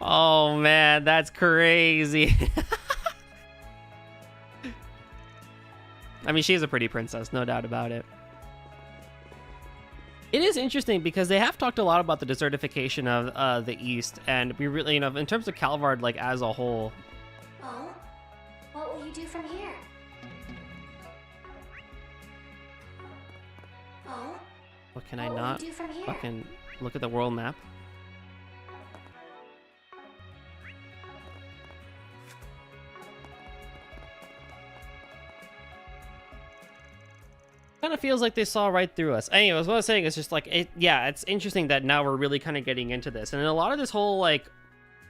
Oh, man. That's crazy. I mean, she is a pretty princess. No doubt about it. It is interesting because they have talked a lot about the desertification of the East. And we really, you know, in terms of Calvard, like, as a whole... Oh? What will you do from here? Oh? What can I What will not you do from here? fucking look at the world map? Kind of feels like they saw right through us. Anyways, what I was saying is just like yeah, it's interesting that now we're really kind of getting into this, and a lot of this whole like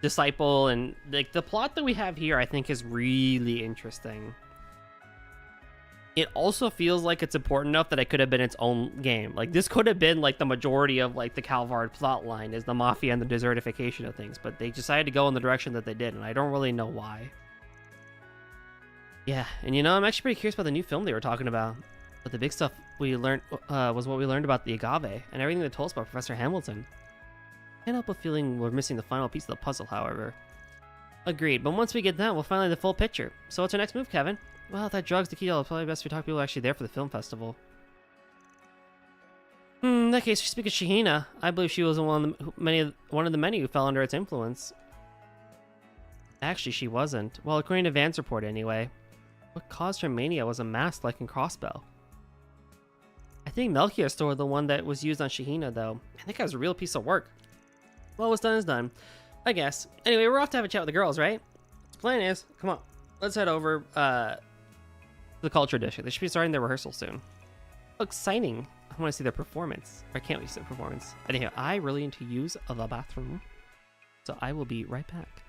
disciple and like the plot that we have here, I think is really interesting. It also feels like it's important enough that it could have been its own game. Like this could have been like the majority of like the Calvard plot line is the mafia and the desertification of things, but they decided to go in the direction that they did, and I don't really know why. Yeah, and you know, I'm actually pretty curious about the new film they were talking about. But the big stuff we learned was what we learned about the agave and everything they told us about Professor Hamilton. Can't help but feeling we're missing the final piece of the puzzle, however. Agreed, but once we get that, we'll finally have the full picture. So what's our next move, Kevin? Well, if that drug's the key, it's probably best we talk to people actually there for the film festival. In that case, speak of Shahina, I believe she was one of the many who fell under its influence. Actually, she wasn't. Well, according to Van's report, anyway. What caused her mania was a mask like in Crossbell. I think Melchior stole the one that was used on Shahina, though. I think that was a real piece of work. Well, what's done is done, I guess. Anyway, we're off to have a chat with the girls, right? The plan is, come on, let's head over to the Culture District. They should be starting their rehearsal soon. Oh, exciting. I want to see their performance. Or can't we see their performance? Anyhow, I really need to use the bathroom. So I will be right back.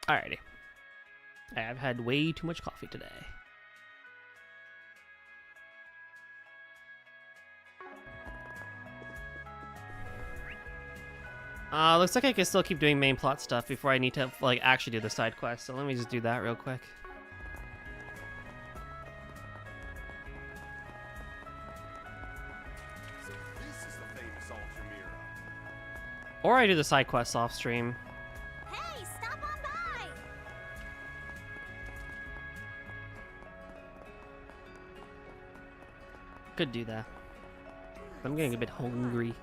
Alrighty. I've had way too much coffee today. Looks like I can still keep doing main plot stuff before I need to like actually do the side quest. So let me just do that real quick. So this is the famous Ultramira. Or I do the side quests off stream. Hey, stop on by! Could do that. I'm getting a bit hungry.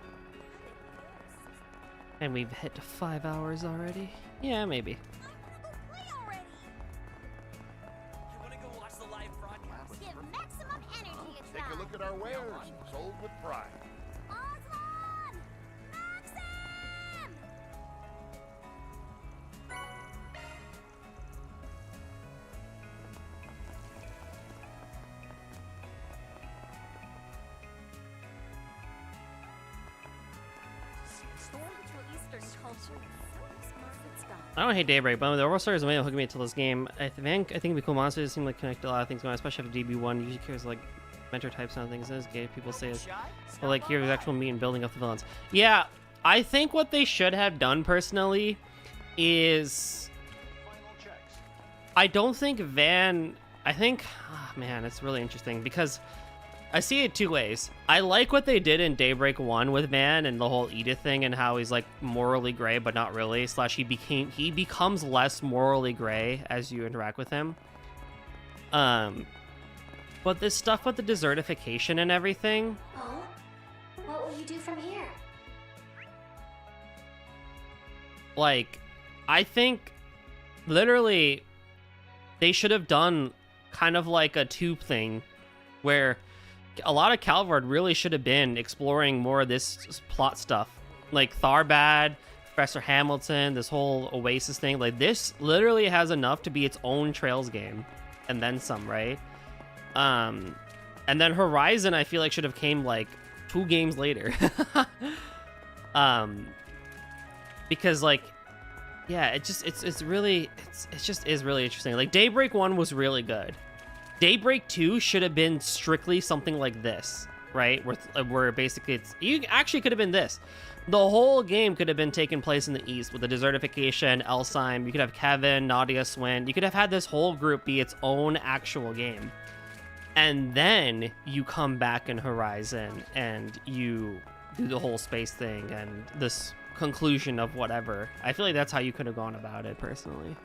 And we've hit 5 hours already. Yeah, maybe. Give maximum energy a Take a look at our wares, sold with pride. Osman! Maxim! I don't hate Daybreak, but the overall story is the way hooking me into this game. I think it'd be cool. Monsters seem like connect a lot of things going on, especially after DB1. Usually cares like mentor types and things. As gay people say, but like here's actual meat and building up the villains. Yeah, I think what they should have done personally is I don't think Van I think, oh, man, it's really interesting because I see it two ways. I like what they did in Daybreak 1 with Van and the whole Edith thing and how he's like morally gray, but not really. / he becomes less morally gray as you interact with him. But this stuff with the desertification and everything. Oh? What will you do from here? Like, I think literally they should have done kind of like a tube thing where a lot of Calvard really should have been exploring more of this plot stuff. Like Tharbad, Professor Hamilton, this whole Oasis thing. Like, this literally has enough to be its own Trails game. And then some, right? And then Horizon, I feel like should have came like 2 games later. Because like, yeah, it just is really interesting. Like Daybreak 1 was really good. Daybreak 2 should have been strictly something like this, right? Where basically you actually could have been this. The whole game could have been taking place in the East with the desertification, Elsheim. You could have Kevin, Nadia, Swin. You could have had this whole group be its own actual game. And then you come back in Horizon and you do the whole space thing and this conclusion of whatever. I feel like that's how you could have gone about it, personally.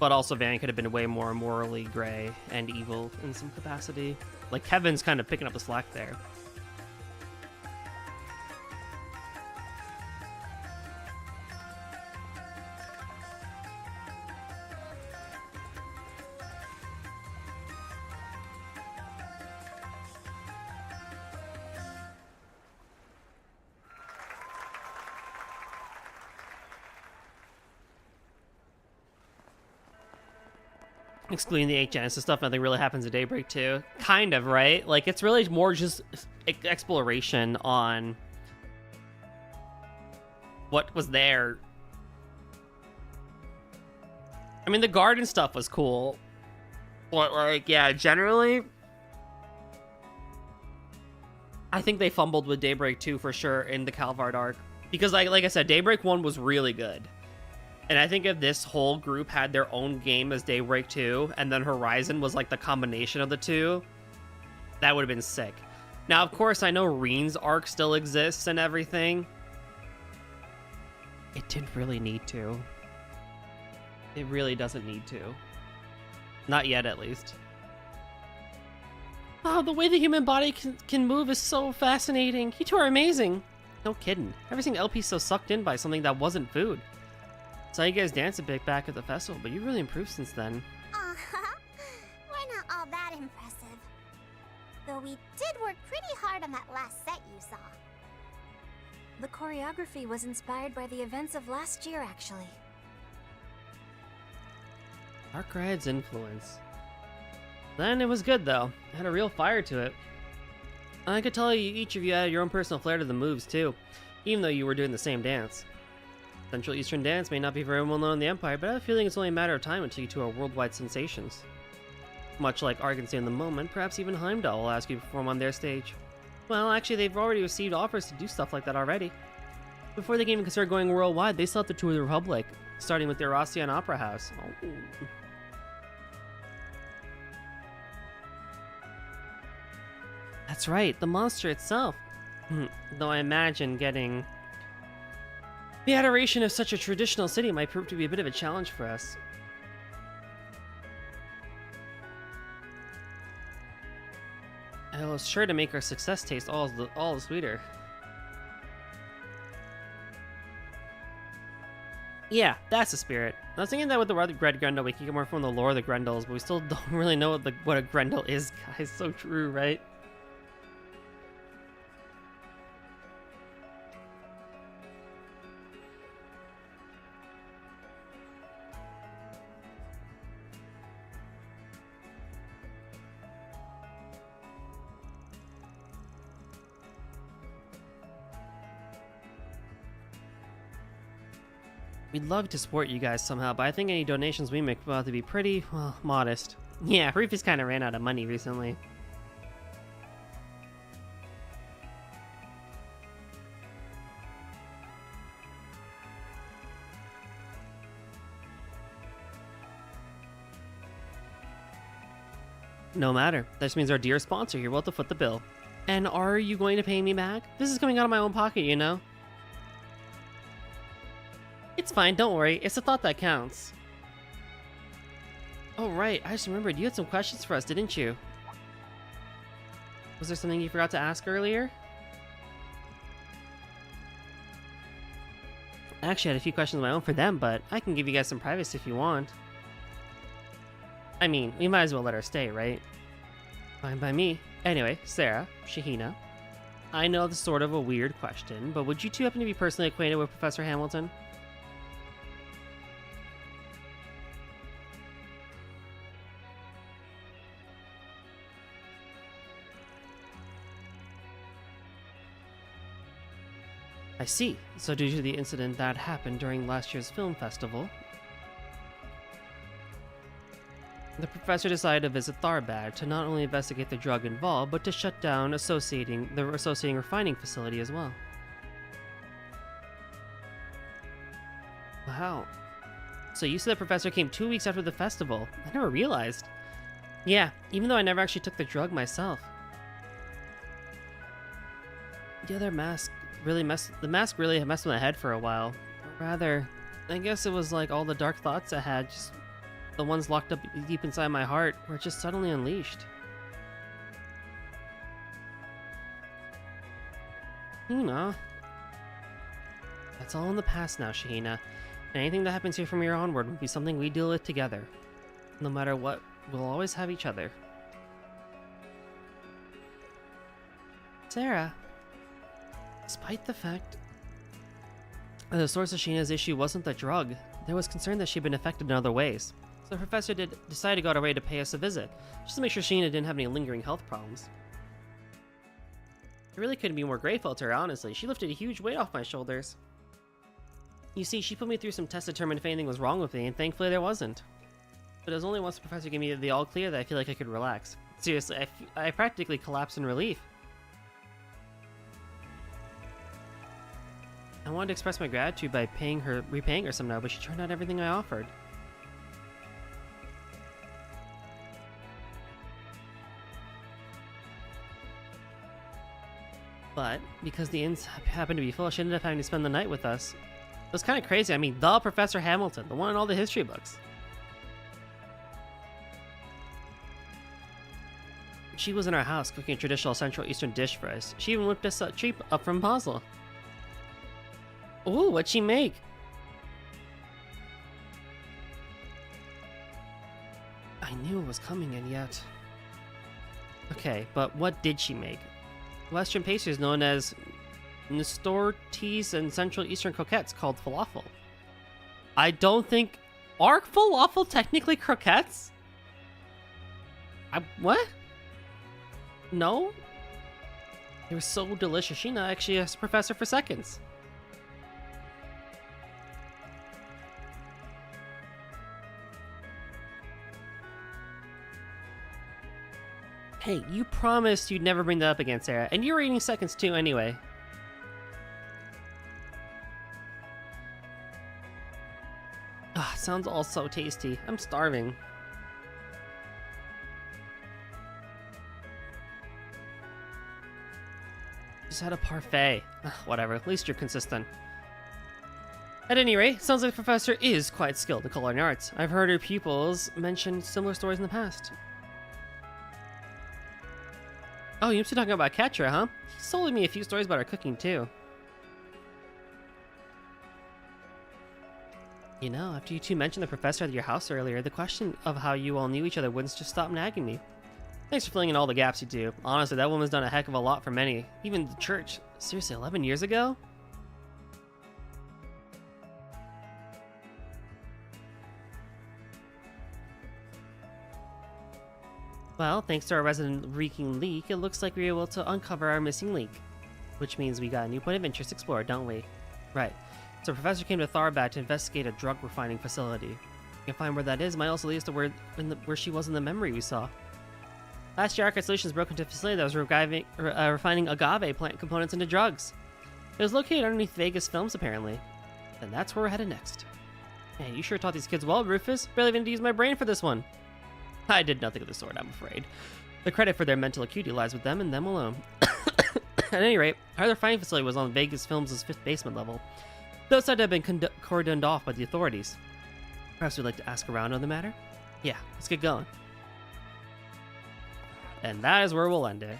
But also Van could have been way more morally gray and evil in some capacity. Like, Kevin's kind of picking up the slack there. Excluding the 8 Genesis stuff, nothing really happens at Daybreak 2. Kind of, right? Like, it's really more just exploration on what was there. I mean, the garden stuff was cool. But, like, yeah, generally, I think they fumbled with Daybreak 2 for sure in the Calvard arc. Because, like I said, Daybreak 1 was really good. And I think if this whole group had their own game as Daybreak 2, and then Horizon was like the combination of the two, that would have been sick. Now, of course, I know Reen's arc still exists and everything. It didn't really need to. It really doesn't need to. Not yet, at least. Wow, the way the human body can move is so fascinating. You two are amazing. No kidding. Never seen LP so sucked in by something that wasn't food. Saw you guys dance a bit back at the festival, but you really improved since then. We're not all that impressive. Though we did work pretty hard on that last set you saw. The choreography was inspired by the events of last year, actually. Arcrad's influence. Then it was good, though. It had a real fire to it. I could tell you each of you had your own personal flair to the moves, too, even though you were doing the same dance. Central Eastern dance may not be very well known in the Empire, but I have a feeling it's only a matter of time until you two are worldwide sensations. Much like Arkansas in the moment, perhaps even Heimdall will ask you to perform on their stage. Well, actually, they've already received offers to do stuff like that already. Before they can even consider going worldwide, they still have to tour the Republic, starting with the Erosian Opera House. Oh. That's right, the monster itself. Though I imagine getting the adoration of such a traditional city might prove to be a bit of a challenge for us. I was sure to make our success taste all the sweeter. Yeah, that's the spirit. I was thinking that with the Red Grendel, we can get more from the lore of the Grendels, but we still don't really know what a Grendel is, guys. So true, right? We'd love to support you guys somehow, but I think any donations we make will have to be pretty, well, modest. Yeah, Rufus kind of ran out of money recently. No matter. That just means our dear sponsor here will have to foot the bill. And are you going to pay me back? This is coming out of my own pocket, you know? It's fine, don't worry. It's the thought that counts. Oh, right. I just remembered. You had some questions for us, didn't you? Was there something you forgot to ask earlier? I actually had a few questions of my own for them, but I can give you guys some privacy if you want. I mean, we might as well let her stay, right? Fine by me. Anyway, Sarah, Shahina, I know this is sort of a weird question, but would you two happen to be personally acquainted with Professor Hamilton? I see. So due to the incident that happened during last year's film festival, the professor decided to visit Tharbad to not only investigate the drug involved, but to shut down the associating refining facility as well. Wow. So you said the professor came 2 weeks after the festival. I never realized. Yeah, even though I never actually took the drug myself. The other mask really messed with my head for a while. Or rather, I guess it was like all the dark thoughts I had, just the ones locked up deep inside my heart, were just suddenly unleashed. You know, that's all in the past now, Shahina. And anything that happens here from here onward will be something we deal with together. No matter what, we'll always have each other. Sarah, despite the fact that the source of Shahina's issue wasn't the drug, there was concern that she'd been affected in other ways. So the professor did decide to go out of her way to pay us a visit, just to make sure Shahina didn't have any lingering health problems. I really couldn't be more grateful to her, honestly. She lifted a huge weight off my shoulders. You see, she put me through some tests to determine if anything was wrong with me, and thankfully there wasn't. But it was only once the professor gave me the all clear that I feel like I could relax. Seriously, I practically collapsed in relief. I wanted to express my gratitude by repaying her somehow, but she turned out everything I offered. But, because the inns happened to be full, she ended up having to spend the night with us. It was kind of crazy. I mean, the Professor Hamilton, the one in all the history books. She was in our house cooking a traditional Central Eastern dish for us. She even whipped us a treat up from Basel. Ooh, what'd she make? I knew it was coming, and yet... Okay, but what did she make? Western pastries known as Nestortes and Central Eastern croquettes called falafel. I don't think... Are falafel technically croquettes? What? No? They were so delicious. Sheena actually asked the professor for seconds. Hey, you promised you'd never bring that up again, Sarah, and you were eating seconds too anyway. Ah, sounds all so tasty. I'm starving. Just had a parfait. Ugh, whatever, at least you're consistent. At any rate, sounds like the professor is quite skilled in culinary arts. I've heard her pupils mention similar stories in the past. Oh, you must be talking about Ketra, huh? He told me a few stories about her cooking, too. You know, after you two mentioned the professor at your house earlier, the question of how you all knew each other wouldn't just stop nagging me. Thanks for filling in all the gaps you do. Honestly, that woman's done a heck of a lot for many. Even the church. Seriously, 11 years ago? Well, thanks to our resident reeking leak, it looks like we were able to uncover our missing link. Which means we got a new point of interest explored, don't we? Right. So Professor came to Tharbad to investigate a drug refining facility. You can find where that is, might also lead us to where she was in the memory we saw. Last year, Archive Solutions broke into a facility that was refining agave plant components into drugs. It was located underneath Vegas Films, apparently. And that's where we're headed next. Hey, you sure taught these kids well, Rufus. Barely even had to use my brain for this one. I did nothing of the sort, I'm afraid. The credit for their mental acuity lies with them and them alone. At any rate, our other finding facility was on Vegas Films' 5th basement level. Those said to have been cordoned off by the authorities. Perhaps we'd like to ask around on the matter? Yeah, let's get going. And that is where we'll end it.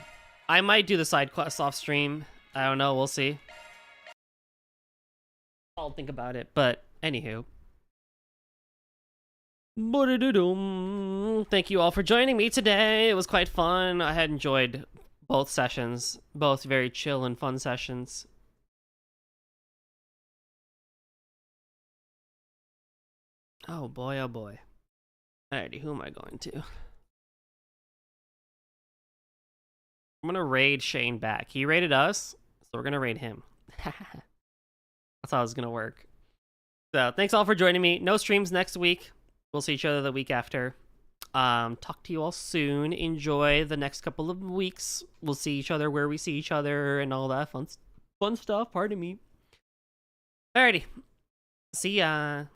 I might do the side quests off stream. I don't know, we'll see. I'll think about it, but anywho. Thank you all for joining me today. It was quite fun. I had enjoyed both sessions. Both very chill and fun sessions. Oh boy, oh boy. Alrighty, who am I going to? I'm gonna raid Shane back. He raided us, so we're gonna raid him. That's how it's gonna work. So, thanks all for joining me. No streams next week. We'll see each other the week after. Talk to you all soon. Enjoy the next couple of weeks. We'll see each other where we see each other and all that fun stuff. Pardon me. Alrighty. See ya.